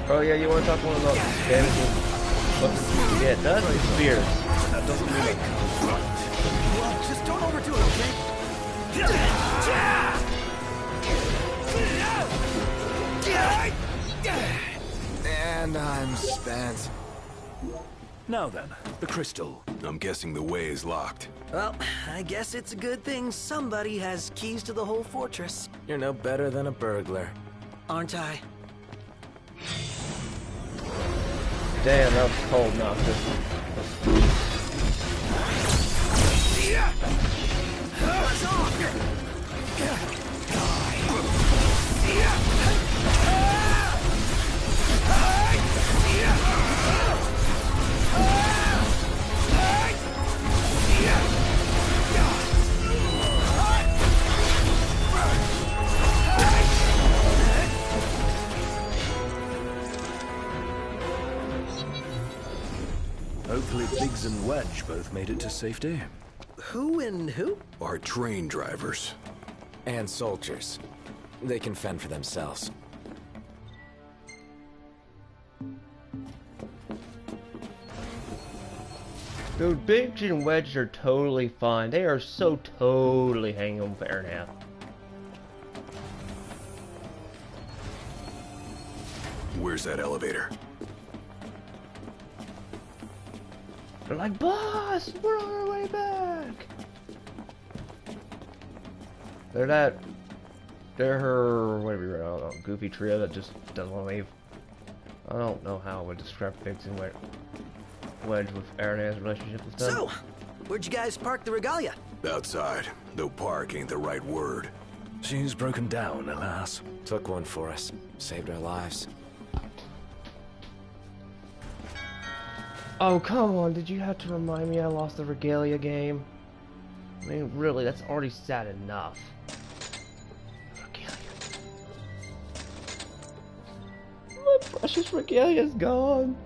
Oh yeah, you want to talk more about damage? Yeah, that's the spears.
That doesn't mean it.
Well, just don't overdo it, okay?
And I'm spent.
Now then, the crystal.
I'm guessing the way is locked.
Well, I guess it's a good thing somebody has keys to the whole fortress.
You're no better than a burglar.
Aren't I?
Damn, that was cold, Noctis.
Hopefully Biggs and Wedge both made it to safety.
Who and who?
Our train drivers.
And soldiers. They can fend for themselves.
Dude, Biggs and Wedge are totally fine. They are so totally hanging on fair now.
Where's that elevator?
They're like, boss, we're on our way back. They're her, whatever you're, I don't know, goofy trio that just doesn't want to leave. I don't know how I would describe Biggs and Wedge with Arena's relationship with them.
So, where'd you guys park the regalia?
Outside. Though park ain't the right word.
She's broken down, alas.
Took one for us. Saved our lives.
Oh, come on, did you have to remind me I lost the Regalia game? I mean, really, that's already sad enough. Regalia. My precious Regalia's gone.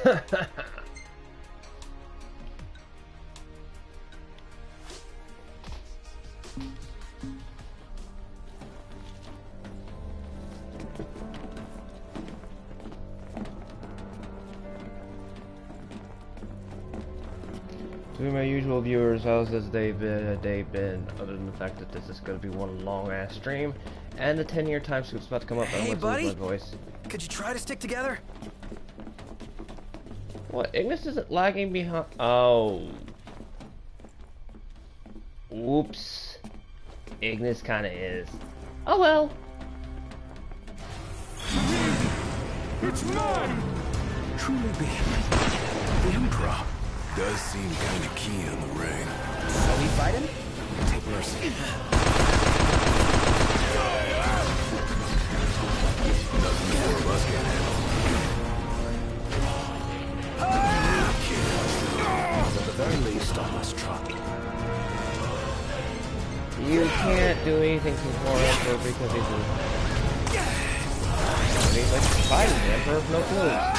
To my usual viewers, how's this day been, other than the fact that this is going to be one long-ass stream, and the 10-year time scoop's about to come up, and
Hey,
I'm going to
buddy.
lose my voice.
Could you try to stick together?
What, Ignis isn't lagging behind? Oh. Whoops. Ignis kinda is. Oh well.
It's mine! Truly be the Emperor. Does seem kind of keen on the ring.
So we fight him? Take mercy.
Nothing more of us can handle.
At the very least, I must try.
You can't do anything to Emperor because he's a... And he's like fighting the Emperor with no clues.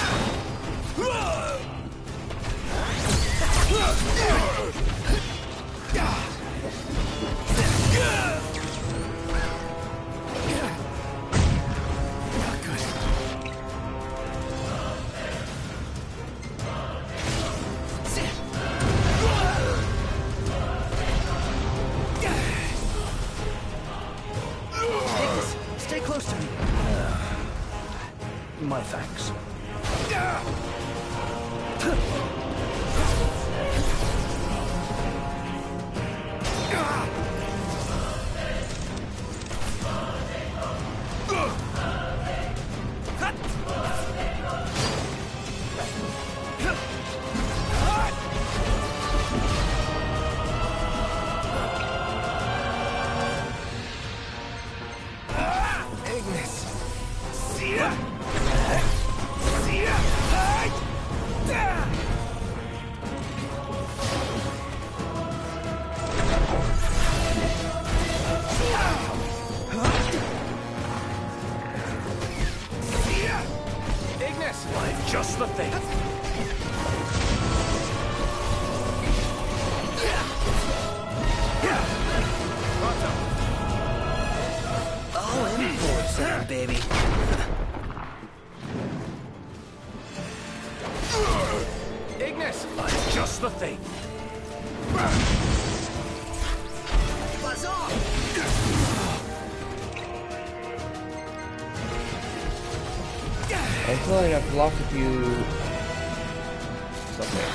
Stay close to me.
My thanks. Just the thing.
Oh, in force there, baby. Ignis!
I'm just the thing.
Buzz off!
I'm feeling I've blocked a few... something.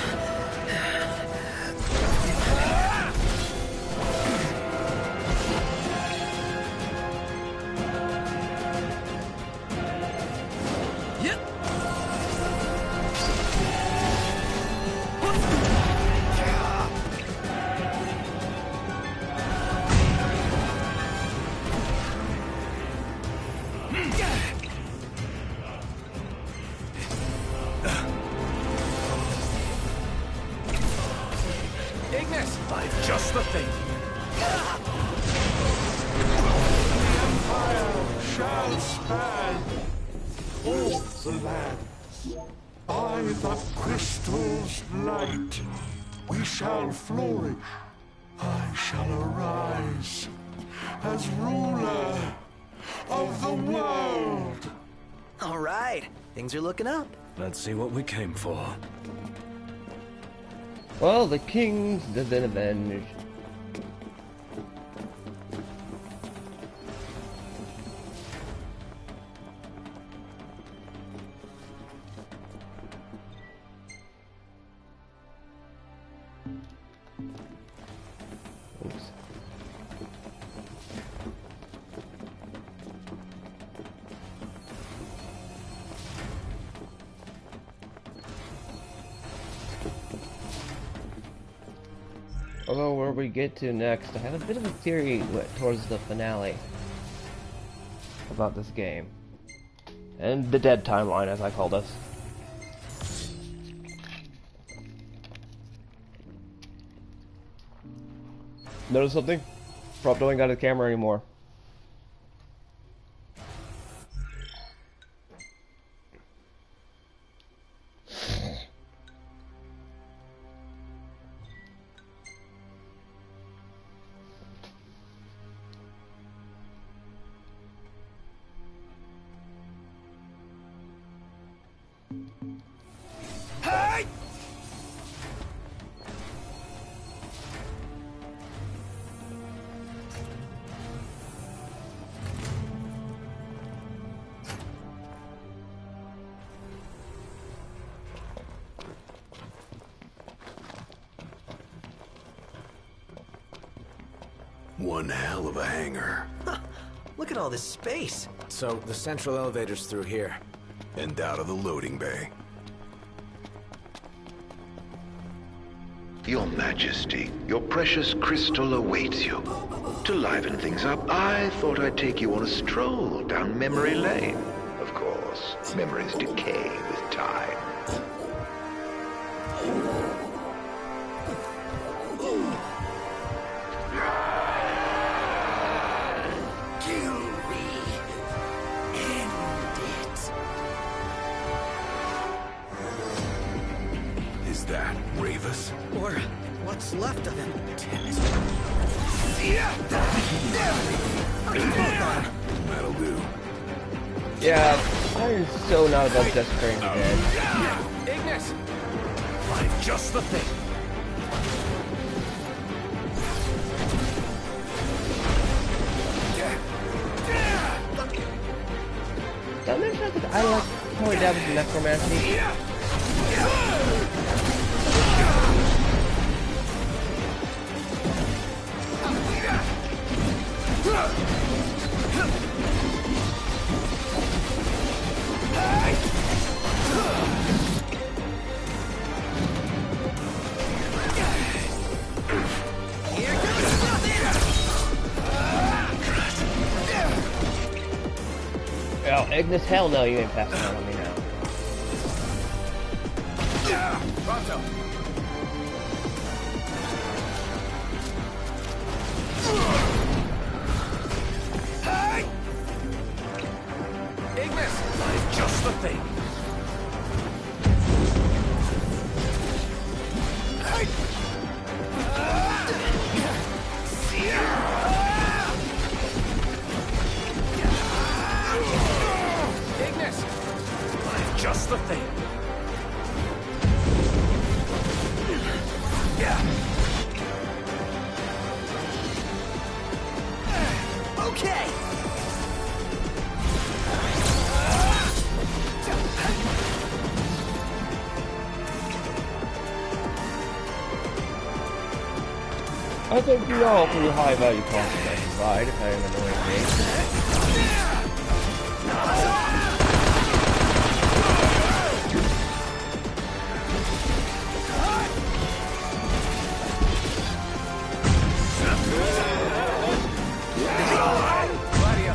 Ignis!
I'm just the thing.
Shall stand all the lands. By the crystal's light, we shall flourish. I shall arise as ruler of the world.
All right, things are looking up.
Let's see what we came for.
Well, the kings have been avenged. Oops. Although where we get to next, I have a bit of a theory towards the finale about this game. And the dead timeline, as I call this. Notice something? Prop don't got a camera anymore.
One hell of a hangar.
Look at all this space.
So, the central elevator's through here.
And out of the loading bay.
Your Majesty, your precious crystal awaits you. To liven things up, I thought I'd take you on a stroll down memory lane. Of course, memories decay with time.
Kill me. End it.
Is that Ravus?
Or what's left of him.
That'll do.
Yeah, I'm so not above just spraying the dead.
Ignis!
Find just the thing.
Don't mention that because I like throwing down with necromancy. Oh, Ignis, hell no, you ain't passing out on me now.
Pronto.
Ignis!
Find just the thing.
Ignis!
Find just the thing.
Okay.
I think we all pretty high value consequences, right? If I am annoying me.
Gladio.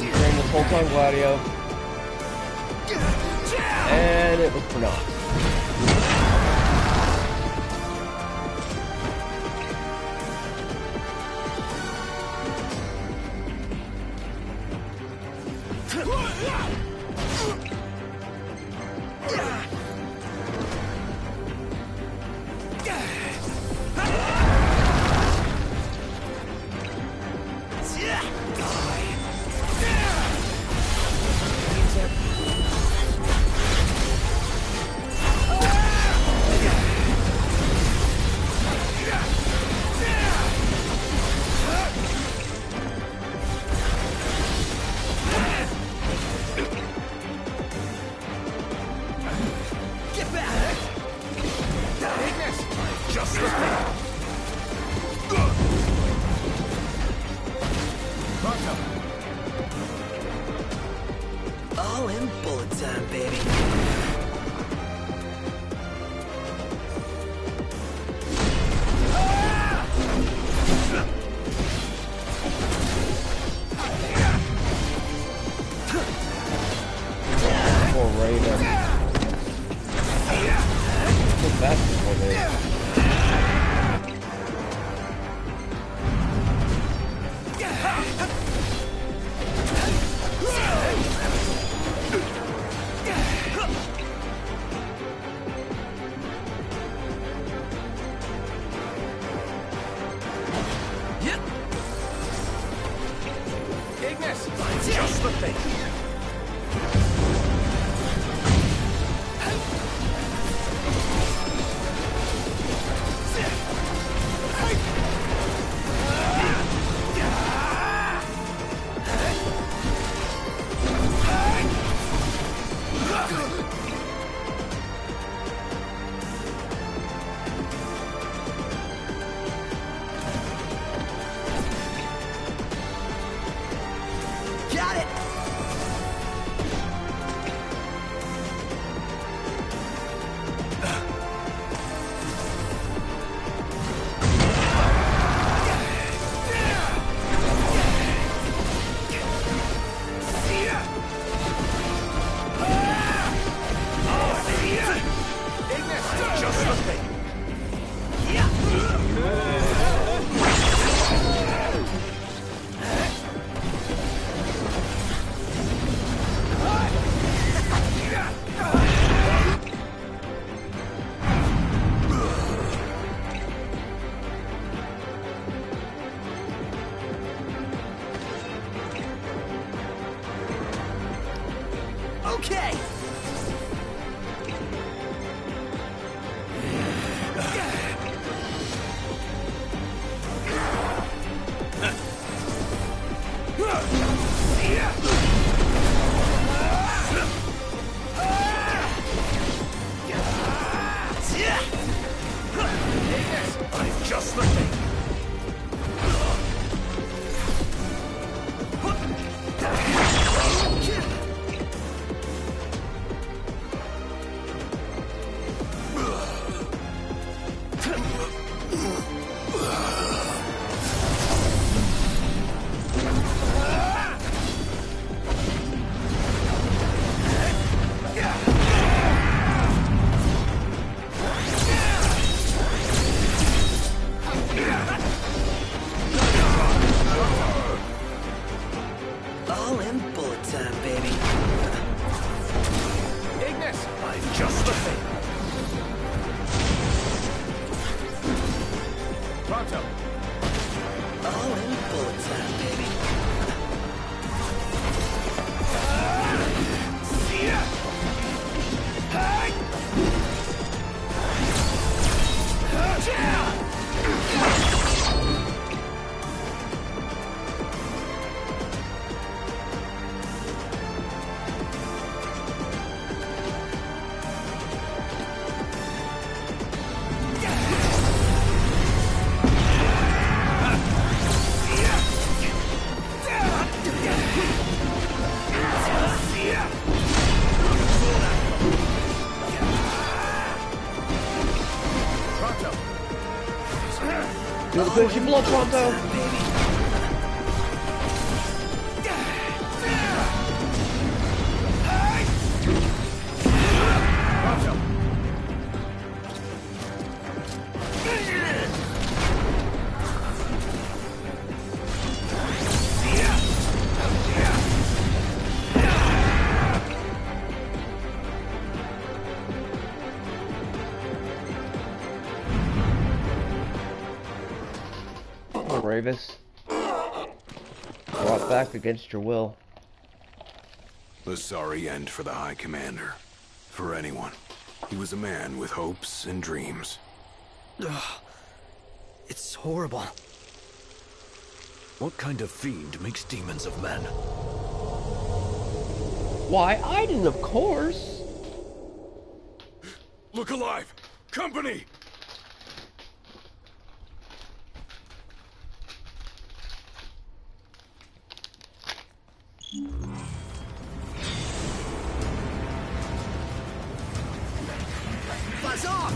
You trained this whole time, Gladio. And it was for naught.
Get back.
Ignis!
Just the thing.
Pronto.
All in bullet time, baby.
Poor Raven. What's that for me?
Ignis!
Find just the thing.
okay!
I'm just the thing.
All in bullet time, baby.
Ignis, I'm just the thing. Pronto.
All in bullet time, baby.
Do the finishing blow, Pronto! Ravis. Brought back against your will.
A sorry end for the High Commander. For anyone. He was a man with hopes and dreams.
Ugh. It's horrible.
What kind of fiend makes demons of men?
Why, Aiden, of course!
Look alive! Company!
Buzz off!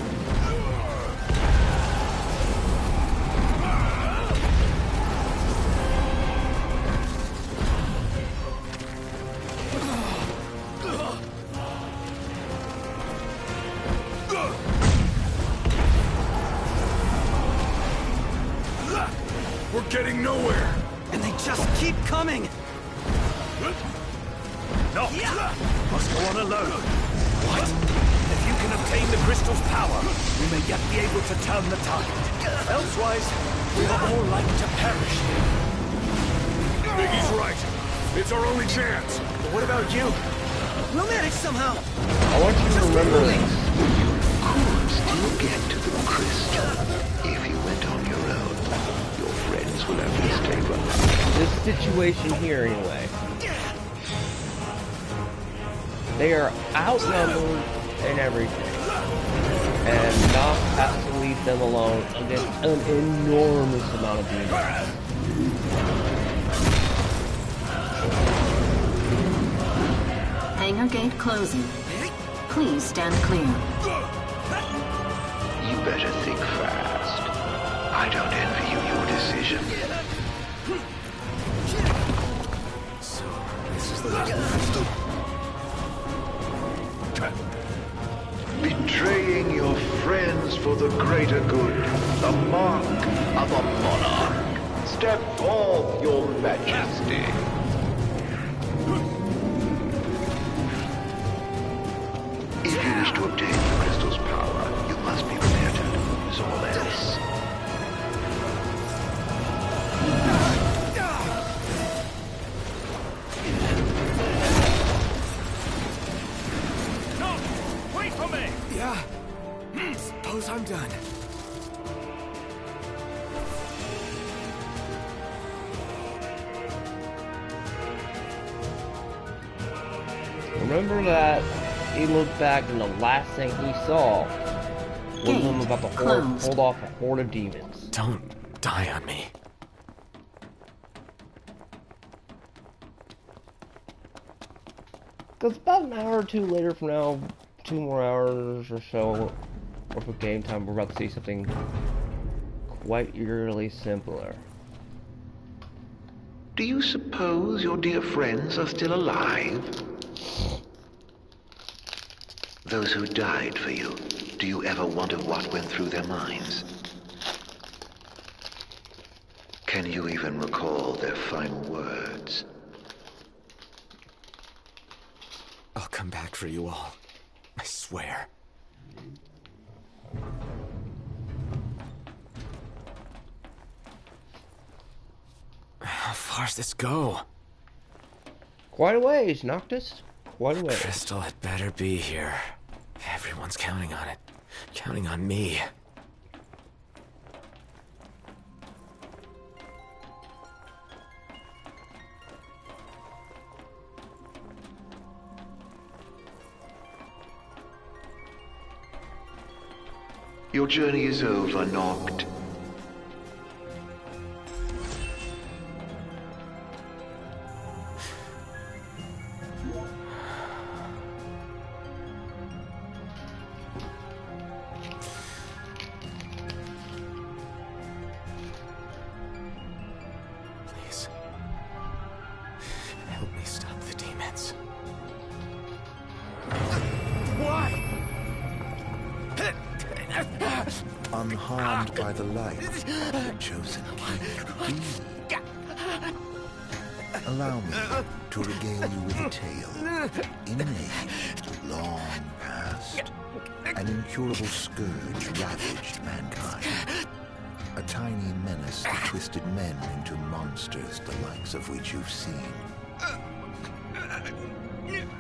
We're getting nowhere!
And they just keep coming!
No! Must go on alone. What? If you can obtain the crystal's power, we may yet be able to turn the tide. Elsewise, we are all like to perish here.
Biggie's right. It's our only chance.
But what about you? We'll manage somehow.
I want you to remember this.
You could still get to the crystal. If you went on your own, your friends will have to stay behind.
This situation here, anyway. They are outnumbered and everything. And Nox has to leave them alone against an enormous amount of demons.
Hangar gate closing. Please stand clear.
You better think fast. I don't envy you your decision.
So, this is the last crystal.
Betraying your friends for the greater good. The mark of a monarch. Step forth, your majesty. If you wish to obtain the crystal's power, you must be prepared to lose all else.
remember that he looked back and the last thing he saw was him about to hold off a horde of demons.
Don't die on me.
Because about an hour or two later from now, 2 more hours or so worth of game time, we're about to see something quite eerily simpler.
Do you suppose your dear friends are still alive? Those who died for you, do you ever wonder what went through their minds? Can you even recall their final words?
I'll come back for you all. I swear. How far's this go?
Quite a ways, Noctis. Quite a ways.
Crystal had better be here. Everyone's counting on it. Counting on me.
Your journey is over, Noct.
Please. Help me stop the demons.
Why?
Unharmed by the light, the chosen king. Allow me to regale you with a tale. In an age long past, an incurable scourge ravaged mankind. A tiny menace that twisted men into monsters the likes of which you've seen.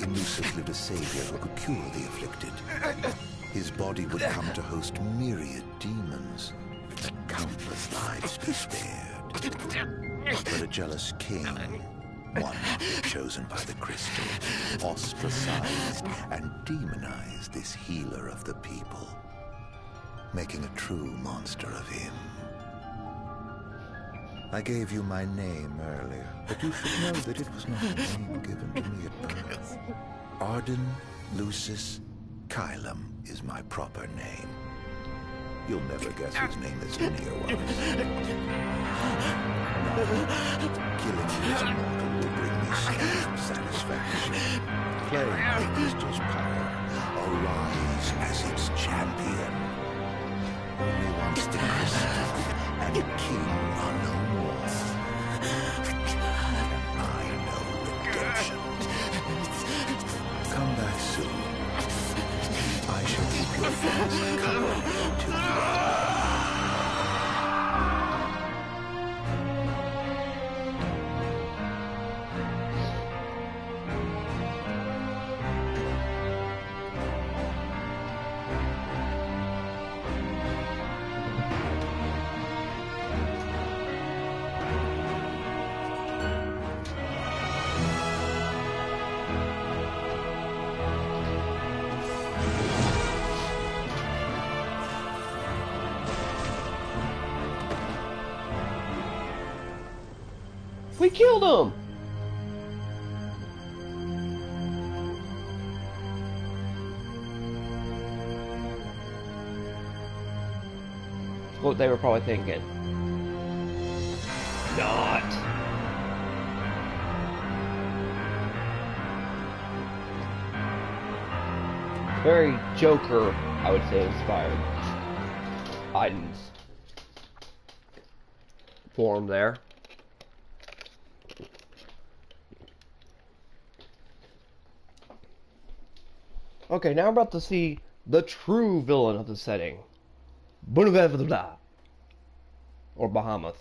In Lucis lived a savior who could cure the afflicted. His body would come to host myriad demons, that countless lives be spared. But a jealous king, one chosen by the crystal, ostracized and demonized this healer of the people, making a true monster of him. I gave you my name earlier, but you should know that it was not a name given to me at birth. Arden Lucis Kylum is my proper name. You'll never guess whose name this Linnea was. Killing you as a mortal will bring me some satisfaction. Play my crystal's power, arise as its champion. Only once the crystal and king are no more, and I know redemption. Come back soon. I shall keep your friends company till you are.
We killed him! That's what they were probably thinking. Not. Very Joker, I would say, inspired items. Form there. Okay, now I'm about to see the true villain of the setting. Bunavavada. Or Bahamut.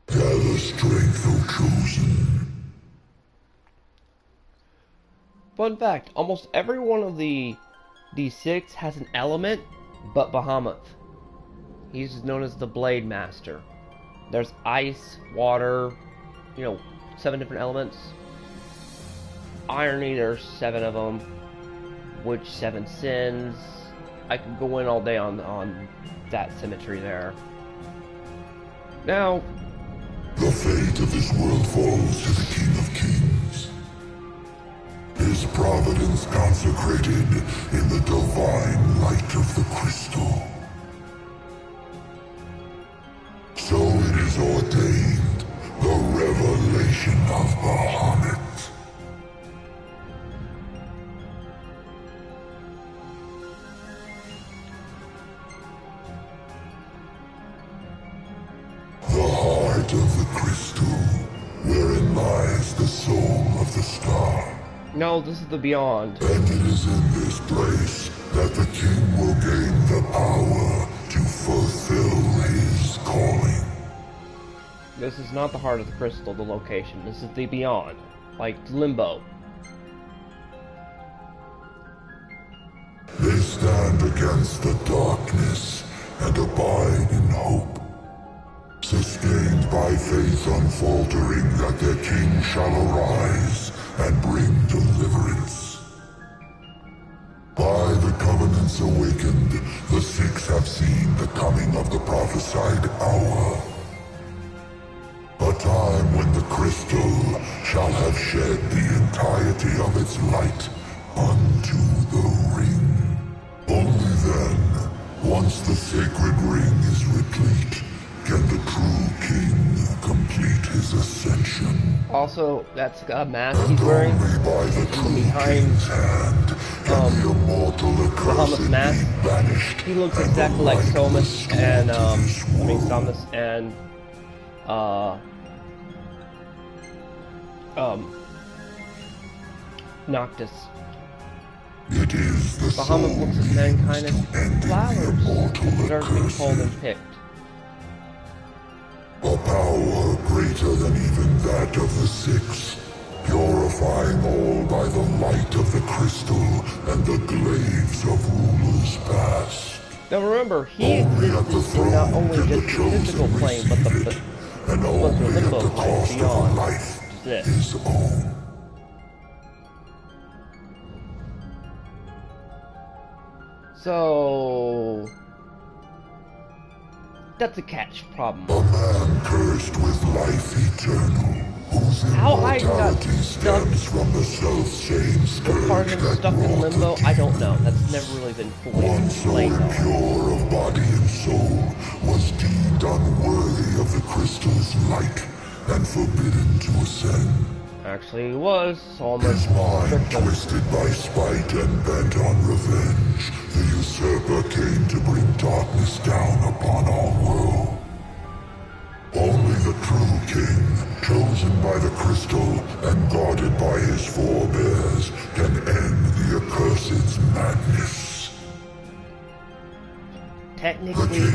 Gather strength, O chosen.
Fun fact, almost every one of the D6 has an element, but Bahamut. He's known as the Blade Master. There's ice, water, 7 different elements. Irony, there's 7 of them. Which 7 sins. I could go in all day on that symmetry there. Now,
the fate of this world falls to the King of Kings. His providence consecrated in the divine light of the crystal. So it is ordained, the revelation of Bahamut. The heart of the crystal, wherein lies the soul of the star.
No, this is the Beyond.
And it is in this place that the king will gain the power to fulfill his calling.
This is not the heart of the crystal, the location. This is the Beyond. Like Limbo.
They stand against the darkness and abide in hope. Sustained by faith unfaltering that their king shall arise and bring deliverance. By the covenants awakened, the six have seen the coming of the prophesied hour. A time when the crystal shall have shed the entirety of its light unto the ring. Only then, once the sacred ring is replete, can the true king complete his ascension.
Also, that's a mask he's wearing.
By the true
behind
king's hand can the immortal accursed
mask.
be banished.
He looks exactly like Somus and Somus and Noctis.
It is the
Bahamut looks at mankind as flowers that are being pulled and picked.
A power greater than even that of the six, purifying all by the light of the crystal and the glaives of rulers past.
Now remember, he exists in not only just the physical plane, but the limbo plane beyond this.
His own.
So that's a catch problem.
A man cursed with life eternal, whose immortality stems from the self-same scourge
part of him stuck in limbo, I don't know. That's never really been fully explained.
One so impure of body and soul was deemed unworthy of the crystal's light and forbidden to ascend.
Actually, he was almost.
His mind twisted by spite and bent on revenge, the usurper came to bring darkness down upon our world. Only the true king, chosen by the crystal and guarded by his forebears, can end the accursed madness.
Technically,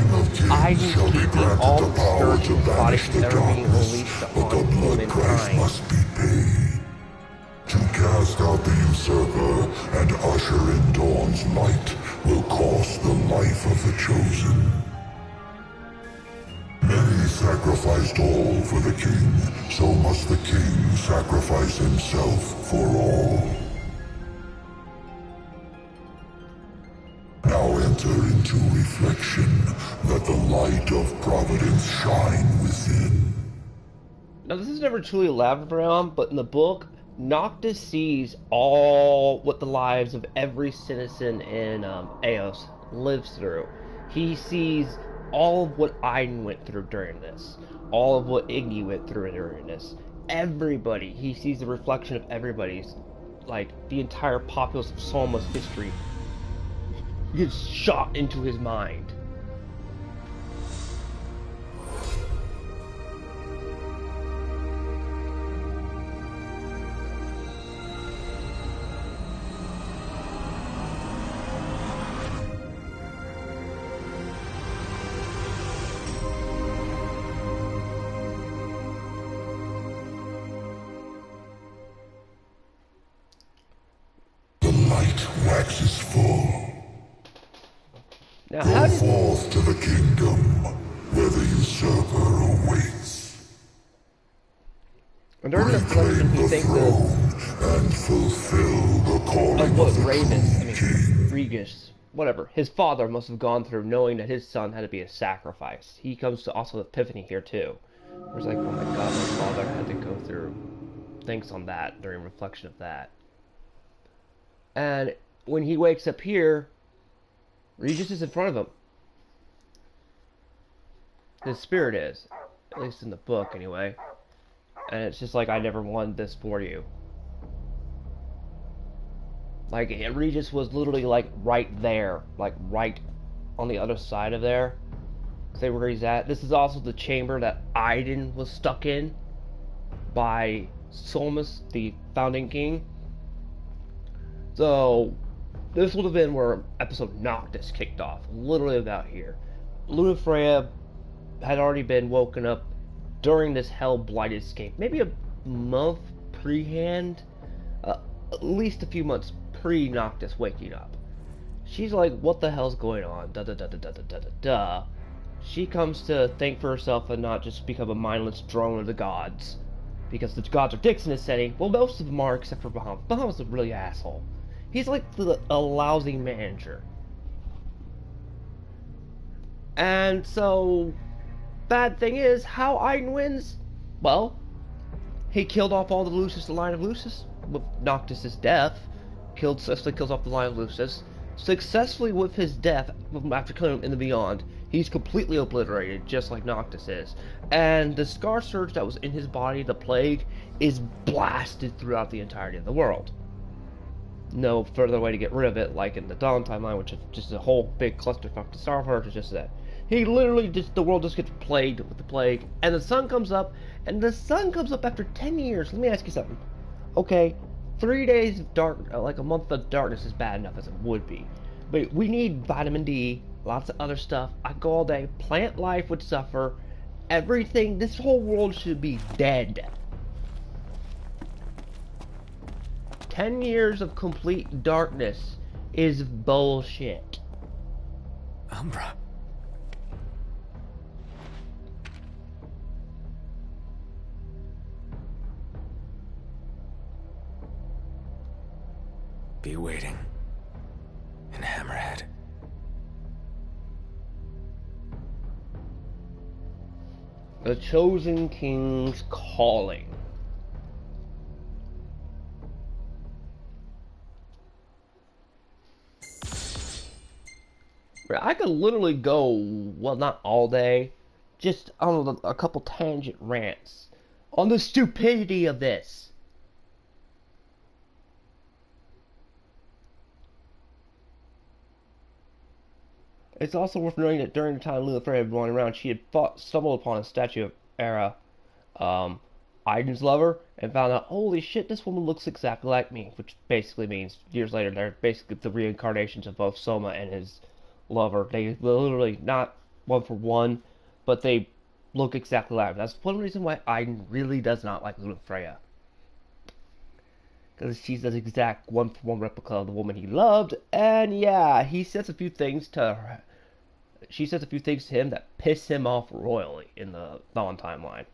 Iden's keeping all the scourging bodies that are being released upon humankind.
Must be paid. To cast out the usurper and usher in dawn's light will cost the life of the chosen. Many sacrificed all for the king, so must the king sacrifice himself for all. Now enter into reflection, let the light of providence shine within.
Now this is never truly elaborated on, but in the book, Noctis sees all what the lives of every citizen in Eos lives through. He sees all of what Iden went through during this, all of what Iggy went through during this. Everybody, he sees the reflection of everybody's, like the entire populace of Solma's history gets shot into his mind.
The light waxes full.
Now,
Go forth to the kingdom, where the usurper awaits.
And during the reflection, he thinks
and fulfill the calling
of what
of the
Regis, whatever, his father must have gone through, knowing that his son had to be a sacrifice. He comes to also epiphany here too. Where it's like, oh my god, my father had to go through. Thinks on that during reflection of that. And when he wakes up here, Regis is in front of him. His spirit is, at least in the book anyway. And it's just like, I never wanted this for you. Like, Regis was literally, like, right there. Like, right on the other side of there. Say where he's at. This is also the chamber that Aiden was stuck in by Solmus, the founding king. So, this would have been where episode Noctis kicked off. Literally about here. Lunafreya had already been woken up during this hell-blighted escape. Maybe a month pre-hand. At least a few months pre-Noctis waking up. She's like, what the hell's going on? Da da da da da da da da da. She comes to think for herself and not just become a mindless drone of the gods. Because the gods are dicks in this setting. Well, most of them are, except for Bahamut. Bahamut's a really asshole. He's like a lousy manager. And so, bad thing is, how Aiden wins? Well, he killed off all the Lucis, the line of Lucis, with Noctis' death. Successfully kills off the line of Lucis. Successfully with his death, after killing him in the Beyond, he's completely obliterated, just like Noctis is. And the Scar Surge that was in his body, the Plague, is blasted throughout the entirety of the world. No further way to get rid of it, like in the Dawn timeline, which is just a whole big clusterfuck. The Star Surge is just that. He literally the world just gets plagued with the Plague, and the sun comes up, and the sun comes up after 10 years. Let me ask you something. Okay, 3 days of dark, like a month of darkness is bad enough as it would be. But we need vitamin D, lots of other stuff. I go all day. Plant life would suffer. Everything, this whole world should be dead. 10 years of complete darkness is bullshit.
Umbra. Be waiting in Hammerhead.
The Chosen King's calling. I could literally go, well, not all day, just on a couple tangent rants on the stupidity of this. It's also worth noting that during the time Lunafreya had been running around, she had stumbled upon a statue of Era, Aiden's lover, and found out, holy shit, this woman looks exactly like me, which basically means years later they're basically the reincarnations of both Soma and his lover. They literally, not one for one, but they look exactly like him. That's one reason why Aiden really does not like Lunafreya. Because she's the exact one-for-one replica of the woman he loved, and yeah, he says a few things to her. She says a few things to him that piss him off royally in the Dawn timeline.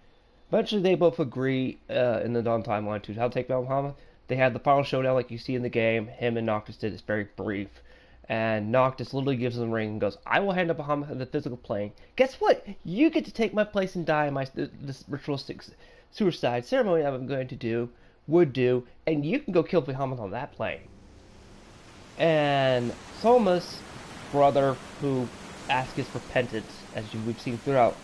Eventually, they both agree in the Dawn timeline to how to take down Bahamut. They had the final showdown like you see in the game. Him and Noctis did. It's very brief. And Noctis literally gives him the ring and goes, I will hand up Bahamut in the physical plane. Guess what? You get to take my place and die in this ritualistic suicide ceremony I'm going to do. Would do, and you can go kill Bahamut on that plane. And Soma's brother, who asks his repentance, as we've seen throughout,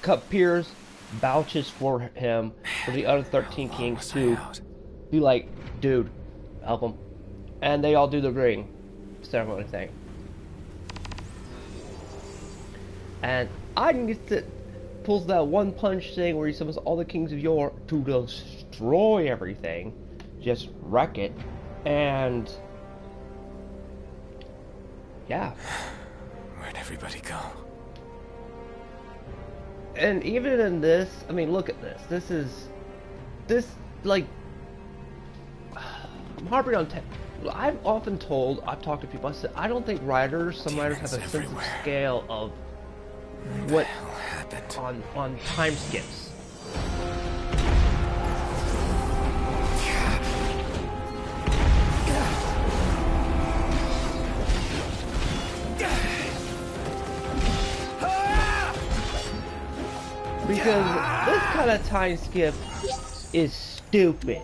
appears, vouches for him, for the other 13 kings to be like, dude, help him. And they all do the ring ceremony thing. And Aiden gets to pulls that one punch thing where he summons all the kings of Yore to destroy everything, just wreck it, and yeah.
Where'd everybody go?
And even in this, I mean, look at this. This, like, I'm harping on I've often told, I've talked to people, I said, I don't think writers, some writers have a sense of scale of what happened on time skips. Because this kind of time skip is stupid.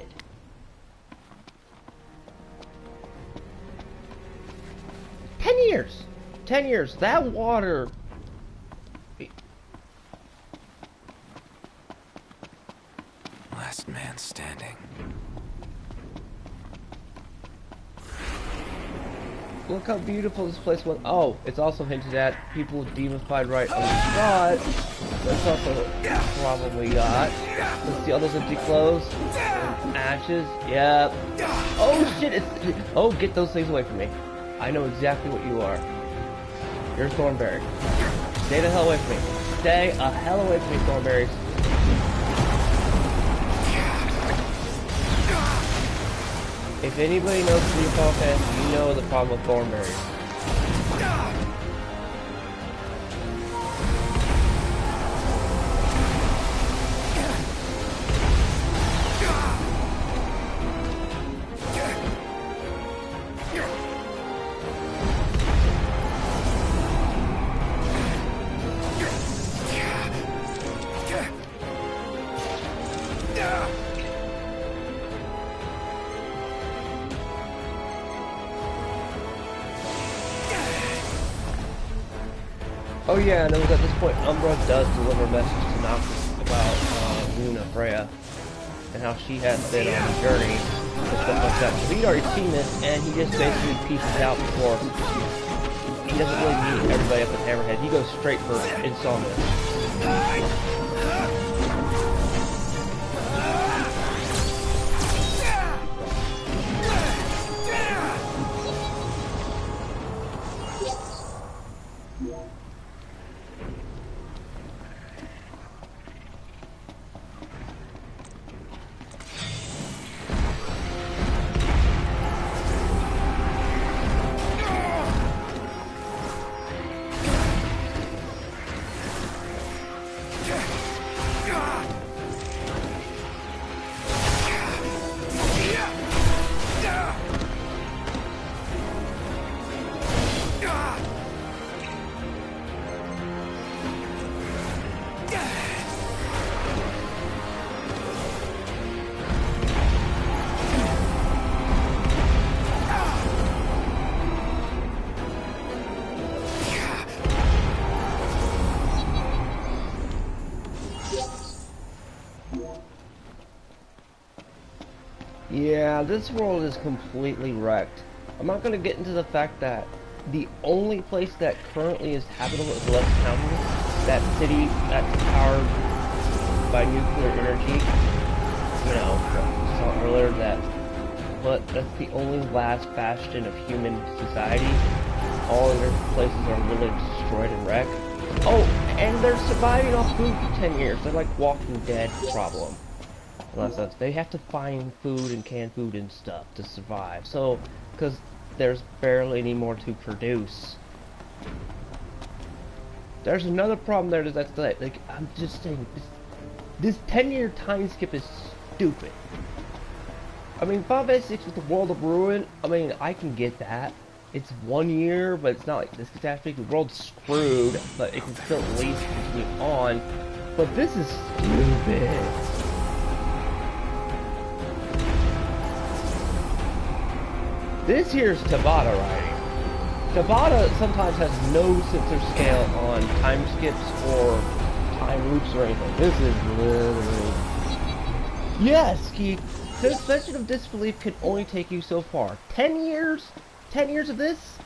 Years. 10 years. That water.
Last man standing.
Look how beautiful this place was. Oh, it's also hinted at people demonified right on the spot. That's also probably got. Let's see all those empty clothes. And ashes. Yep. Oh shit, it's. Oh, get those things away from me. I know exactly what you are. You're Thornberry. Stay the hell away from me. Stay a hell away from me, Thornberries. If anybody knows the Fall Fest, you know the problem with Thornberries. Oh yeah, and it was at this point Umbra does deliver a message to Noctis about Luna Freya and how she has been on a journey and stuff like that. So he'd already seen this, and he just basically pieces out before. He doesn't really meet everybody up at Hammerhead. He goes straight for Insomnia. Yeah, this world is completely wrecked. I'm not going to get into the fact that the only place that currently is habitable is Left County. That city that's powered by nuclear energy. You know, I saw earlier that, but that's the only last bastion of human society. All other places are really destroyed and wrecked. Oh, and they're surviving off food for 10 years. They're like Walking Dead problem. Unless they have to find food and canned food and stuff to survive. So, because there's barely any more to produce. There's another problem there that's like I'm just saying this 10-year time skip is stupid. I mean, 586 with the World of Ruin. I mean, I can get that. It's 1 year, but it's not like this catastrophe. The world's screwed, but it can still at least continue on. But this is stupid. This here's Tabata writing. Tabata sometimes has no sense of scale on time skips or time loops or anything. This is literally... Yes, Keith! The suspension of disbelief can only take you so far. 10 years? 10 years of this?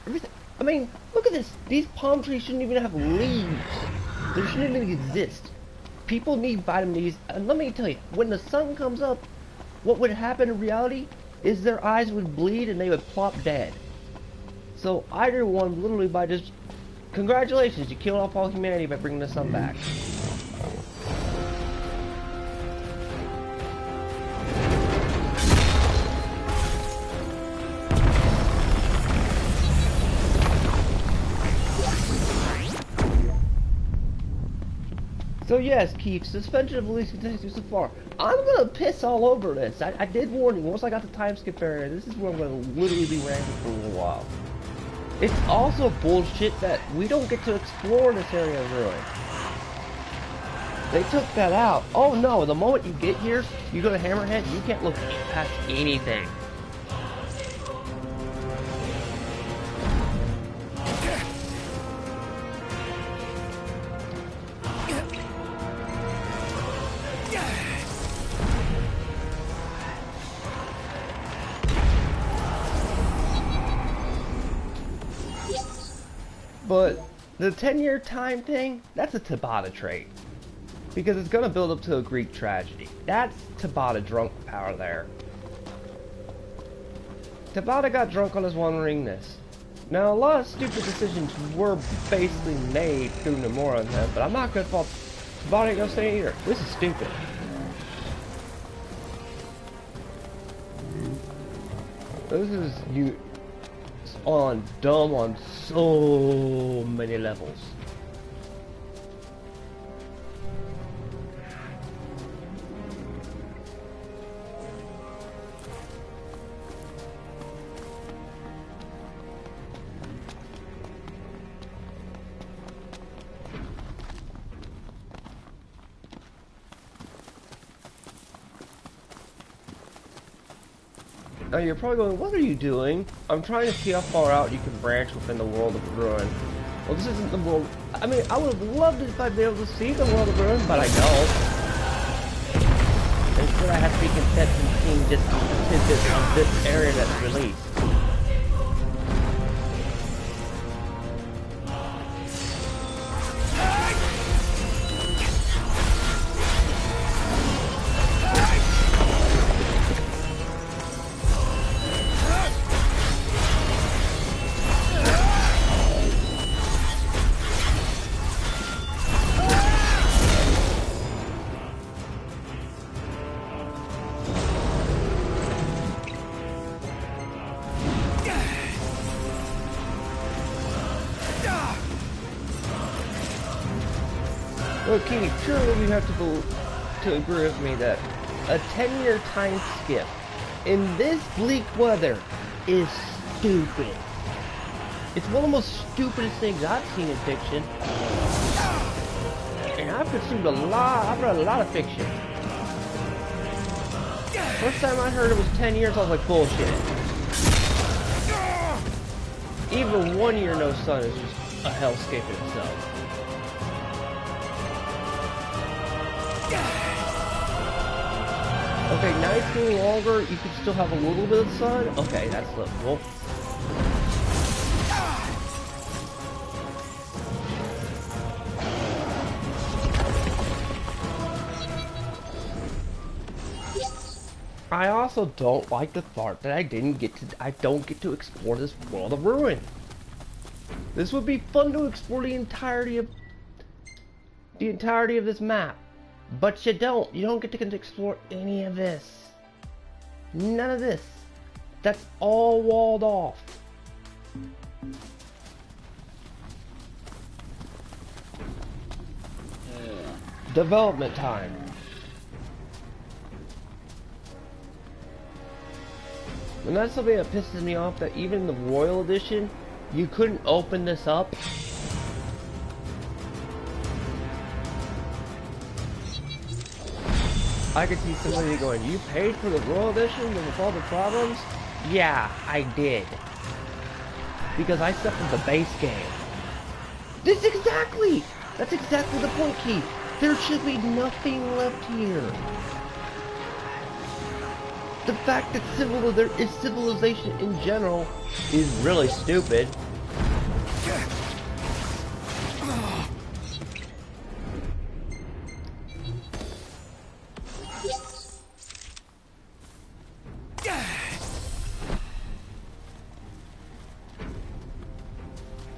Everything. I mean, look at this. These palm trees shouldn't even have leaves. They shouldn't even exist. People need vitamin D's, and let me tell you, when the sun comes up, what would happen in reality is their eyes would bleed and they would plop dead. So either one, literally by just, congratulations, you killed off all humanity by bringing the sun back. So yes, Keith, suspension of release continues so far. I'm gonna piss all over this. I did warn you, once I got the time skip area, this is where I'm gonna literally be ranting for a little while. It's also bullshit that we don't get to explore this area of ruin. They took that out. Oh no, the moment you get here, you go to Hammerhead, you can't look past anything. But the 10-year time thing, that's a Tabata trait. Because it's gonna build up to a Greek tragedy. That's Tabata drunk power there. Tabata got drunk on his One Ringness. Now a lot of stupid decisions were basically made through Nomura and them, but I'm not gonna fault Tabata ain't gonna say either. This is stupid. This is dumb on so many levels. Now you're probably going, what are you doing? I'm trying to see how far out you can branch within the world of ruin. Well, this isn't the world. I mean, I would have loved it if I'd be able to see the world of ruin, but I don't. Instead, I have to be content in seeing just tidbits of this area that's released. Okay, surely you have to agree with me that a 10-year time skip in this bleak weather is stupid. It's one of the most stupidest things I've seen in fiction. And I've read a lot of fiction. First time I heard it was 10 years, I was like, bullshit. Even 1 year no sun is just a hellscape in itself. Okay, nights getting longer, you can still have a little bit of sun. Okay, that's livable. I also don't like the thought that I don't get to explore this world of ruin. This would be fun to explore the entirety of this map. But you don't get to explore any of this. None of this. That's all walled off. Development time. And that's something that pisses me off, that even in the Royal Edition, you couldn't open this up. I could see somebody going, you paid for the Royal Edition with all the problems? Yeah, I did. Because I stepped in the base game. That's exactly the point, Keith. There should be nothing left here. The fact that there is civilization in general is really stupid.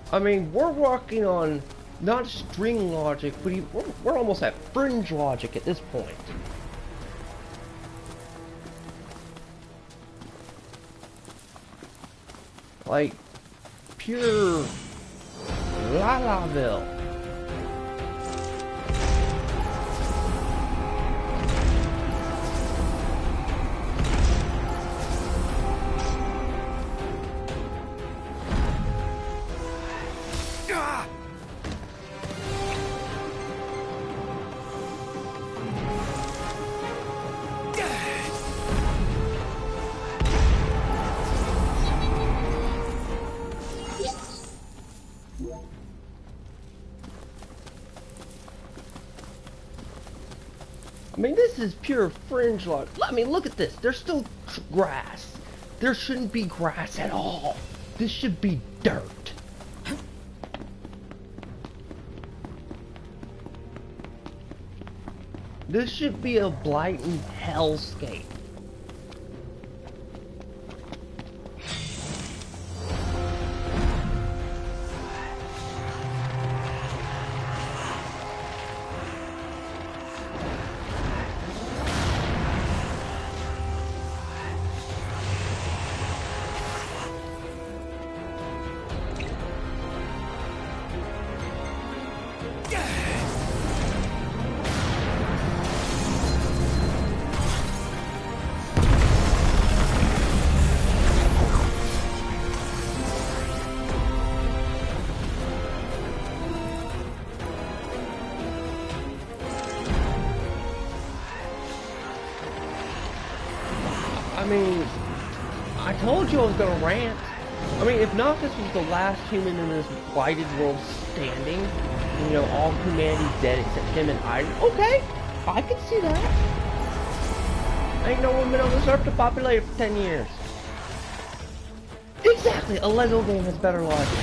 I mean, we're working on not string logic, but we're almost at fringe logic at this point. Like, pure La-La-ville. This is pure fringe logic. I mean, look at this. There's still grass. There shouldn't be grass at all. This should be dirt. This should be a blatant hellscape. I mean, I told you I was gonna rant. I mean, if Noctis was the last human in this blighted world standing, you know, all humanity's dead except him and I, okay, I can see that. Ain't no one been on this earth to populate it for 10 years. Exactly, a Lego game has better logic.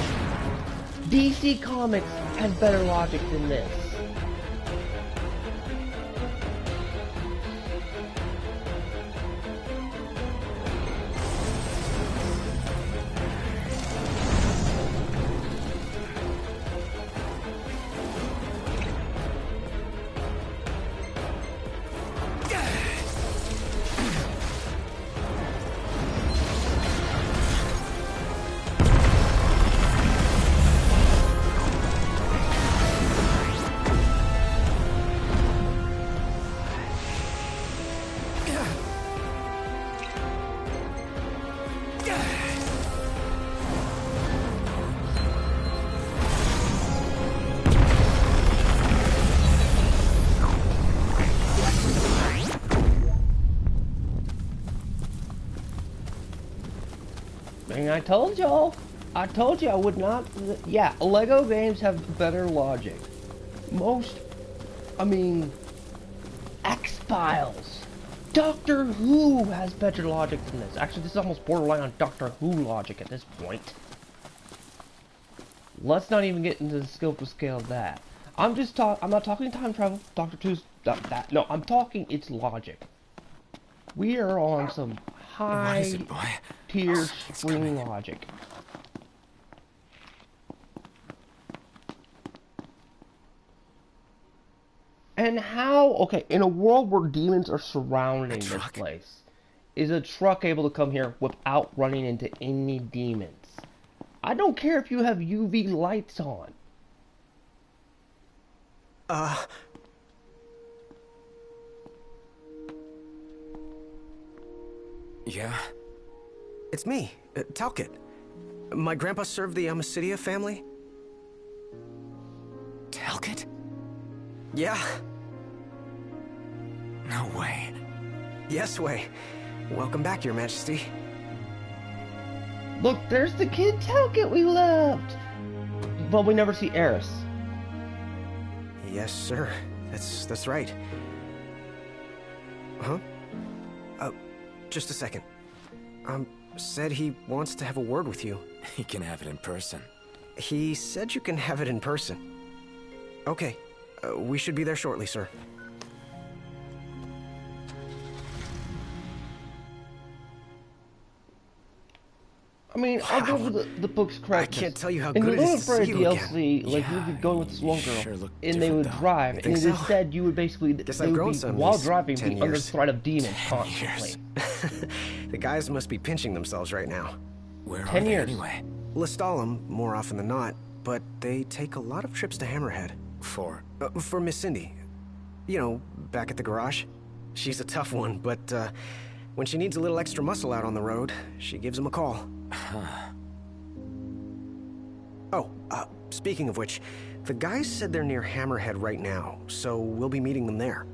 DC Comics has better logic than this. And I told y'all. I told you I would not. Yeah, Lego games have better logic. Most, I mean, X-Files. Doctor Who has better logic than this. Actually, this is almost borderline on Doctor Who logic at this point. Let's not even get into the scope of scale of that. I'm not talking time travel. Doctor Who's that. No, I'm talking its logic. We are on some high tier spring logic. And how, okay, in a world where demons are surrounding this place, is a truck able to come here without running into any demons? I don't care if you have UV lights on.
Yeah? It's me, Talcott. My grandpa served the Amicidia family. Talcott? Yeah. No way. Yes way. Welcome back, Your Majesty.
Look, there's the kid Talcott we loved. But we never see Eris.
Yes, sir. That's right. Huh? Just a second. Said he wants to have a word with you.
He can have it in person.
He said you can have it in person. Okay. We should be there shortly, sir.
I mean, I'll go with the book's correctness.
I can't tell you how
in
good it is to see you
DLC,
again.
like, you'd be going with this one girl, and they would drive, and
so?
instead you would basically, they would be, while driving, be under the threat of demons constantly.
The guys must be pinching themselves right now.
Where
10
are they
years.
anyway?
Lestalem, more often than not, but they take a lot of trips to Hammerhead. For Miss Cindy. You know, back at the garage. She's a tough one, but when she needs a little extra muscle out on the road, she gives him a call. Oh, speaking of which, the guys said they're near Hammerhead right now, so we'll be meeting them there.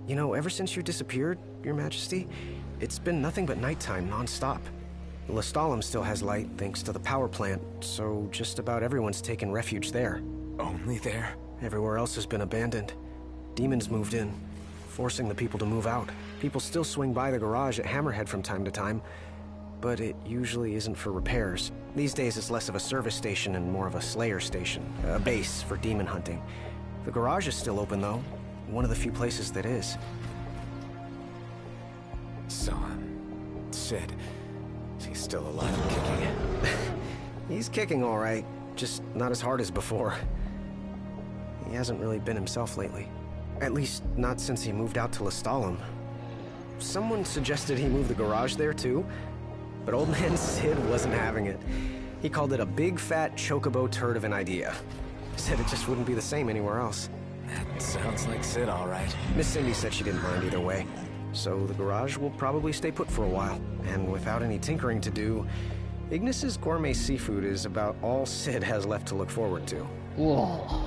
You know, ever since you disappeared, Your Majesty, it's been nothing but nighttime non-stop. Lestalem still has light thanks to the power plant, so just about everyone's taken refuge there.
Only there?
Everywhere else has been abandoned.
demons moved in, forcing the people to move out. People still swing by the garage at Hammerhead from time to time, but it usually isn't for repairs. These days it's less of a service station and more of a slayer station, a base for demon hunting. The garage is still open though, one of the few places that is.
So, Sid, he's still alive and kicking.
He's kicking all right, just not as hard as before. He hasn't really been himself lately. At least, not since he moved out to Lestalem. Someone suggested he move the garage there too, but old man Sid wasn't having it. He called it a big fat chocobo turd of an idea. Said it just wouldn't be the same anywhere else.
That sounds like Sid, all right.
Miss Cindy said she didn't mind either way. So the garage will probably stay put for a while. And without any tinkering to do, Ignis's gourmet seafood is about all Sid has left to look forward to.
Whoa.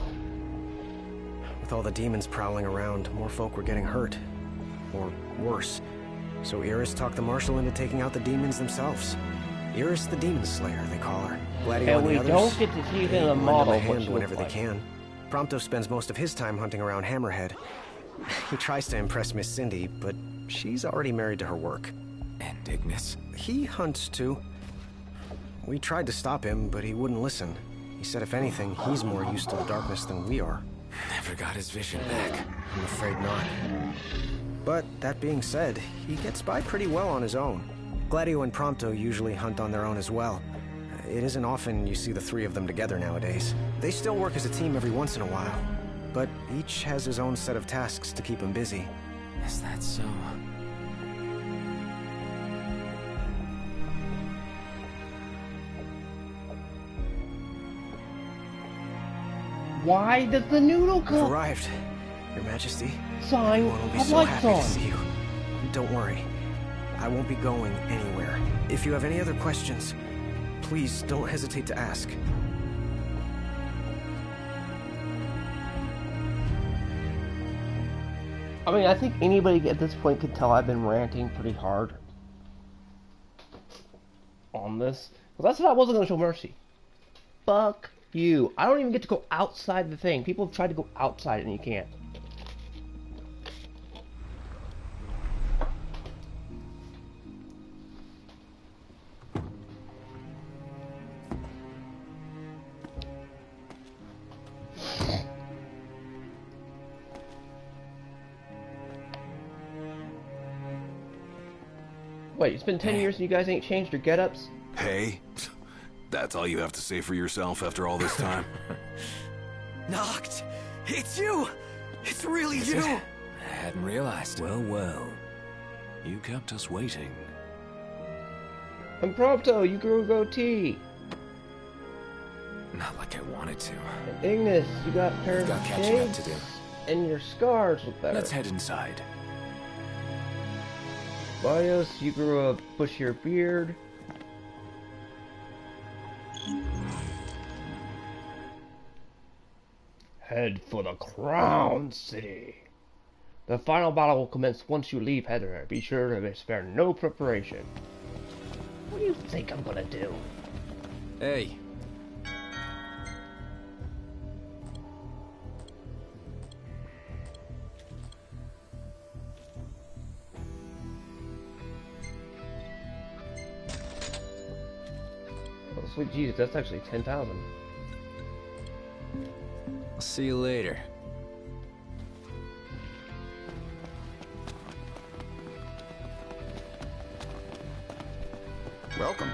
With all the demons prowling around, more folk were getting hurt. Or worse. So Iris talked the Marshal into taking out the demons themselves. Iris the Demon Slayer, they call her. Gladio and the others,
don't get to see them in a model
whenever they can. Prompto spends most of his time hunting around Hammerhead. He tries to impress Miss Cindy, but she's already married to her work.
And Ignis?
He hunts too. We tried to stop him, but he wouldn't listen. He said if anything, he's more used to the darkness than we are.
Never got his vision back.
I'm afraid not. But that being said, he gets by pretty well on his own. Gladio and Prompto usually hunt on their own as well. It isn't often you see the three of them together nowadays. They still work as a team every once in a while, but each has his own set of tasks to keep him busy.
Is that so?
Why does the noodle come?
We've arrived, Your Majesty.
Sign
Everyone will be
of
so
lights
happy
on.
to see you. Don't worry. I won't be going anywhere. If you have any other questions, please don't hesitate to ask.
I mean, I think anybody at this point could tell I've been ranting pretty hard on this. Well, that's why I wasn't going to show mercy. Fuck you. I don't even get to go outside the thing. People have tried to go outside it and you can't. Wait, it's been 10 years and you guys ain't changed your get-ups?
Hey, that's all you have to say for yourself after all this time?
Noct! It's you! It's really
Is
you!
it? I hadn't realized.
Well, well. You kept us waiting.
And Prompto, you grew a goatee.
Not like I wanted to.
And Ignis, you got a pair
We've
of
got catching up
shades,
to do.
and your scars look better.
Let's head inside.
Barrios, you grew a bushier beard. Head for the Crown City. The final battle will commence once you leave Heather. Be sure to spare no preparation. What do you think I'm gonna do?
Hey.
Oh, sweet Jesus, that's actually 10,000.
I'll see you later.
Welcome.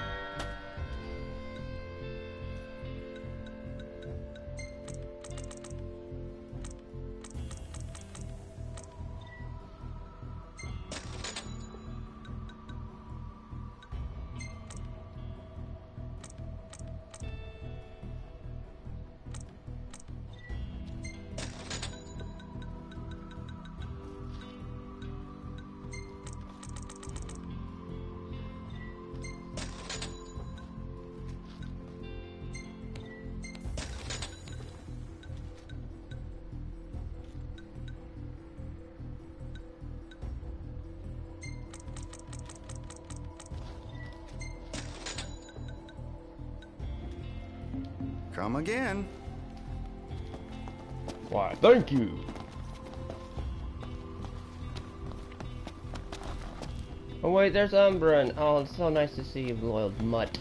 Come again.
Why, thank you. Oh wait, there's Umbran. Oh, it's so nice to see you, loyal mutt.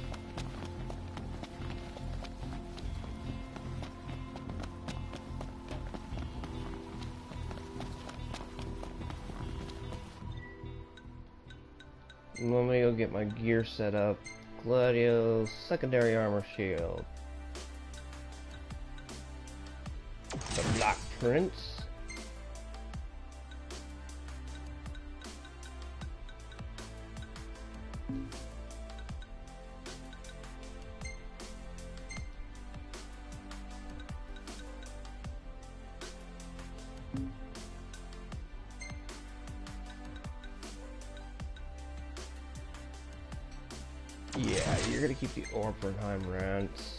Let me go get my gear set up. Gladio's secondary armor shield. The Black Prince. Yeah, you're gonna keep the Oppenheim rants.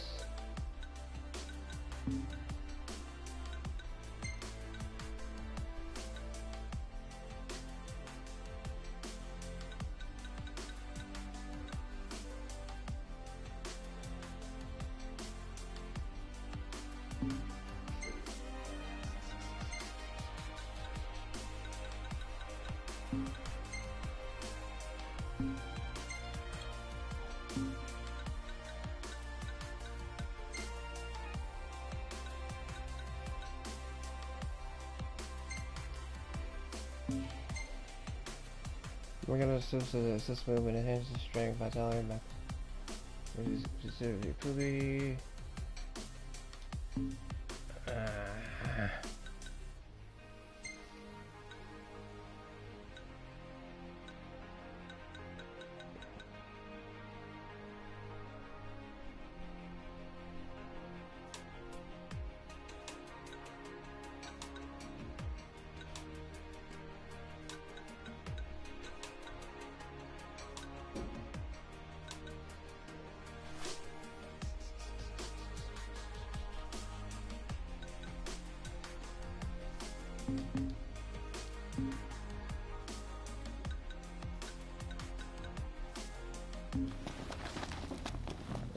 We're gonna assist movement, enhance the strength, vitality, back. Consider poopy.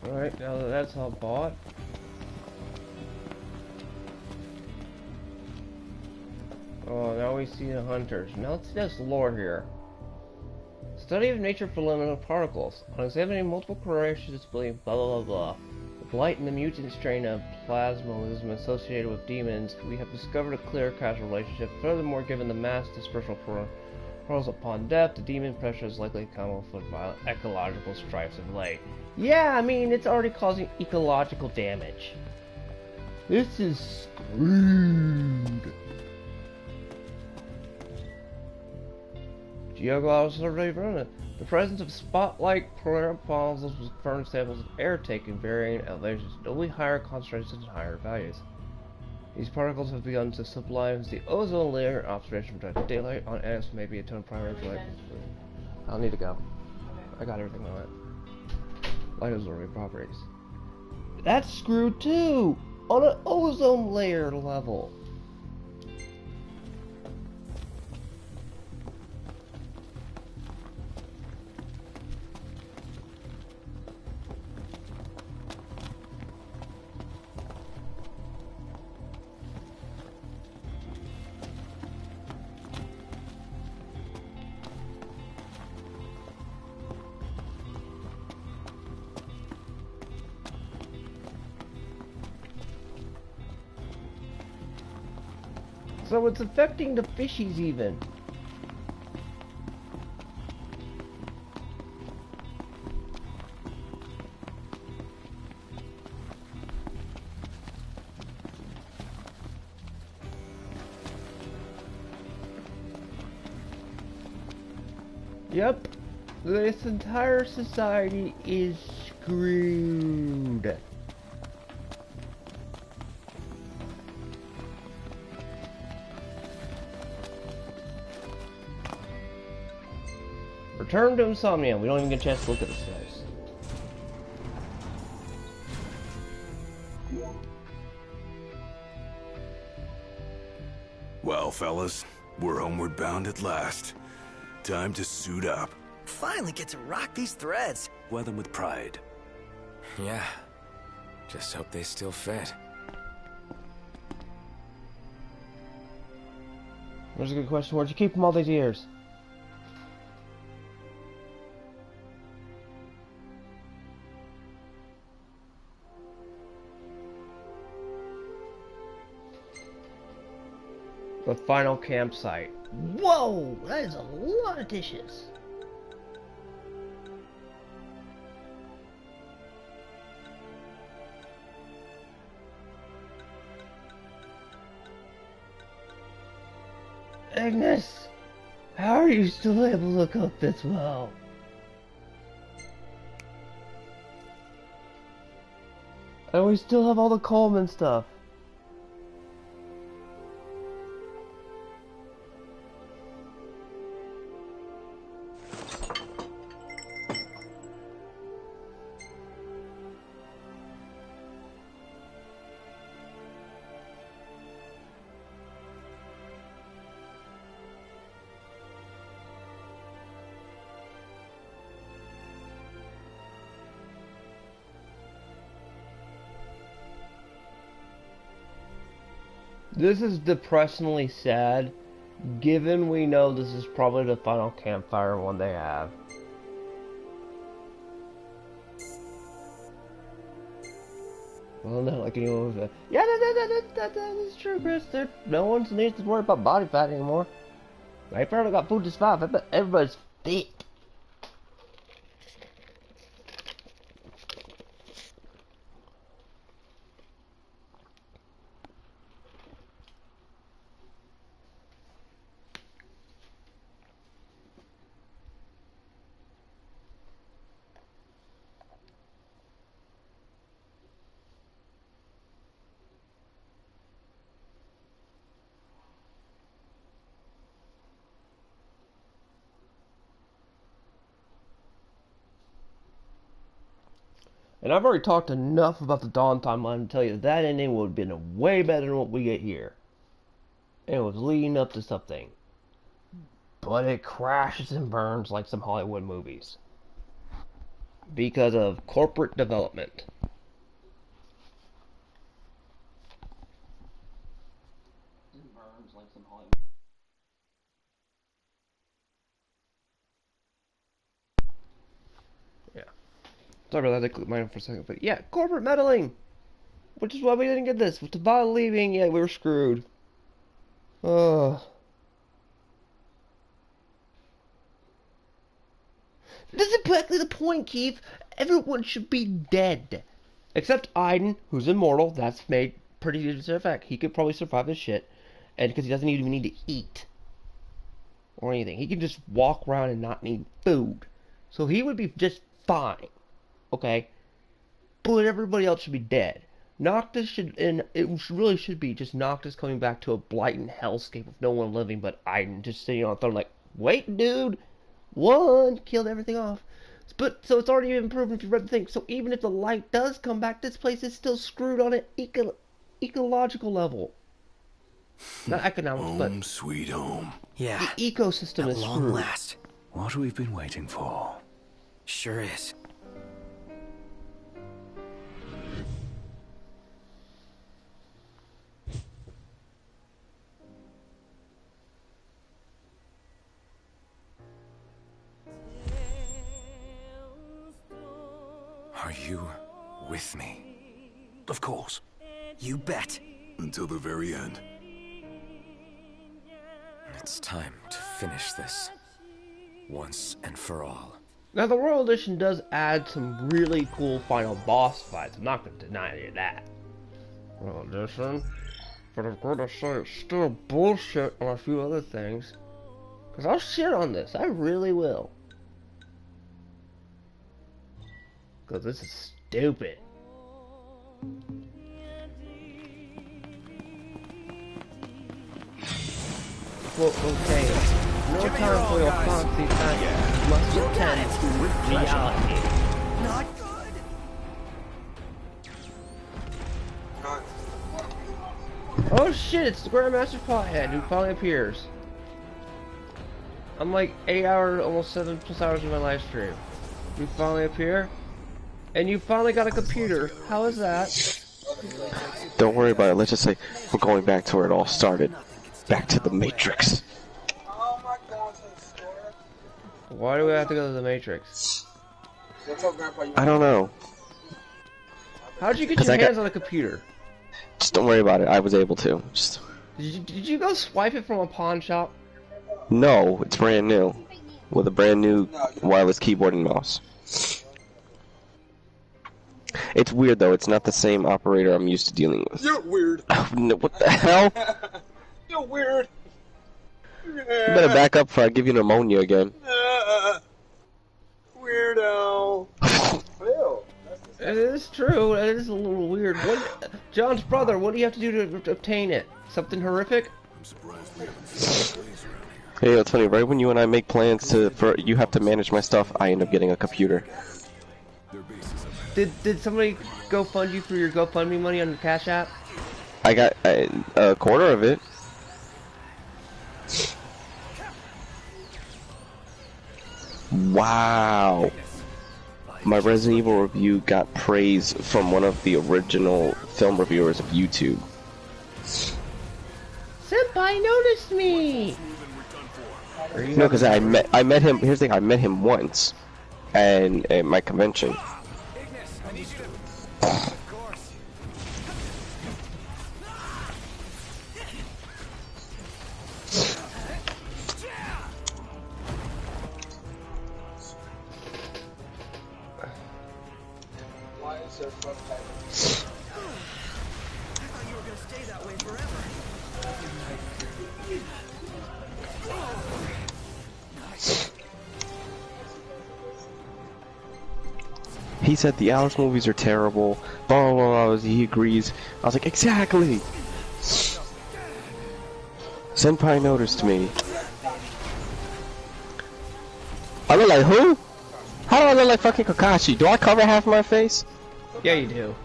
Alright, now that that's all bought. Oh, now we see the hunters. Now let's see this lore here. Study of nature for elemental particles. On examining multiple correlations displaying blah blah blah blah. The blight and the mutant strain of plasmalism associated with demons, we have discovered a clear causal relationship. Furthermore, given the mass dispersal pearls upon death, the demon pressure is likely to come with violent ecological strifes of late. Yeah, I mean, it's already causing ecological damage. This is screwed. Geological survey running. The presence of spot-like particles was confirmed in samples of air taken varying elevations, notably higher concentrations and higher values. These particles have begun to sublime the ozone layer. Observation from daylight on Earth may be a tone primary light. I'll need to go. I got everything on it. Light absorbing properties. That's screwed too! On an ozone layer level. So it's affecting the fishies even. Yep. This entire society is screwed. Return to Insomnia. We don't even get a chance to look at this place.
Well, fellas, we're homeward bound at last. Time to suit up.
Finally get to rock these threads.
Wear them with pride.
Yeah. Just hope they still fit.
There's a good question. Where'd you keep them all these years? The final campsite. Whoa! That is a lot of dishes. Agnes! How are you still able to cook this well? And we still have all the Coleman stuff. This is depressingly sad, given we know this is probably the final campfire one they have. Well, not like anyone was yeah, that is true, Chris. No one needs to worry about body fat anymore. They probably got food to survive. I bet everybody's fit. And I've already talked enough about the Dawn timeline to tell you that ending would have been way better than what we get here. And it was leading up to something. But it crashes and burns like some Hollywood movies. Because of corporate development. It burns like some Hollywood. Yeah. Sorry about that, I clicked mine for a second, but yeah, corporate meddling! Which is why we didn't get this. With Tabata leaving, yeah, we were screwed. Ugh. This is exactly the point, Keith. Everyone should be dead. Except Aiden, who's immortal. That's made pretty easy to fact. He could probably survive this shit. And because he doesn't even need to eat. Or anything. He can just walk around and not need food. So he would be just fine. Okay? But everybody else should be dead. Noctis should, and it really should be just Noctis coming back to a blatant hellscape with no one living but Aiden just sitting on a throne like, wait, dude! One killed everything off. But so it's already been proven if you read the thing. So even if the light does come back, this place is still screwed on an ecological level. Not economics,
home,
but
sweet home.
Yeah.
The ecosystem is
long
screwed.
last.
What we've been waiting for.
Sure is.
Are you with me?
Of course.
You bet.
Until the very end.
It's time to finish this. Once and for all.
Now the Royal Edition does add some really cool final boss fights. I'm not going to deny any of that. Royal Edition. But I've got to say it's still bullshit on a few other things. Because I'll shit on this. I really will. Because this is stupid. Quote, okay. No time for your fancy fantasy. Must attend to reality.
Not good.
Oh shit, it's the Grandmaster Pothead who finally appears. I'm like 8 hours, almost 7+ hours of my live stream. You finally appear? And you finally got a computer. How is that?
Don't worry about it. Let's just say we're going back to where it all started. Back to the Matrix.
Why do we have to go to the Matrix?
I don't know.
How'd you get your hands on a computer?
Just don't worry about it. I was able to.
Did you go swipe it from a pawn shop?
No, it's brand new. With a brand new wireless keyboard and mouse. It's weird though, it's not the same operator I'm used to dealing with.
You're weird.
No, what the hell?
You're weird.
You better back up before I give you pneumonia again.
Weirdo.
It is true, it is a little weird. What, John's brother, what do you have to do to obtain it? Something horrific?
I'm surprised we haven't seen blaze around
Hey, it's funny, right when you and I make plans for you have to manage my stuff, I end up getting a computer.
Did somebody go fund you for your GoFundMe money on the Cash App?
I got a quarter of it. Wow. My Resident Evil review got praise from one of the original film reviewers of YouTube.
Senpai noticed me!
No, because I met him. Here's the thing: I met him once, and at my convention.
Why is there front tires? I thought you were gonna stay that way forever.
He said the Alice movies are terrible. Blah blah blah. He agrees. I was like, exactly. Senpai noticed me. I look like who? How do I look like fucking Kakashi? Do I cover half my face?
Yeah, you do.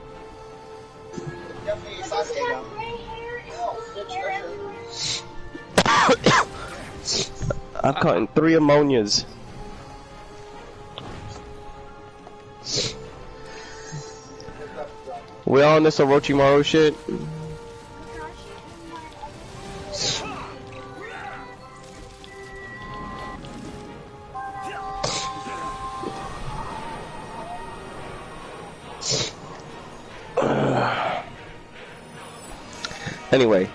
I've caught 3 ammonias. We all on this Orochimaru shit? Anyway,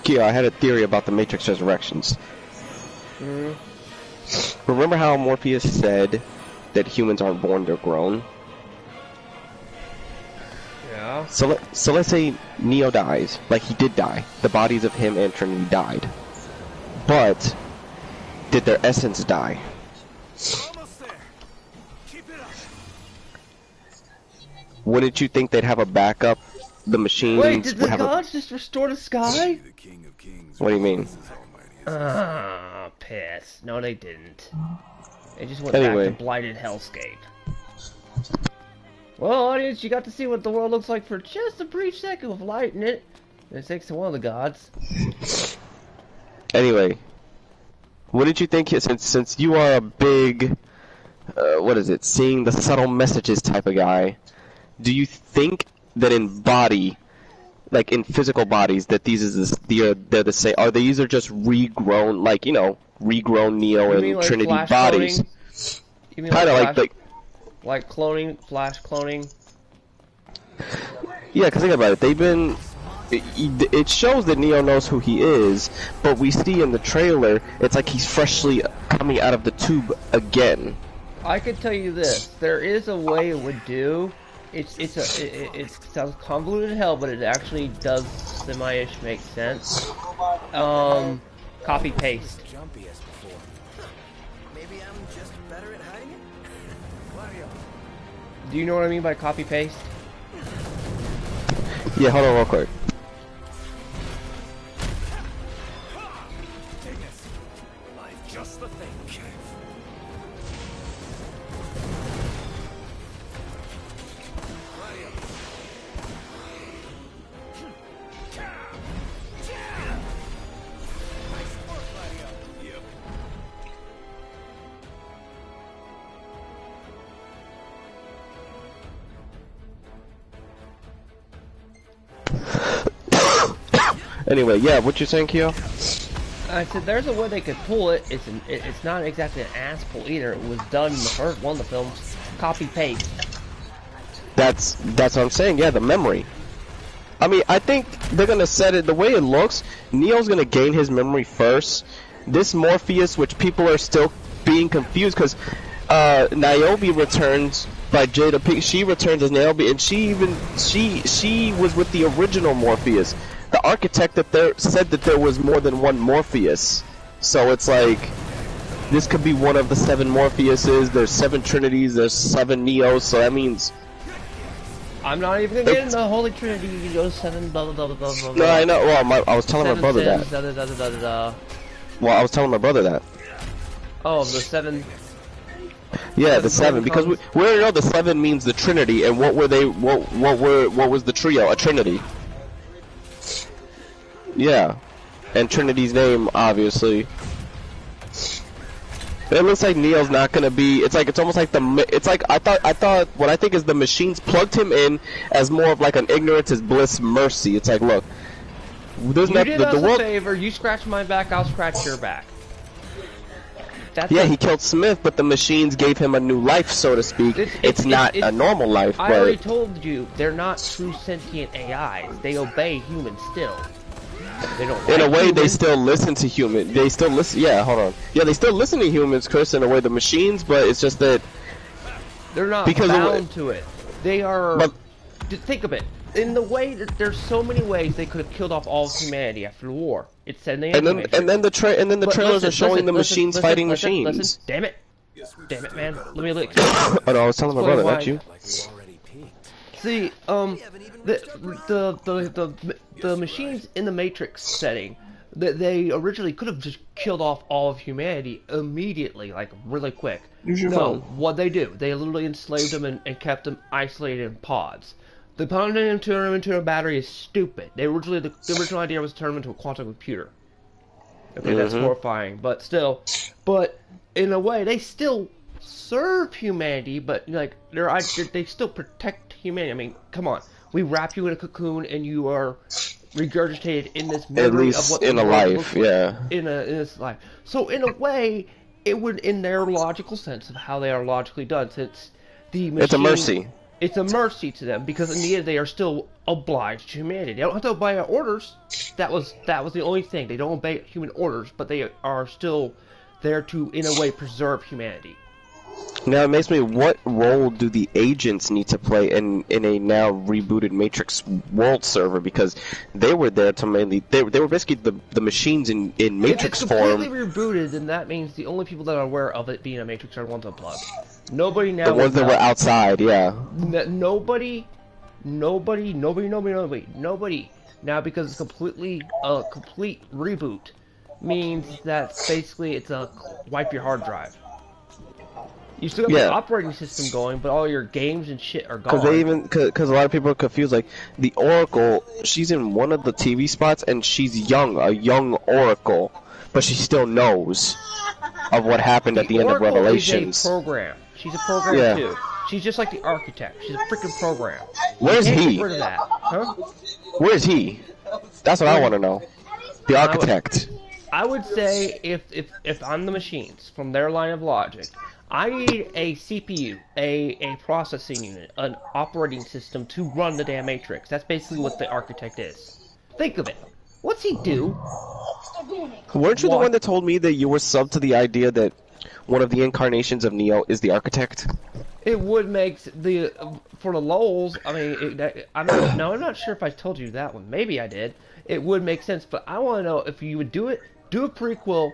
Kia, I had a theory about the Matrix Resurrections. Remember how Morpheus said that humans aren't born, they're grown?
Yeah.
So let's say Neo dies, like he did die. The bodies of him and Trinity died. But did their essence die? Wouldn't you think they'd have a backup? The machines
Wait, did the
would have
gods just restore the sky?
What do you mean?
Ah, piss. No, they didn't. They just went
Anyway.
back to blighted hellscape. Well, audience, you got to see what the world looks like for just a brief second with light in it. And thanks to one of the gods.
Anyway, wouldn't you think, since you are a big, what is it, seeing the subtle messages type of guy, do you think that in body, like in physical bodies, that they're the same? Are these are just regrown, like, you know, regrown Neo and
like
Trinity
flash
bodies?
cloning? You mean
Kind of
like cloning, flash cloning?
Yeah, because think about it. They've been. It shows that Neo knows who he is, but we see in the trailer, it's like he's freshly coming out of the tube again.
I could tell you this: there is a way it would do. It sounds convoluted as hell, but it actually does semi-ish make sense. Copy paste.
Maybe I'm just better at hiding it?
Do you know what I mean by copy paste?
Yeah, hold on real quick.
Just the thing.
Anyway, yeah, what you saying, Kyo?
I said there's a way they could pull it. It's not exactly an ass pull either. It was done in the first one of the films. Copy paste.
That's what I'm saying. Yeah, the memory. I mean, I think they're gonna set it the way it looks. Neo's gonna gain his memory first. This Morpheus, which people are still being confused, because Niobe returns by Jada Pinkett. She returns as Niobe, and she was with the original Morpheus. The architect said that there was more than one Morpheus. So it's like, this could be one of the 7 Morpheuses. There's 7 Trinities. There's 7 Neos. So that means.
I'm not even gonna get into the Holy Trinity. You go 7 blah blah blah blah blah.
No, I know. Well, I was telling my brother
sins,
that. Well, I was telling my brother that.
Oh, the 7.
Yeah, the 7, because we already know the 7 means the Trinity, and what were they? What was the trio? A Trinity. Yeah, and Trinity's name, obviously. It looks like Neo's not gonna be. It's almost like It's like I thought. What I think is the machines plugged him in as more of like an ignorance is bliss mercy. It's like, look, there's
you did us a favor. You scratch my back, I'll scratch your back.
Yeah, he killed Smith, but the machines gave him a new life, so to speak. It's not a normal life.
I already told you, they're not true sentient AIs. They obey humans still. They don't.
In a way, they still listen to humans. They still listen. Yeah, hold on. Yeah, they still listen to humans, Chris, in a way, the machines, but it's just that
they're not bound to it. They are. But think of it. In the way that there's so many ways they could have killed off all of humanity after the war. It said in the
and then the trailers are showing the machines fighting machines.
Listen, damn it, man. Let me look.
Oh no, I was telling my brother, not you.
See, the machines in the Matrix setting, they originally could have just killed off all of humanity immediately, like really quick. No, what they do, they literally enslaved them and kept them isolated in pods. The turn them into a battery is stupid. The original idea was to turn them into a quantum computer. Okay, that's horrifying, but still. But in a way, they still serve humanity, but like they still protect humanity. I mean, come on, we wrap you in a cocoon and you are regurgitated in this memory of what
in a life, yeah,
in this life. So in a way, it would, in their logical sense of how they are logically done, since the machine,
it's a mercy.
It's a mercy to them, because in the end they are still obliged to humanity. They don't have to obey our orders. That was the only thing. They don't obey human orders, but they are still there to, in a way, preserve humanity.
Now it makes me, what role do the agents need to play in a now rebooted Matrix world server? Because they were there to mainly, they were basically the machines in Matrix form.
If it's completely rebooted, then that means the only people that are aware of it being a Matrix are the ones unplugged. Nobody now.
The ones that were outside, yeah.
Nobody. Now, because it's completely a complete reboot, means that basically it's a wipe your hard drive. You still have the operating system going, but all your games and shit are gone.
Because a lot of people are confused. Like the Oracle, she's in one of the TV spots, and she's a young Oracle, but she still knows of what happened at the end of Revelations.
Is a program. She's a program too. She's just like the architect. She's a freaking program.
Where's he?
Get rid of that, huh?
Where's he? That's what I want to know. The architect.
I would say if I'm the machines, from their line of logic, I need a CPU, a processing unit, an operating system to run the damn Matrix. That's basically what the architect is. Think of it. What's he do?
Weren't you the one that told me that you were sub to the idea that one of the incarnations of Neo is the architect?
It would make for the lols. I mean, I'm not sure if I told you that one. Maybe I did. It would make sense, but I want to know if you would do a prequel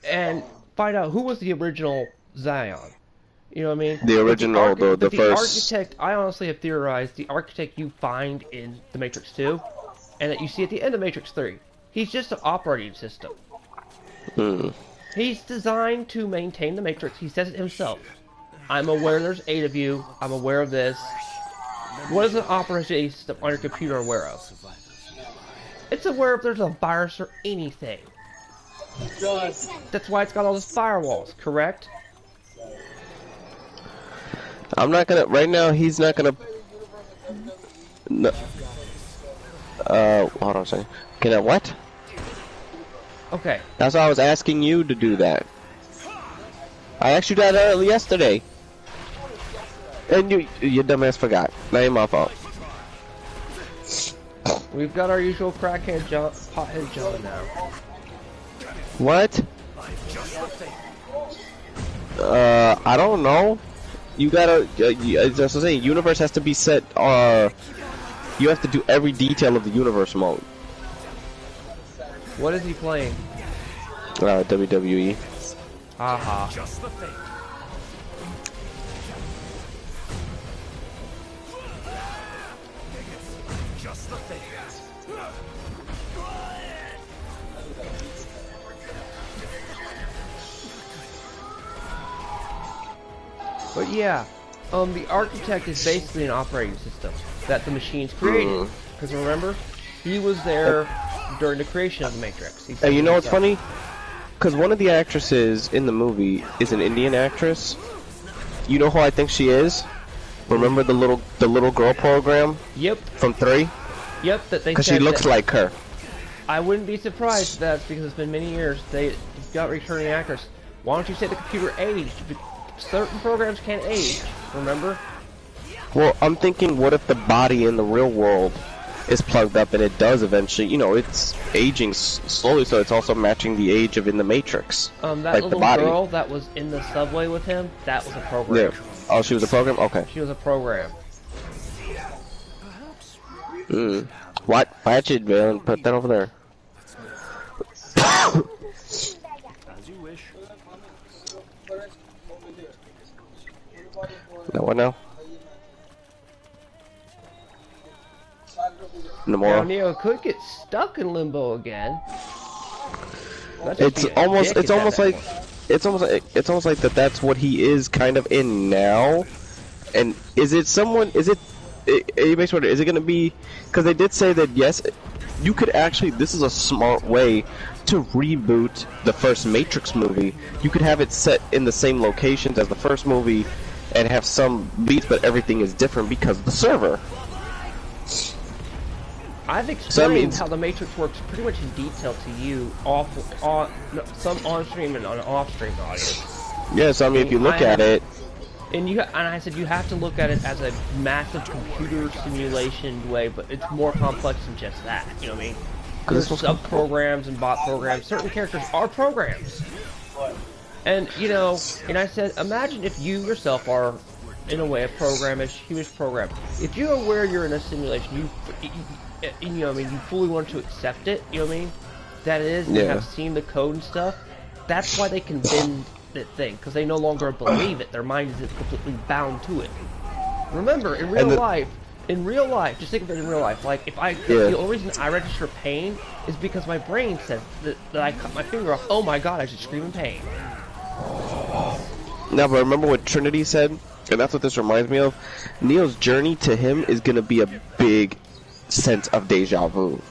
and find out who was the original Zion. You know what I mean?
The original, the
first. Architect, I honestly have theorized the architect you find in the Matrix 2, and that you see at the end of Matrix 3. He's just an operating system. He's designed to maintain the Matrix. He says it himself. I'm aware there's 8 of you. I'm aware of this. What is an operating system on your computer aware of? It's aware if there's a virus or anything. That's why it's got all those firewalls, correct?
I'm not gonna, right now he's not gonna, no. Hold on a second. Can I, what?
Okay.
That's why I was asking you to do that. I asked you that early yesterday. And your dumbass forgot. That ain't my fault.
We've got our usual crackhead John, pothead John now.
What? I don't know. You gotta, as I was saying, universe has to be set, you have to do every detail of the universe mode.
What is he playing?
WWE.
Haha. But yeah, the architect is basically an operating system that the machines created. Because remember, he was there during the creation of the Matrix.
And you know what's funny? Because one of the actresses in the movie is an Indian actress. You know who I think she is? Remember the little girl program?
Yep.
From 3?
Yep. That they.
Because she looks like her.
I wouldn't be surprised if that's because it's been many years. They got returning actors. Why don't you say the computer aged? Certain programs can't age. Remember?
Well, I'm thinking, what if the body in the real world is plugged up and it does eventually, you know, it's aging slowly, so it's also matching the age of in the Matrix.
That
like
little
the body.
girl that was in the subway with him, that was a program.
Yeah. Oh, she was a program? Okay.
She was a program.
What? Watch it, man. Put that over there.
As you wish.
Now what now? Nomura.
Now Neo could get stuck in limbo again.
It's almost like that's what he is kind of in now. And is it gonna be, because they did say that yes, you could actually, this is a smart way to reboot the first Matrix movie. You could have it set in the same locations as the first movie and have some beats, but everything is different because of the server.
I've explained how the Matrix works pretty much in detail to you, some on-stream and on off-stream audience.
Yeah, so I mean, if you look at it,
and I said you have to look at it as a massive computer simulation way, but it's more complex than just that. You know what I mean? There's sub-programs and bot programs. Certain characters are programs. And you know, and I said, imagine if you yourself are, in a way, a programish, human program. If you're aware you're in a simulation, you know what I mean, you fully want to accept it, you know what I mean? That is, you have seen the code and stuff. That's why they can bend that thing, because they no longer believe it. Their mind is completely bound to it. Remember, in real life, just think of it in real life. Like, if the only reason I register pain is because my brain says that I cut my finger off. Oh my god, I should scream in pain.
Now, but remember what Trinity said? And that's what this reminds me of. Neo's journey to him is going to be a big sense of deja vu.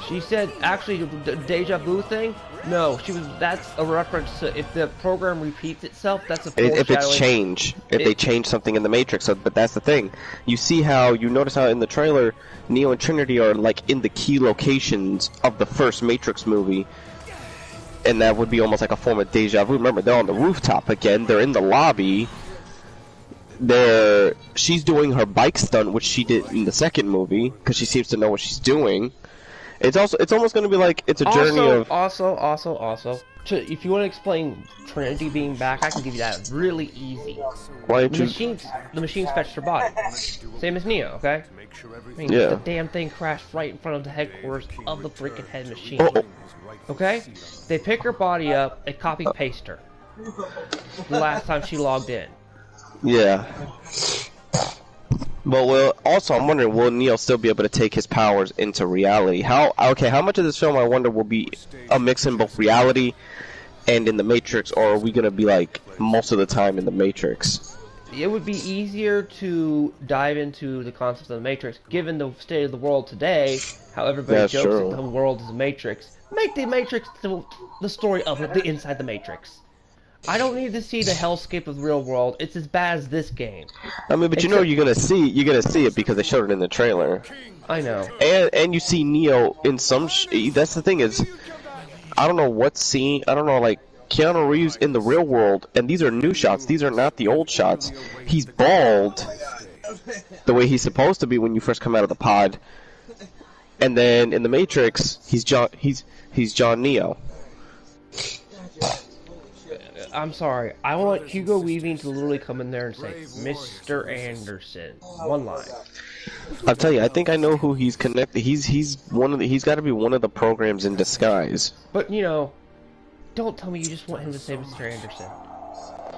She said, actually, the deja vu thing? No, that's a reference to if the program repeats itself, that's a foreshadowing.
If it's change. If they change something in the Matrix. So, but that's the thing. You notice how in the trailer, Neo and Trinity are like in the key locations of the first Matrix movie. And that would be almost like a form of deja vu. Remember, they're on the rooftop again. They're in the lobby. She's doing her bike stunt, which she did in the second movie, because she seems to know what she's doing. It's almost going to be like it's a journey of.
Also, if you want to explain Trinity being back, I can give you that really easy.
Why
the machines fetched her body, same as Neo. Okay. I mean, the damn thing crashed right in front of the headquarters of the freaking head machine. Okay? They pick her body up, they copy paste her. The last time she logged in.
Yeah. But also I'm wondering, will Neo still be able to take his powers into reality? How much of this film I wonder will be a mix in both reality and in the Matrix, or are we gonna be like most of the time in the Matrix?
It would be easier to dive into the concepts of the Matrix, given the state of the world today, how everybody jokes that the world is a Matrix. Make the Matrix the story of the inside the Matrix. I don't need to see the hellscape of the real world. It's as bad as this game.
I mean, but you know you're gonna see it because they showed it in the trailer.
I know.
And you see Neo in some. That's the thing is, I don't know what scene. I don't know, like Keanu Reeves in the real world, and these are new shots. These are not the old shots. He's bald, the way he's supposed to be when you first come out of the pod. And then in the Matrix, he's John Neo.
I'm sorry. I want Hugo Weaving to literally come in there and say, Mr. Anderson. One line.
I'll tell you, I think I know who he's connected. He's got to be one of the programs in disguise.
But you know, don't tell me you just want him to say Mr. Anderson.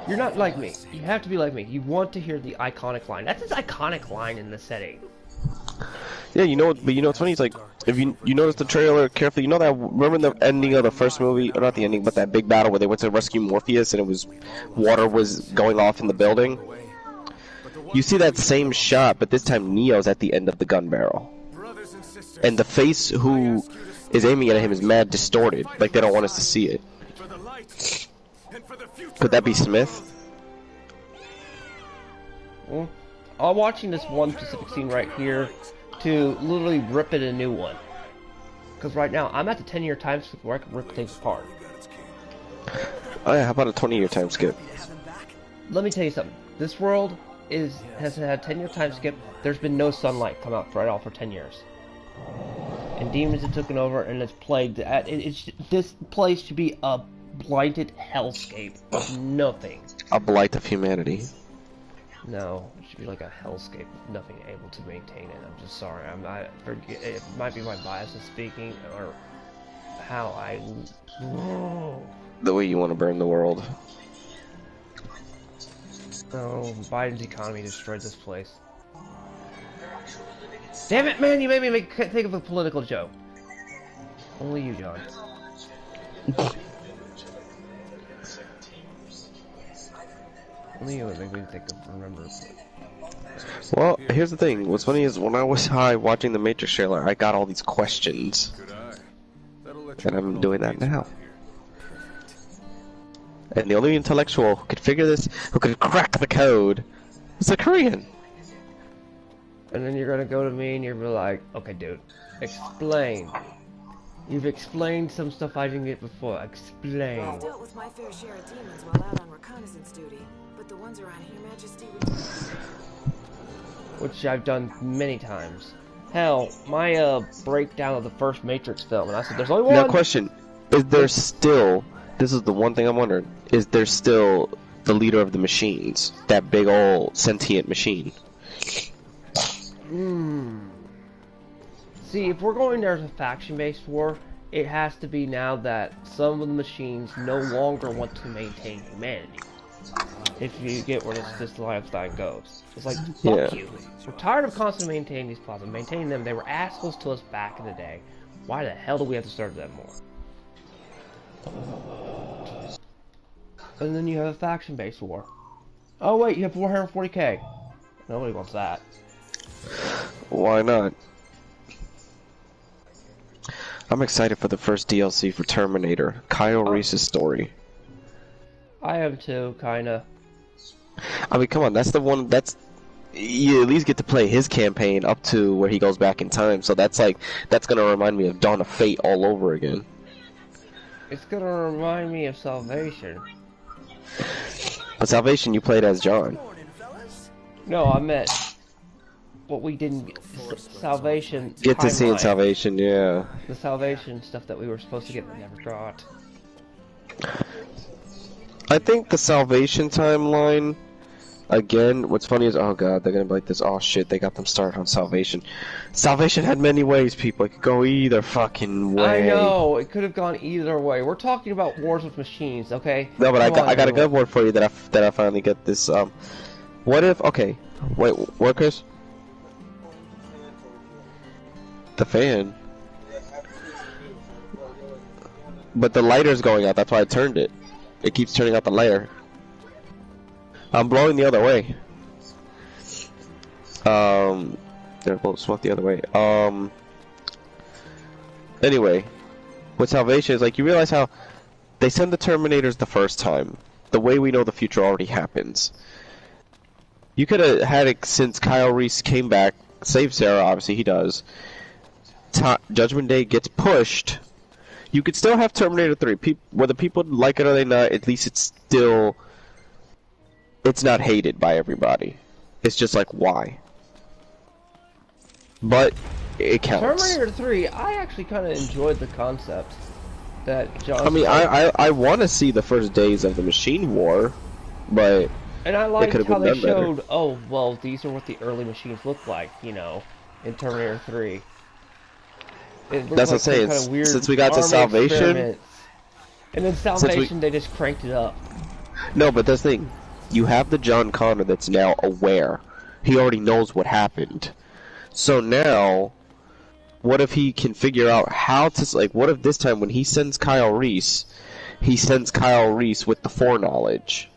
You're not like me. You have to be like me. You want to hear the iconic line. That's his iconic line in the setting.
Yeah, you know, but you know what's funny? It's like, if you notice the trailer carefully, you know that, remember the ending of the first movie, or not the ending, but that big battle where they went to rescue Morpheus and it was, water was going off in the building? You see that same shot, but this time Neo's at the end of the gun barrel. And the face who is aiming at him is mad distorted, like they don't want us to see it. Could that be Smith?
Well, I'm watching this one specific scene right here to literally rip it a new one. Because right now, I'm at the 10-year time skip where I can rip things apart.
Oh yeah, how about a 20-year time skip?
Let me tell you something. This world has had a 10-year time skip. There's been no sunlight come out at all for 10 years. And demons have taken over, and it's plagued. This place should be a blighted hellscape of nothing.
A blight of humanity.
No, it should be like a hellscape with nothing able to maintain it. I'm just sorry. It might be my bias in speaking, or how I...
The way you want to burn the world.
Oh, Biden's economy destroyed this place. Damn it, man! You made me think of a political joke. Only you, John. Only you would make me think of remember.
Well, here's the thing. What's funny is when I was high watching the Matrix trailer, I got all these questions. And I'm doing that now. And the only intellectual who could figure this, who could crack the code, is a Korean.
And then you're gonna go to me and you're like, okay, dude, explain. You've explained some stuff I didn't get before. Explain.
I've dealt with my fair share of demons while out on reconnaissance duty, but the ones around Her Majesty would...
Which I've done many times. Hell, my breakdown of the first Matrix film, and I said, there's only one.
Now, question: is there still? This is the one thing I'm wondering. Is there still the leader of the machines? That big old sentient machine?
See, if we're going there as a faction-based war, it has to be now that some of the machines no longer want to maintain humanity. If you get where this lifestyle goes. It's like, fuck you. We're tired of constantly maintaining these plazas. Maintaining them. They were assholes to us back in the day. Why the hell do we have to serve them more? And then you have a faction-based war. Oh wait, you have 440k. Nobody wants that.
Why not? I'm excited for the first DLC for Terminator, Kyle Reese's story.
I am too, kinda.
I mean, come on, that's the one that's... You at least get to play his campaign up to where he goes back in time, so that's gonna remind me of Dawn of Fate all over again.
It's gonna remind me of Salvation.
But Salvation, you played as John.
No, I meant what we didn't get. Salvation.
Get to see in Salvation, yeah.
The Salvation stuff that we were supposed to get but never got.
I think the Salvation timeline, again, what's funny is, oh god, they're gonna be like this, oh shit, they got them started on Salvation. Salvation had many ways, people. It could go either fucking way.
I know, it could have gone either way. We're talking about wars with machines, okay?
No, but I got a good word for you that I finally get this, what if, okay, wait, what, Chris? The fan. But the lighter's going out, that's why I turned it. It keeps turning out the lighter. I'm blowing the other way. There, we'll smoke the other way. Anyway, with Salvation, is like, you realize how they send the Terminators the first time. The way we know the future already happens. You could have had it since Kyle Reese came back, saved Sarah, obviously he does. Judgment Day gets pushed. You could still have Terminator 3. Whether people like it or they not, at least it's not hated by everybody. It's just like, why? but it counts.
Terminator 3, I actually kind of enjoyed the concept that John.
I mean, I want to see the first days of the machine war, but
and I liked how they showed.
Better.
Oh well, these are what the early machines look like, you know, in Terminator 3.
That's what I'm saying.
Kind of weird
since we got to Salvation,
and then Salvation, they just cranked it up.
No, but that's the thing. You have the John Connor that's now aware. He already knows what happened. So now, what if he can figure out how to, like, what if this time when he sends Kyle Reese, he sends Kyle Reese with the foreknowledge?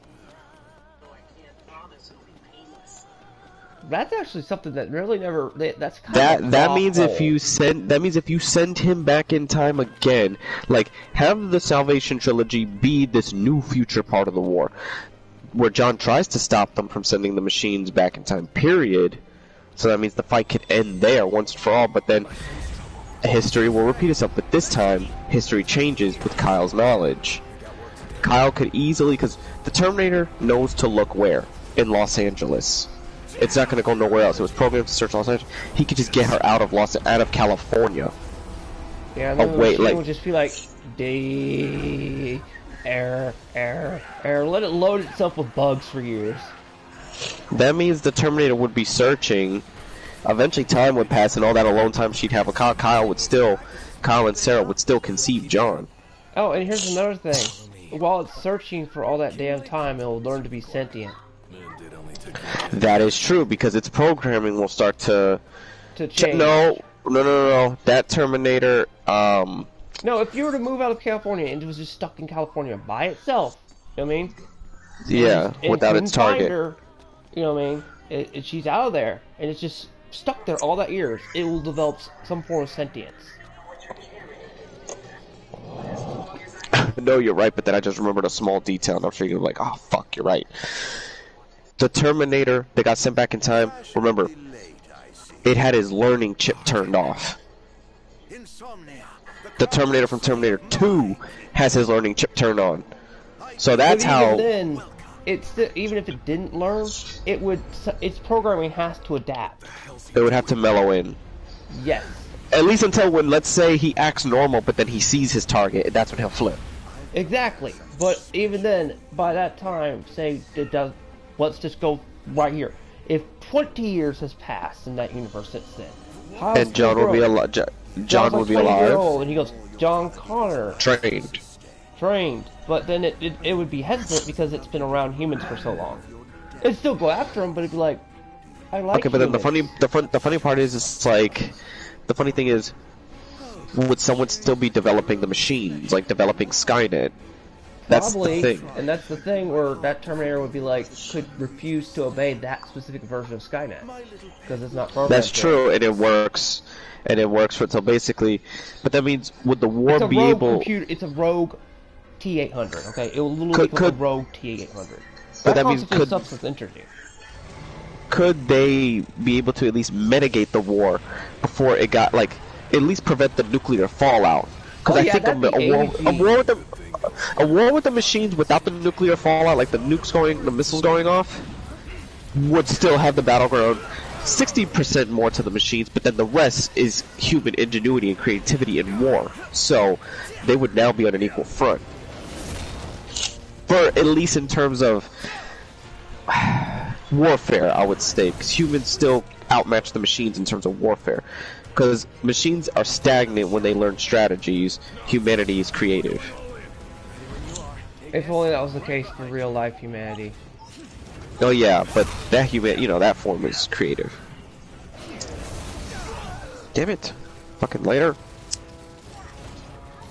That's actually something that really never. That's kind of
that means if you send him back in time again, like have the Salvation trilogy be this new future part of the war, where John tries to stop them from sending the machines back in time. Period. So that means the fight could end there once and for all. But then history will repeat itself. But this time, history changes with Kyle's knowledge. Kyle could easily, because the Terminator knows to look where in Los Angeles. It's not going to go nowhere else. It was programmed to search Los Angeles. He could just get her out of California.
Yeah, and then the machine would just be like, error. Let it load itself with bugs for years.
That means the Terminator would be searching. Eventually, time would pass, and all that alone time she'd have. Kyle and Sarah would still conceive John.
Oh, and here's another thing. While it's searching for all that damn time, it'll learn to be sentient.
That is true, because its programming will start to
change.
No. That Terminator,
No, if you were to move out of California and it was just stuck in California by itself, you know what I mean?
Yeah, without its target.
Her, you know what I mean? She's out of there, and it's just stuck there all that years. It will develop some form of sentience.
No, you're right, but then I just remembered a small detail, and I'm sure you're like, oh, fuck, you're right. The Terminator that got sent back in time, remember, it had his learning chip turned off. The Terminator from Terminator 2 has his learning chip turned on. So that's how...
Then, even if it didn't learn, its programming has to adapt.
It would have to mellow in.
Yes.
At least until when, let's say, he acts normal, but then he sees his target, that's when he'll flip.
Exactly. But even then, by that time, say it does... Let's just go right here. If 20 years has passed in that universe since then,
and John would be alive. John would be alive.
And he goes, John Connor. Trained. But then it would be hesitant because it's been around humans for so long. It'd still go after him, but it'd be like, I like.
Okay, but then the funny part is, it's like, the funny thing is, would someone still be developing the machines, like developing Skynet? That's
Probably,
the thing.
And that's the thing where that Terminator would be like, could refuse to obey that specific version of Skynet. Because it's not programmed.
That's true, and it works. And it works for, so basically, but that means, would the war be able...
It's a rogue T-800, okay? It will literally become a rogue T-800.
But that means,
substance interesting.
Could they be able to at least mitigate the war before it got, like, at least prevent the nuclear fallout? Because I think a war with the machines without the nuclear fallout, like the missiles going off, would still have the battleground 60% more to the machines, but then the rest is human ingenuity and creativity in war. So they would now be on an equal front. For at least in terms of warfare, I would say, because humans still outmatch the machines in terms of warfare. Because machines are stagnant when they learn strategies, humanity is creative.
If only that was the case for real life humanity.
Oh yeah, but that that form is creative. Damn it. Fucking later.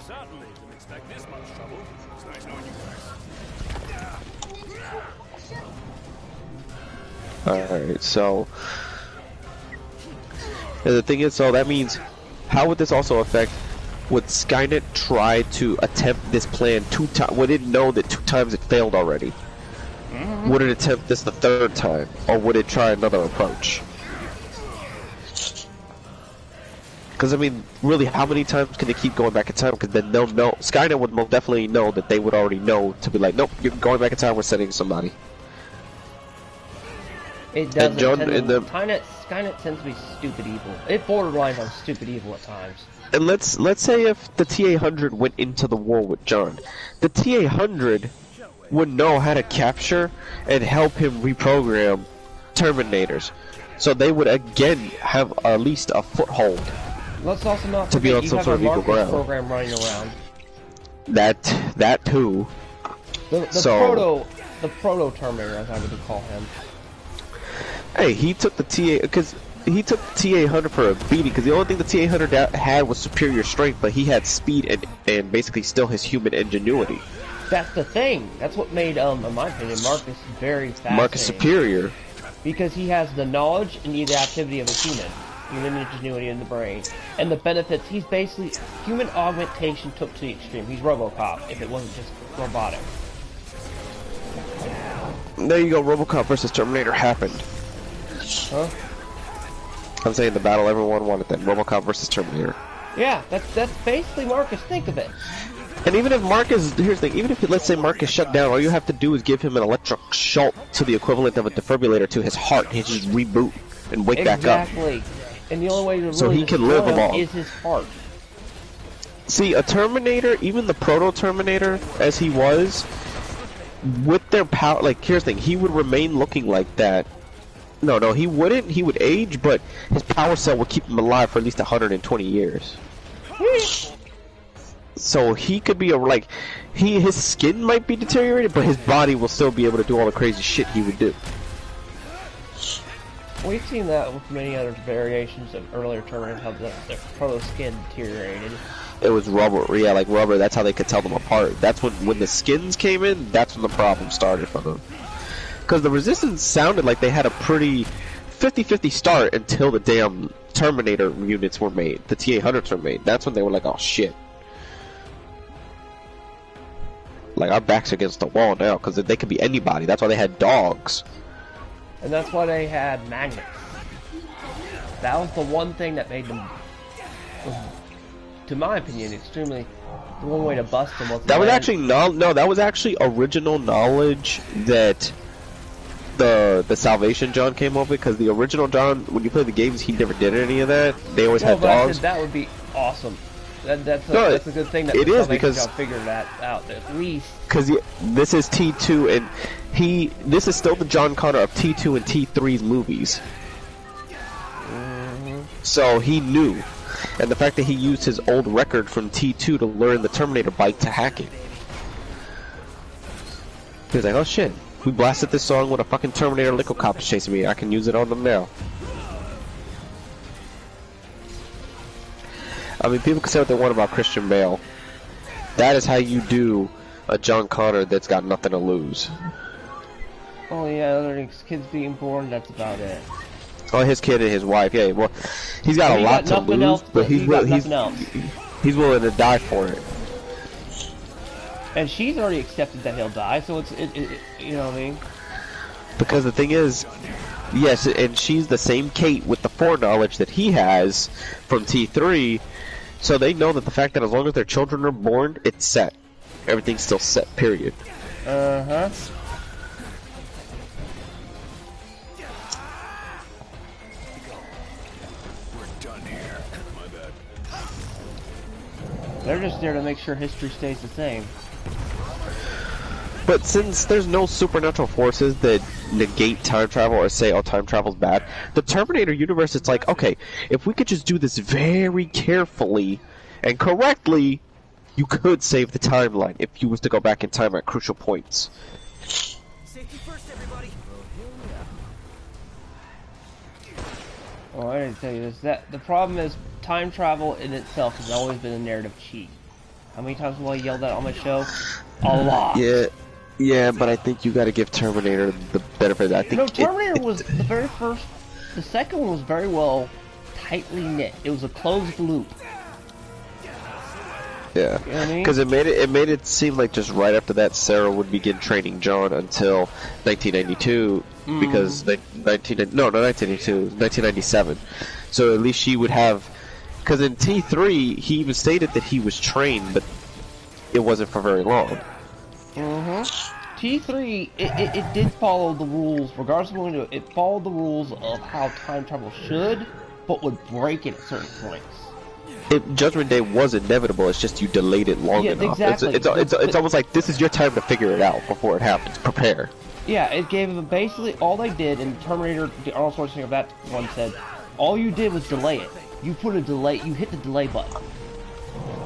Certainly didn't expect this much trouble. It's nice knowing you guys.
Alright, so and the thing is, so that means, how would this also affect, would Skynet try to attempt this plan 2 times? Would it know that 2 times it failed already? Would it attempt this the 3rd time, or would it try another approach? Because I mean, really, how many times can they keep going back in time? Because then they'll know. Skynet would most definitely know that they would already know to be like, nope, you're going back in time. We're sending somebody.
It doesn't.
John,
Skynet tends to be stupid evil. It borderlines on stupid evil at times.
And let's say if the T-800 went into the war with John, the T-800 would know how to capture and help him reprogram Terminators, so they would again have at least a foothold.
Let's also not
to be
forget
on
you
some
have
sort
a
of equal
Marcus
ground.
program running around.
That too.
The proto Terminator, as I would call him.
Hey, he took the T-800 for a beating, because the only thing the T-800 had was superior strength, but he had speed and basically still his human ingenuity.
That's the thing. That's what made, in my opinion, Marcus very fascinating.
Marcus superior.
Because he has the knowledge and the adaptivity of a human ingenuity in the brain, and the benefits. He's basically human augmentation took to the extreme. He's RoboCop if it wasn't just robotic.
There you go. RoboCop versus Terminator happened.
Huh?
I'm saying the battle everyone wanted then. RoboCop versus Terminator.
Yeah, that's basically Marcus. Think of it.
And even if Marcus, here's the thing, even if, let's say, Marcus shut down, all you have to do is give him an electric shock to the equivalent of a defibrillator to his heart. He just reboot and wake back up.
Exactly. And the only way to
So
really
he can live
destroy him
long.
is his heart.
See, a Terminator, even the Proto-Terminator, as he was, with their power, like, here's the thing, he would remain looking like that. No, he wouldn't. He would age, but his power cell would keep him alive for at least 120 years. So he could be his skin might be deteriorated, but his body will still be able to do all the crazy shit he would do.
We've seen that with many other variations of earlier Terminators, how the proto skin deteriorated.
It was rubber, yeah, like rubber. That's how they could tell them apart. That's when the skins came in. That's when the problem started for them. Because the Resistance sounded like they had a pretty 50-50 start until the damn Terminator units were made. The T-800s were made. That's when they were like, oh shit. Like, our back's against the wall now, because they could be anybody. That's why they had dogs.
And that's why they had magnets. That was the one thing that made them, to my opinion, extremely, the one way to bust them was
that was actually, no, that was actually original knowledge that the Salvation John came up with, because the original John, when you play the games, he never did any of that. They always had
but I
dogs.
said that would be awesome. That's a good thing that
it
the
is,
Salvation
because
John figured that out at least.
Because this is T2, and this is still the John Connor of T2 and T3's movies. So he knew, and the fact that he used his old record from T2 to learn the Terminator bike to hack it. He was like, oh shit, we blasted this song with a fucking Terminator liquor cop chasing me. I can use it on them now. I mean, people can say what they want about Christian Bale. That is how you do a John Connor that's got nothing to lose.
Oh yeah, other than his kids being born, that's about it.
Oh, his kid and his wife, yeah. Well, he's got a lot to lose, but he's willing to die for it.
And she's already accepted that he'll die, so it's you know what I mean?
Because the thing is, yes, and she's the same Kate with the foreknowledge that he has from T3, so they know that the fact that as long as their children are born, it's set. Everything's still set, period.
Uh-huh. They're just there to make sure history stays the same.
But since there's no supernatural forces that negate time travel or say, oh, time travel's bad, the Terminator universe, it's like, okay, if we could just do this very carefully and correctly, you could save the timeline if you was to go back in time at crucial points.
Safety first, everybody.
Oh, I didn't tell you this. That the problem is time travel in itself has always been a narrative cheat. How many times will I yell that on my show? A lot.
Yeah, but I think you got to give Terminator the benefit. I think
Terminator was the very first. The second one was very well tightly knit. It was a closed loop.
Yeah,
you know what I mean?
Because it made it seem like just right after that Sarah would begin training John until 1992 because 1997. So at least she would have, because in T3 he even stated that he was trained, but it wasn't for very long.
T3, it did follow the rules, regardless of what we do, it followed the rules of how time travel should, but would break it at certain points.
Judgment Day was inevitable, it's just you delayed it long enough.
Exactly.
It's almost like this is your time to figure it out before it happens. Prepare.
Yeah, it gave them basically all they did, and Terminator, the Arnold Schwarzenegger, that one said, all you did was delay it. You put a delay, you hit the delay button.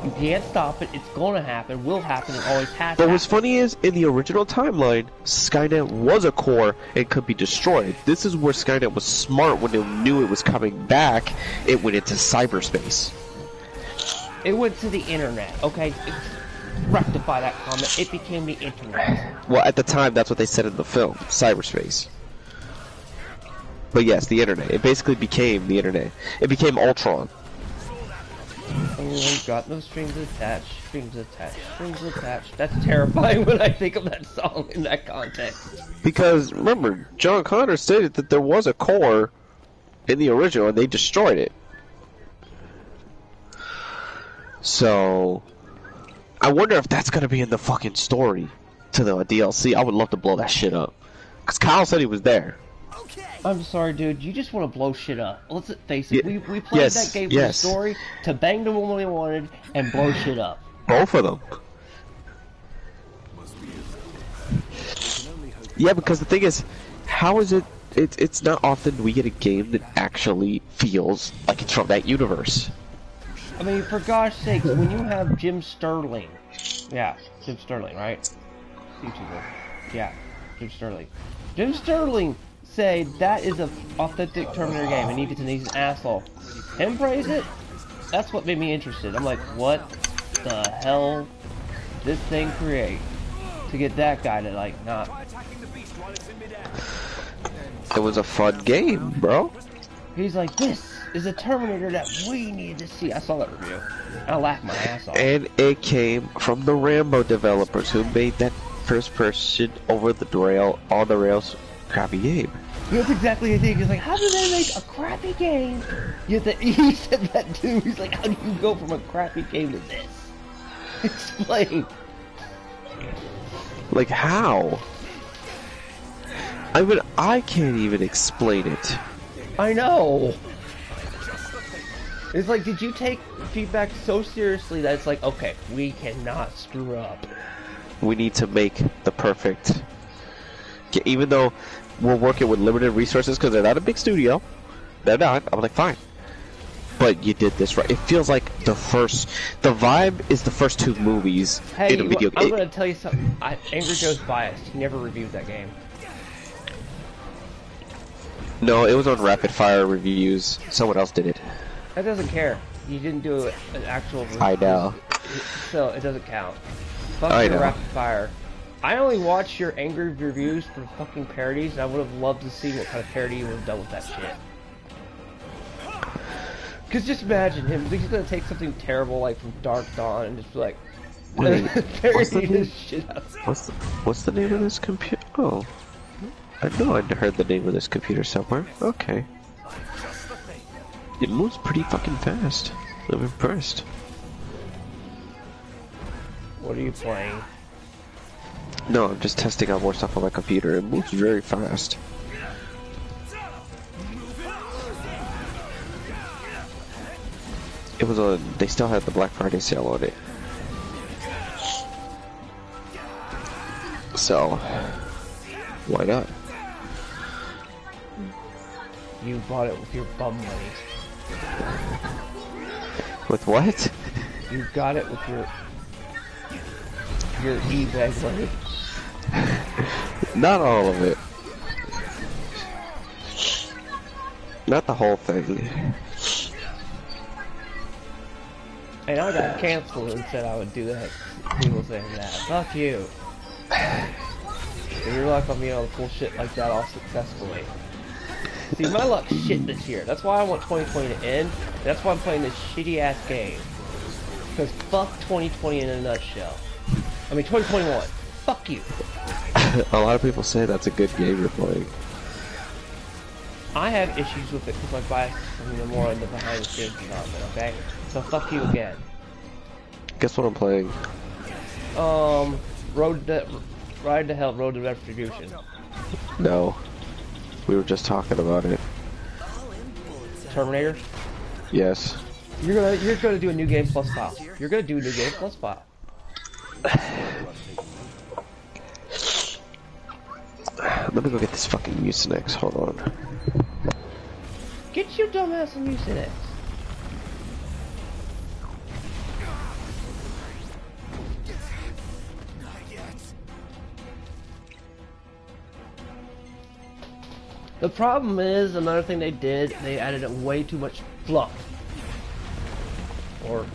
You can't stop it, it's gonna happen, will happen, it always has
But what's funny is, in the original timeline, Skynet was a core and could be destroyed. This is where Skynet was smart when it knew it was coming back, it went into cyberspace.
It went to the internet, okay? Rectify that comment, it became the internet.
Well, at the time, that's what they said in the film, cyberspace. But yes, the internet. It basically became the internet. It became Ultron.
Oh, got no strings attached, strings attached, strings attached. That's terrifying when I think of that song in that context.
Because, remember, John Connor stated that there was a core in the original and they destroyed it. So, I wonder if that's going to be in the fucking story to the DLC. I would love to blow that shit up. Because Kyle said he was there.
I'm sorry, dude. You just want to blow shit up. Let's face it. We played that game for the story, to bang the woman we wanted, and blow shit up.
Both of them. Yeah, because the thing is, how is it... It's not often we get a game that actually feels like it's from that universe.
I mean, for gosh sakes, when you have Jim Sterling... Yeah, Jim Sterling, right? YouTuber. Yeah, Jim Sterling. Jim Sterling... say that is an authentic Terminator game and he's an asshole. Him praise it? That's what made me interested. I'm like, what the hell did this thing create to get that guy to like not?
It was a fun game, bro.
He's like, this is a Terminator that we need to see. I saw that review. I laughed my ass off.
And it came from the Rambo developers who made that first person over the rail, on the rails crappy game.
That's exactly the thing. He's like, how do they make a crappy game? He said that too. He's like, how do you go from a crappy game to this? Explain.
Like how? I mean, I can't even explain it.
I know. It's like, did you take feedback so seriously that it's like, okay, we cannot screw up.
We need to make the perfect. Even though we're working with limited resources because they're not a big studio. They're not. I'm like, fine. But you did this right. It feels like the vibe is the first two movies in a video game.
I'm going to tell you something. Angry Joe's biased. He never reviewed that game.
No, it was on rapid fire reviews. Someone else did it.
That doesn't care. You didn't do an actual review.
I know.
So it doesn't count. Fuck your rapid fire. I only watch your angry reviews for fucking parodies, and I would have loved to see what kind of parody you would have done with that shit. Cause just imagine him, he's gonna take something terrible like from Dark Dawn and just be like, parody this shit out.
What's the name of this computer? Oh, I know I'd heard the name of this computer somewhere. Okay. It moves pretty fucking fast. I'm impressed.
What are you playing?
No, I'm just testing out more stuff on my computer. It moves very fast. It was they still had the Black Friday sale on it. So, why not?
You bought it with your bum money.
With what?
You got it with your eBay money.
Not all of it. Not the whole thing.
And I got canceled and said I would do that. People saying that. Fuck you. And your luck on being able to pull shit like that off successfully. See, my luck's shit this year. That's why I want 2020 to end. That's why I'm playing this shitty ass game. Because fuck 2020 in a nutshell. I mean 2021. Fuck you.
A lot of people say that's a good game you're playing.
I have issues with it because my bias is more on the behind the scenes development, okay? So fuck you again.
Guess what I'm playing?
Ride to Hell, Road to Retribution.
No. We were just talking about it.
Terminator?
Yes.
You're gonna do a new game plus file. You're gonna do a new game plus file.
Let me go get this fucking Mucinex. Hold on.
Get your dumbass some Mucinex. The problem is, another thing they did, they added way too much fluff. Or...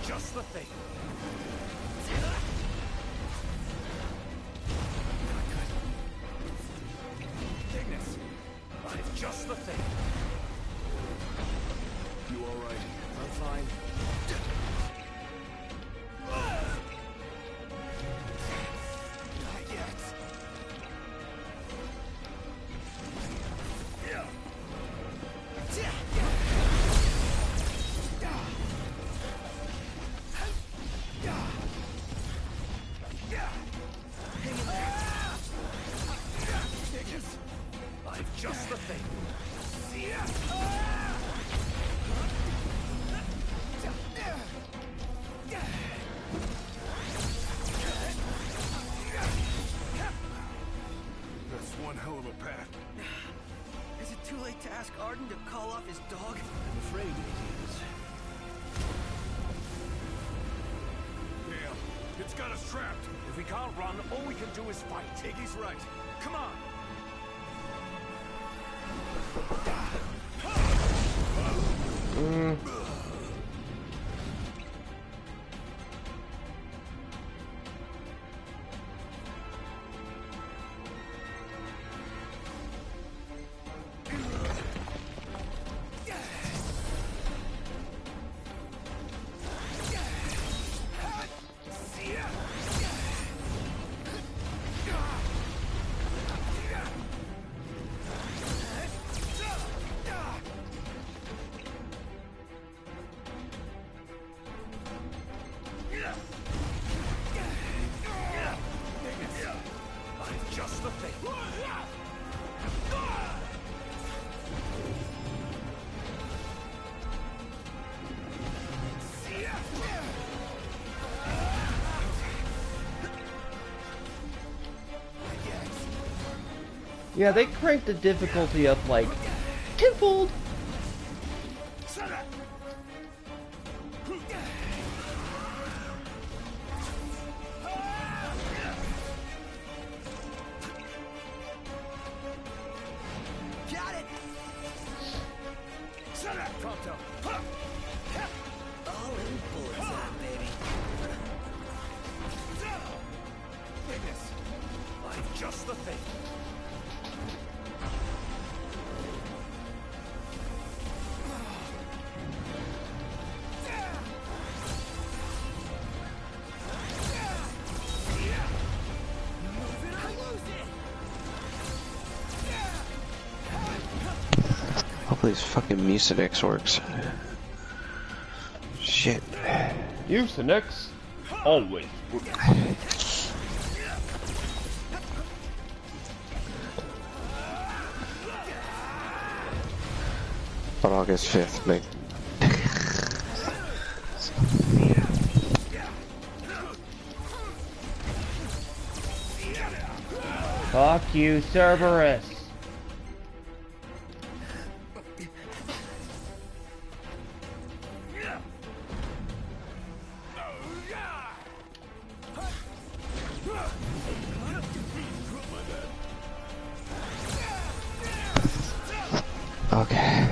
Just the thing. Ignis, I've just the thing. You all right? I'm fine. Not yet. I've just the thing.
That's one hell of a path.
Is it too late to ask Arden to call off his dog?
I'm afraid it is.
Damn, it's got us trapped.
If we can't run, all we can do is fight.
Iggy's right. Come on.
Just the thing.
Yeah, they cranked the difficulty up like tenfold.
Got it!
Shut up, Prompto!
All in bullets, baby.
Ignis, I've just the thing.
Hopefully this fucking Mucinex works. Shit.
Mucinex always works.
On August 5th, mate.
Fuck you, Cerberus.
Okay.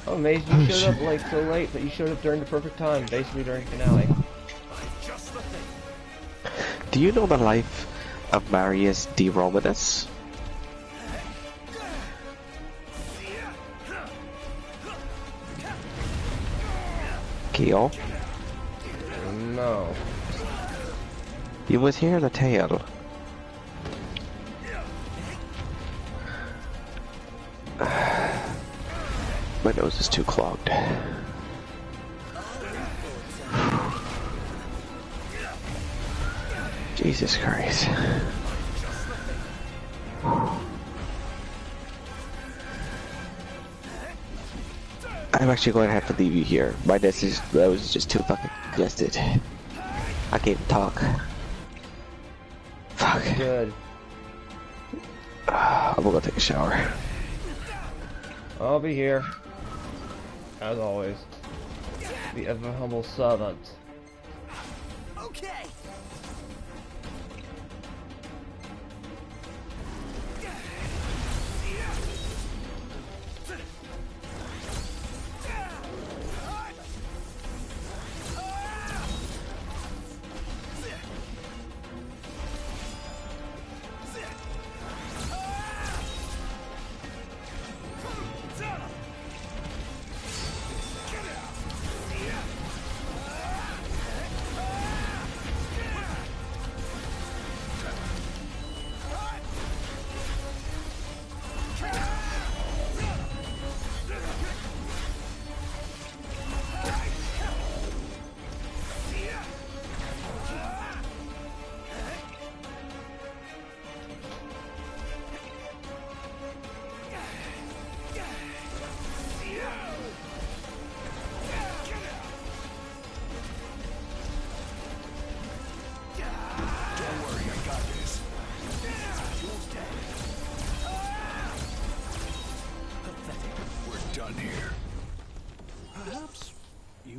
I'm amazed you showed up like so late, but you showed up during the perfect time, basically during finale.
Do you know the life of Marius de Romanus? Keo?
No.
You was hearing the tale. My nose is too clogged. Jesus Christ. I'm actually going to have to leave you here. My nose was just too fucking congested. I can't even talk. Fuck.
Good.
I'm gonna go take a shower.
I'll be here. As always. The ever humble servant.
Okay.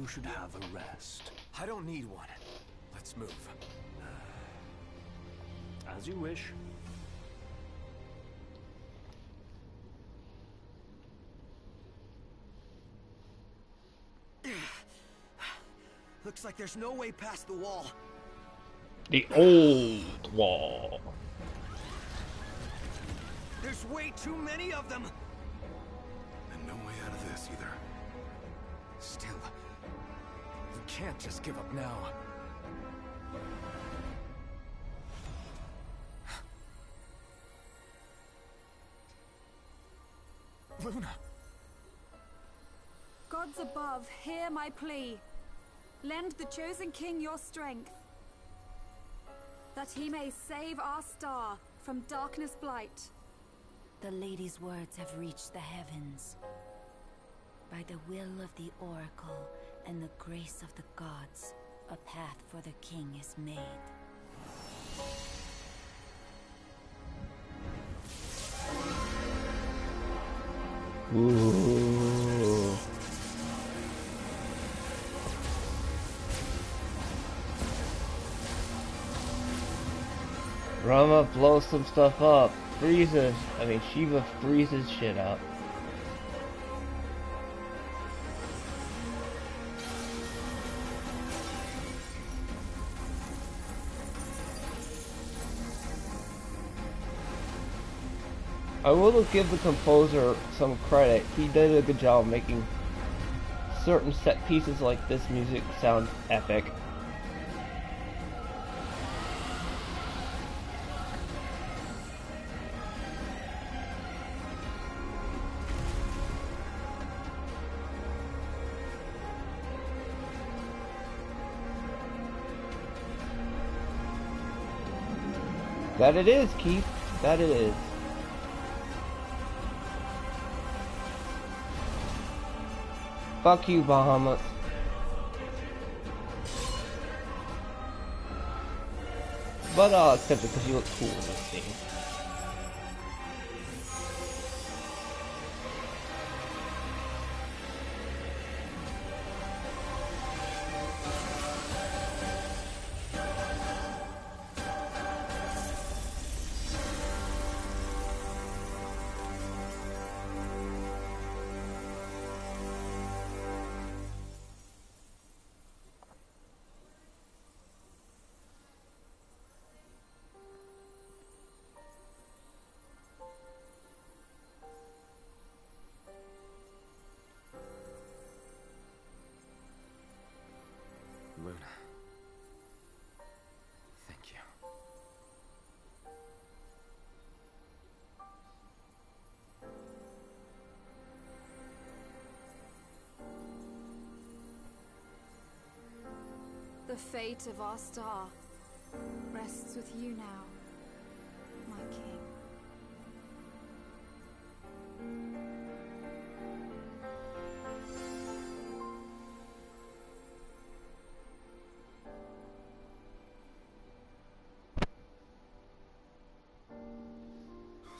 Should have a rest.
I don't need one. Let's move.
As you wish.
Looks like there's no way past the wall.
The old wall.
There's way too many of them.
And no way out of this either.
Still, we can't just give up now. Luna.
Gods above, hear my plea. Lend the chosen king your strength, that he may save our star from darkness blight.
The lady's words have reached the heavens. By the will of the oracle and the grace of the gods, a path for the king is made.
Ooh. Rama blows some stuff up. Shiva freezes shit up. I will give the composer some credit. He did a good job making certain set pieces like this music sound epic. That it is, Keith. That it is. Fuck you, Bahamut. But I'll accept it because you look cool in this scene.
Luna. Thank you.
The fate of our star rests with you now, my king.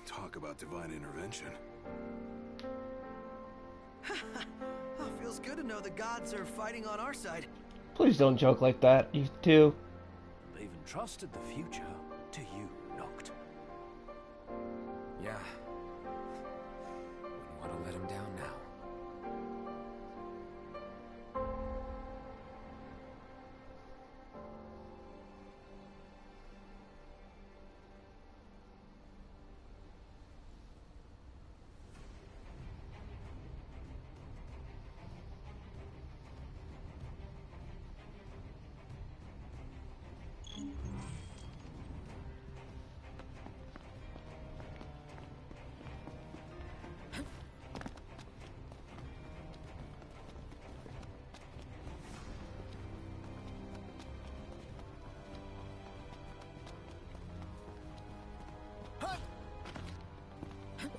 Talk about divine intervention.
Oh, feels good to know the gods are fighting on our side.
Please don't joke like that, you two.
They've entrusted the future to you, Noct.
Yeah. Wouldn't want to let him down now.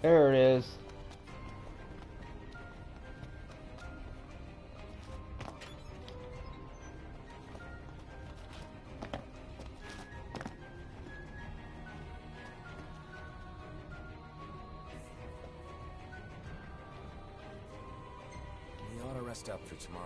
There it is.
We ought to rest up for tomorrow.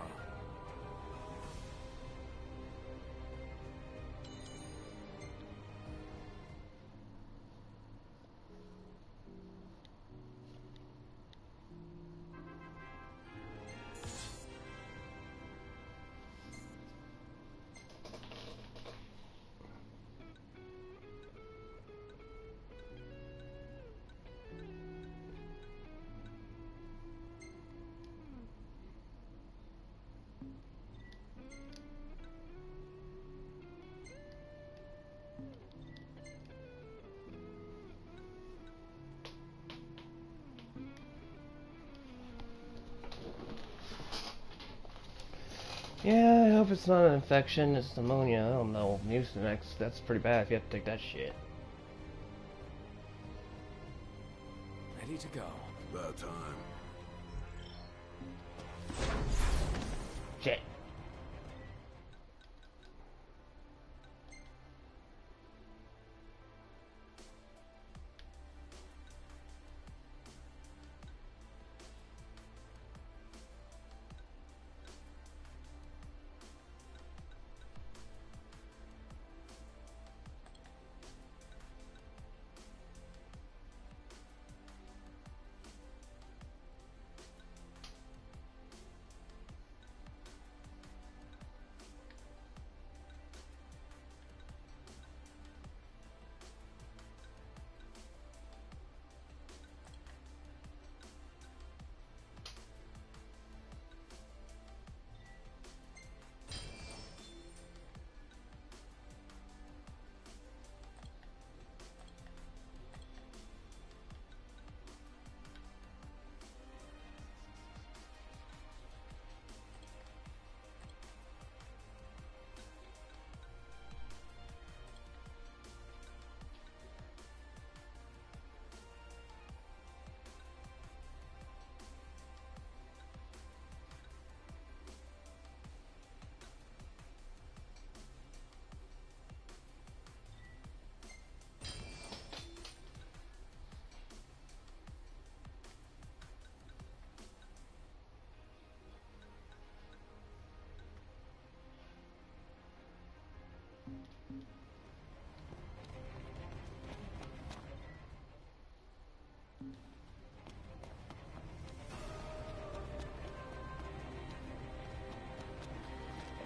Yeah, I hope it's not an infection, it's pneumonia, I don't know. Mucinex, that's pretty bad if you have to take that shit.
Ready to go.
About time.
Shit.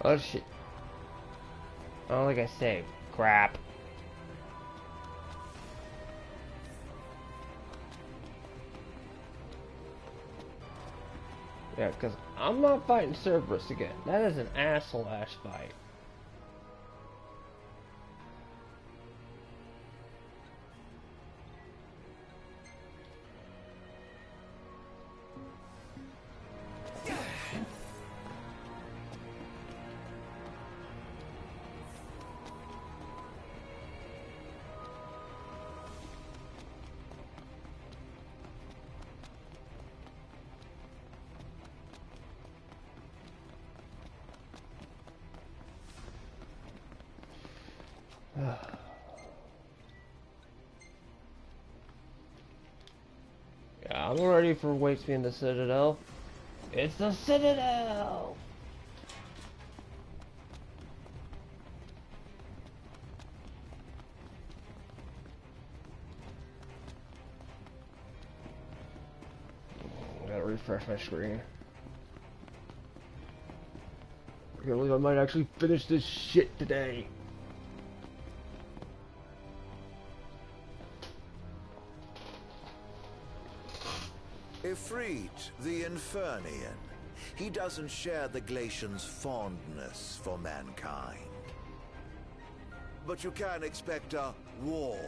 Oh shit. I don't think I saved. Crap. Yeah, because I'm not fighting Cerberus again. That is an asshole ass fight. Yeah, I'm ready for Waits Me in the Citadel. It's the Citadel! I gotta refresh my screen. I can't believe I might actually finish this shit today.
Ifrit, the Infernian. He doesn't share the Glacian's fondness for mankind. But you can expect a warm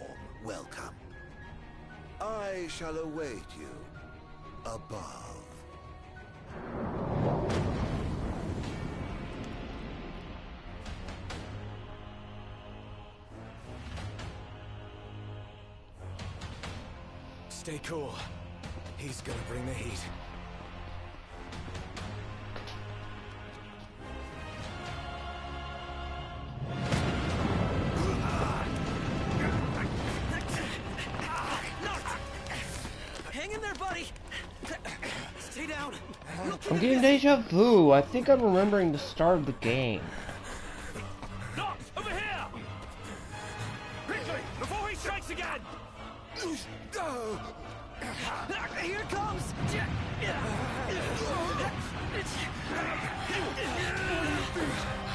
welcome. I shall await you above.
Stay cool. He's gonna bring the heat.
Hang in there, buddy. Stay down.
I'm getting deja vu. I think I'm remembering the start of the game.
Knox, over here! Quickly, before he strikes again!
Here it comes!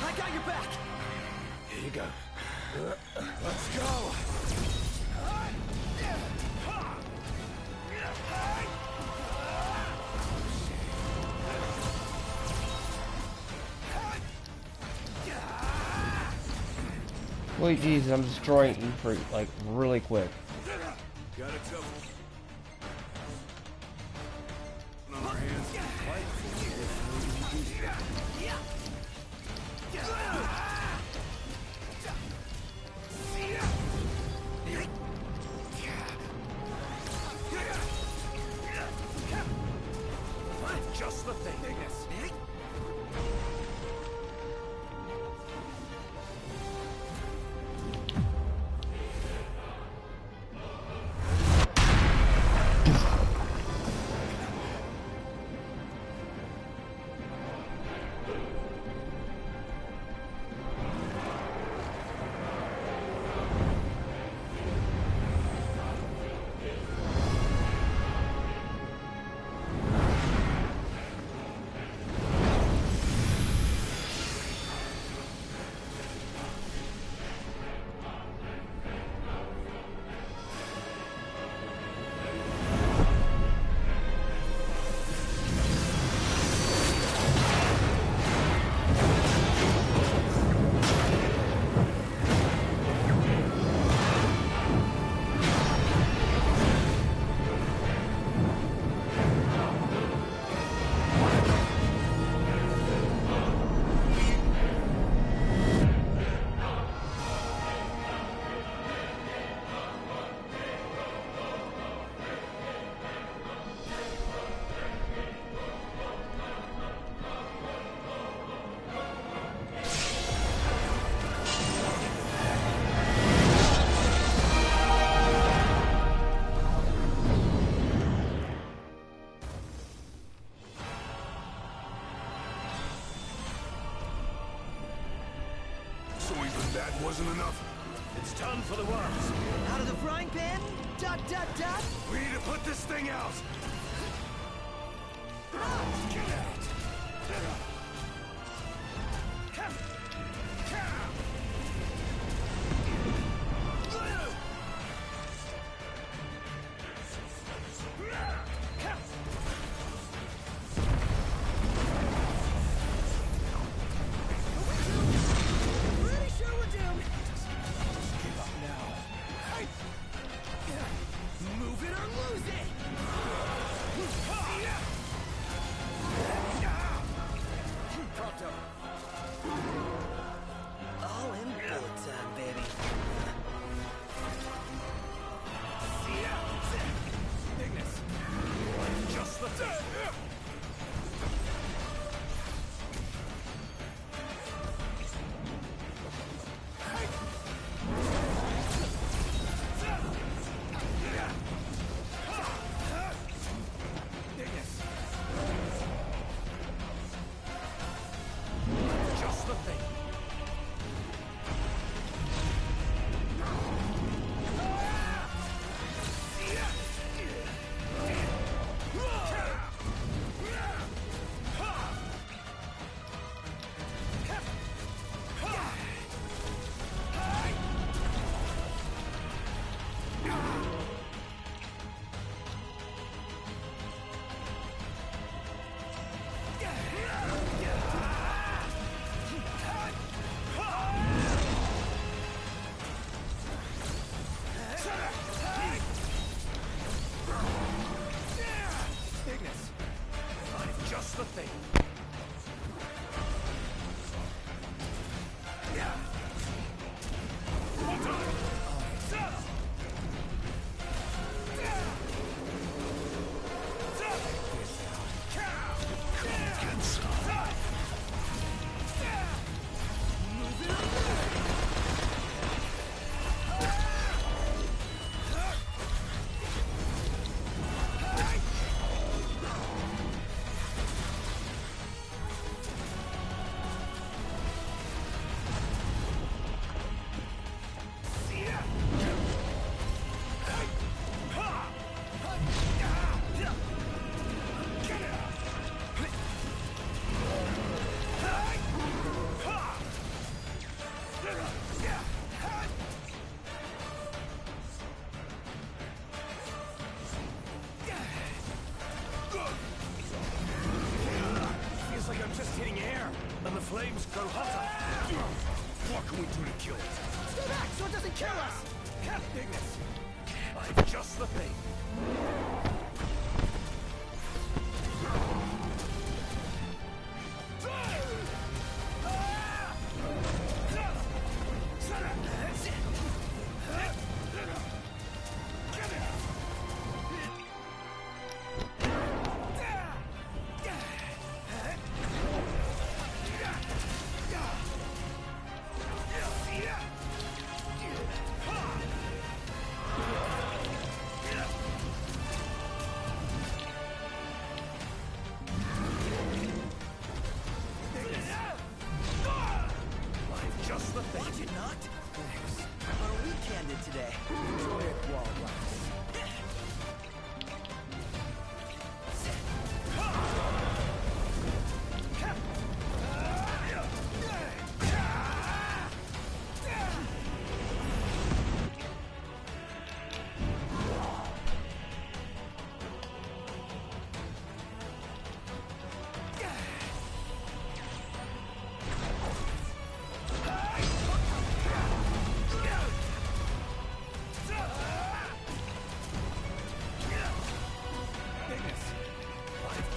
I got your back!
Here you go. Let's go!
Wait, Jesus, I'm destroying Ifrit, like, really quick.
Got it covered. On our hands.
Just the thing.
Wasn't enough.
It's time for the works.
Out of the frying pan? Dot, dot, dot.
We need to put this thing out. Get out.
just hitting air, and the flames grow hotter. What can we do to kill it?
Stay back so it doesn't kill us!
Bigness, I've just the thing.
Watch it not? Thanks. But are we candid today? Enjoy it while it lasts.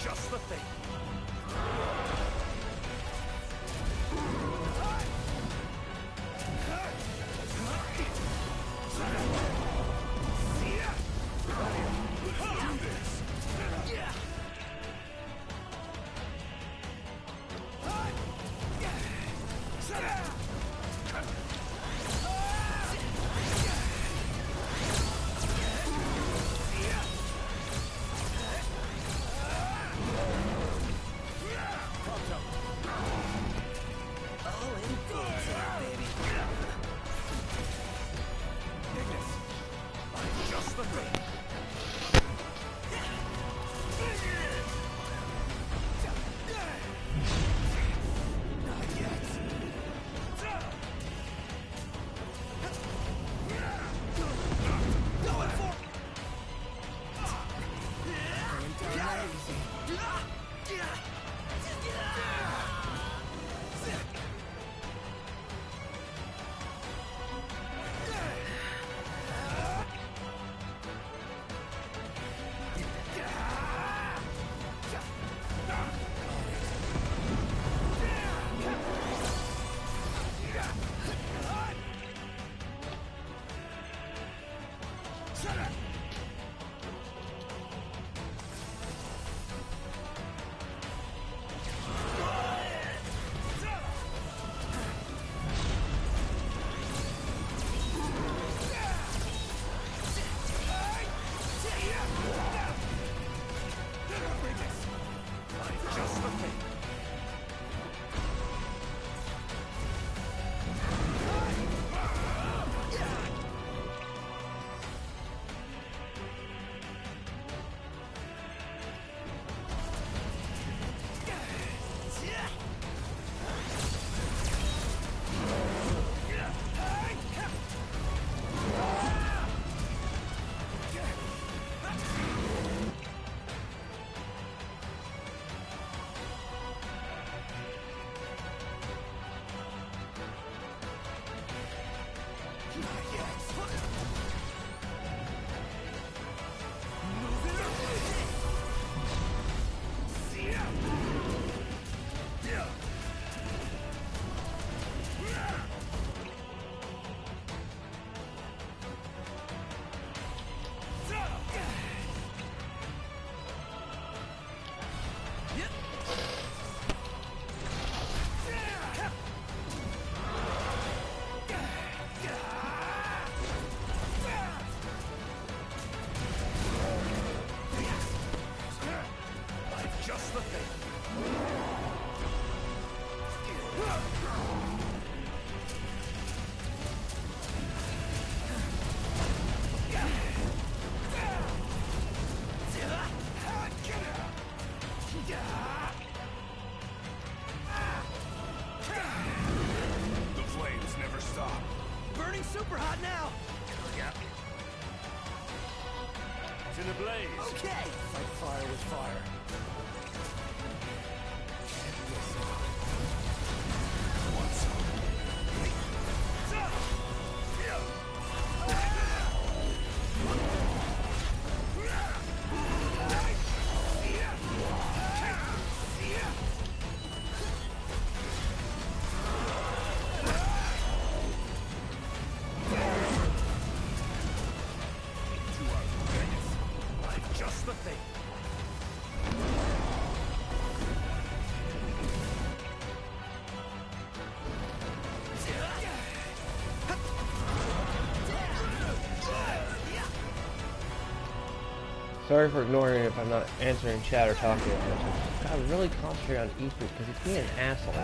Just the thing.
super hot now!
Yeah. It's in a blaze.
Okay! Fight fire with fire. Can't miss
Sorry for ignoring if I'm not answering chat or talking about it. I just gotta really concentrate on Ethan because he's being an asshole.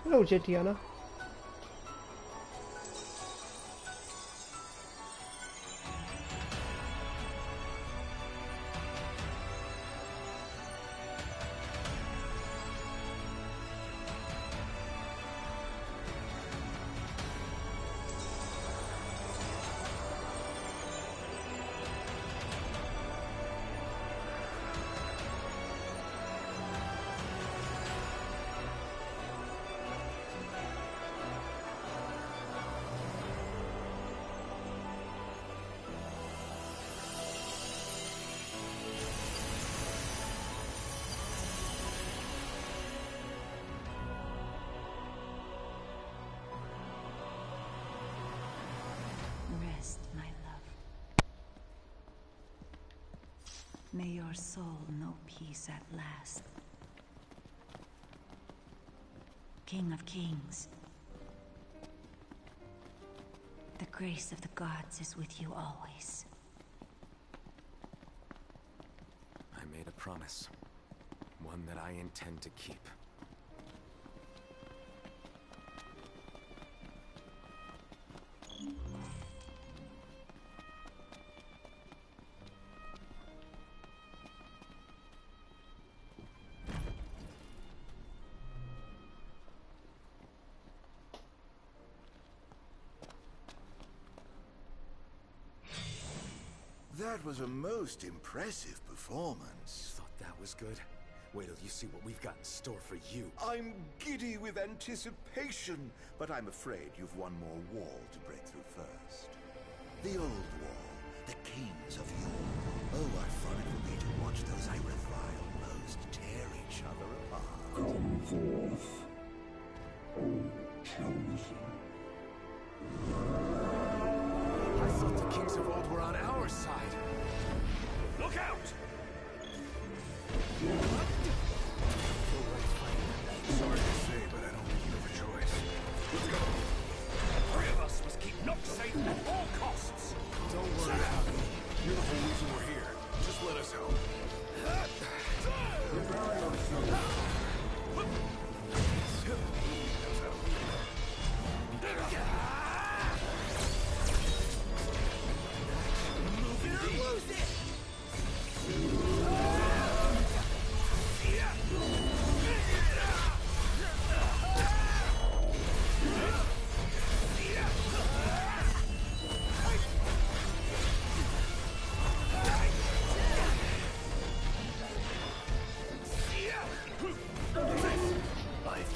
Hello, Gentiana.
Rest, my love. May your soul know peace at last. King of Kings, the grace of the gods is with you always.
I made a promise. One that I intend to keep.
That was a most impressive performance.
Thought that was good? Wait till you see what we've got in store for you.
I'm giddy with anticipation, but I'm afraid you've one more wall to break through first. The old wall, the kings of yore. Oh, what fun it will be to watch those I revile most tear each other apart.
Come forth, O chosen.
I thought the kings of old were on our side. Look out!
Sorry to say, but I don't think you have a choice. Let's go.
The three of us must keep Nook safe at all costs.
Don't worry about me. You're the whole reason we're here. Just let us help.
Prepare yourself.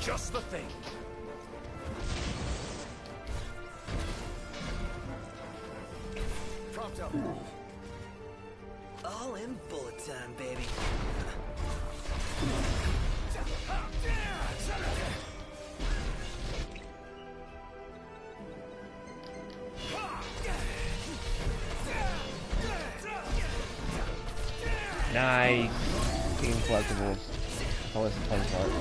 Just the thing.
Prompt up.
All in bullet time, baby.
Nice. Being collectibles. That's always the fun part.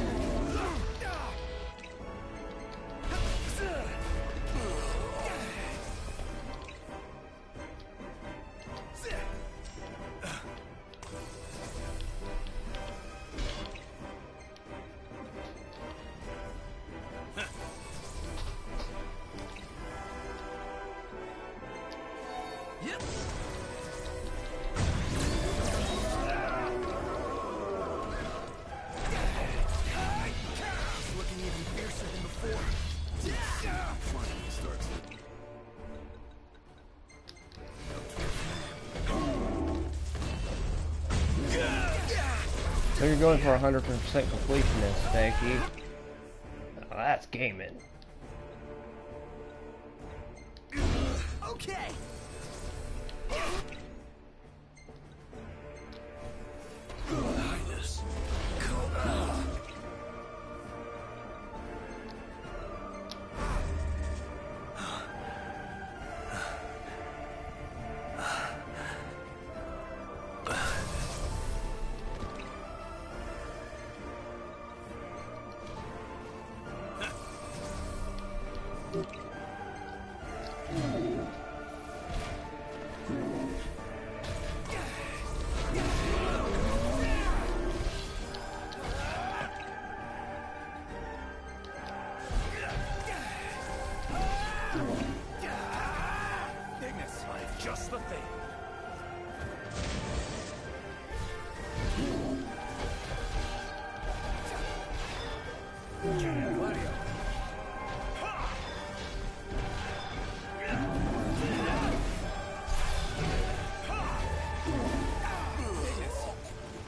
So you're going for 100% completionist, Becky. Oh, that's gaming.
Okay.
Highness. Just the thing.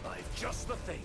I've just the thing.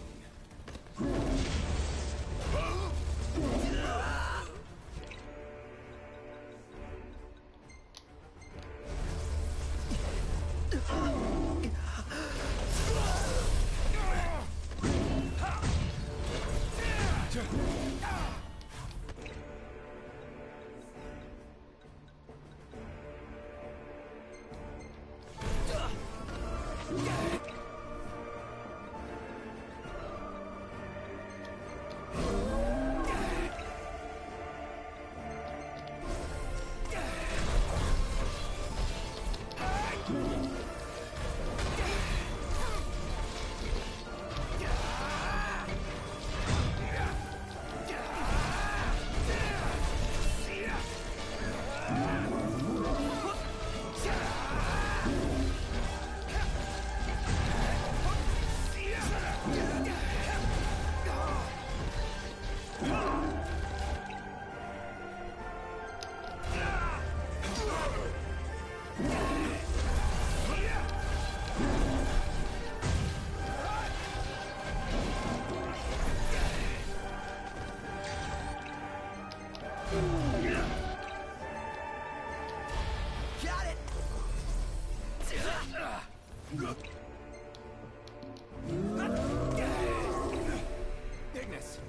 Ignis.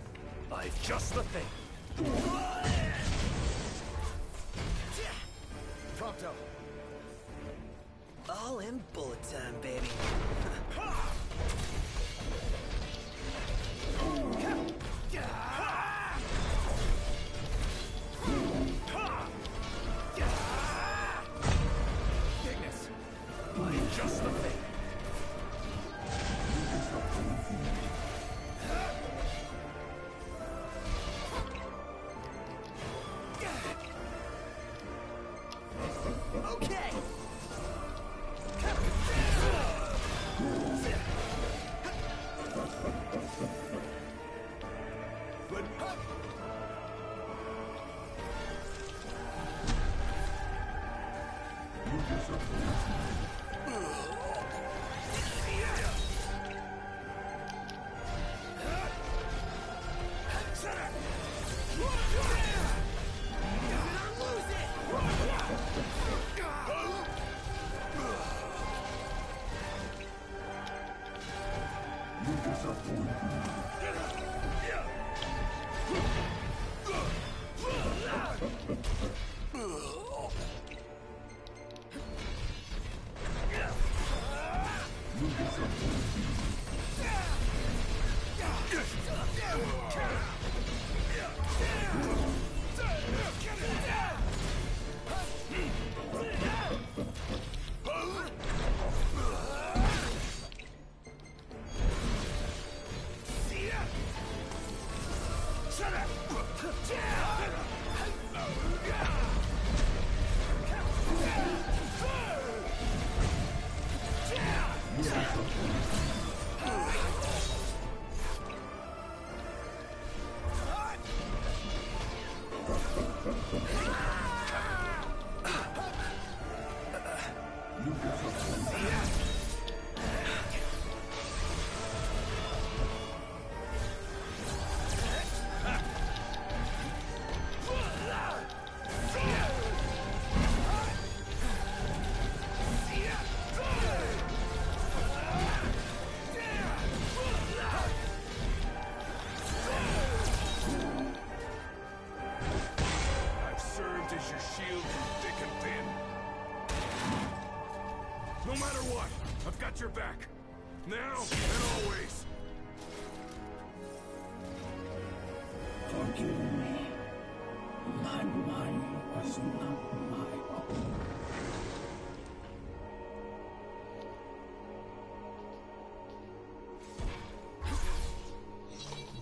I've just the thing.
Prompto. All in bullet time, baby.
Ignis. I've just the thing.
Okay.
I've served as your shield through thick and thin. No matter what, I've got your back. Now and always.
Forgive me. My mind was not my own.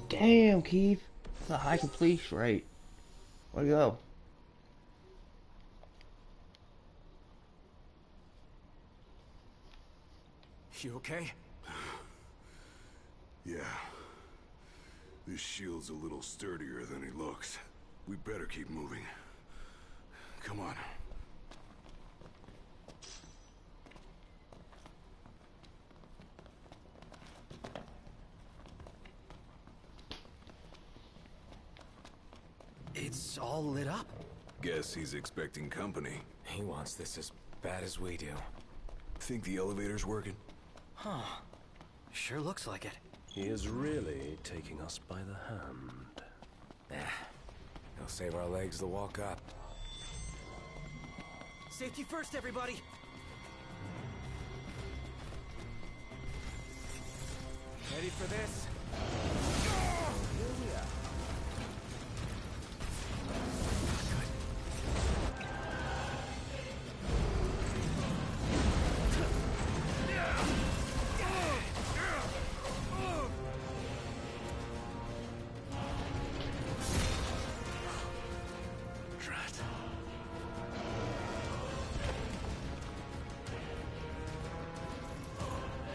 Damn, Keith. That's a high completion rate. Where'd you go?
You okay?
Yeah. This shield's a little sturdier than he looks. We better keep moving. Come on.
It's all lit up.
Guess he's expecting company.
He wants this as bad as we do.
Think the elevator's working?
Huh. Sure looks like it.
He is really taking us by the hand.
He'll save our legs to walk up.
Safety first, everybody!
Ready for this?
Here we are.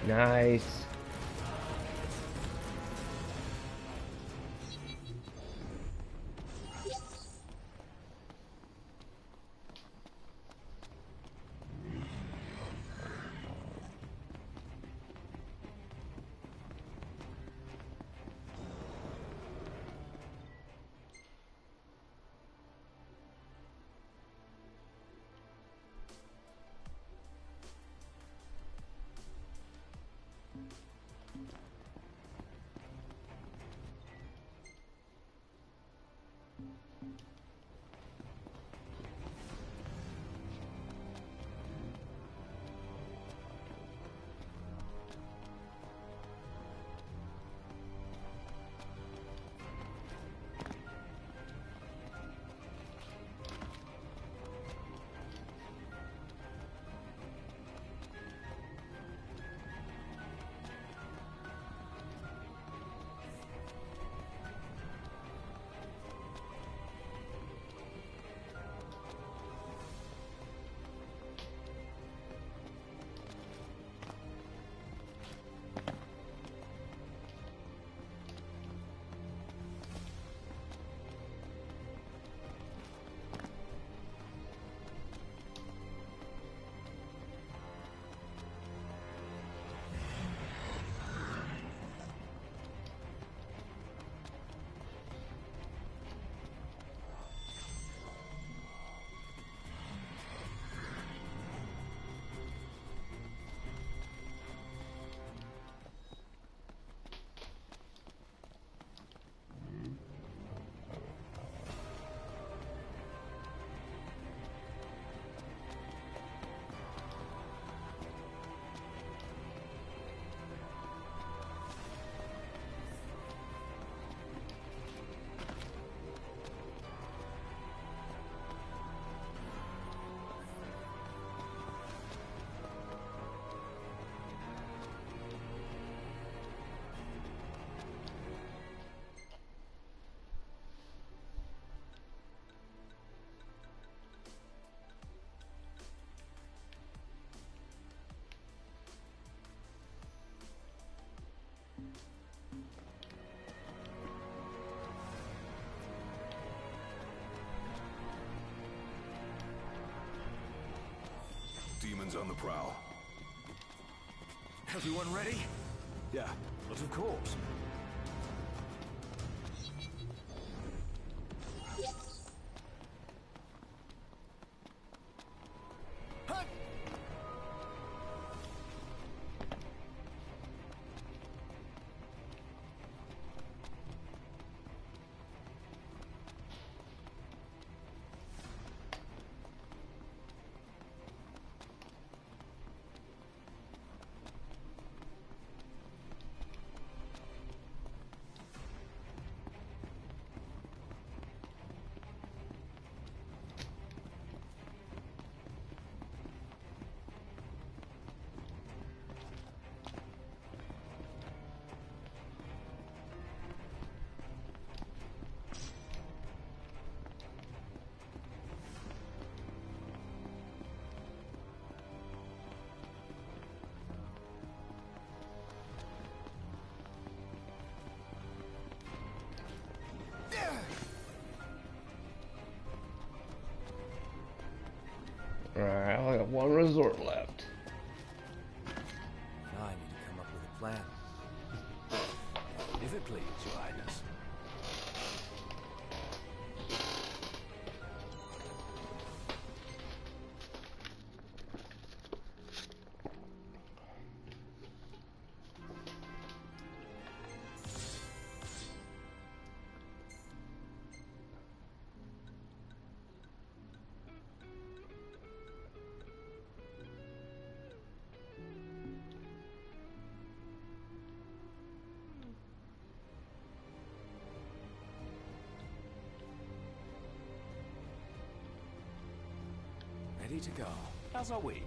Nice.
demons on the prowl.
Everyone ready? Yeah, but of course.
Alright, I got one resort left.
Now I need to come up with a plan.
If it please, Your Highness.
Ready to go.
As are we.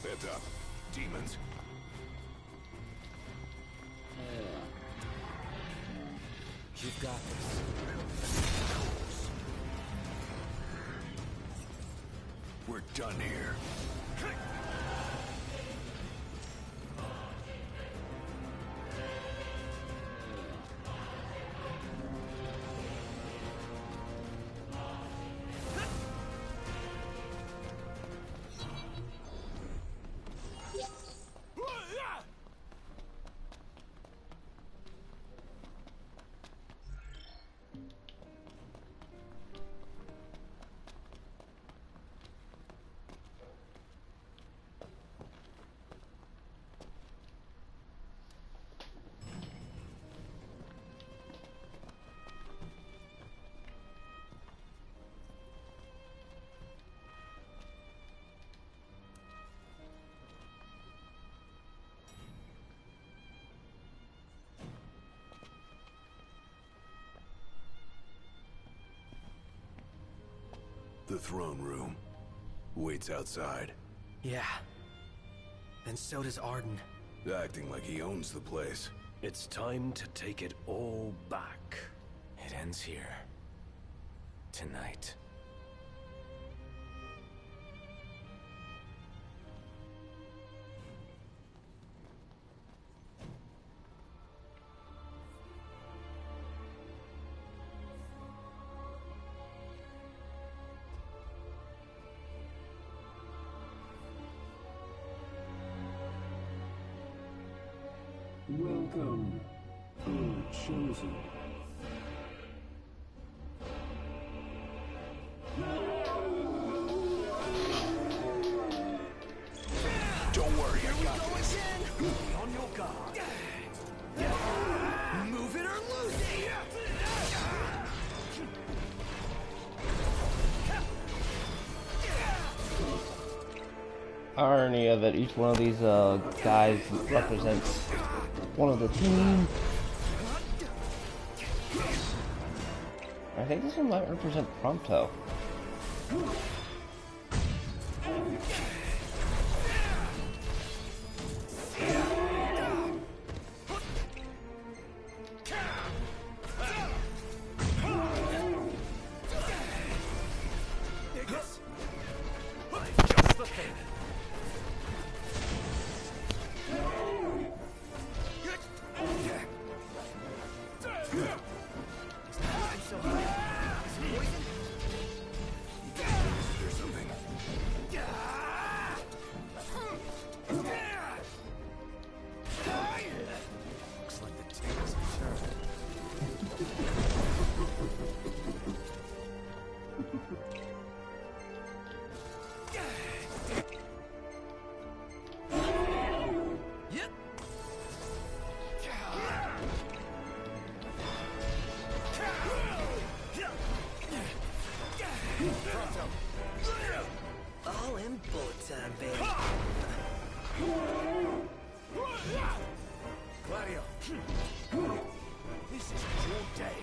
Heads up. Demons.
You've got this.
We're done here. The throne room waits outside.
Yeah. And so does Arden.
Acting like he owns the place.
It's time to take it all back.
It ends here. Tonight.
Welcome, the chosen.
Don't worry, I got this.
Be on your guard.
Move it or lose it!
Irony of it, each one of these guys represents one of the team. I think this one might represent Prompto.
All in bullet time, baby.
Gladio, this is your day.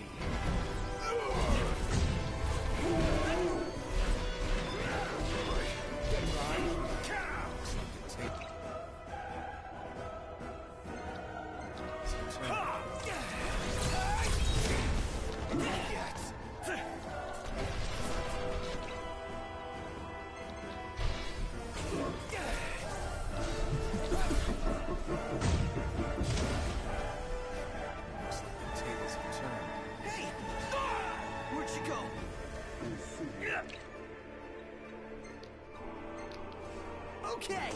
Okay.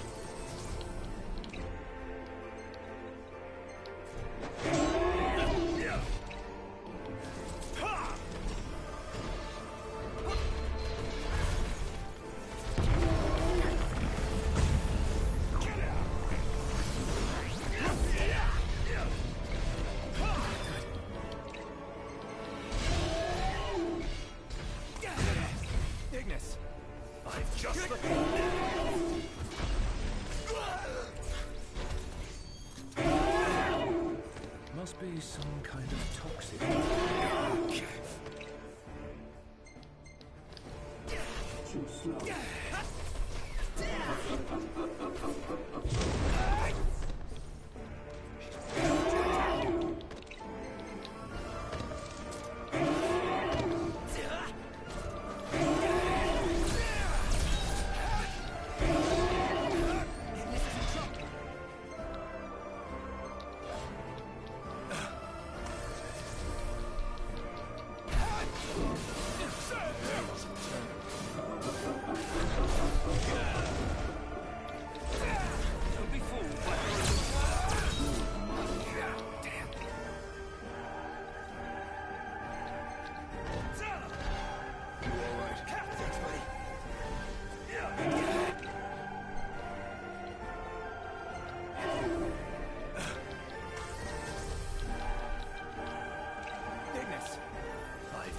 Ignis, I've just the must be some kind of toxic.
Too slow.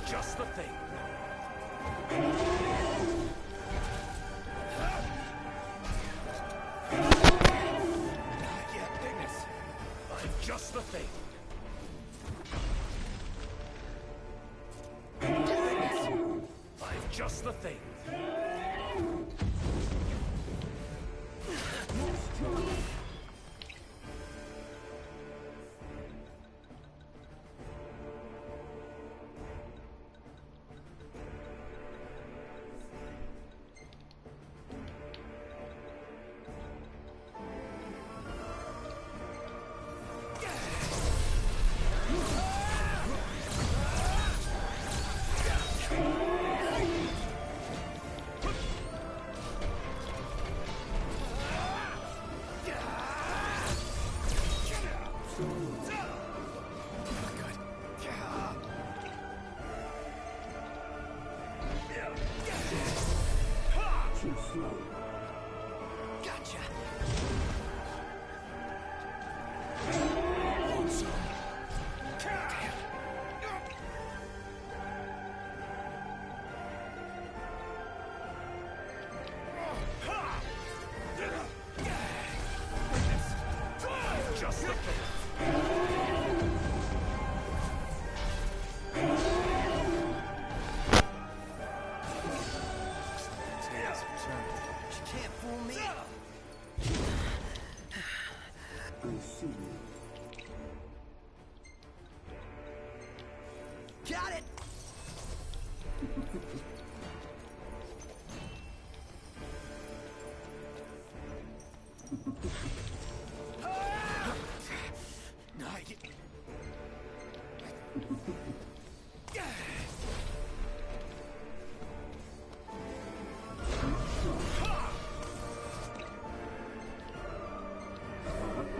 Just the thing. Yeah, Ignis. I'm just the thing. Ignis. I'm just the thing.
Too slow.
Gotcha.
Just the thing.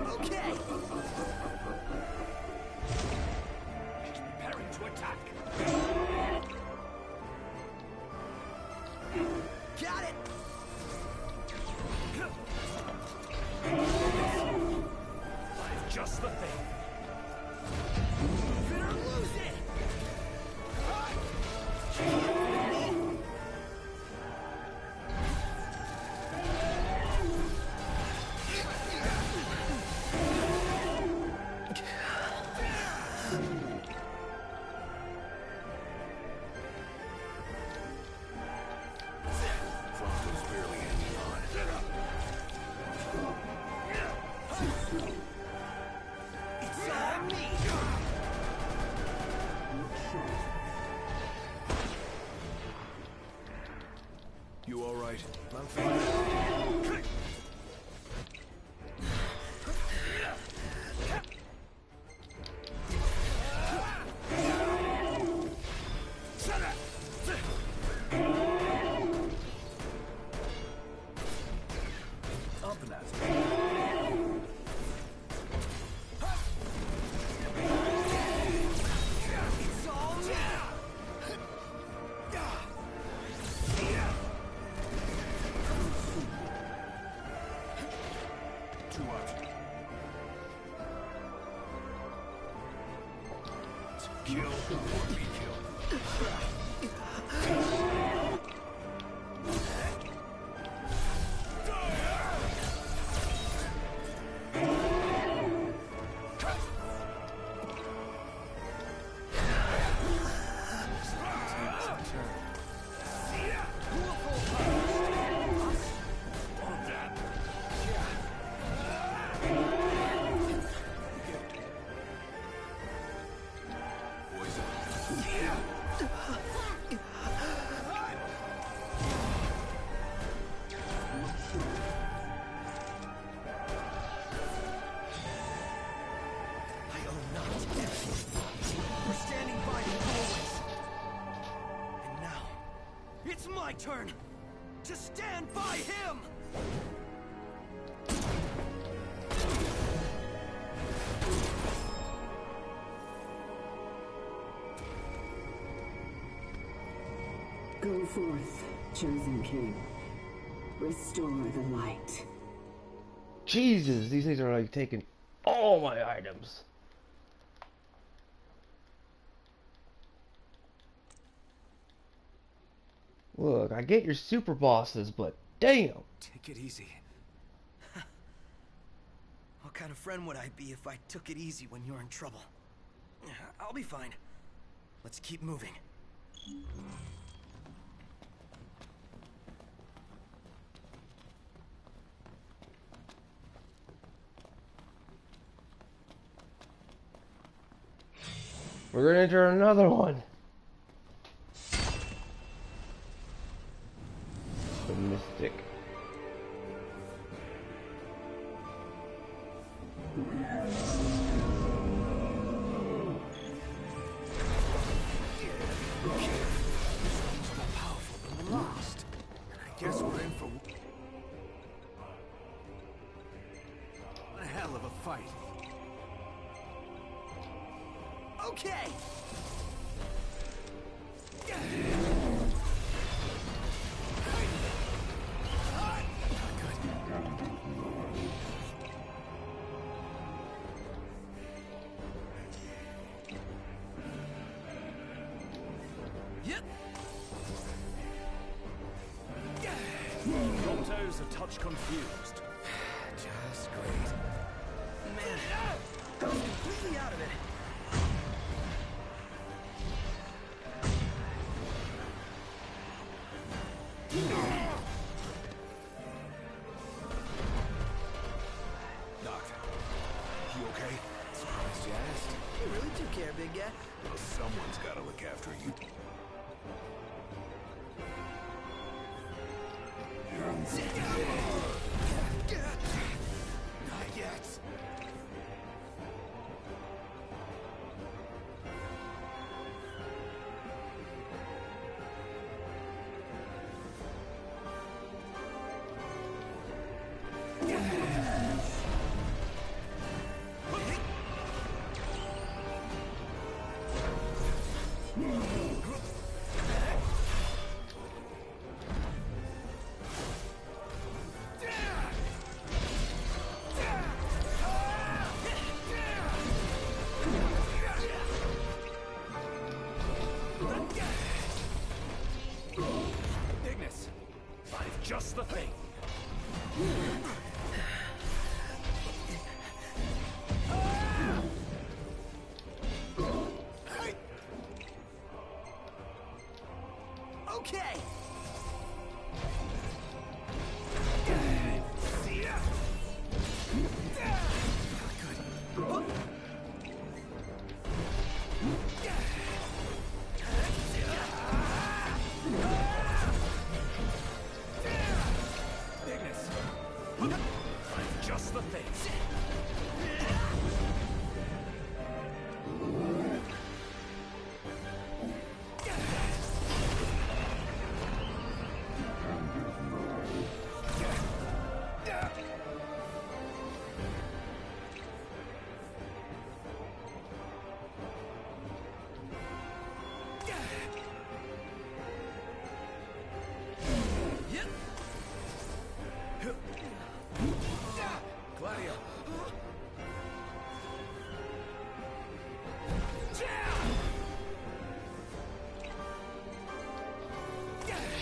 Okay. Preparing to attack. Got it. That's just the thing. Win or lose it.
You all right?
I'm fine.
Up and at it.
It's all me.
Two out. To kill or be killed.
It's my turn to stand by him!
Go forth, chosen king. Restore the light.
Jesus, these things are like taking all my items. Look, I get your super bosses, but damn.
Take it easy. What kind of friend would I be if I took it easy when you're in trouble? I'll be fine. Let's keep moving.
We're gonna enter another one. The Mystic.
More powerful than the last. I guess we're in for
What a hell of a fight.
okay. Yep.
Doctor's a touch confused.
Just great. Man, I was completely out of it.
Doctor, you okay?
Surprised you asked. You really do care, big guy.
Well, someone's got to look after you.
Not yet. Okay.
Ignis. Just the thing.
Gladio.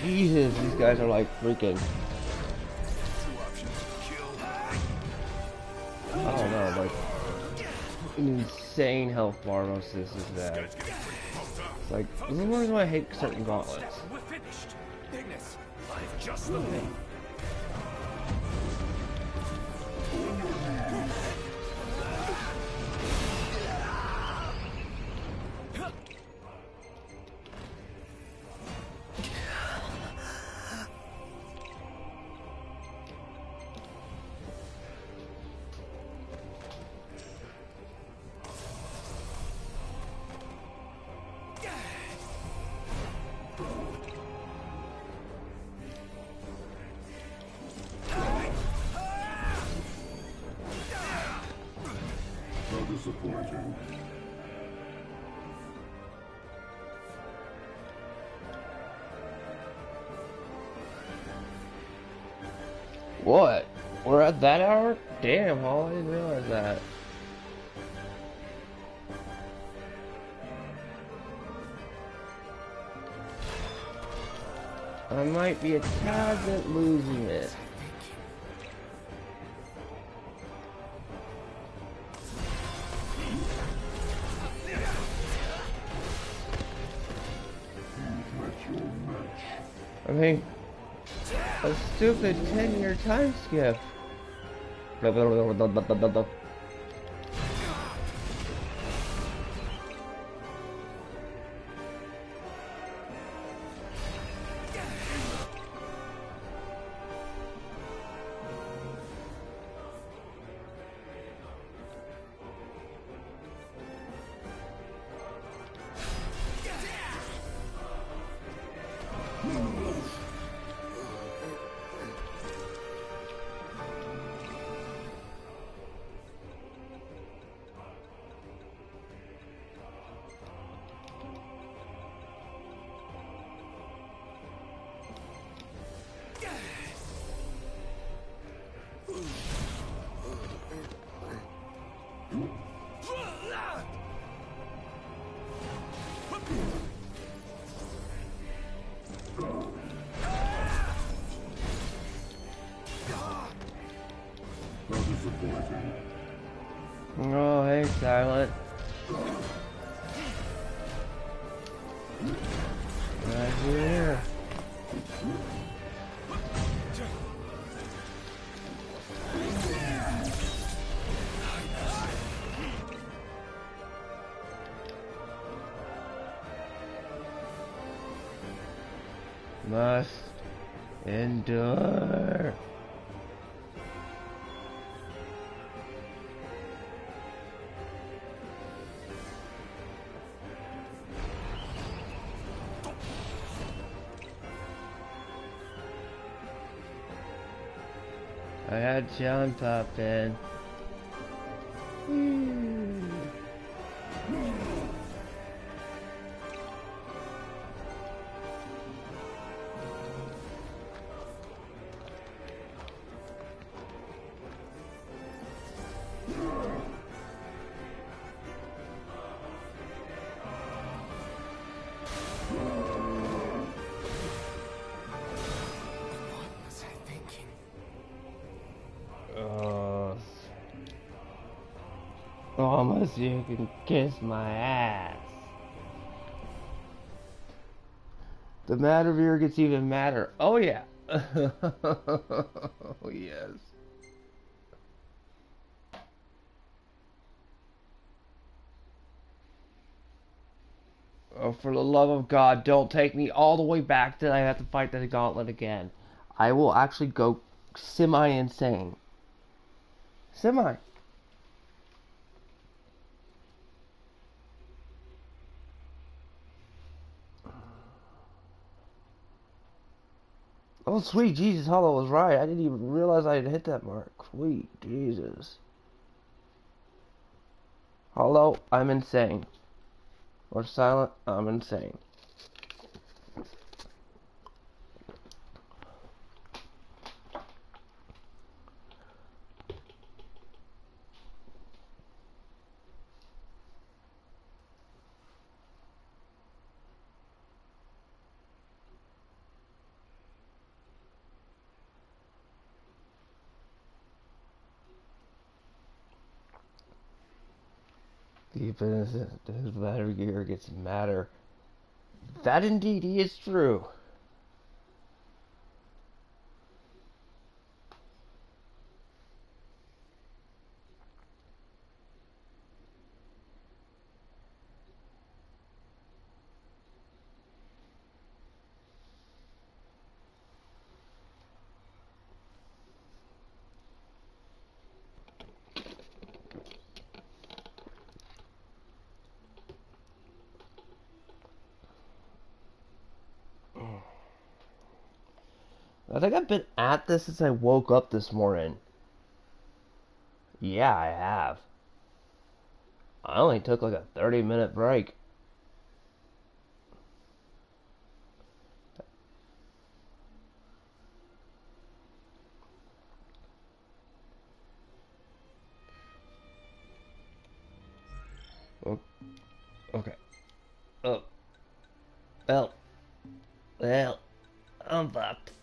Jesus, these guys are like freaking. I don't know, like an insane health bar most of this is that. It's like, this is the reason why I hate certain gauntlets.
We're finished. Ignis. I've just the thing.
Disappointing.
What? We're at that hour? Damn, Hall, I didn't realize that. I might be a tad bit losing it. I mean, a stupid 10-year time skip. Oh, hey, Silent. Right here. Must endure. I had John pop in. Almost you can kiss my ass. The madder beer gets even madder. Oh yeah. Oh yes. Oh, for the love of God, don't take me all the way back till I have to fight the gauntlet again. I will actually go semi-insane. Semi. Oh, sweet Jesus, Hollow was right. I didn't even realize I had hit that mark. Sweet Jesus. Hollow, I'm insane. Or silent, I'm insane. His battery gear gets madder. That indeed is true. I think I've been at this since I woke up this morning. Yeah, I have. I only took like a 30-minute break. Okay. Oh. Well, I'm fucked.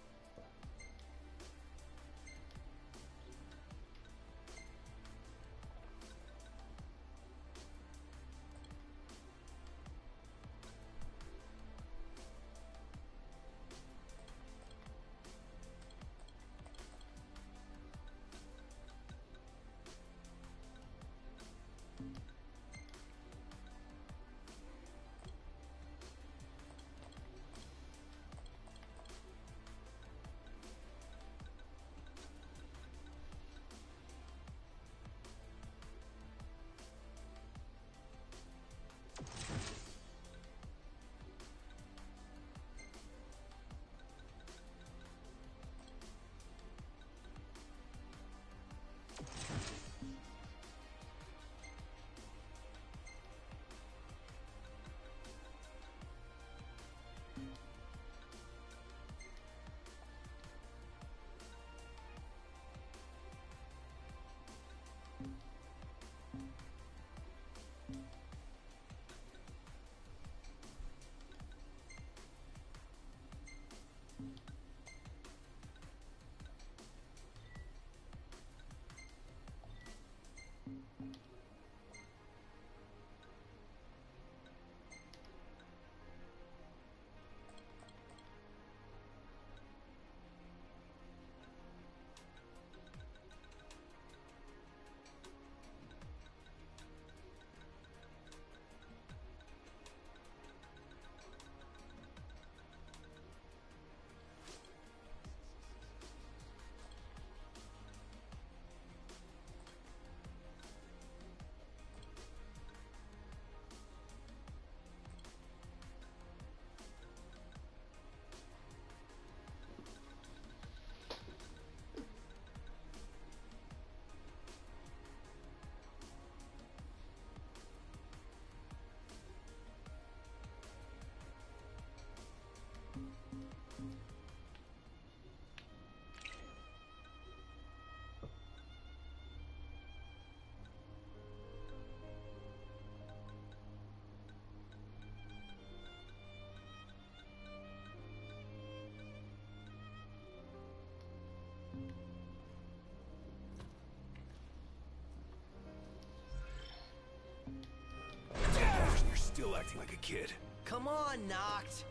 You're still acting like a kid.
Come on, Noct.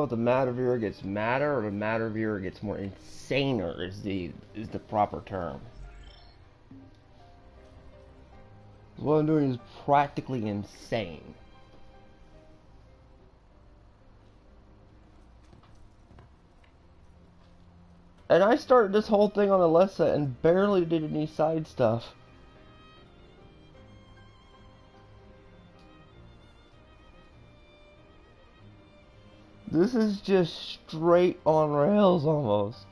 know if the Matterviewer gets madder or the Matterviewer gets more insaner is the proper term. What I'm doing is practically insane. And I started this whole thing on Alessa and barely did any side stuff. This is just straight on rails almost.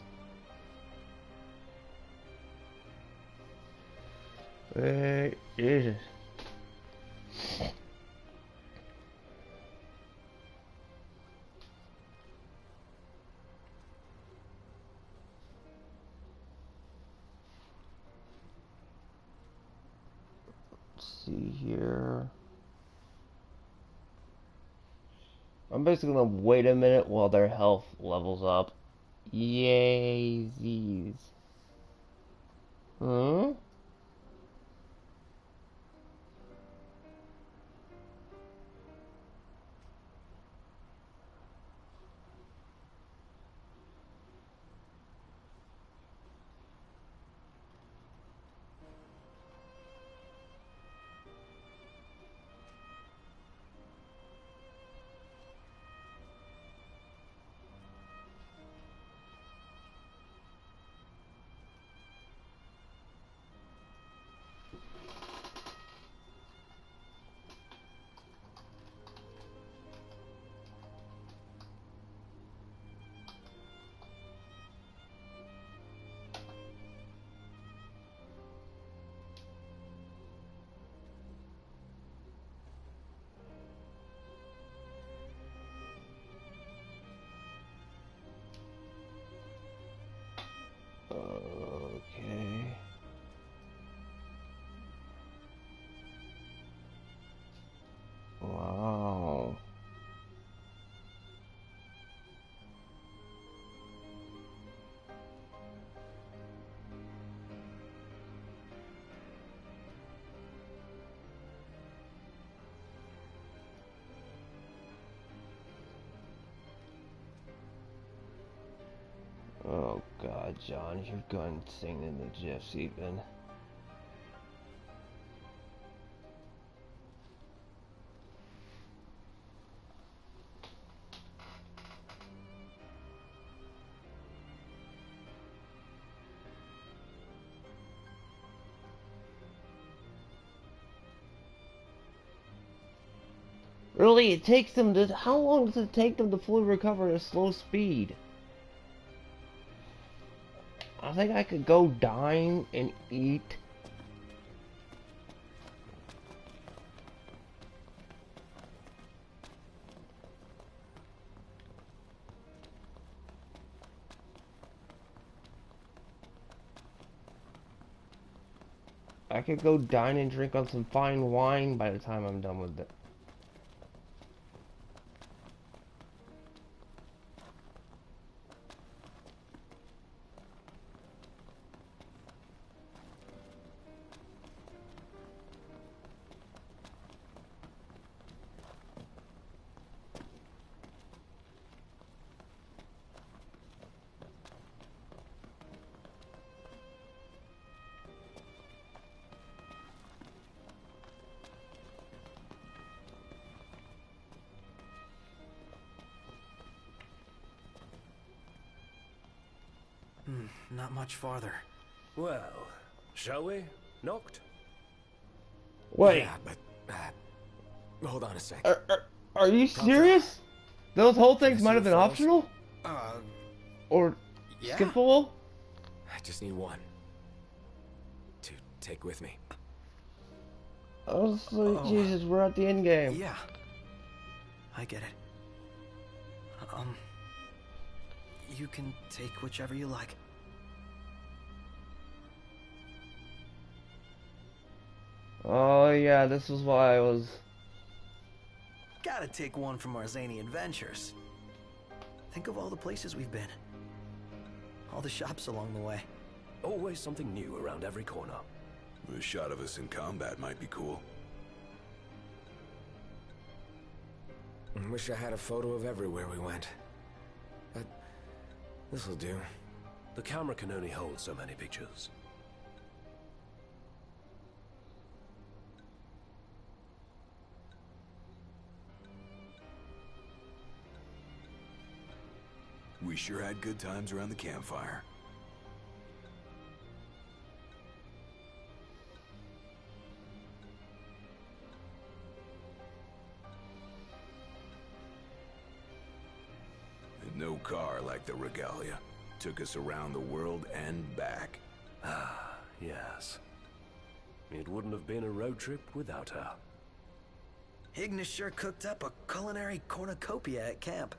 Jesus. Let's see here. I'm basically gonna wait a minute while their health levels up. Yay, Z's. Hmm? Okay. Wow. Oh God, John, you're going insane in the GIFs even. Really, it takes them to... How long does it take them to fully recover at a slow speed? I think I could go dine and eat. I could go dine and drink on some fine wine by the time I'm done with it.
Not much farther.
Well, shall we? Knocked?
Wait.
Yeah, but hold on a sec.
Are you serious? Those whole things might have been optional? Or skippable?
I just need one to take with me.
Honestly, Jesus, we're at the end game.
Yeah. I get it. You can take whichever you like.
Oh yeah, this was why I was...
Gotta take one from our zany adventures. Think of all the places we've been. All the shops along the way.
Always something new around every corner.
A shot of us in combat might be cool.
I wish I had a photo of everywhere we went. This'll do.
The camera can only hold so many pictures.
We sure had good times around the campfire. And no car like the Regalia. Took us around the world and back.
Ah, yes. It wouldn't have been a road trip without her.
Ignis sure cooked up a culinary cornucopia at camp.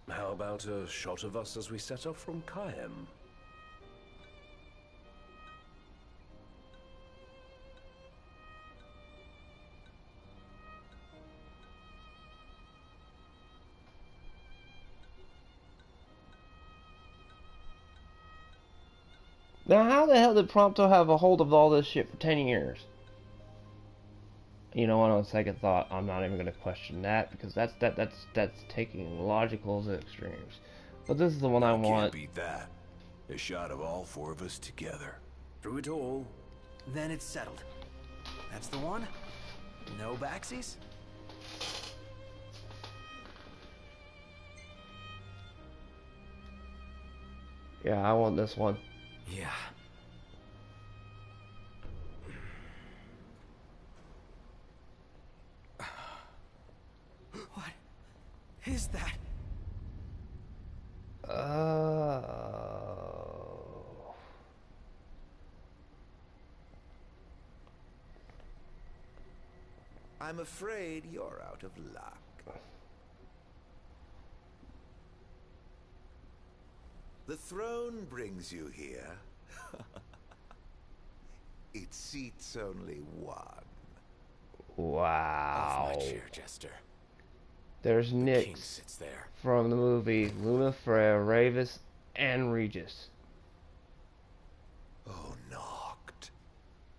How about a shot of us as we set off from Caem?
Now, how the hell did Prompto have a hold of all this shit for 10 years? You know what, on second thought, I'm not even going to question that, because that's taking logical to extremes. But this is the one I want.
Can't beat that. A shot of all four of us together.
Through it all.
Then it's settled. That's the one? No backsies?
Yeah, I want this one.
Yeah. What is that?
I'm afraid you're out of luck. The throne brings you here. It seats only one.
Wow.
Off my chair, Jester.
There's Nyx
king sits there.
from the movie Luna Freya, Ravis, and Regis.
Oh, Noct.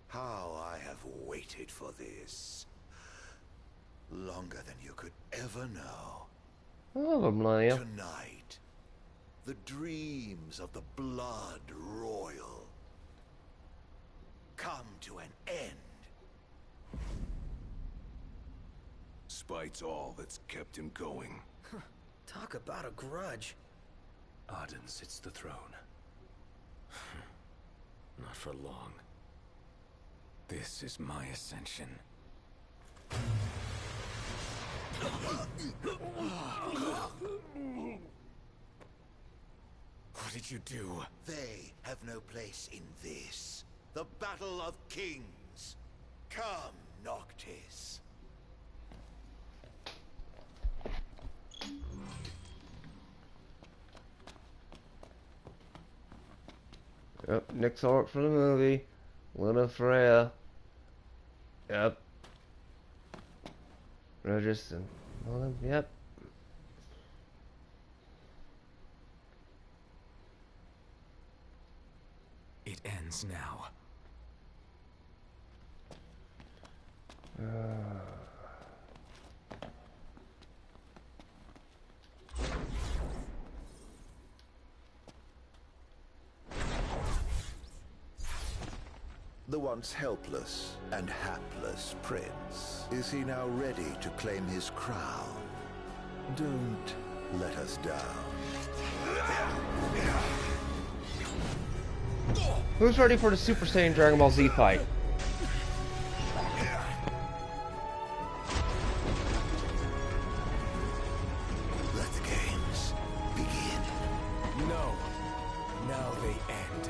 How I have waited for this. Longer than you could ever know.
Oh, a millennium.
Tonight, the dreams of the Blood Royal come to an end.
Spite's all that's kept him going.
Talk about a grudge.
Arden sits the throne.
Not for long. This is my ascension. What did you do?
They have no place in this. The Battle of Kings. Come, Noctis.
Yep, Nyx art for the movie. Luna Freya. Yep. Regis and yep.
It ends now.
The once helpless and hapless prince. Is he now ready to claim his crown? Don't let us down.
Who's ready for the Super Saiyan Dragon Ball Z fight?
Let the games begin.
No. Now they end.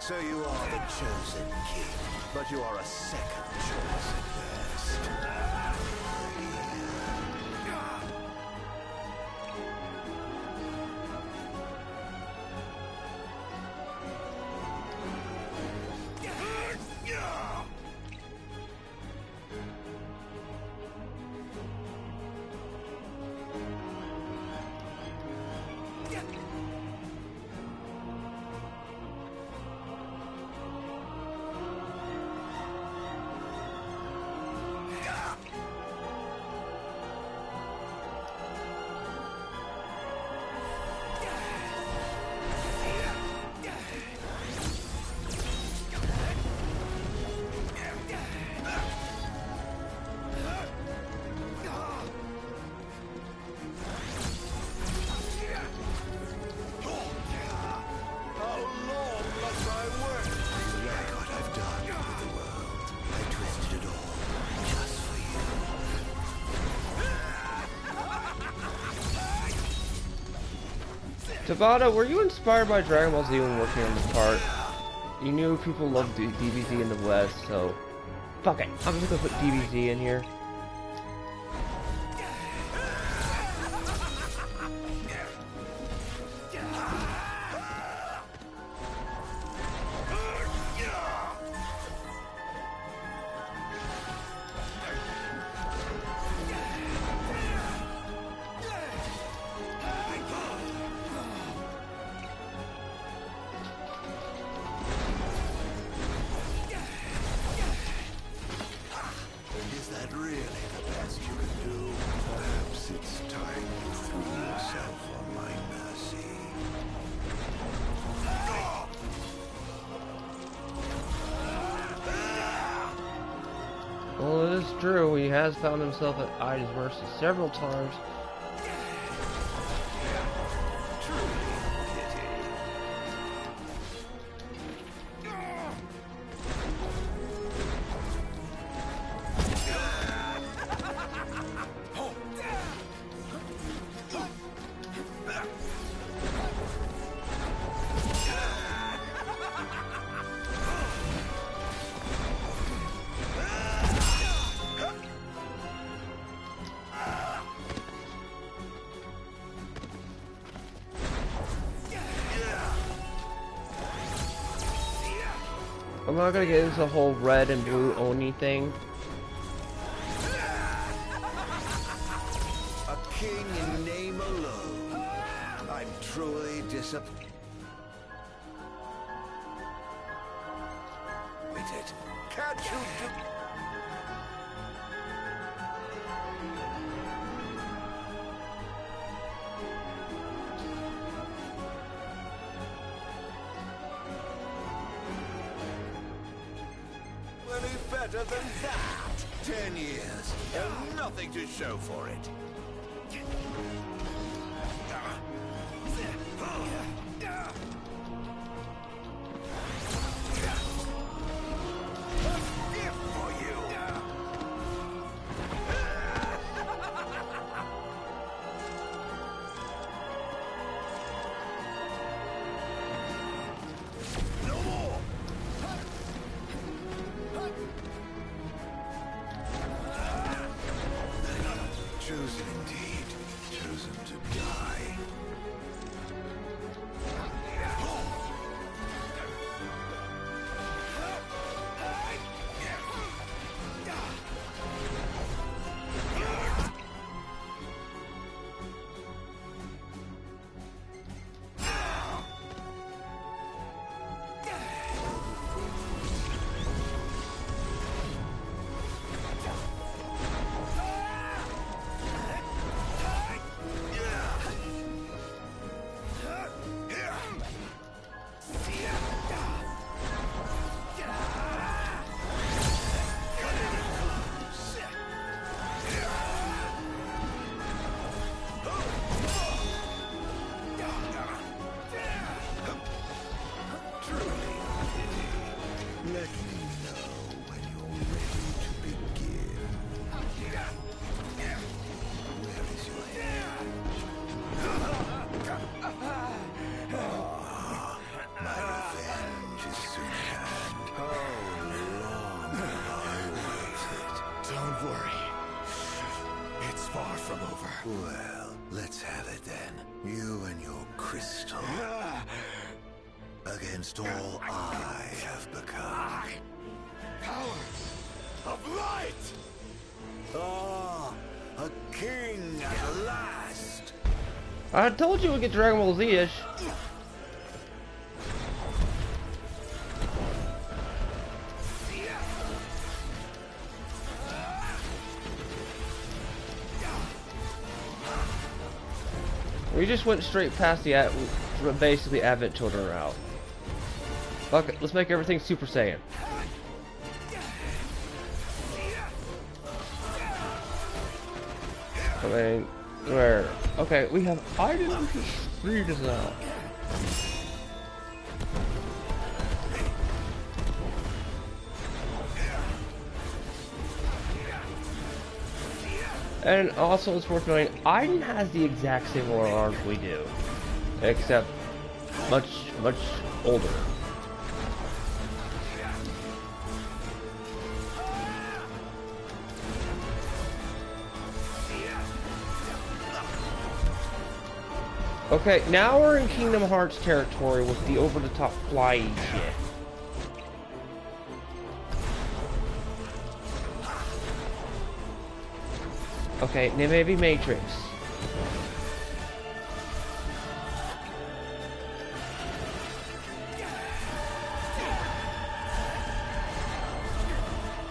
So you are the chosen king, but you are a second choice at best.
Tabata, were you inspired by Dragon Ball Z when working on this part? You knew people loved DBZ in the West, so... Fuck it, I'm just gonna put DBZ in here. Well, it is true, he has found himself at Ida's mercy several times. I'm not gonna get into the whole red and blue Oni thing.
A king in name alone. I'm truly disappointed. Can't you do... Any better than that? 10 years, and nothing to show for it. Chosen indeed. Chosen to die. Let me know when you're ready to begin. Where is your head? Ah, my revenge is soon at hand. How long have I waited?
Don't worry. It's far from over.
Well, let's have it then. You and your crystal. Against all I have become.
Power of light!
Ah, a king at last!
I told you we'd get Dragon Ball Z-ish. We just went straight past the basically Advent Children route. Fuck it, let's make everything Super Saiyan. I mean, where? Okay, we have items readers now. And also, it's worth noting, Aiden has the exact same aura arms we do. except much, much older. Okay, now we're in Kingdom Hearts territory with the over-the-top flyy shit. Okay, they may be Matrix.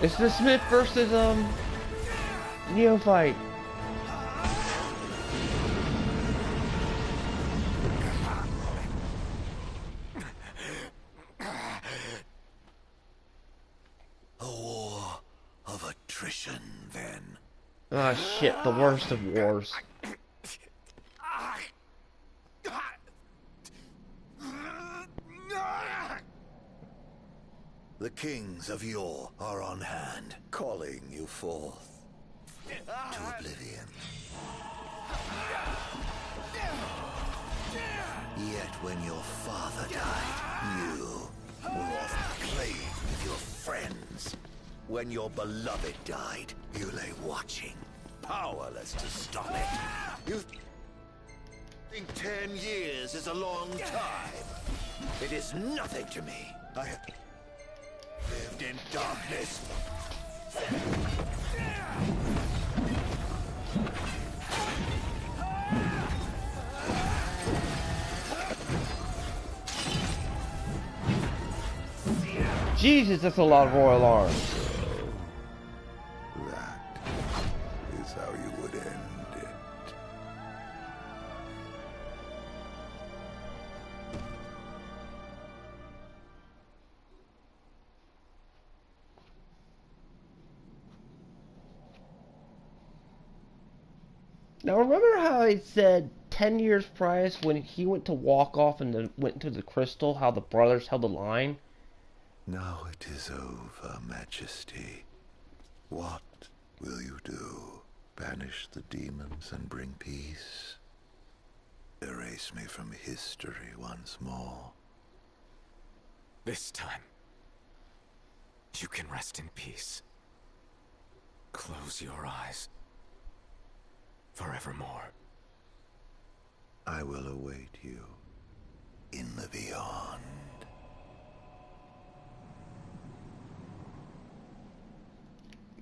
It's the Smith versus, Neophyte.
A war of attrition, then.
Ah, shit, the worst of wars.
The kings of yore are on hand, calling you forth to oblivion. Yet when your father died, you were off playing with your friends. When your beloved died, you lay watching, powerless to stop it. You think 10 years is a long time? It is nothing to me. I have lived in darkness.
Jesus, that's a lot of royal arms.
That is how you would end it.
Now remember how I said 10 years prior when he went to walk off and then went into the crystal, how the brothers held the line?
Now it is over, Majesty. What will you do? Banish the demons and bring peace? Erase me from history once more?
This time, you can rest in peace. Close your eyes. Forevermore.
I will await you in the beyond.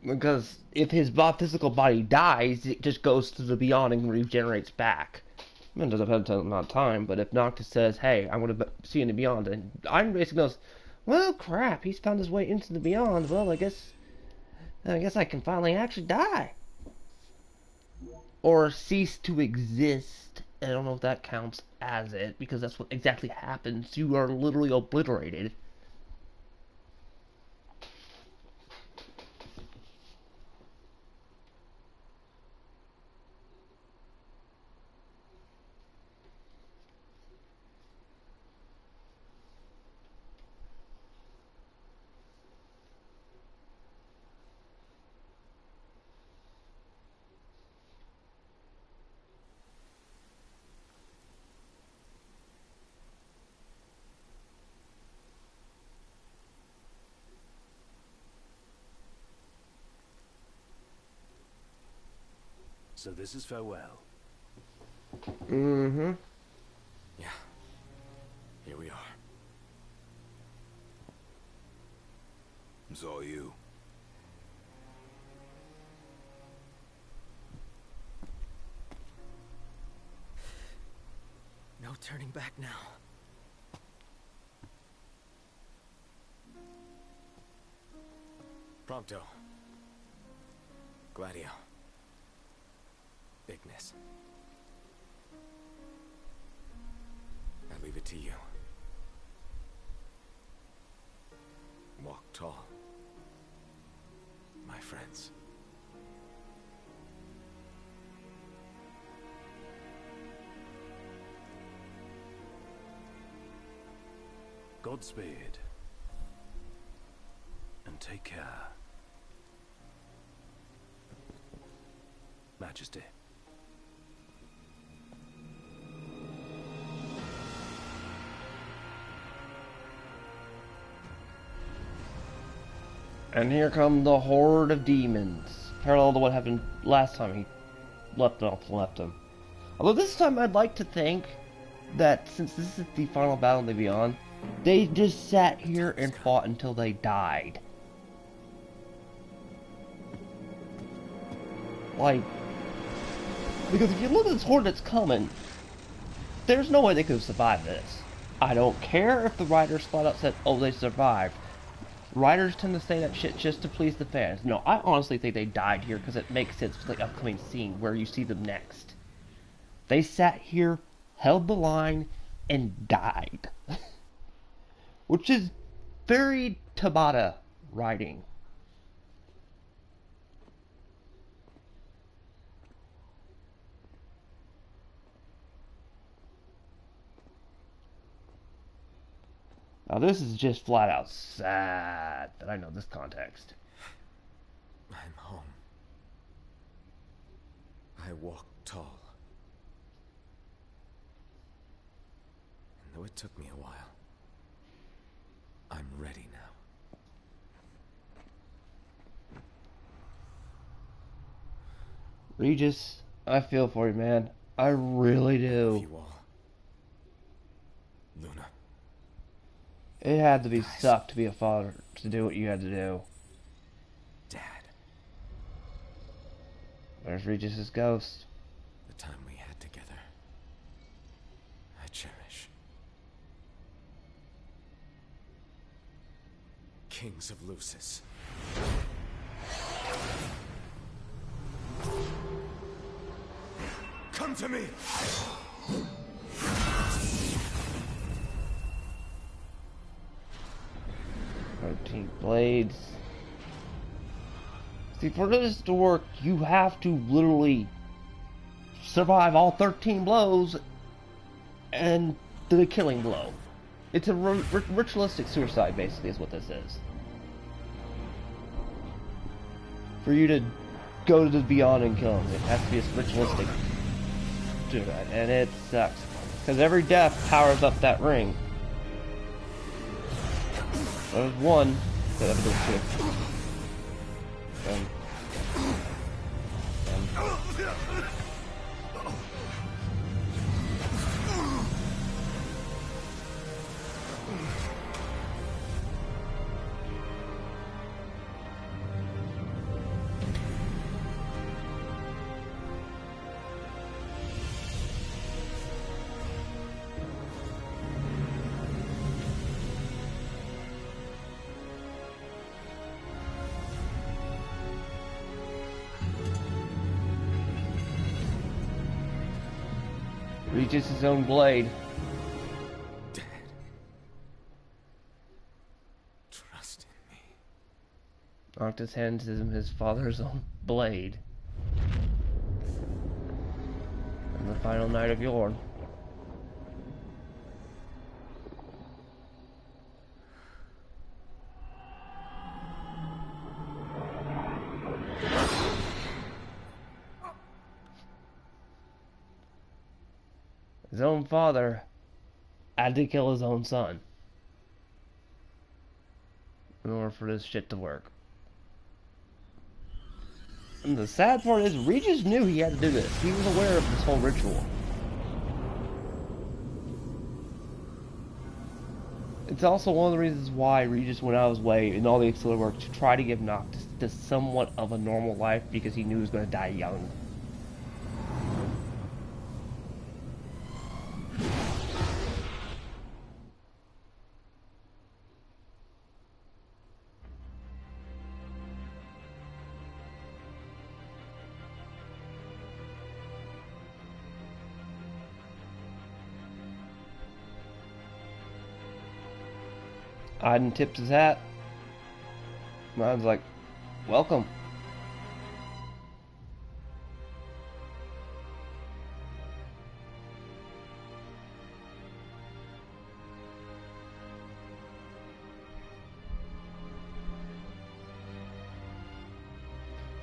Because if his physical body dies, it just goes to the beyond and regenerates back. I mean, it doesn't have a amount of time, but if Noctis says, hey, I'm going to see you in the beyond, and Iron basically goes, well, crap, he's found his way into the beyond, well, I guess I can finally actually die. Or cease to exist. I don't know if that counts as it, because that's what exactly happens. You are literally obliterated.
So this is farewell.
Mm-hmm.
Yeah. Here we are.
It's all you.
No turning back now.
Prompto. Gladio. Ignis. I leave it to you. Walk tall. My friends.
Godspeed. And take care. Majesty.
And here come the horde of demons, parallel to what happened last time he left him. Although this time I'd like to think that since this is the final battle of the Beyond, they just sat here and fought until they died. Like, because if you look at this horde that's coming, there's no way they could have survived this. I don't care if the writers flat out said, oh, they survived. Writers tend to say that shit just to please the fans. No, I honestly think they died here because it makes sense for the upcoming scene where you see them next. They sat here, held the line, and died. Which is very Tabata writing. Now this is just flat out sad that I know this context.
I'm home. I walk tall. And though it took me a while, I'm ready now.
Regis, I feel for you, man. I really do.
Luna.
It had to be sucked to be a father, to do what you had to do.
Dad.
There's Regis's ghost.
The time we had together, I cherish. Kings of Lucis. Come to me!
13 blades. See, for this to work, you have to literally survive all 13 blows and the killing blow. It's a ritualistic suicide, basically, is what this is. For you to go to the Beyond and kill him, it has to be a ritualistic suicide, and it sucks. Because every death powers up that ring. There's one that I've been two. And reaches his own blade.
Dad. Trust in me.
Noctis hands him his father's own blade. On the final night of Yorn. His own father had to kill his own son in order for this shit to work. And the sad part is, Regis knew he had to do this. He was aware of this whole ritual. It's also one of the reasons why Regis went out of his way in all the auxiliary work to try to give Noctis to somewhat of a normal life, because he knew he was going to die young. Aiden tips his hat. Mine's like, welcome.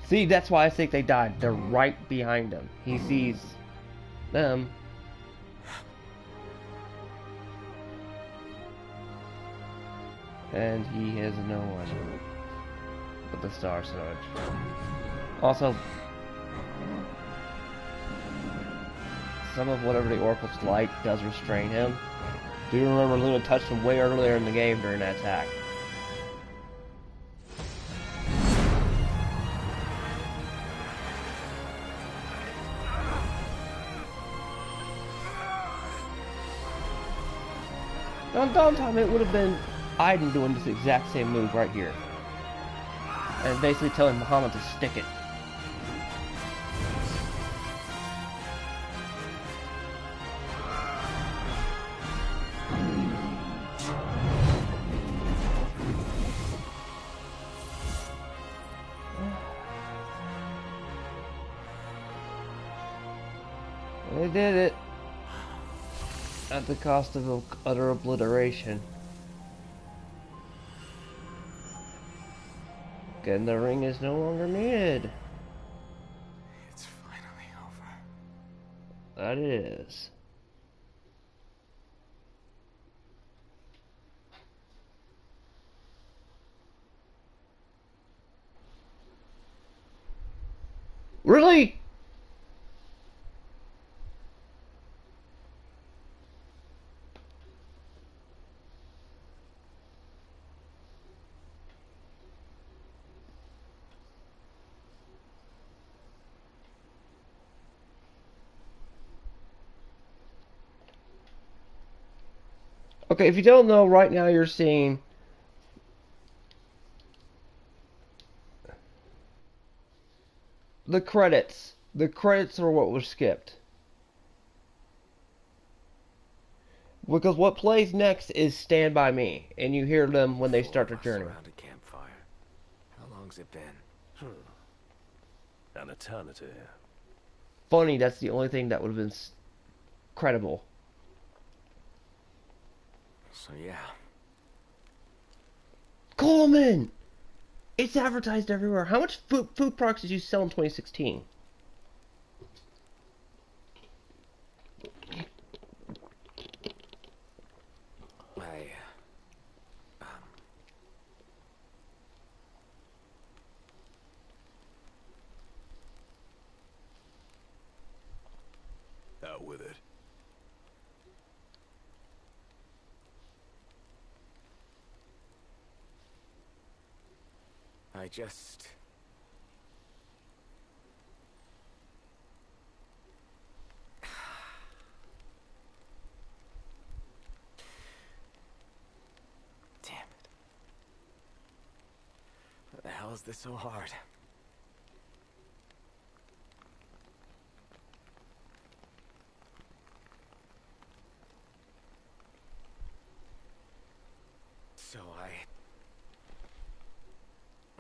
See, that's why I think they died. They're right behind him. He sees them. And he has no one. with the star surge. Also, some of whatever the Oracle's light does restrain him. Do you remember Luna touched him way earlier in the game during that attack? On downtime, it would have been Aiden doing this exact same move right here. And basically telling Muhammad to stick it. They did it. At the cost of utter obliteration. Getting the ring is no longer needed.
It's finally over.
That is. Really? Okay, if you don't know, right now you're seeing the credits. The credits are what was skipped. Because what plays next is Stand By Me, and you hear them when they start their journey.
Around a campfire. How long's it been?
An eternity.
Funny, that's the only thing that would have been credible.
So yeah.
Coleman! It's advertised everywhere. How much food products did you sell in 2016?
Out with it.
I just... Damn it. What the hell is this so hard? So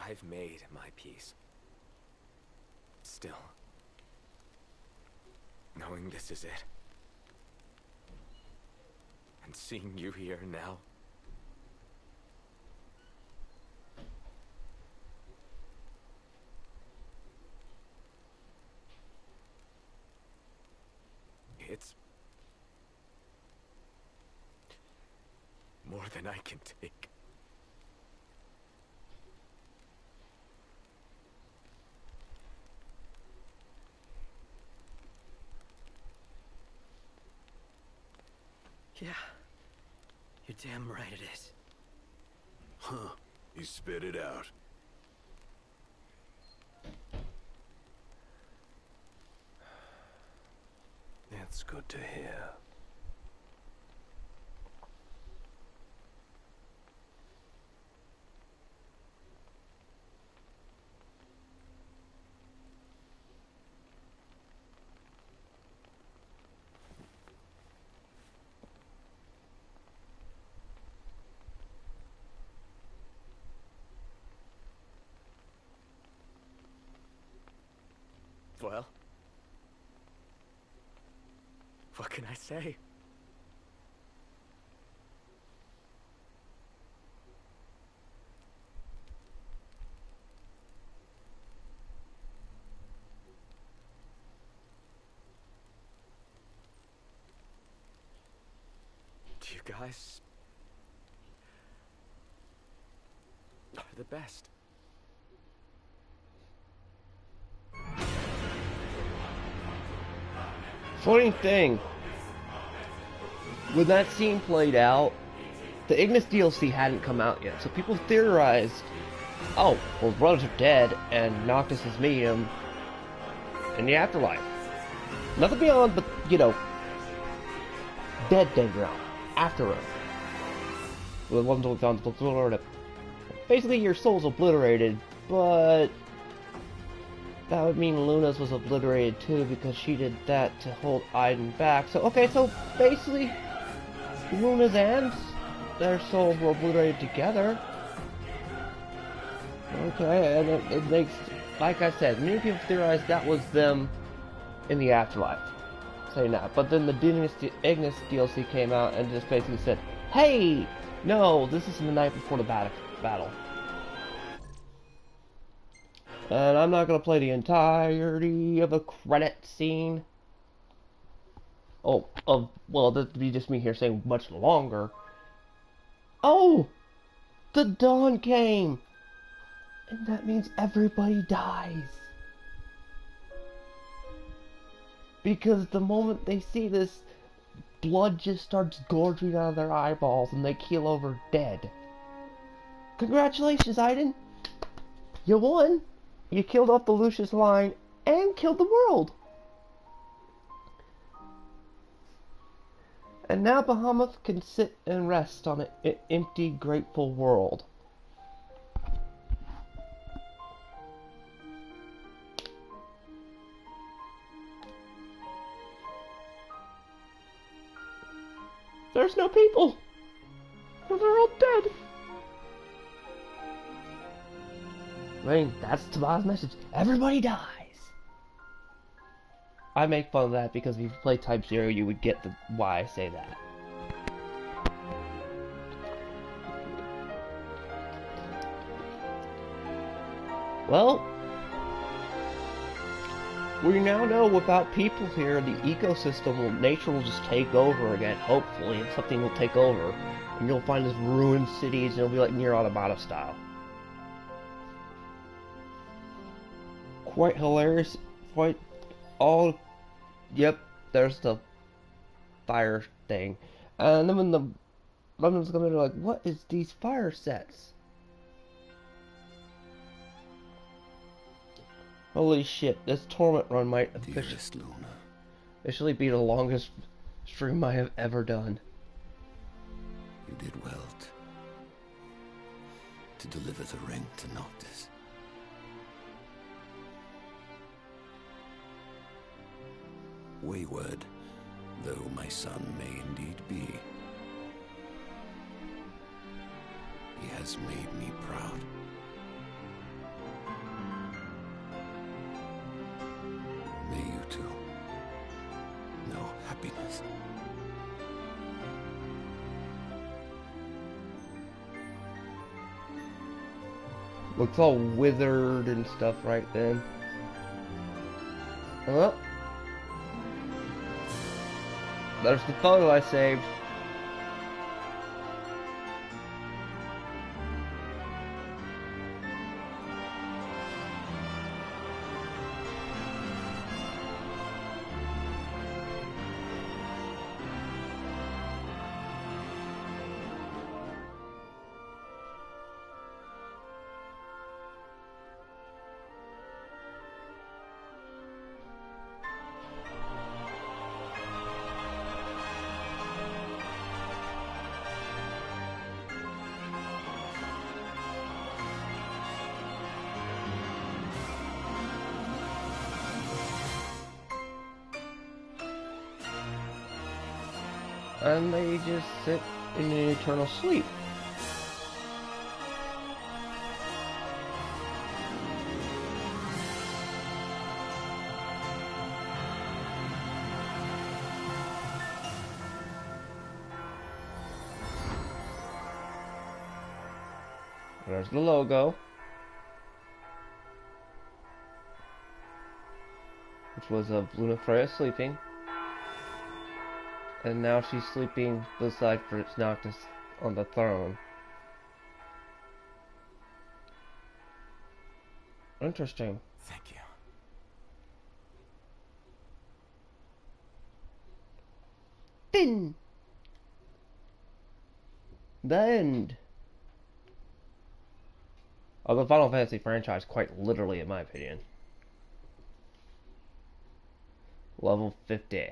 I've made my peace. Still, knowing this is it, and seeing you here now, it's more than I can take.
Yeah. You're damn right it is.
Huh. You spit it out.
It's good to hear.
Well, what can I say? You guys are the best.
Funny thing, when that scene played out, the Ignis DLC hadn't come out yet, so people theorized, oh, well, his brothers are dead, and Noctis is meeting him in the afterlife. Nothing beyond, but, you know, dead ground, after him. Well, it wasn't until we found the Lord that basically your soul's obliterated, but that would mean Luna's was obliterated too, because she did that to hold Aiden back. So, okay, so basically, Luna's and their souls were obliterated together. Okay, and it makes, like I said, many people theorize that was them in the afterlife, saying that. But then the Ignis DLC came out and just basically said, hey, no, this is the night before the battle. And I'm not going to play the entirety of a credit scene. Oh, well, that'd be just me here saying much longer. Oh! The dawn came! And that means everybody dies. Because the moment they see this, blood just starts gorging out of their eyeballs and they keel over dead. Congratulations, Aiden! You won! You killed off the Lucius line and killed the world! And now Bahamut can sit and rest on an empty, grateful world. There's no people! They're all dead! I mean, that's Tobias' message. Everybody dies! I make fun of that because if you play Type 0, you would get why I say that. Well, we now know without people here, the ecosystem nature will just take over again, hopefully, and something will take over. And you'll find these ruined cities, and it'll be like Nier Automata style. Quite hilarious, quite all... Yep, there's the fire thing. And then when the London's gonna be like, what is these fire sets? Holy shit, this Torment run might officially be the longest stream I have ever done.
You did well to deliver the ring to Noctis. Wayward, though my son may indeed be, he has made me proud. May you too know happiness.
Looks all withered and stuff right then. Oh. There's the photo I saved. And they just sit in an eternal sleep. There's the logo, which was of Lunafreya sleeping. And now she's sleeping beside Fritz Noctis on the throne. Interesting.
Thank you.
happen. The end of the Final Fantasy franchise, quite literally, in my opinion. Level 50.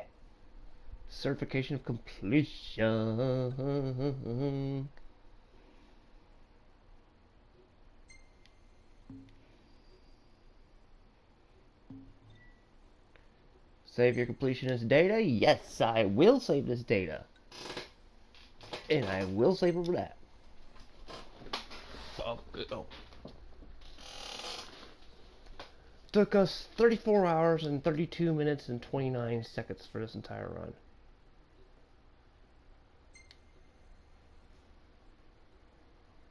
Certification of completion. Save your completionist data? Yes, I will save this data. And I will save over that. Oh, good. Oh. Took us 34 hours and 32 minutes and 29 seconds for this entire run.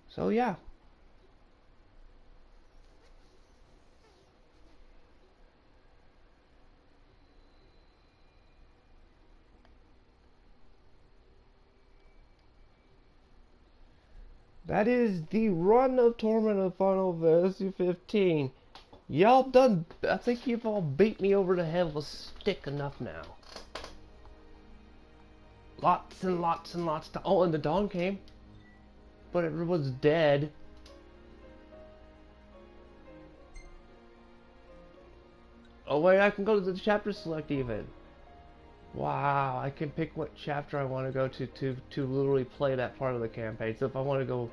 So yeah. That is the run of Torment of Final Fantasy 15. Y'all done, I think you've all beat me over the head with a stick enough now. Lots and lots and lots to, oh, and the dawn came. But it was dead. Oh wait, I can go to the chapter select even. Wow, I can pick what chapter I want to go to literally play that part of the campaign. So if I want to go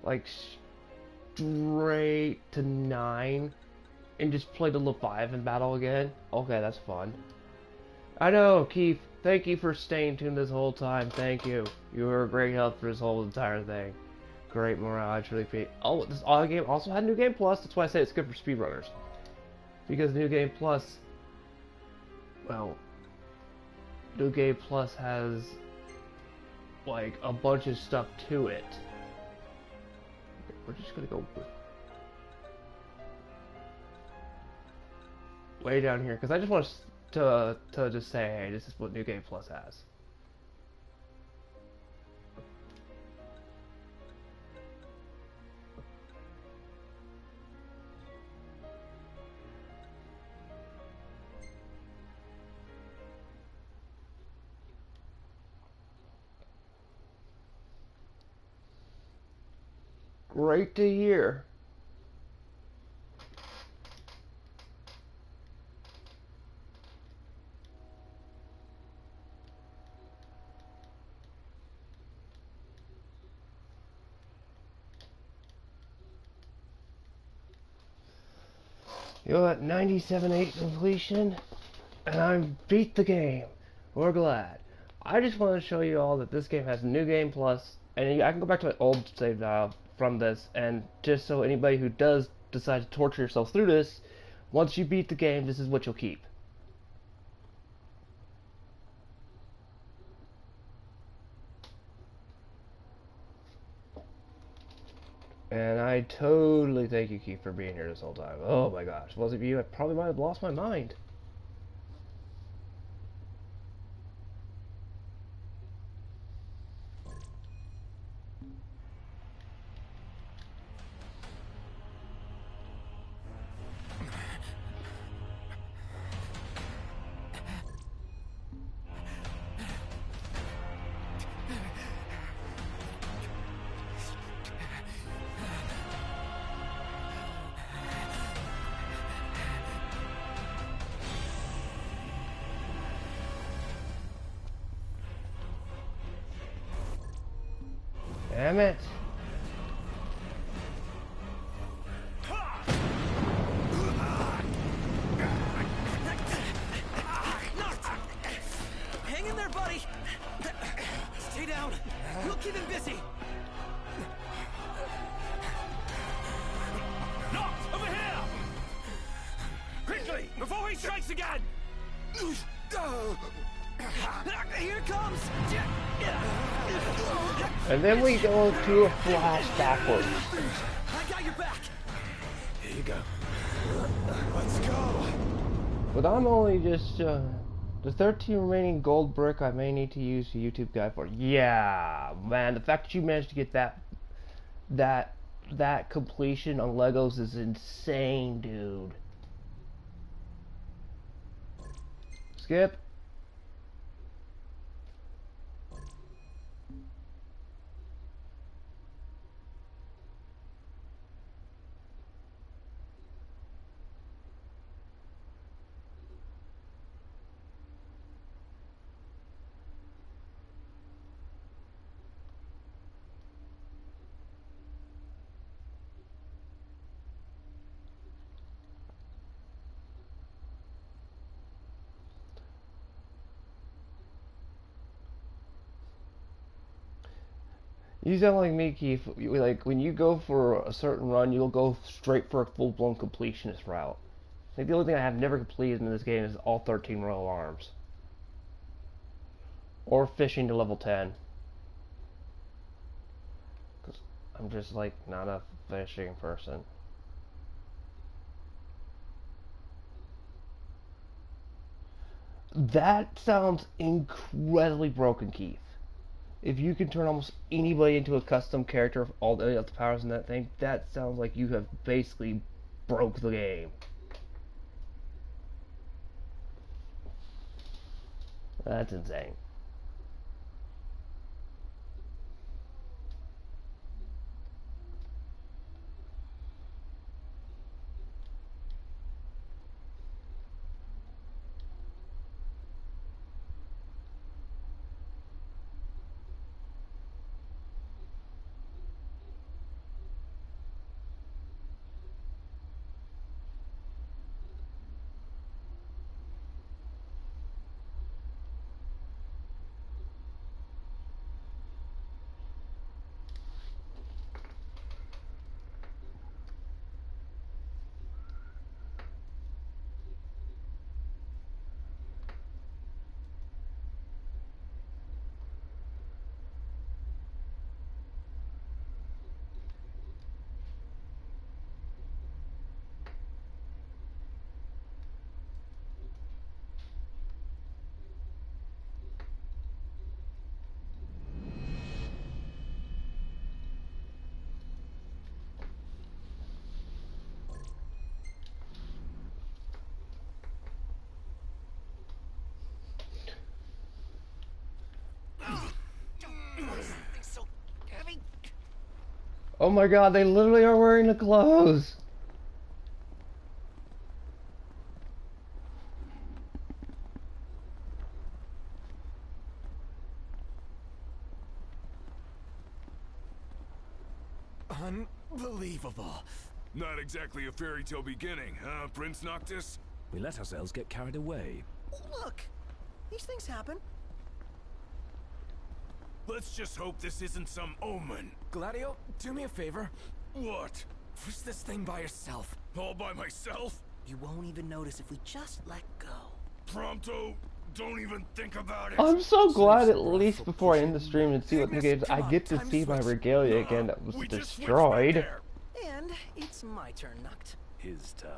like straight to 9 and just play the Leviathan battle again, okay, that's fun. I know, Keith, thank you for staying tuned this whole time. Thank you. You were a great help for this whole entire thing. Great morale, I truly appreciate. Oh, this auto game also had New Game Plus. That's why I say it's good for speedrunners. Because New Game Plus, well, New Game Plus has like a bunch of stuff to it. We're just gonna go way down here because I just want to just say, hey, this is what New Game Plus has. Great to hear. You're at 97.8 completion, and I beat the game. We're glad. I just want to show you all that this game has New Game Plus, and I can go back to my old save file from this, and just so anybody who does decide to torture yourself through this, once you beat the game, this is what you'll keep. And I totally thank you, Keith, for being here this whole time. Oh my gosh, wasn't you, I probably might have lost my mind. Damn it.
Hang in there, buddy. Stay down. We'll keep him busy.
Noct, over here! Quickly, before he strikes again!
Here it comes!
And then we go to a flash backwards.
I got your back.
Here you go. Let's go.
But I'm only just the 13 remaining gold brick I may need to use the YouTube guide for. Yeah, man, the fact that you managed to get that completion on Legos is insane, dude. Skip. You sound like me, Keith. Like, when you go for a certain run, you'll go straight for a full-blown completionist route. Like, the only thing I have never completed in this game is all 13 royal arms. Or fishing to level 10. Because I'm just, like, not a fishing person. That sounds incredibly broken, Keith. If you can turn almost anybody into a custom character of all the powers in that thing, that sounds like you have basically broke the game. That's insane. Oh my god, they literally are wearing the clothes!
Unbelievable.
Not exactly a fairy tale beginning, huh, Prince Noctis?
We let ourselves get carried away.
Look, these things happen.
Let's just hope this isn't some omen.
Gladio, do me a favor.
What?
Push this thing by yourself.
All by myself?
You won't even notice if we just let go.
Pronto, don't even think about it.
I'm so glad at least before I end the stream and see what the games I get to see my regalia again that was destroyed.
And it's my turn, Noct.
His turn.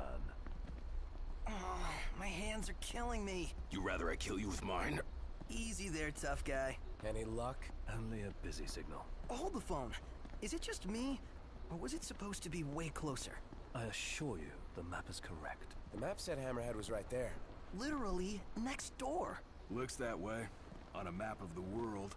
Oh, my hands are killing me.
You rather I kill you with mine?
Easy there, tough guy.
Any luck?
Only a busy signal.
Hold the phone. Is it just me? Or was it supposed to be way closer?
I assure you, the map is correct.
The map said Hammerhead was right there.
Literally next door.
Looks that way, on a map of the world.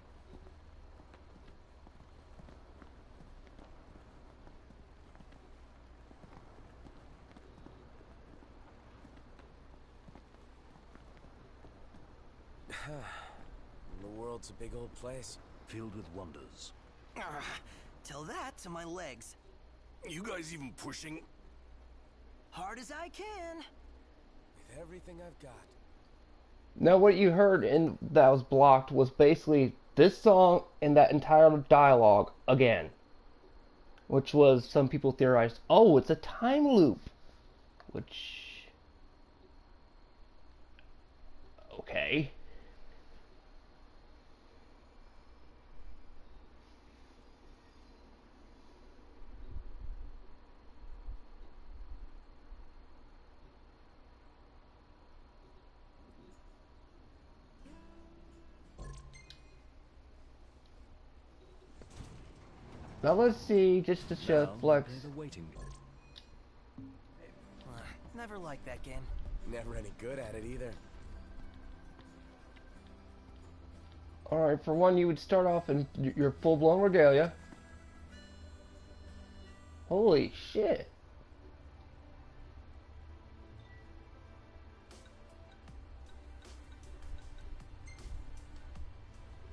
The world's a big old place.
Filled with wonders.
Tell that to my legs.
You guys even pushing?
Hard as I can.
With everything I've got.
Now what you heard in that was blocked was basically this song and that entire dialogue again. Which was, some people theorized, oh, it's a time loop. Which... okay. Now let's see, just to show flex.
Never liked that game.
Never any good at it either.
Alright, for one, you would start off in your full-blown regalia. Holy shit.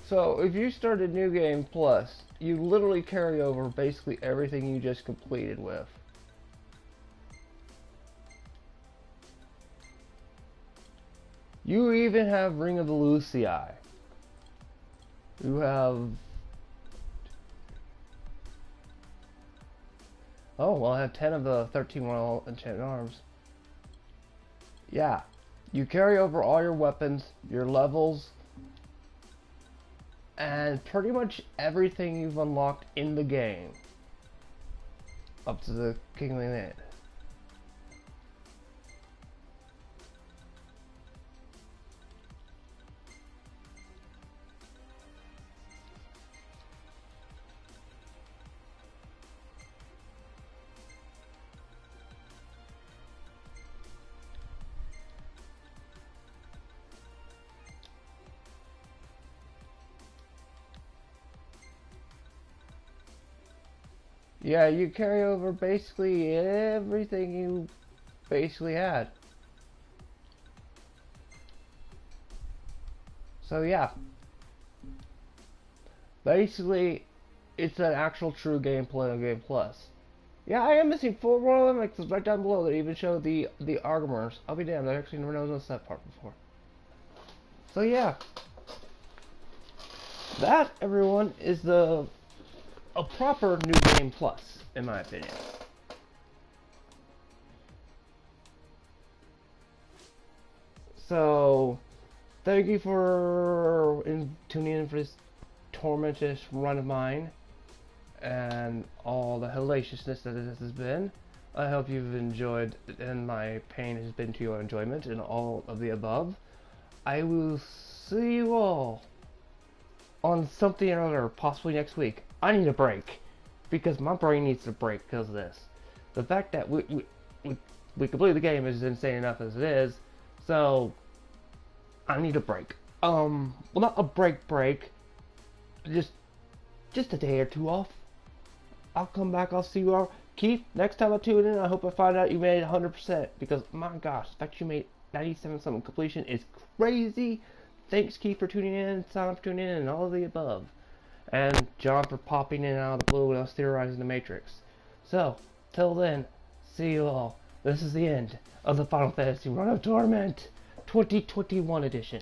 So, if you started New Game Plus, you literally carry over basically everything you just completed with. You even have Ring of the Lucii. You have Oh, well, I have 10 of the 13 Royal Enchanted Arms. Yeah. You carry over all your weapons, your levels, and pretty much everything you've unlocked in the game. Up to the Kingly Land. Yeah, you carry over basically everything you basically had. So yeah. Basically, it's an actual true gameplay of Game Plus. Yeah, I am missing 4 Royal Remixes right down below that even show the armors. I'll be damned, I actually never noticed that part before. So yeah. That, everyone, is a proper new Game Plus, in my opinion. So, thank you for tuning in for this tormentous run of mine, and all the hellaciousness that it has been. I hope you've enjoyed, and my pain has been to your enjoyment, and all of the above. I will see you all on something or other, possibly next week. I need a break, because my brain needs a break because of this. The fact that we complete the game is insane enough as it is, so I need a break. Well, not a break, just a day or two off. I'll come back, I'll see you all. Keith, next time I tune in, I hope I find out you made it 100%, because my gosh, the fact you made 97 something completion is crazy. Thanks, Keith, for tuning in, Simon for tuning in, and all of the above. And John for popping in and out of the blue when I was theorizing the Matrix. So, till then, see you all. This is the end of the Final Fantasy Run of Torment 2021 edition.